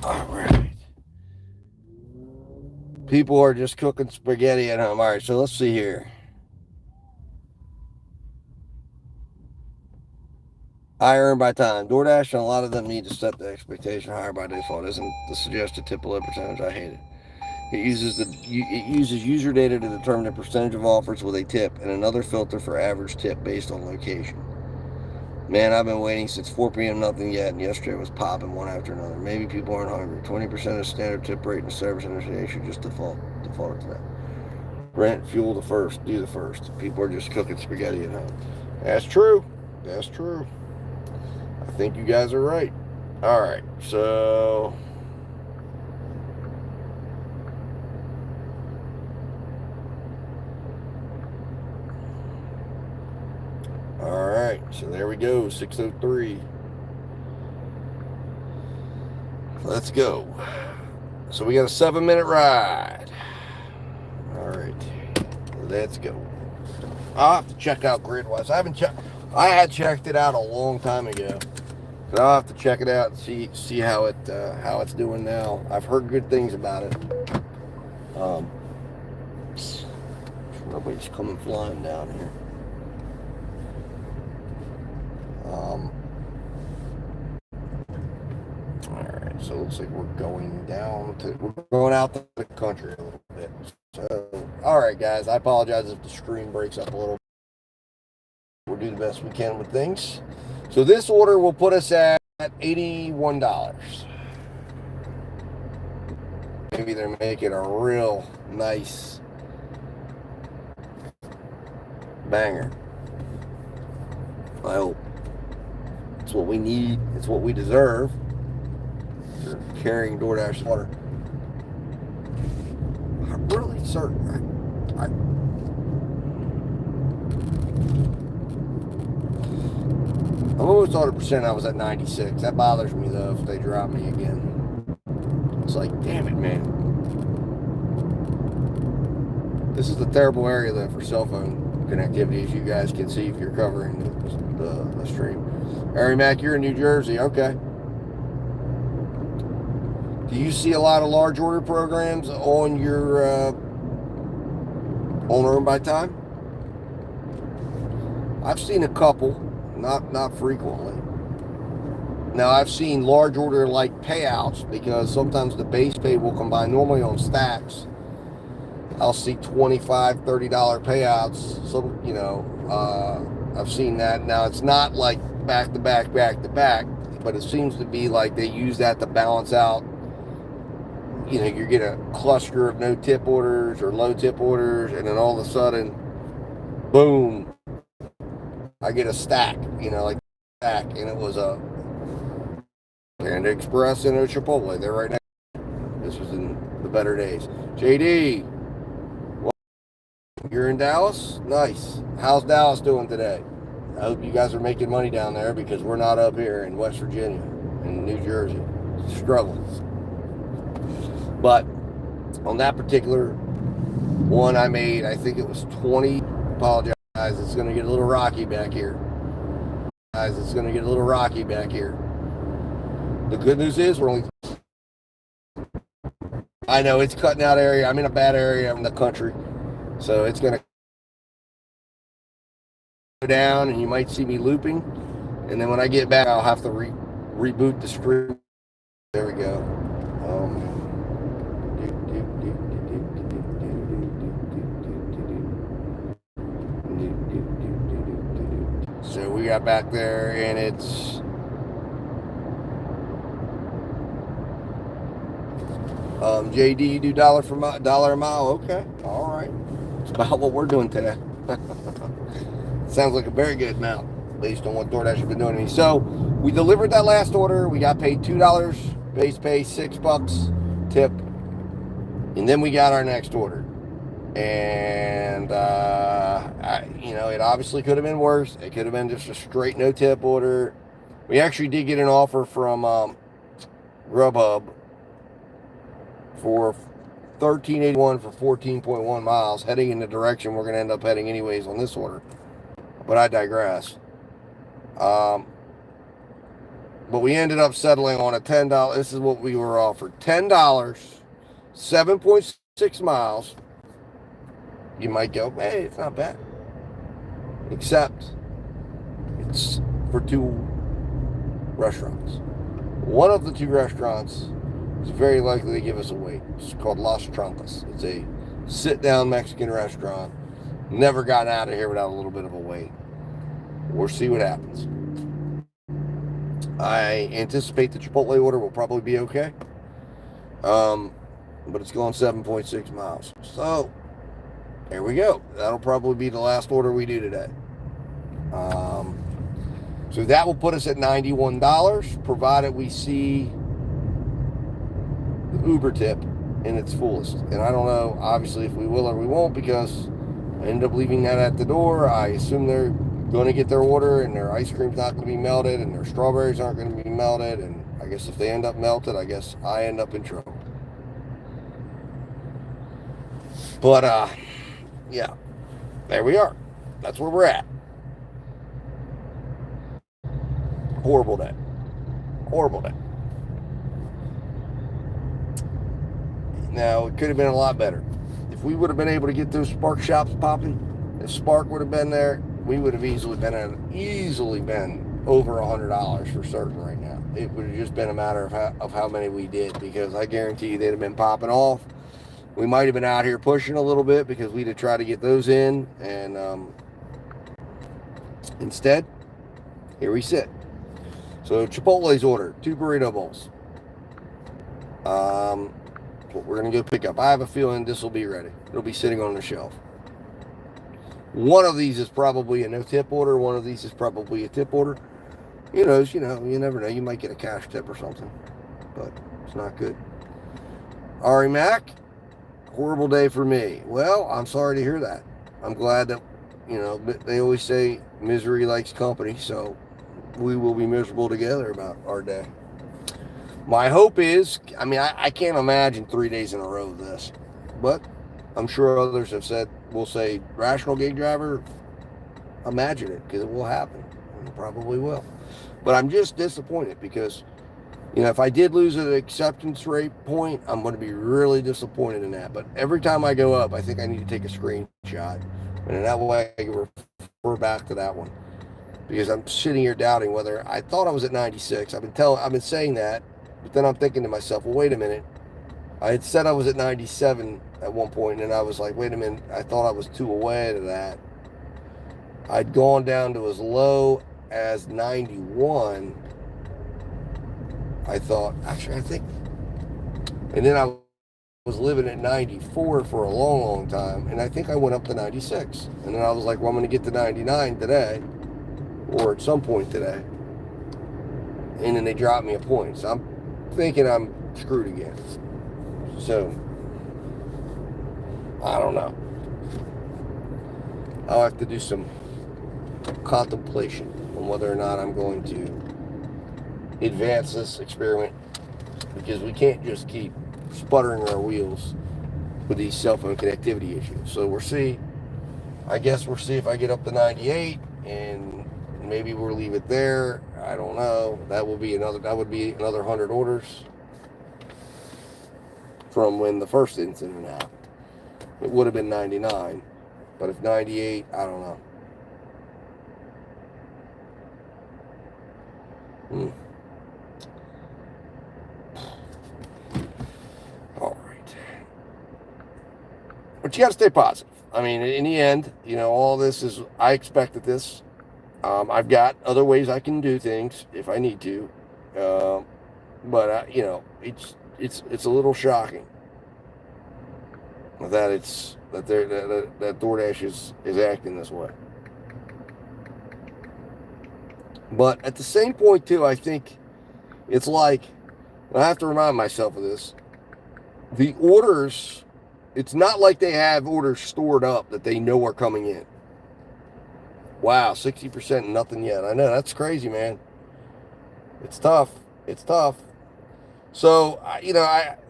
All right. People are just cooking spaghetti at home. All right, so let's see here. I earn by time. DoorDash and a lot of them need to set the expectation higher by default. Isn't the suggested tip below percentage? I hate it. It uses user data to determine the percentage of offers with a tip and another filter for average tip based on location. Man, I've been waiting since 4 p.m. nothing yet, and yesterday was popping one after another. Maybe people aren't hungry. 20% of standard tip rate in the service industry should just default to that. Rent, fuel the first, do the first. People are just cooking spaghetti at home. That's true. That's true. I think you guys are right. All right, so all right, so there we go, 6:03. Let's go. So we got a 7-minute ride. All right, let's go. I'll have to check out GridWise. I had checked it out a long time ago. But I'll have to check it out and see how it's doing now. I've heard good things about it. Nobody's coming flying down here. All right, so it looks like we're going out to the country a little bit. So, all right, guys, I apologize if the screen breaks up a little. We'll do the best we can with things. So this order will put us at $81. Maybe they're making a real nice banger. I hope. It's what we need. It's what we deserve. You're carrying DoorDash water. I'm really certain. I'm almost 100% I was at 96. That bothers me, though, if they drop me again. It's like, damn it, man. This is the terrible area, though, for cell phone connectivity, as you guys can see if you're covering the stream. Harry Mack, you're in New Jersey. Okay. Do you see a lot of large order programs on your on Earn by Time? I've seen a couple. Not frequently. Now, I've seen large order like payouts because sometimes the base pay will combine. Normally on stacks, I'll see $25, $30 payouts. So, I've seen that. Now, it's not like back to back, but it seems to be like they use that to balance out. You get a cluster of no tip orders or low tip orders, and then all of a sudden, boom, I get a stack, like stack, and it was a Panda Express and a Chipotle. They're right next. This was in the better days. JD, well, you're in Dallas? Nice. How's Dallas doing today? I hope you guys are making money down there because we're not up here in West Virginia and New Jersey. Struggling. But on that particular one I made, I think it was 20. Apologize. It's going to get a little rocky back here. The good news is we're only... I know it's cutting out area. I'm in a bad area in the country. So it's going to go down and you might see me looping. And then when I get back, I'll have to reboot the screen. There we go. So we got back there and it's JD, you do dollar a mile. Okay, all right. It's about what we're doing today. Sounds like a very good amount based on what DoorDash has been doing to me. So we delivered that last order. We got paid $2 base pay, $6 tip, and then we got our next order. And it obviously could have been worse. It could have been just a straight no tip order. We actually did get an offer from Grubhub for $13.81 for 14.1 miles, heading in the direction we're going to end up heading anyways on this order. But I digress. But we ended up settling on a $10. This is what we were offered. $10, 7.6 miles. You might go, hey, it's not bad. Except it's for 2 restaurants. One of the 2 restaurants is very likely to give us a wait. It's called Las Trampas. It's a sit-down Mexican restaurant. Never gotten out of here without a little bit of a wait. We'll see what happens. I anticipate the Chipotle order will probably be okay. But it's going 7.6 miles. So, there we go. That'll probably be the last order we do today. So that will put us at $91, provided we see the Uber tip in its fullest. And I don't know, obviously, if we will or we won't, because I end up leaving that at the door. I assume they're going to get their order, and their ice cream's not going to be melted, and their strawberries aren't going to be melted, and I guess if they end up melted, I guess I end up in trouble. But, yeah, there we are. That's where we're at. Horrible day. Horrible day. Now, it could have been a lot better. If we would have been able to get those Spark shops popping, if Spark would have been there, we would have easily been over $100 for certain right now. It would have just been a matter of how many we did, because I guarantee you they'd have been popping off. We might have been out here pushing a little bit because we'd have tried to get those in, and instead, here we sit. So Chipotle's order, 2 burrito bowls. What we're going to go pick up. I have a feeling this will be ready. It'll be sitting on the shelf. One of these is probably a no-tip order. One of these is probably a tip order. Who knows? You never know. You might get a cash tip or something. But it's not good. Ari Mac, horrible day for me. Well, I'm sorry to hear that. I'm glad that, they always say misery likes company, so we will be miserable together about our day. My hope is, I can't imagine 3 days in a row of this, but I'm sure others have said, we'll say, rational gig driver, imagine it, because it will happen. It probably will. But I'm just disappointed because, if I did lose an acceptance rate point, I'm going to be really disappointed in that. But every time I go up, I think I need to take a screenshot. And in that way, I can refer back to that one. Because I'm sitting here doubting whether, I thought I was at 96. I've been saying that. But then I'm thinking to myself, well, wait a minute. I had said I was at 97 at one point, and I was like, wait a minute, I thought I was 2 away to that. I'd gone down to as low as 91. I think. And then I was living at 94 for a long, long time, and I think I went up to 96. And then I was like, well, I'm going to get to 99 today, or at some point today. And then they dropped me a point. So I'm thinking I'm screwed again. So, I don't know. I'll have to do some contemplation on whether or not I'm going to advance this experiment, because we can't just keep sputtering our wheels with these cell phone connectivity issues. So we'll see. I guess we'll see if I get up to 98, and maybe we'll leave it there. I don't know. That would be another 100 orders from when the first incident happened. It would have been 99, but if 98, I don't know. All right. But you got to stay positive. In the end, all this is, I expected this. I've got other ways I can do things if I need to. But it's a little shocking that that DoorDash is acting this way. But at the same point too, I think it's like, I have to remind myself of this. The orders, it's not like they have orders stored up that they know are coming in. Wow, 60% nothing yet. I know, that's crazy, man. It's tough. It's tough. So,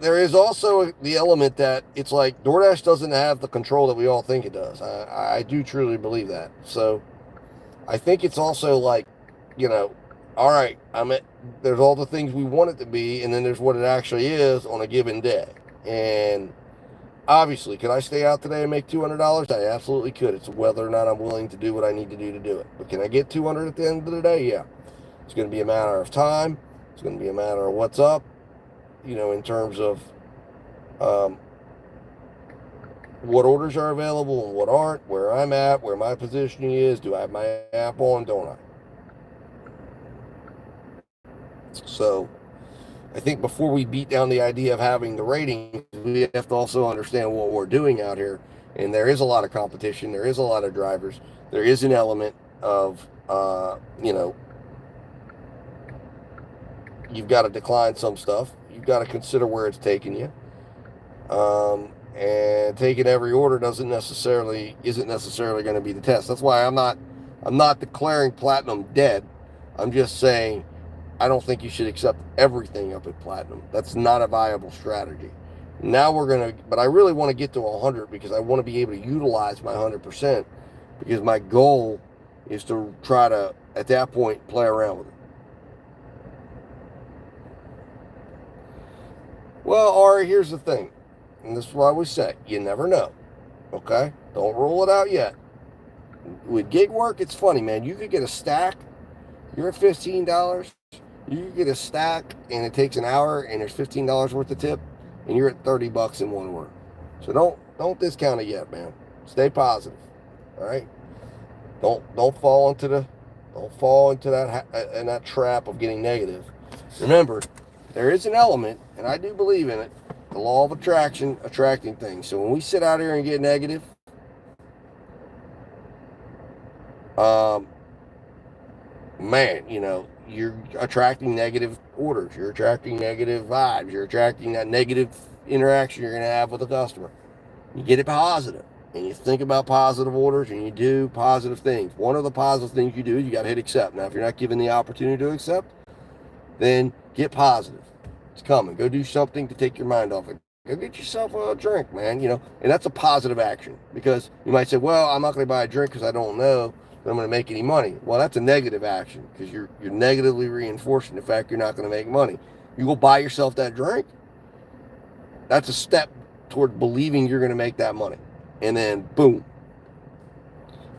there is also the element that it's like DoorDash doesn't have the control that we all think it does. I do truly believe that. So, I think it's also like, all right, there's all the things we want it to be, and then there's what it actually is on a given day. And obviously, could I stay out today and make $200? I absolutely could. It's whether or not I'm willing to do what I need to do it. But can I get 200 at the end of the day? Yeah. It's going to be a matter of time. It's going to be a matter of what's up, in terms of what orders are available and what aren't, where I'm at, where my positioning is. Do I have my app on? Don't I? So I think before we beat down the idea of having the rating, we have to also understand what we're doing out here. And there is a lot of competition. There is a lot of drivers. There is an element of, you've got to decline some stuff. You've got to consider where it's taking you. And taking every order isn't necessarily going to be the test. That's why I'm not declaring platinum dead. I'm just saying I don't think you should accept everything up at platinum. That's not a viable strategy. Now but I really want to get to 100 because I want to be able to utilize my 100% because my goal is to try to, at that point, play around with it. Well, Ari, here's the thing. And this is why we say, you never know. Okay? Don't rule it out yet. With gig work, it's funny, man. You could get a stack. You're at $15. You could get a stack, and it takes an hour, and there's $15 worth of tip, and you're at $30 in one order. So don't discount it yet, man. Stay positive. All right? Don't fall into that trap of getting negative. Remember, there is an element, and I do believe in it, the law of attraction, attracting things. So when we sit out here and get negative, man, you're attracting negative orders. You're attracting negative vibes. You're attracting that negative interaction you're going to have with the customer. You get it positive, and you think about positive orders, and you do positive things. One of the positive things you do is you got to hit accept. Now, if you're not given the opportunity to accept, then get positive. It's coming. Go do something to take your mind off it. Go get yourself a drink, man, and that's a positive action because you might say, well, I'm not going to buy a drink because I don't know that I'm going to make any money. Well, that's a negative action because you're negatively reinforcing the fact you're not going to make money. You go buy yourself that drink. That's a step toward believing you're going to make that money. And then, boom.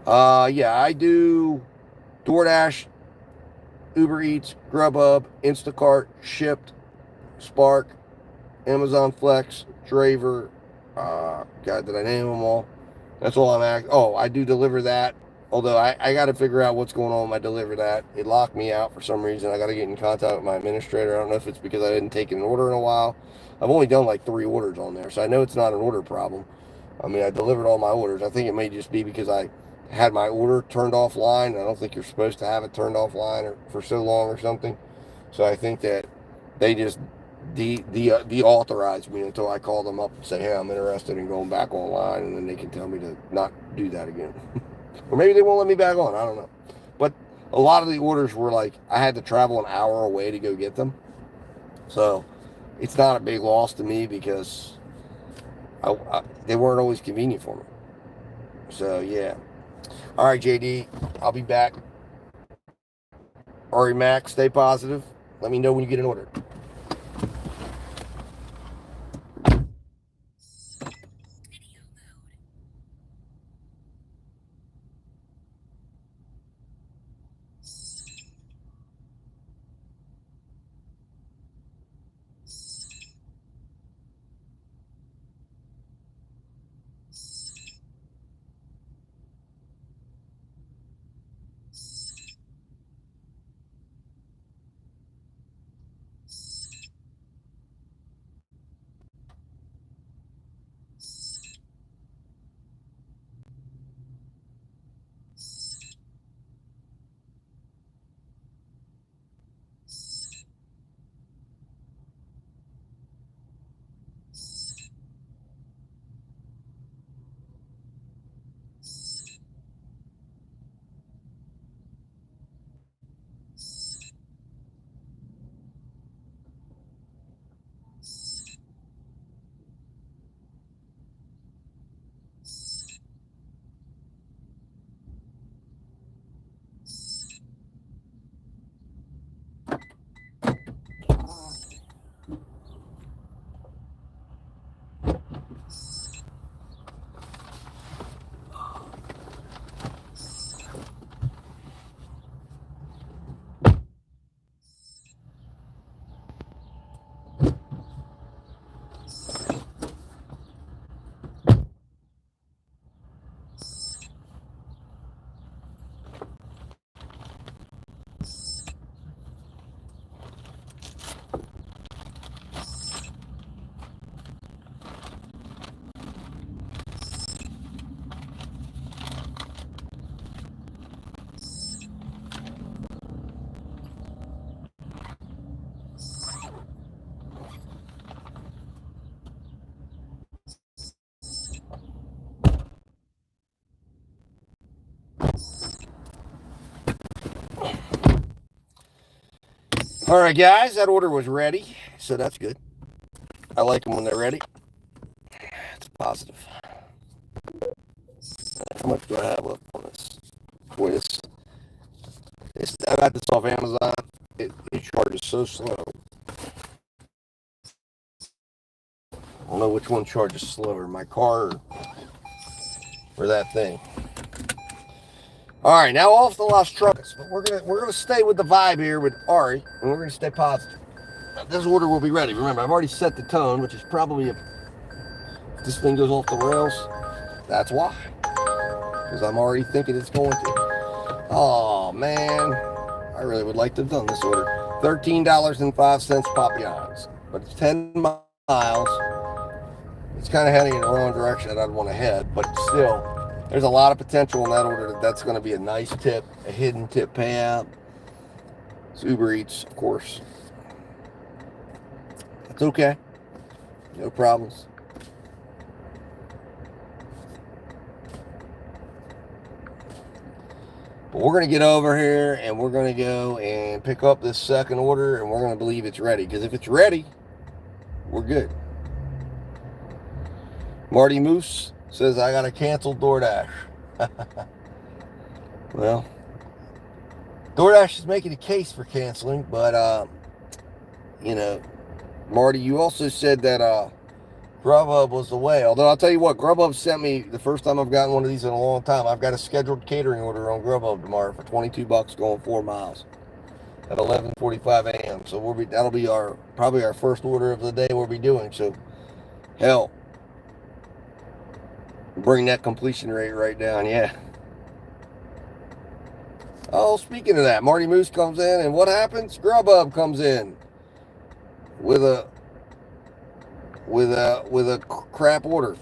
Yeah, I do DoorDash, Uber Eats, Grubhub, Instacart, Shipped, Spark, Amazon Flex, Draver. God, did I name them all? That's all I'm at. Oh, I do deliver that. Although I got to figure out what's going on with my deliver that. It locked me out for some reason. I got to get in contact with my administrator. I don't know if it's because I didn't take an order in a while. I've only done like 3 orders on there, so I know it's not an order problem. I mean, I delivered all my orders. I think it may just be because I had my order turned offline. I don't think you're supposed to have it turned offline for so long or something. So I think that they just deauthorized me until I call them up and say, hey, I'm interested in going back online, and then they can tell me to not do that again. Or maybe they won't let me back on. I don't know. But a lot of the orders were like, I had to travel an hour away to go get them. So it's not a big loss to me because they weren't always convenient for me. So, yeah. All right, JD, I'll be back. Ari Max, stay positive. Let me know when you get an order. All right, guys, that order was ready, so that's good. I like them when they're ready. It's positive. How much do I have left on this? Boy, I got this off Amazon. It charges so slow. I don't know which one charges slower, my car or that thing. All right, now off the Las Trucas, but we're gonna stay with the vibe here with Ari, and we're gonna stay positive. This order will be ready. Remember, I've already set the tone, which is probably if this thing goes off the rails, that's why. Because I'm already thinking it's going to. Oh man, I really would like to have done this order. $13.05 Papillons, but it's 10 miles. It's kind of heading in the wrong direction that I'd want to head, but still, there's a lot of potential in that order. That's going to be a nice tip, a hidden tip payout. It's Uber Eats, of course. It's okay. No problems. But we're going to get over here and we're going to go and pick up this second order and we're going to believe it's ready. Because if it's ready, we're good. Marty Moose says, I got to cancel DoorDash. Well, DoorDash is making a case for canceling, but, you know, Marty, you also said that Grubhub was the way. Although I'll tell you what, Grubhub sent me, the first time I've gotten one of these in a long time, I've got a scheduled catering order on Grubhub tomorrow for $22 going 4 miles at 11:45 a.m. So that'll be probably our first order of the day we'll be doing. So, hell, bring that completion rate right down, yeah. Oh, speaking of that, Marty Moose comes in, and what happens? Grubhub comes in with a crap order.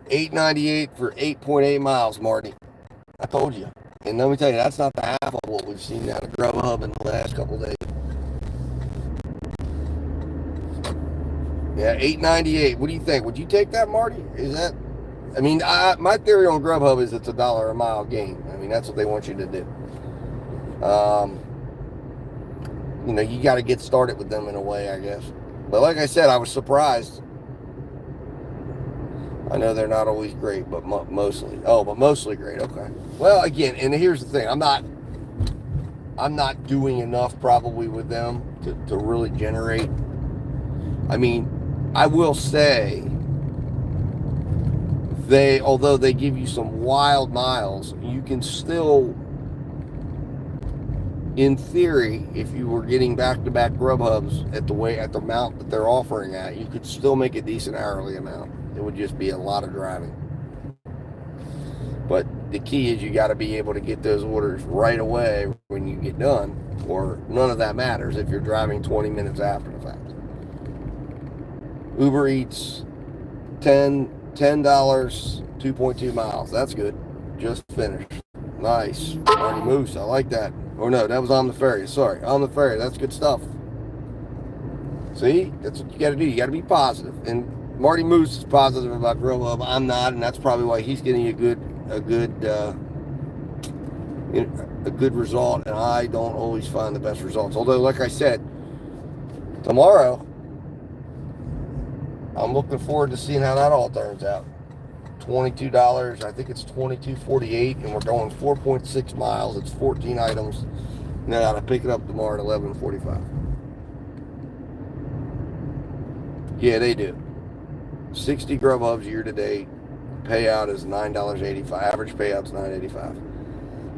$8.98 for 8.8 miles, Marty. I told you. And let me tell you, that's not the half of what we've seen out of Grubhub in the last couple of days. Yeah, $8.98. What do you think? Would you take that, Marty? Is that? I mean, my theory on Grubhub is it's $1 a mile game. I mean, that's what they want you to do. You know, you got to get started with them in a way, I guess. But like I said, I was surprised. I know they're not always great, but mostly. Oh, but mostly great. Okay. Well, again, and here's the thing: I'm not doing enough probably with them to really generate. I mean, I will say although they give you some wild miles, you can still, in theory, if you were getting back-to-back Grubhubs at the amount that they're offering at, you could still make a decent hourly amount. It would just be a lot of driving. But the key is you got to be able to get those orders right away when you get done, or none of that matters if you're driving 20 minutes after the fact. Uber Eats, $10, 2.2 miles. That's good. Just finished. Nice. Marty Moose, I like that. Or no, that was On the Ferry. Sorry, On the Ferry. That's good stuff. See? That's what you got to do. You got to be positive. And Marty Moose is positive about Grubhub. I'm not, and that's probably why he's getting a good result, and I don't always find the best results. Although, like I said, tomorrow, I'm looking forward to seeing how that all turns out. $22, I think it's $22.48, and we're going 4.6 miles. It's 14 items, and then I gotta pick it up tomorrow at 11:45. Yeah, they do. 60 Grubhubs year to date. Payout is $9.85. Average payout's $9.85.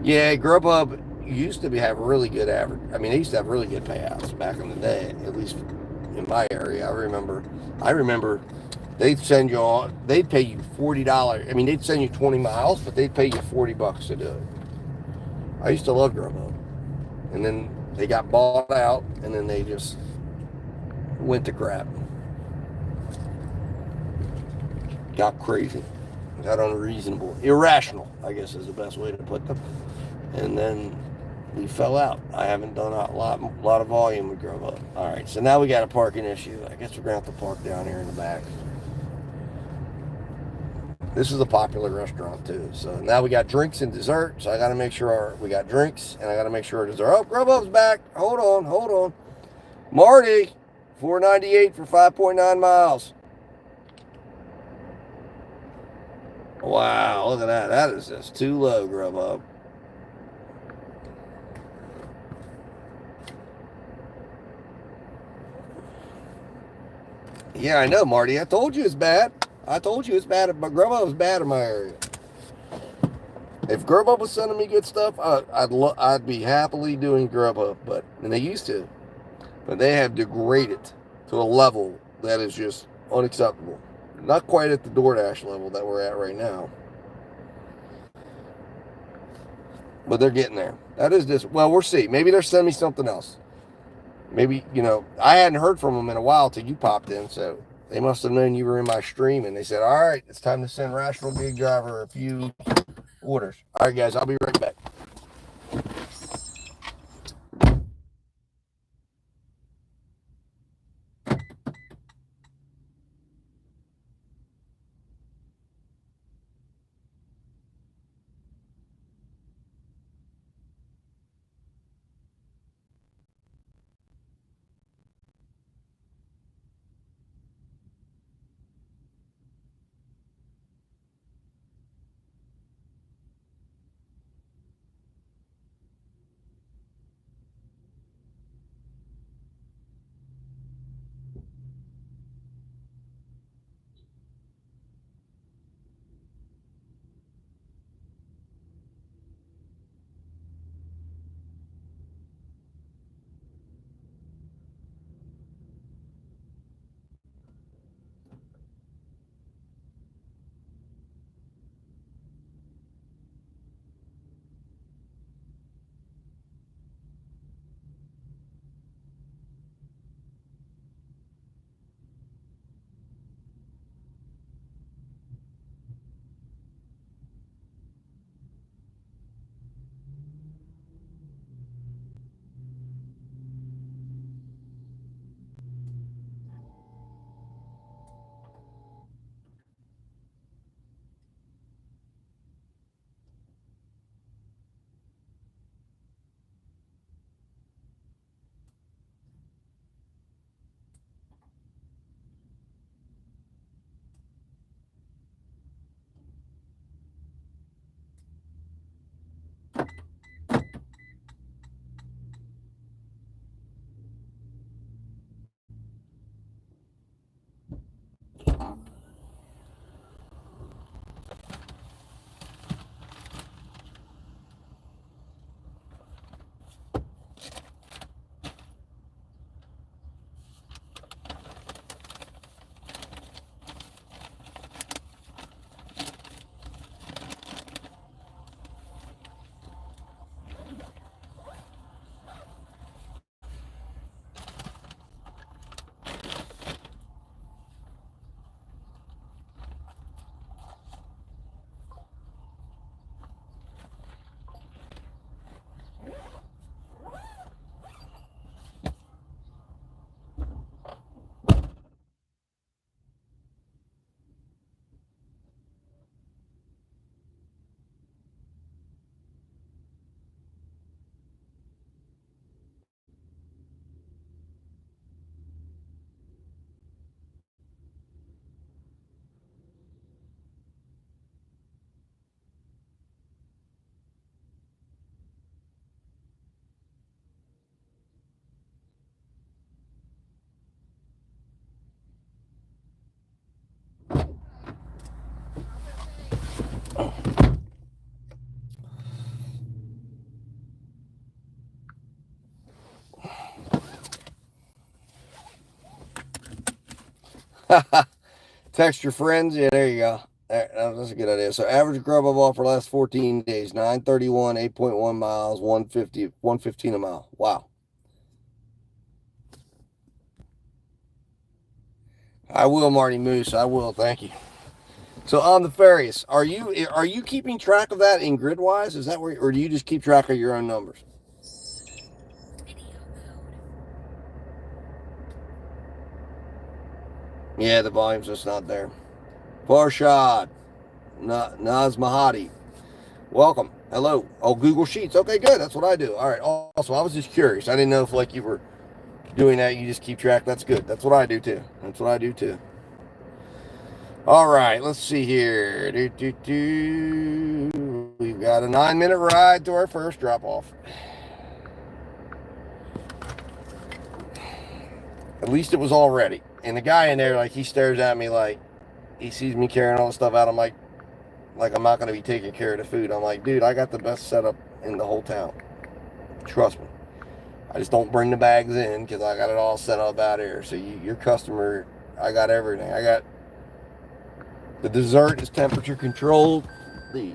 Yeah, Grubhub used to have really good average. I mean, they used to have really good payouts back in the day, at least in my area. I remember they'd send you on. They'd pay you $40. I mean, they'd send you 20 miles, but they'd pay you $40 to do it. I used to love Grubhub, and then they got bought out, and then they just went to crap. Got crazy, got unreasonable, irrational, I guess is the best way to put them. And then we fell out. I haven't done a lot of volume with Grubhub. All right, so now we got a parking issue. I guess we're gonna have to park down here in the back. This is a popular restaurant too. So now we got drinks and dessert. So I got to make sure we got drinks, and I got to make sure our dessert. Oh, Grubhub's back. Hold on. Marty, $4.98 for 5.9 miles. Wow, look at that. That is just too low, Grubhub. Yeah, I know, Marty. I told you it's bad. I told you it's bad, but Grubhub is bad in my area. If Grubhub was sending me good stuff, I'd be happily doing Grubhub, and they used to. But they have degraded to a level that is just unacceptable. Not quite at the DoorDash level that we're at right now. But they're getting there. That is just, well, we'll see. Maybe they're sending me something else. Maybe, I hadn't heard from them in a while till you popped in, so they must have known you were in my stream, and they said, all right, it's time to send Rational Gig Driver a few orders. All right, guys, I'll be right back. Text your friends. Yeah, there you go. That's a good idea. So average Grubhub offer last 14 days, 931, 8.1 miles, 115 a mile. Wow. I will, Marty Moose. I will. Thank you. So on the Farius, are you keeping track of that in Gridwise? Is that where, or do you just keep track of your own numbers? Yeah, the volume's just not there. Farshad, Naz Mahadi, welcome. Hello. Oh, Google Sheets. Okay, good. That's what I do. All right. Also, I was just curious. I didn't know if you were doing that, you just keep track. That's good. That's what I do too. All right, let's see here. We've got a 9-minute ride to our first drop off. At least it was all ready. And the guy in there, like, he stares at me like he sees me carrying all the stuff out. I'm like I'm not going to be taking care of the food. I'm like, dude, I got the best setup in the whole town. Trust me. I just don't bring the bags in because I got it all set up out here. So your customer, I got everything. I got the dessert is temperature controlled. The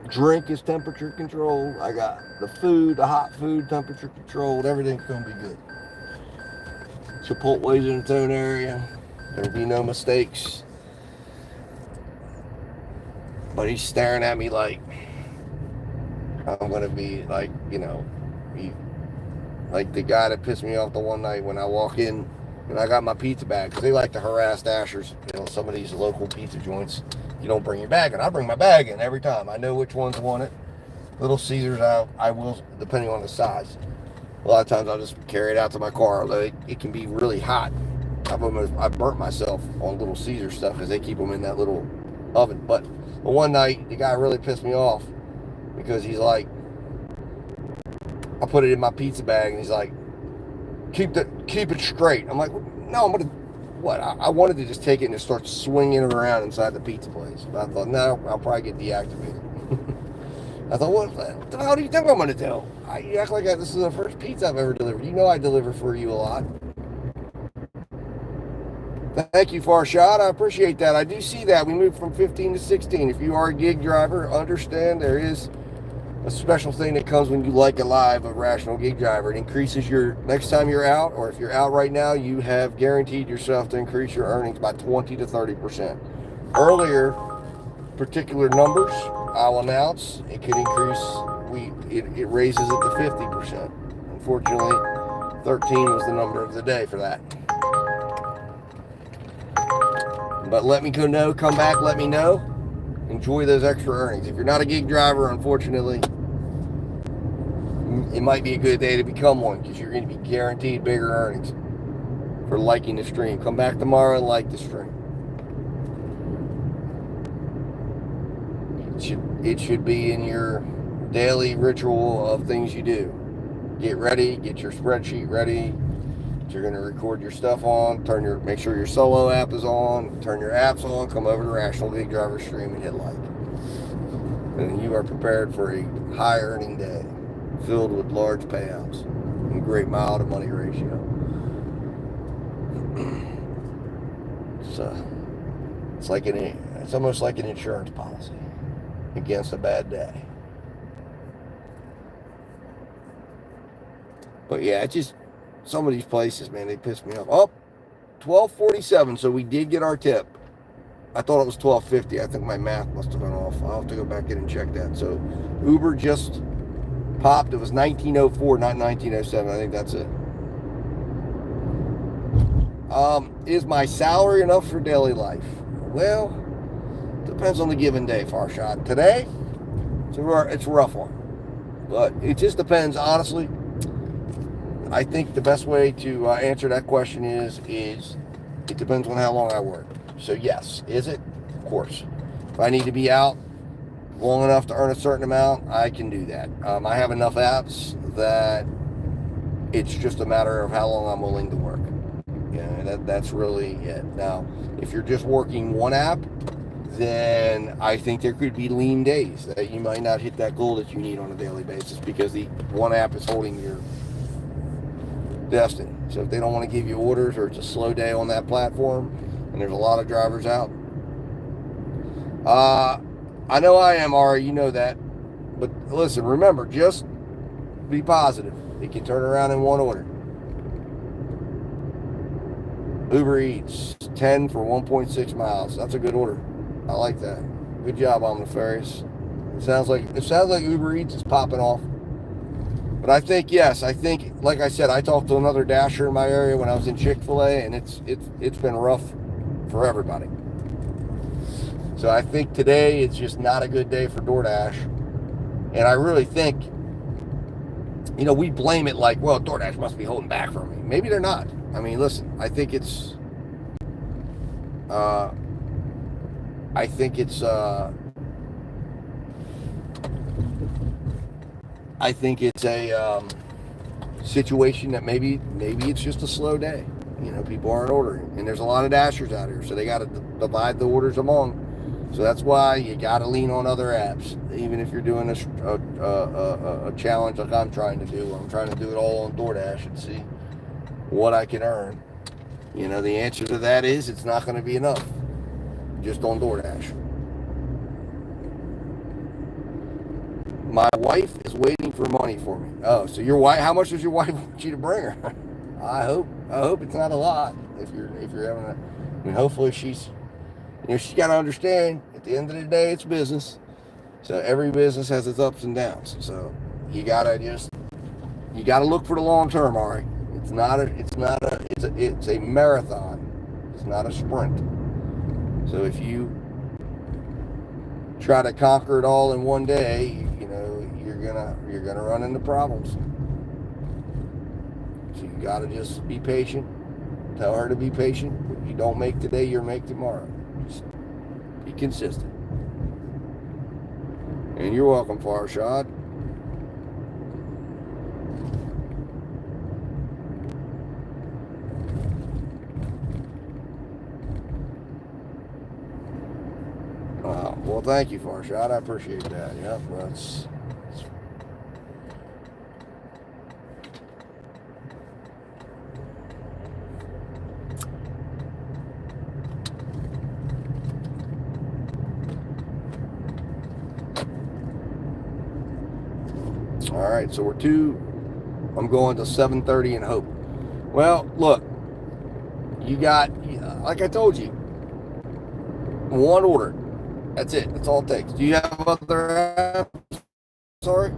drink is temperature controlled. I got the food, the hot food, temperature controlled. Everything's going to be good. Chipotle's in its own area. There'll be no mistakes. But he's staring at me like I'm going to be like, like the guy that pissed me off the one night when I walk in and I got my pizza bag, because they like to harass dashers. Some of these local pizza joints, you don't bring your bag in. I bring my bag in every time. I know which ones want it. Little Caesars, I will, depending on the size. A lot of times I'll just carry it out to my car, although it can be really hot. I've burnt myself on Little Caesar stuff because they keep them in that little oven. But one night, the guy really pissed me off because he's like, I put it in my pizza bag and he's like, keep it straight. I'm like, no, I'm gonna, what? I wanted to just take it and just start swinging it around inside the pizza place. But I thought, no, I'll probably get deactivated. I thought, what the hell do you think I'm gonna do? You act like this is the first pizza I've ever delivered. You know I deliver for you a lot. Thank you, Farshad. I appreciate that. I do see that. We moved from 15 to 16. If you are a gig driver, understand there is a special thing that comes when you like a live, a rational gig driver. It increases your, next time you're out, or if you're out right now, you have guaranteed yourself to increase your earnings by 20 to 30%. Earlier, particular numbers, I'll announce, it could increase, it raises it to 50%. Unfortunately, 13 was the number of the day for that. But let me know, come back, let me know. Enjoy those extra earnings. If you're not a gig driver, unfortunately, it might be a good day to become one because you're going to be guaranteed bigger earnings for liking the stream. Come back tomorrow and like the stream. It should be in your daily ritual of things you do. Get ready, get your spreadsheet ready. You're going to record your stuff on, make sure your solo app is on, turn your apps on, come over to Rational Gig Driver Stream and hit like. And you are prepared for a high earning day filled with large payouts and great mile to money ratio. It's almost like an insurance policy against a bad day. But yeah, it's just some of these places, man, they piss me off. Oh, 12:47, so we did get our tip. I thought it was 12:50. I think my math must have been off. I'll have to go back in and check that. So Uber just popped. It was 1904, not 1907. I think that's it. Is my salary enough for daily life? Well, depends on the given day, Farshad. Today, it's a rough one. But it just depends, honestly. I think the best way to answer that question is it depends on how long I work. So yes, is it? Of course. If I need to be out long enough to earn a certain amount, I can do that. I have enough apps that it's just a matter of how long I'm willing to work. Yeah, that's really it. Now, if you're just working one app, then I think there could be lean days that you might not hit that goal that you need on a daily basis because the one app is holding your destiny. So if they don't want to give you orders or it's a slow day on that platform and there's a lot of drivers out, I know I am, Ari, you know that, but listen, remember, just be positive. It can turn around in one order. Uber Eats 10 for 1.6 miles. That's a good order. I like that. Good job, Omnifarious. It sounds like Uber Eats is popping off. But I think, yes, like I said, I talked to another dasher in my area when I was in Chick-fil-A, and it's been rough for everybody. So I think today it's just not a good day for DoorDash. And I really think you know, we blame it like, well, DoorDash must be holding back from me. Maybe they're not. I mean, listen, I think it's a situation that maybe it's just a slow day. You know, people aren't ordering, and there's a lot of dashers out here, so they got to divide the orders among. So that's why you got to lean on other apps, even if you're doing a challenge like I'm trying to do. I'm trying to do it all on DoorDash and see what I can earn. You know, the answer to that is it's not going to be enough just on DoorDash. My wife is waiting for money for me. Oh, so your wife? How much does your wife want you to bring her? I hope it's not a lot. If you're having a, I mean, hopefully she's got to understand. At the end of the day, it's business. So every business has its ups and downs. So you gotta look for the long term, Ari. It's a marathon. It's not a sprint. So if you try to conquer it all in one day, you know, you're gonna run into problems. So you gotta just be patient. Tell her to be patient. If you don't make today, you'll make tomorrow. Just be consistent. And you're welcome, Farshad. Well, thank you, Farshad. I appreciate that. Yep, that's. All right, so I'm going to 7:30 in Hope. Well, look, you got, like I told you, one order. That's it. That's all it takes. Do you have other apps? Sorry.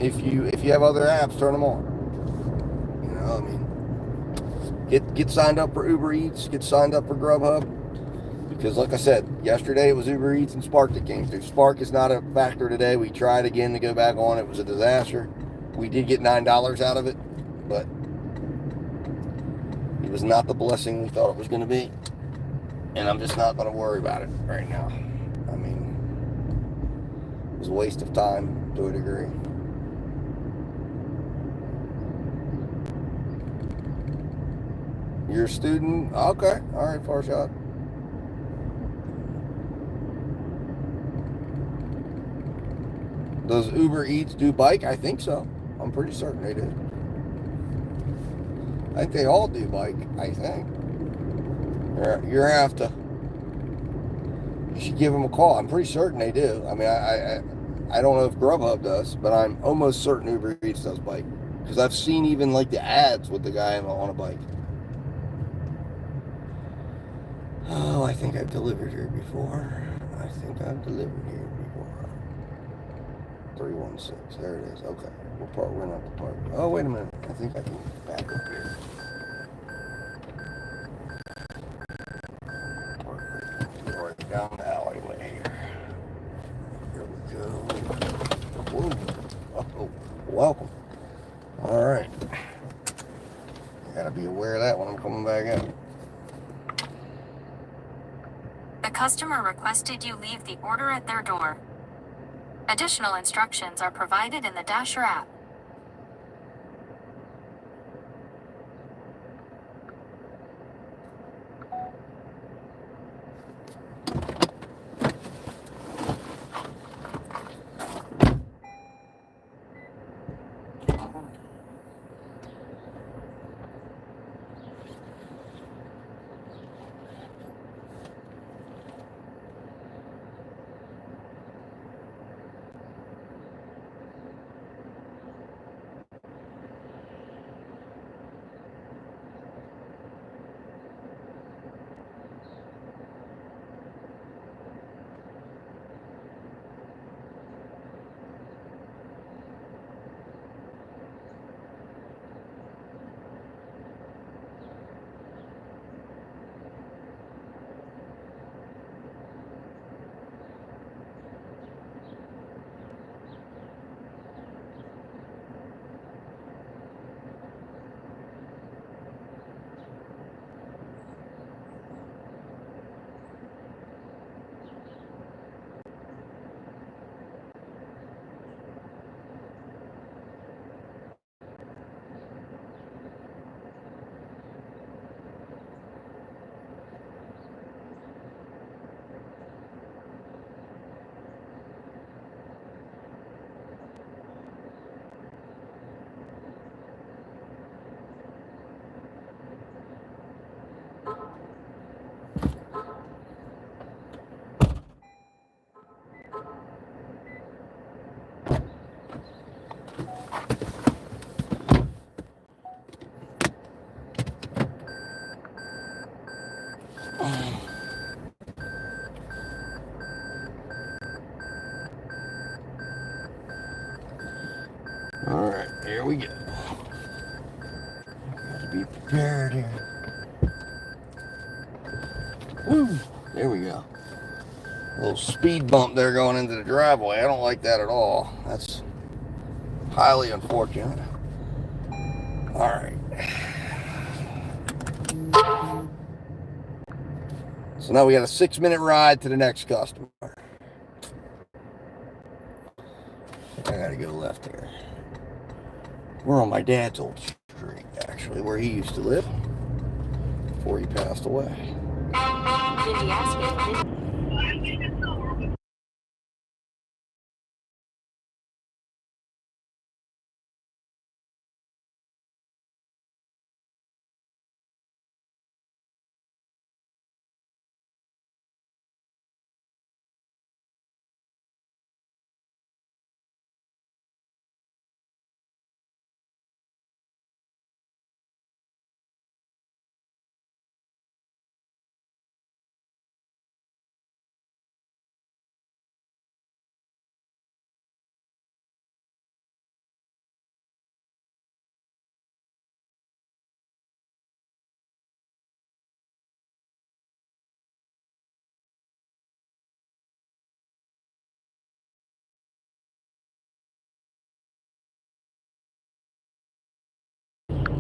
If you have other apps, turn them on. You know, I mean, get signed up for Uber Eats. Get signed up for Grubhub. Because like I said, yesterday it was Uber Eats and Spark that came through. Spark is not a factor today. We tried again to go back on. It was a disaster. We did get $9 out of it, but it was not the blessing we thought it was going to be. And I'm just not going to worry about it right now. I mean, it was a waste of time to a degree. You're a student? Okay. All right, Farshad. Does Uber Eats do bike? I think so. I'm pretty certain they do. I think they all do bike, I think. You're have to. You should give them a call. I'm pretty certain they do. I mean, I don't know if Grubhub does, but I'm almost certain Uber Eats does bike. Because I've seen even like the ads with the guy on a bike. Oh, I think I've delivered here before. 316. There it is. Okay. We're not the park. Oh, wait a minute. I think I can back up here. Right down the alleyway here. Here we go. Whoa. Oh, welcome. All right. Gotta be aware of that when I'm coming back out. The customer requested you leave the order at their door. Additional instructions are provided in the Dasher app. There we go. Gotta be prepared here. Woo! There we go. A little speed bump there going into the driveway. I don't like that at all. That's highly unfortunate. All right. So now we got a 6-minute ride to the next customer. I gotta go left here. We're on my dad's old street, actually, where he used to live before he passed away.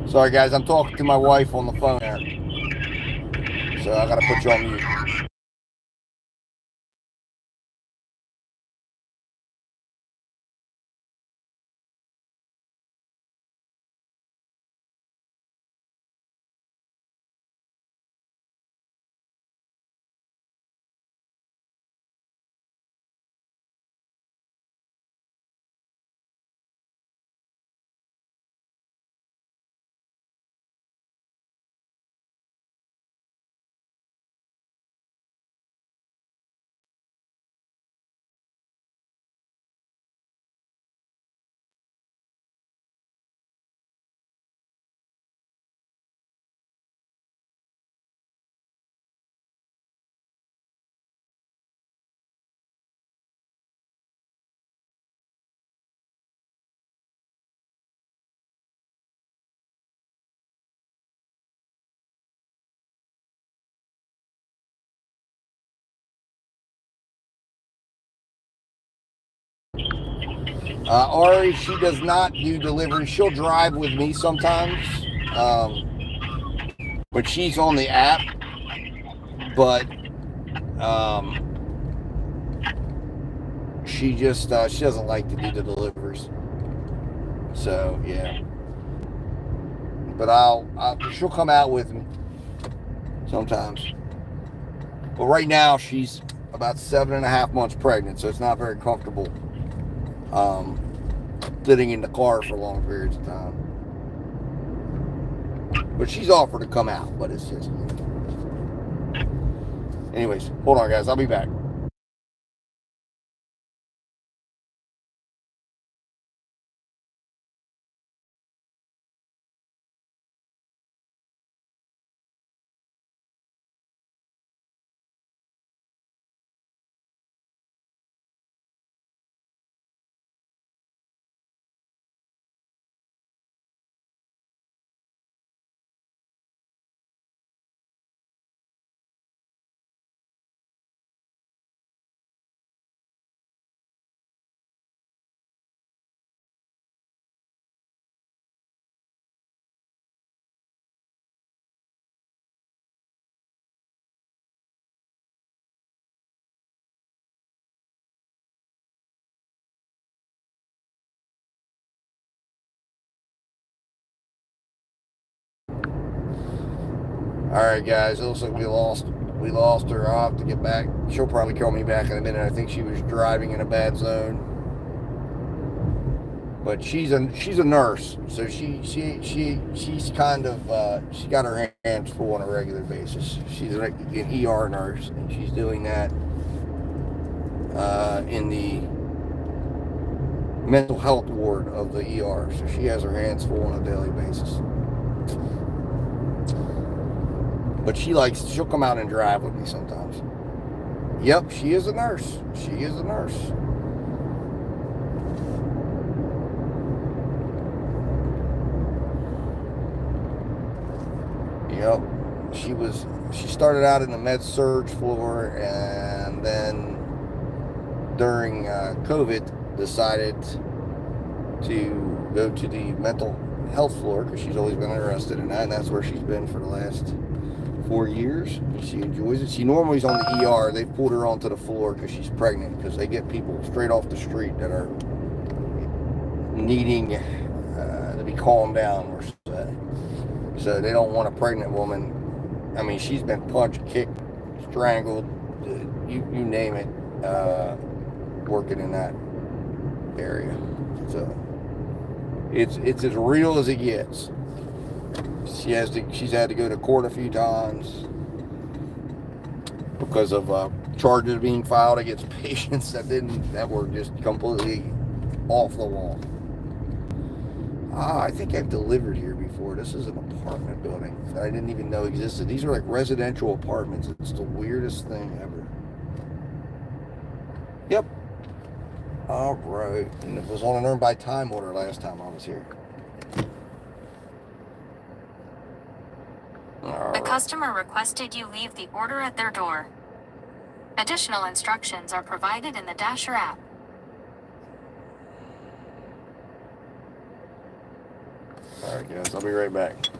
Sorry guys, I'm talking to my wife on the phone there. So I gotta put you on mute. Ari, she does not do delivery. She'll drive with me sometimes, but she's on the app. But she just she doesn't like to do the deliveries. So yeah, but she'll come out with me sometimes. But right now she's about 7.5 months pregnant, so it's not very comfortable sitting in the car for long periods of time. But she's offered to come out, but it's just... Anyways, hold on guys, I'll be back. All right, guys. It looks like we lost her. I'll have to get back. She'll probably call me back in a minute. I think she was driving in a bad zone. But she's a nurse, so she's kind of she got her hands full on a regular basis. She's an ER nurse, and she's doing that in the mental health ward of the ER. So she has her hands full on a daily basis. But she'll come out and drive with me sometimes. Yep, she is a nurse. She is a nurse. Yep. She started out in the med surg floor, and then during COVID decided to go to the mental health floor because she's always been interested in that, and that's where she's been for the last 4 years. She enjoys it. She normally is on the ER. They pulled her onto the floor because she's pregnant, because they get people straight off the street that are needing to be calmed down, or so they don't want a pregnant woman. I mean, she's been punched, kicked, strangled, you name it, working in that area. So it's as real as it gets. She's had to go to court a few times because of charges being filed against patients that were just completely off the wall. I think I've delivered here before. This is an apartment building that I didn't even know existed. These are like residential apartments. It's the weirdest thing ever. Yep. All right. And it was on an earn by time order last time I was here. The customer requested you leave the order at their door. Additional instructions are provided in the Dasher app. All right, guys, I'll be right back.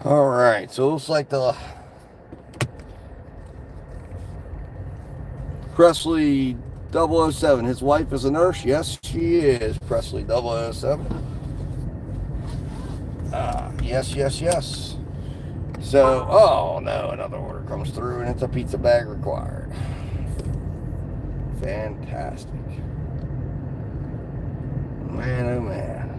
All right, so it looks like the Presley 007, his wife is a nurse. Yes, she is. Presley 007. Yes. So, oh no, another order comes through and it's a pizza bag required. Fantastic. Man, oh man.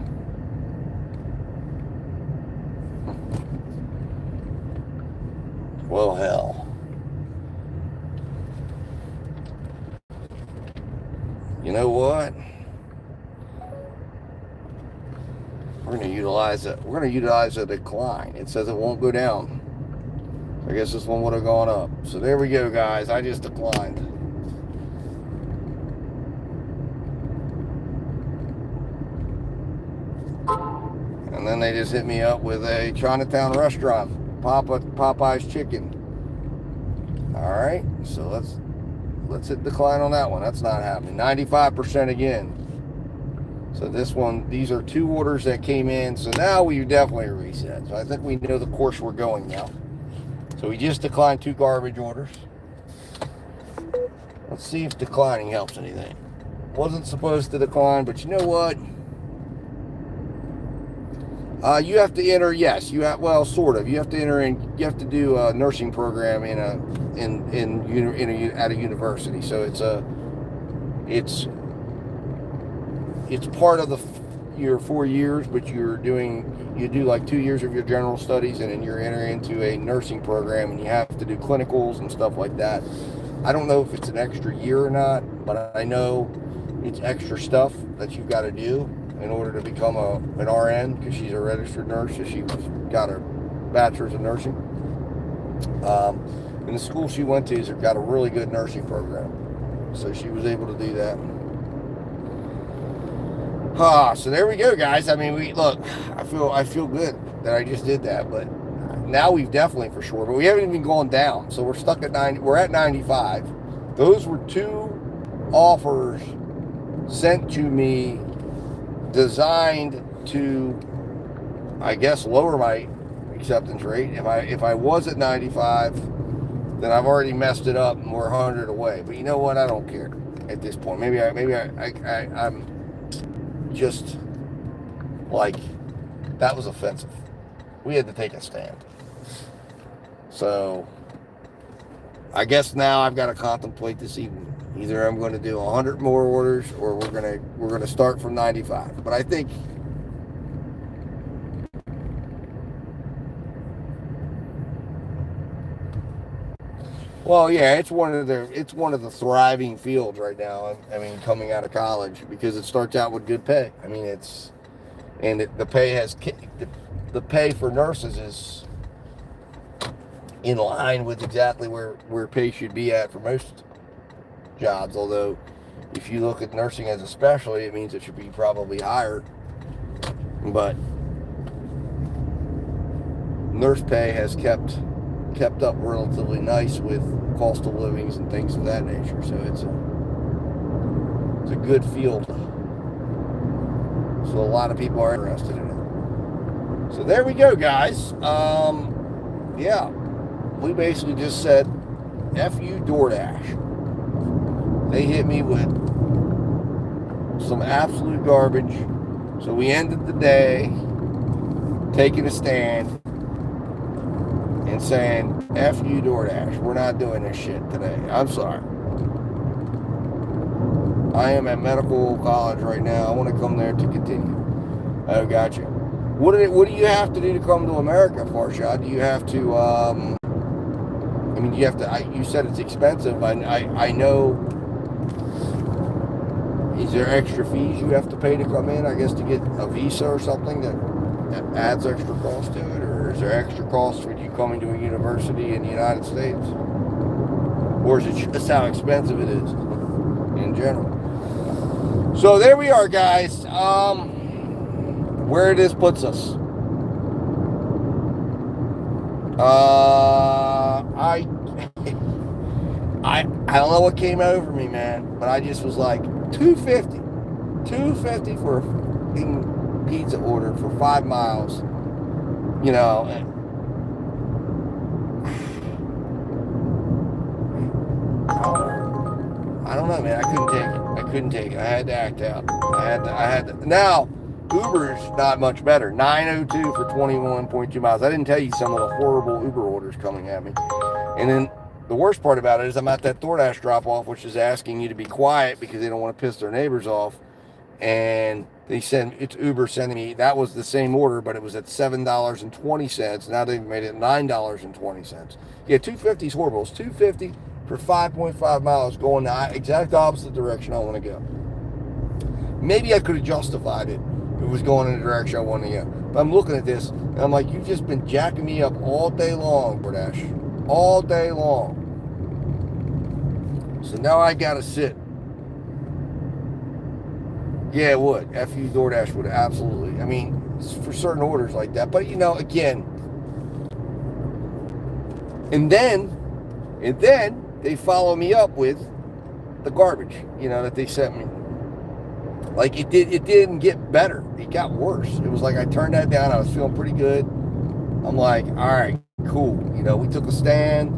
Well, hell. You know what? We're going to utilize it. We're going to utilize a decline. It says it won't go down. I guess this one would have gone up. So there we go, guys. I just declined. And then they just hit me up with a Chinatown restaurant. Popeye's chicken. All right, so let's hit decline on that one. That's not happening. 95% again. So these are 2 orders that came in. So now we definitely reset. So I think we know the course we're going now. So we just declined 2 garbage orders. Let's see if declining helps anything. Wasn't supposed to decline, but you know what? You have to enter. Yes, you have. Well, sort of. You have to enter in. You have to do a nursing program at a university. So it's part of the. your 4 years, but you do like 2 years of your general studies, and then you're entering into a nursing program, and you have to do clinicals and stuff like that. I don't know if it's an extra year or not, but I know it's extra stuff that you've got to do in order to become an RN, because she's a registered nurse, so she got her bachelor's in nursing. And the school she went to has got a really good nursing program, so she was able to do that. So there we go, guys. I mean, I feel good that I just did that, but now we've definitely for sure, but we haven't even gone down, so we're stuck at 90. We're at 95. Those were 2 offers sent to me, designed to, I guess, lower my acceptance rate. If I was at 95, then I've already messed it up and we're 100 away. But you know what? I don't care at this point. Maybe I'm just like, that was offensive. We had to take a stand. So I guess now I've got to contemplate this evening. Either I'm going to do 100 more orders, or we're going to start from 95. But I think, well, yeah, it's one of the thriving fields right now. I mean, coming out of college, because it starts out with good pay. I mean, the pay for nurses is in line with exactly where pay should be at for most jobs. Although, if you look at nursing as a specialty, it means it should be probably higher. But nurse pay has kept up relatively nice with cost of livings and things of that nature. So it's a good field. So a lot of people are interested in it. So there we go, guys. Yeah, we basically just said, F you, DoorDash. They hit me with some absolute garbage. So we ended the day taking a stand and saying, F you, DoorDash. We're not doing this shit today. I'm sorry. I am at medical college right now. I want to come there to continue. Oh, gotcha. What do you have to do to come to America, Farshad? Do you have to, I mean, you have to, you said it's expensive. I know. Is there extra fees you have to pay to come in, I guess, to get a visa or something that adds extra cost to it? Or is there extra cost for you coming to a university in the United States? Or is it just how expensive it is in general? So there we are, guys. Where this puts us. I don't know what came over me, man, but I just was like, $250 for a fucking pizza order for 5 miles, you know. I don't know, man. I couldn't take it. I had to act out. I had to. Now, Uber's not much better. $9.02 for 21.2 miles. I didn't tell you some of the horrible Uber orders coming at me. And then the worst part about it is I'm at that DoorDash drop-off, which is asking you to be quiet because they don't want to piss their neighbors off. And it's Uber sending me, that was the same order, but it was at $7.20. Now they've made it $9.20. Yeah, $250 is horrible. It's $250 for 5.5 miles going the exact opposite direction I want to go. Maybe I could have justified it if it was going in the direction I want to go. But I'm looking at this, and I'm like, you've just been jacking me up all day long, DoorDash. All day long. So now I got to sit. Yeah, it would. F you, DoorDash would absolutely. I mean, for certain orders like that. But, you know, again. And then they follow me up with the garbage, you know, that they sent me. Like, it didn't get better. It got worse. It was like I turned that down. I was feeling pretty good. I'm like, all right, cool. You know, we took a stand.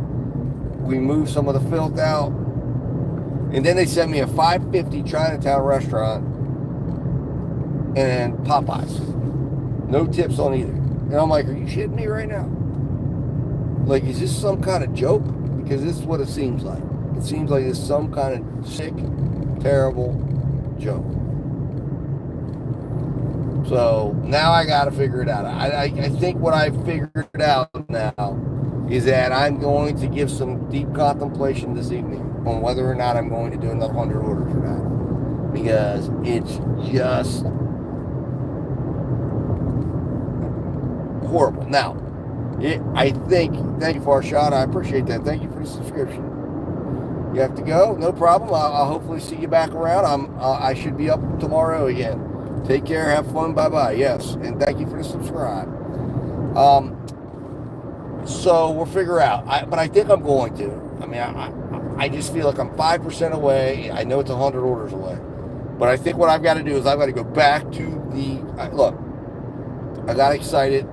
We moved some of the filth out. And then they sent me a $5.50 Chinatown restaurant and Popeyes. No tips on either. And I'm like, are you shitting me right now? Like, is this some kind of joke? Because this is what it seems like. It seems like it's some kind of sick, terrible joke. So now I got to figure it out. I think what I've figured out now is that I'm going to give some deep contemplation this evening on whether or not I'm going to do another 100 orders or not. Because it's just horrible. Now, I think, thank you for our shot. I appreciate that. Thank you for the subscription. You have to go? No problem. I'll hopefully see you back around. I should be up tomorrow again. Take care. Have fun. Bye-bye. Yes. And thank you for the subscribe. So we'll figure out. But I think I'm going to. I mean, I just feel like I'm 5% away. I know it's 100 orders away. But I think what I've got to do is I've got to go back to look, I got excited.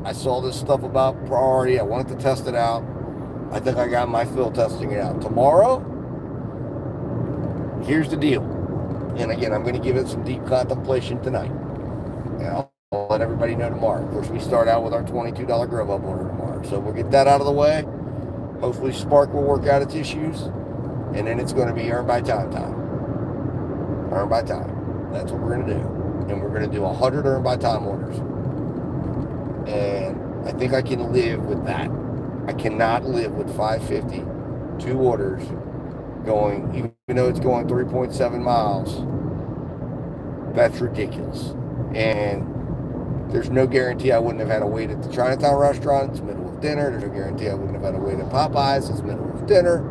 I saw this stuff about priority. I wanted to test it out. I think I got my fill testing it out. Tomorrow, here's the deal. And again, I'm going to give it some deep contemplation tonight. And I'll let everybody know tomorrow. Of course, we start out with our $22 Grubhub order tomorrow. So we'll get that out of the way. Hopefully Spark will work out its issues. And then it's going to be earned by time. Earned by time. That's what we're going to do. And we're going to do 100 earned by time orders. And I think I can live with that. I cannot live with 550, 2 orders going, even though it's going 3.7 miles. That's ridiculous. And there's no guarantee I wouldn't have had to wait at the Chinatown restaurant. It's middle of dinner. There's no guarantee I wouldn't have had to wait at Popeyes. It's middle of dinner.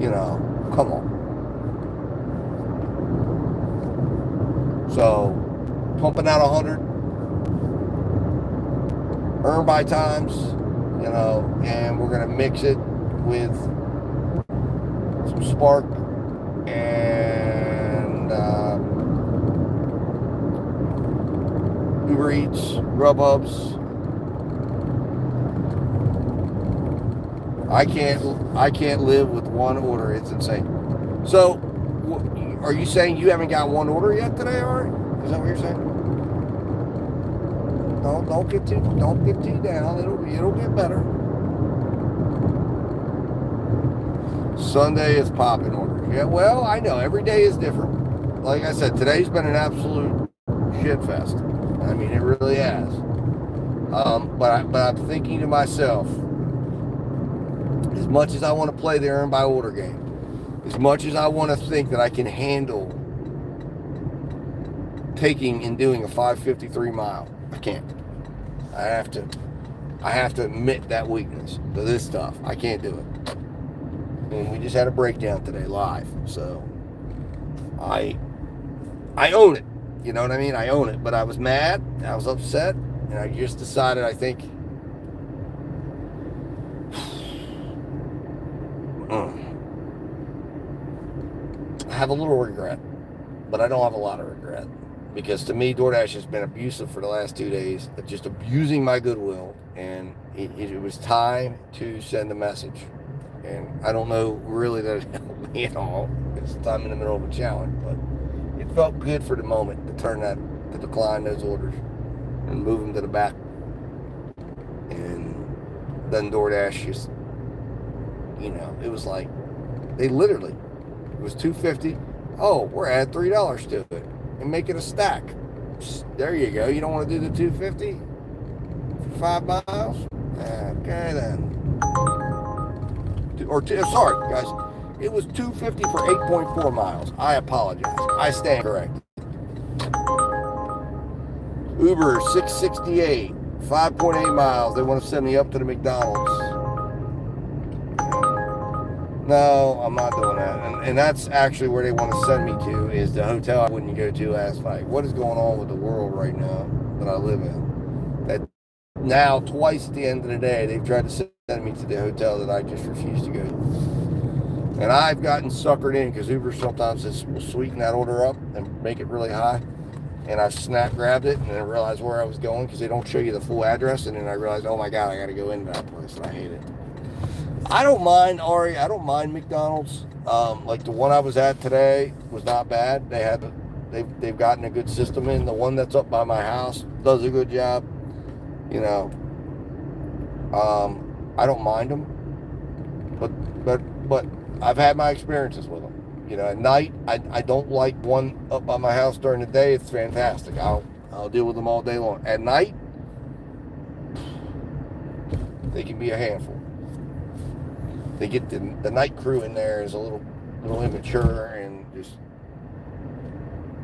You know, come on. So, pumping out 100 earned by times, you know, and we're going to mix it with some Spark and Uber Eats, Grubhubs. I can't live with 1 order. It's insane. So, are you saying you haven't got 1 order yet today, Ari? Is that what you're saying? Don't get too down. It'll get better. Sunday is popping orders. Yeah, well, I know every day is different. Like I said, today's been an absolute shit fest. I mean, it really has. But I'm thinking to myself, as much as I want to play the earn by order game, as much as I want to think that I can handle taking and doing a 553 mile, I can't. I have to admit that weakness to this stuff. I can't do it. And we just had a breakdown today live, so I own it. You know what I mean? I own it. But I was mad. I was upset, and I just decided. I think. I have a little regret, but I don't have a lot of regret. Because to me, DoorDash has been abusive for the last 2 days, just abusing my goodwill, and it was time to send a message. And I don't know really that it helped me at all, because I'm in the middle of a challenge, but it felt good for the moment to decline those orders and move them to the back. And then DoorDash just, you know, it was like, it was $2.50. Oh, we're adding $3 to it. And make it a stack. There you go. You don't want to do the $2.50 for 5 miles? Okay then. Sorry guys, it was $2.50 for 8.4 miles. I apologize. I stand corrected. Uber $6.68, 5.8 miles. They want to send me up to the McDonald's. No, I'm not doing that. And that's actually where they want to send me to, is the hotel I wouldn't go to last night. What is going on with the world right now that I live in? That now, twice at the end of the day, they've tried to send me to the hotel that I just refuse to go to. And I've gotten suckered in, because Uber sometimes will sweeten that order up and make it really high. And I snap grabbed it and then realized where I was going, because they don't show you the full address. And then I realized, oh my God, I got to go into that place, and I hate it. I don't mind, Ari. I don't mind McDonald's. Like the one I was at today was not bad. They've gotten a good system in. The one that's up by my house does a good job. You know, I don't mind them, but I've had my experiences with them. You know, at night, I don't like one up by my house during the day. It's fantastic. I'll deal with them all day long. At night, they can be a handful. They get the night crew in there is a little immature and just,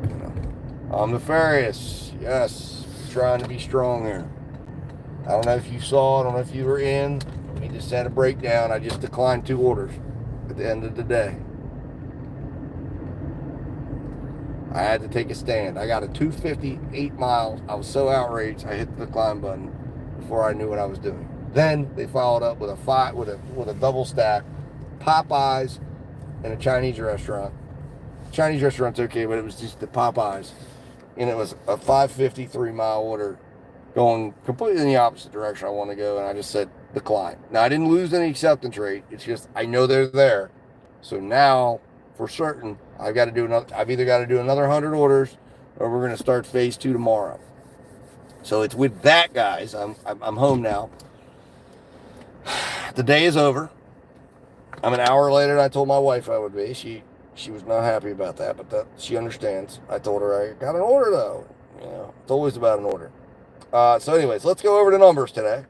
you know. I'm nefarious. Yes, trying to be strong here. I don't know if you saw. I don't know if you were in. We just had a breakdown. I just declined 2 orders at the end of the day. I had to take a stand. I got a 258 miles. I was so outraged. I hit the decline button before I knew what I was doing. Then they followed up with a double stack, Popeyes, and a Chinese restaurant. Chinese restaurant's okay, but it was just the Popeyes, and it was a 553-mile order, going completely in the opposite direction I want to go, and I just said decline. Now I didn't lose any acceptance rate. It's just I know they're there, so now for certain I've either got to do another 100 orders, or we're going to start phase 2 tomorrow. So it's with that, guys. I'm home now. The day is over. I'm an hour later than I told my wife I would be. She was not happy about that, but she understands. I told her I got an order though. You know, it's always about an order. So anyways, let's go over the numbers today.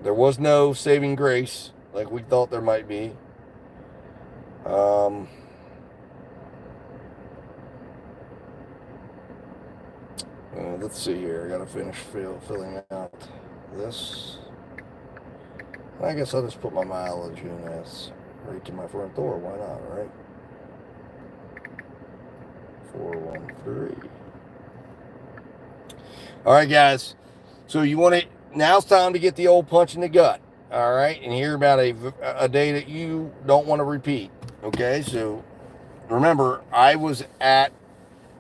There was no saving grace like we thought there might be. Let's see here. I gotta finish filling out this. I guess I'll just put my mileage in as right to my front door. Why not, right? 413. All right, guys. So you want to? Now it's time to get the old punch in the gut. All right, and hear about a day that you don't want to repeat. Okay, so remember, I was at.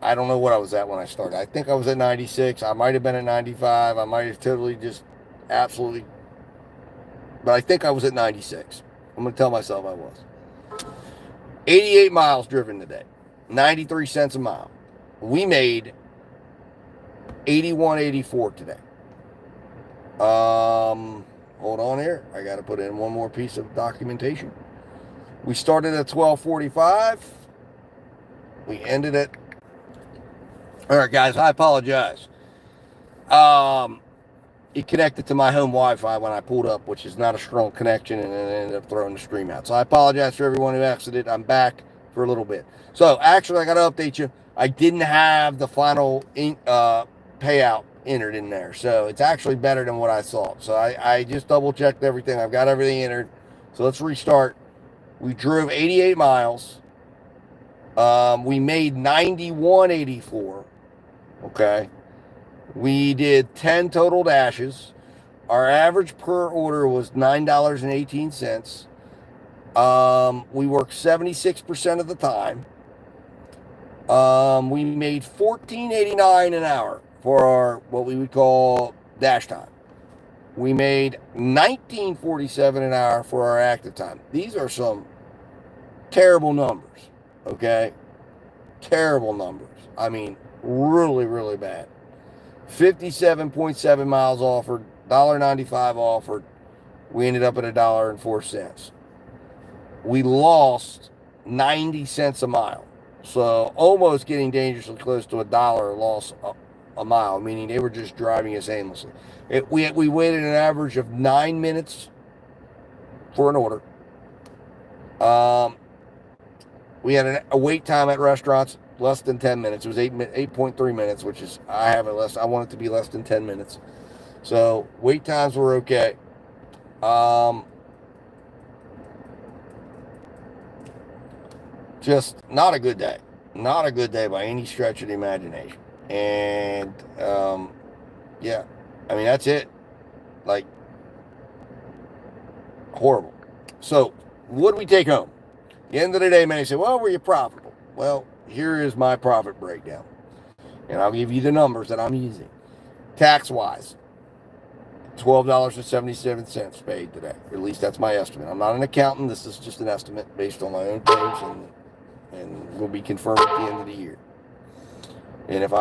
I don't know what I was at when I started. I think I was at 96. I might have been at 95. I might have totally just absolutely. But I think I was at 96. I'm going to tell myself I was. 88 miles driven today. 93 cents a mile. We made 81.84 today. Hold on here. I got to put in one more piece of documentation. We started at 12:45. We ended at. All right, guys. I apologize. It connected to my home Wi-Fi when I pulled up, which is not a strong connection, and it ended up throwing the stream out. So I apologize for everyone who exited. I'm back for a little bit. So actually, I got to update you. I didn't have the final payout entered in there, so it's actually better than what I thought. So I just double checked everything. I've got everything entered. So let's restart. We drove 88 miles. We made 91.84. Okay. We did 10 total dashes. Our average per order was $9.18. We worked 76% of the time. We made $14.89 an hour for our what we would call dash time. We made $19.47 an hour for our active time. These are some terrible numbers, okay? Terrible numbers. I mean, really, really bad. 57.7 miles offered, $1.95 offered. We ended up at $1.04. We lost 90 cents a mile. So almost getting dangerously close to $1 loss a mile, meaning they were just driving us aimlessly. We waited an average of 9 minutes for an order. We had a wait time at restaurants less than 10 minutes. It was 8.3 minutes, which is, I want it to be less than 10 minutes. So wait times were okay. Just not a good day. Not a good day by any stretch of the imagination. And, yeah, I mean, that's it. Like, horrible. So what do we take home? At the end of the day, many say, well, were you profitable? Well, here is my profit breakdown. And I'll give you the numbers that I'm using. Tax-wise, $12.77 paid today. Or at least that's my estimate. I'm not an accountant. This is just an estimate based on my own things and will be confirmed at the end of the year. And it's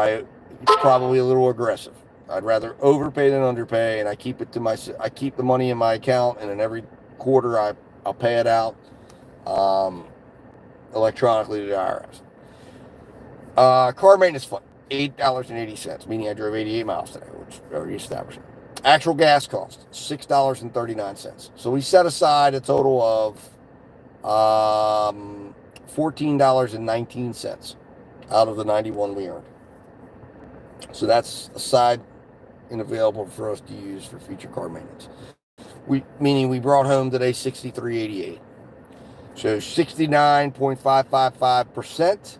probably a little aggressive. I'd rather overpay than underpay, and I keep the money in my account, and in every quarter I'll pay it out. electronically to the IRS. Car maintenance fund, $8.80, meaning I drove 88 miles today, which already established. Actual gas cost, $6.39. So we set aside a total of $14.19 out of the 91 we earned. So that's aside and available for us to use for future car maintenance. Meaning we brought home today $63.88. So 69.555%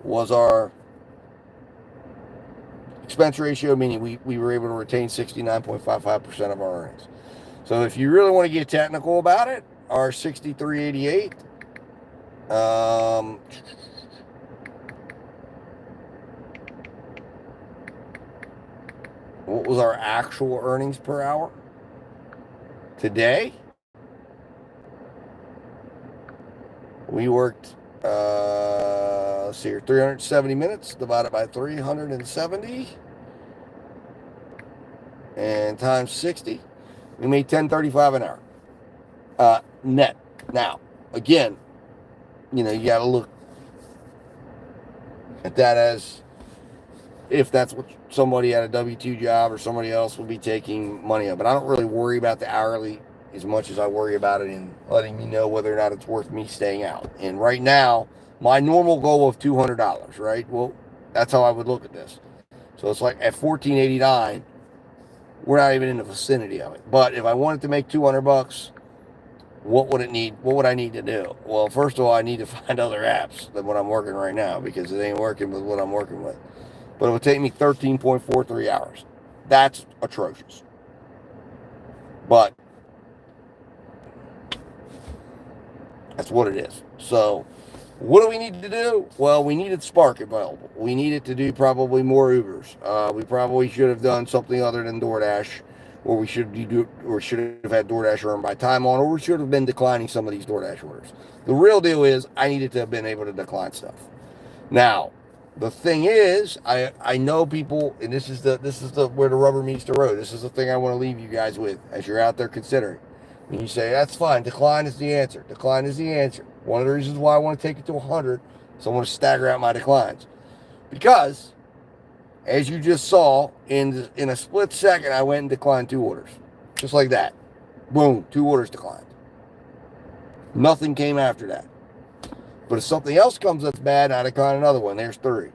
was our expense ratio, meaning we were able to retain 69.55% of our earnings. So if you really want to get technical about it, our 63.88, what was our actual earnings per hour today? We worked, let's see here, 370 minutes divided by 370 and times 60. We made $10.35 an hour net. Now, again, you got to look at that as if that's what somebody at a W-2 job or somebody else will be taking money of. But I don't really worry about the hourly as much as I worry about it in letting me know whether or not it's worth me staying out. And right now, my normal goal of $200, right? Well, that's how I would look at this. So it's like at $14.89, we're not even in the vicinity of it. But if I wanted to make $200, what would it need? What would I need to do? Well, first of all, I need to find other apps than what I'm working right now, because it ain't working with what I'm working with. But it would take me 13.43 hours. That's atrocious. But that's what it is. So what do we need to do? Well, we needed Spark available. We needed to do probably more Ubers. We probably should have done something other than DoorDash, or we should have had DoorDash earn by time on, or we should have been declining some of these DoorDash orders. The real deal is I needed to have been able to decline stuff. Now, the thing is, I know people, and this is the where the rubber meets the road. This is the thing I want to leave you guys with as you're out there considering. And you say, that's fine, decline is the answer. Decline is the answer. One of the reasons why I want to take it to 100 is I want to stagger out my declines. Because, as you just saw, in a split second, I went and declined 2 orders. Just like that. Boom, 2 orders declined. Nothing came after that. But if something else comes that's bad, I decline another one. There's 3.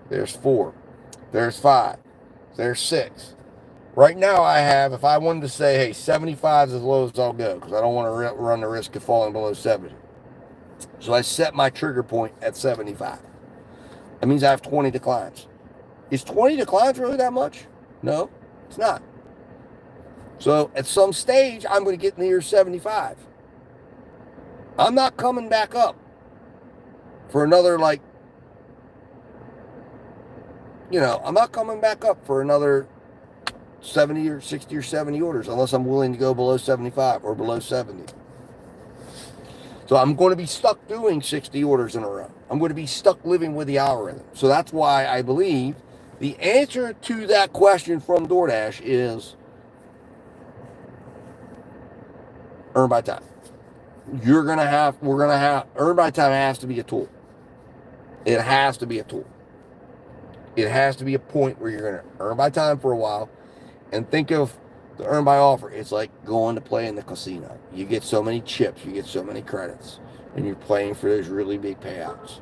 There's 4. There's 5. There's 6. Right now I have, if I wanted to say, hey, 75 is as low as I'll go, because I don't want to run the risk of falling below 70. So I set my trigger point at 75. That means I have 20 declines. Is 20 declines really that much? No, it's not. So at some stage, I'm going to get near 75. I'm not coming back up for another, I'm not coming back up for another 70 or 60 or 70 orders unless I'm willing to go below 75 or below 70. So I'm going to be stuck doing 60 orders in a row. I'm going to be stuck living with the algorithm. So that's why I believe the answer to that question from DoorDash is earn by time. We're going to have, earn by time has to be a tool. It has to be a tool. It has to be a point where you're going to earn by time for a while. And think of the earn by offer. It's like going to play in the casino. You get so many chips, you get so many credits, and you're playing for those really big payouts.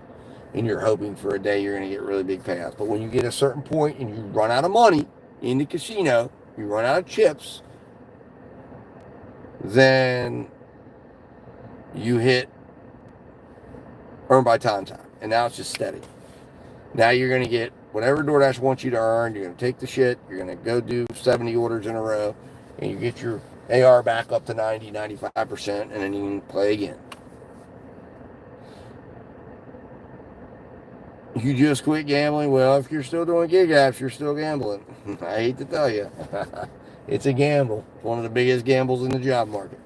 And you're hoping for a day you're going to get really big payouts. But when you get a certain point and you run out of money in the casino, you run out of chips, then you hit earn by time. And now it's just steady. Now you're going to get whatever DoorDash wants you to earn. You're going to take the shit. You're going to go do 70 orders in a row. And you get your AR back up to 90, 95%. And then you can play again. You just quit gambling. Well, if you're still doing gig apps, you're still gambling. I hate to tell you. It's a gamble. It's one of the biggest gambles in the job market.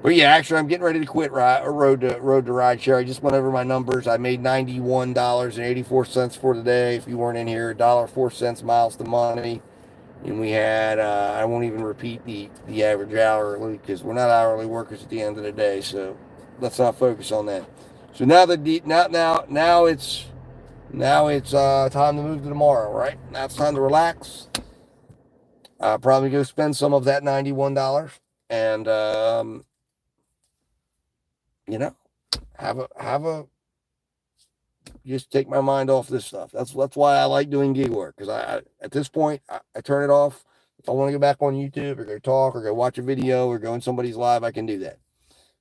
But yeah, actually, I'm getting ready to quit road to rideshare. I just went over my numbers. I made $91.84 for the day. If you weren't in here, $1.04 miles to money. And we had, I won't even repeat the average hourly because we're not hourly workers at the end of the day. So let's not focus on that. So now now it's time to move to tomorrow, right? Now it's time to relax. Probably go spend some of that $91 and have a just take my mind off this stuff. That's why I like doing gig work, because I at this point I turn it off. If I want to go back on YouTube or go talk or go watch a video or go in somebody's live, I can do that.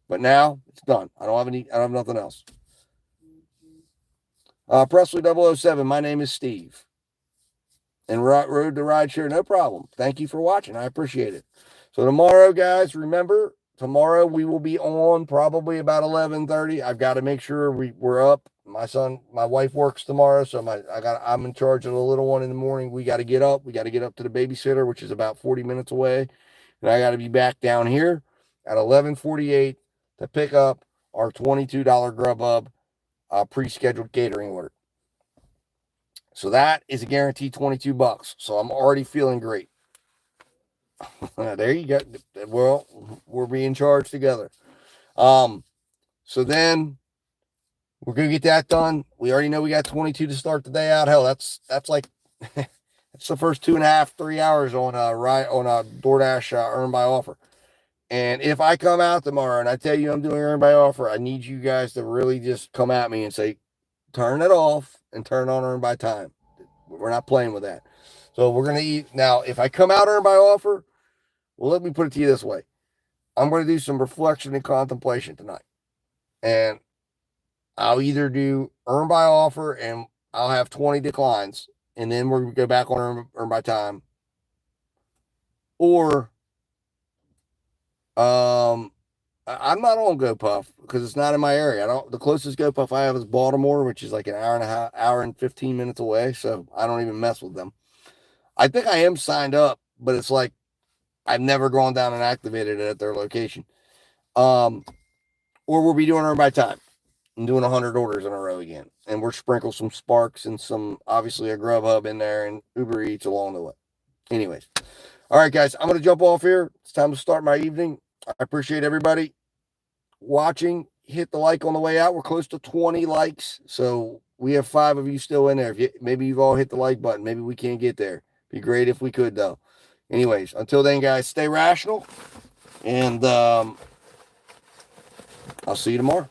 But now it's done. I don't have nothing else. Presley 007, my name is Steve. And Road to Rideshare, no problem. Thank you for watching. I appreciate it. So tomorrow, guys, remember, tomorrow we will be on probably about 11:30. I've got to make sure we're up. My wife works tomorrow, so I'm in charge of the little one in the morning. We got to get up. We got to get up to the babysitter, which is about 40 minutes away. And I got to be back down here at 11:48 to pick up our $22 Grubhub pre-scheduled catering order. So that is a guaranteed $22. So I'm already feeling great. There you go. Well, we're being charged together. So then we're gonna get that done. We already know we got 22 to start the day out. Hell, that's like that's the first 2.5, 3 hours on a DoorDash earn by offer. And if I come out tomorrow and I tell you I'm doing earn by offer, I need you guys to really just come at me and say, turn it off and turn on earn by time. We're not playing with that. So we're going to eat. Now, if I come out earn by offer, well, let me put it to you this way. I'm going to do some reflection and contemplation tonight. And I'll either do earn by offer and I'll have 20 declines. And then we're going to go back on earn by time. Or I'm not on GoPuff because it's not in my area. The closest GoPuff I have is Baltimore, which is like an hour and 15 minutes away. So I don't even mess with them. I think I am signed up, but it's like I've never gone down and activated it at their location. Or we'll be doing earn by time and doing 100 orders in a row again. And we'll sprinkle some Sparks and obviously a Grubhub in there and Uber Eats along the way. Anyways. All right, guys, I'm going to jump off here. It's time to start my evening. I appreciate everybody watching. Hit the like on the way out. We're close to 20 likes. So we have 5 of you still in there. Maybe you've all hit the like button. Maybe we can't get there. Be great if we could, though. Anyways, until then, guys, stay rational. And I'll see you tomorrow.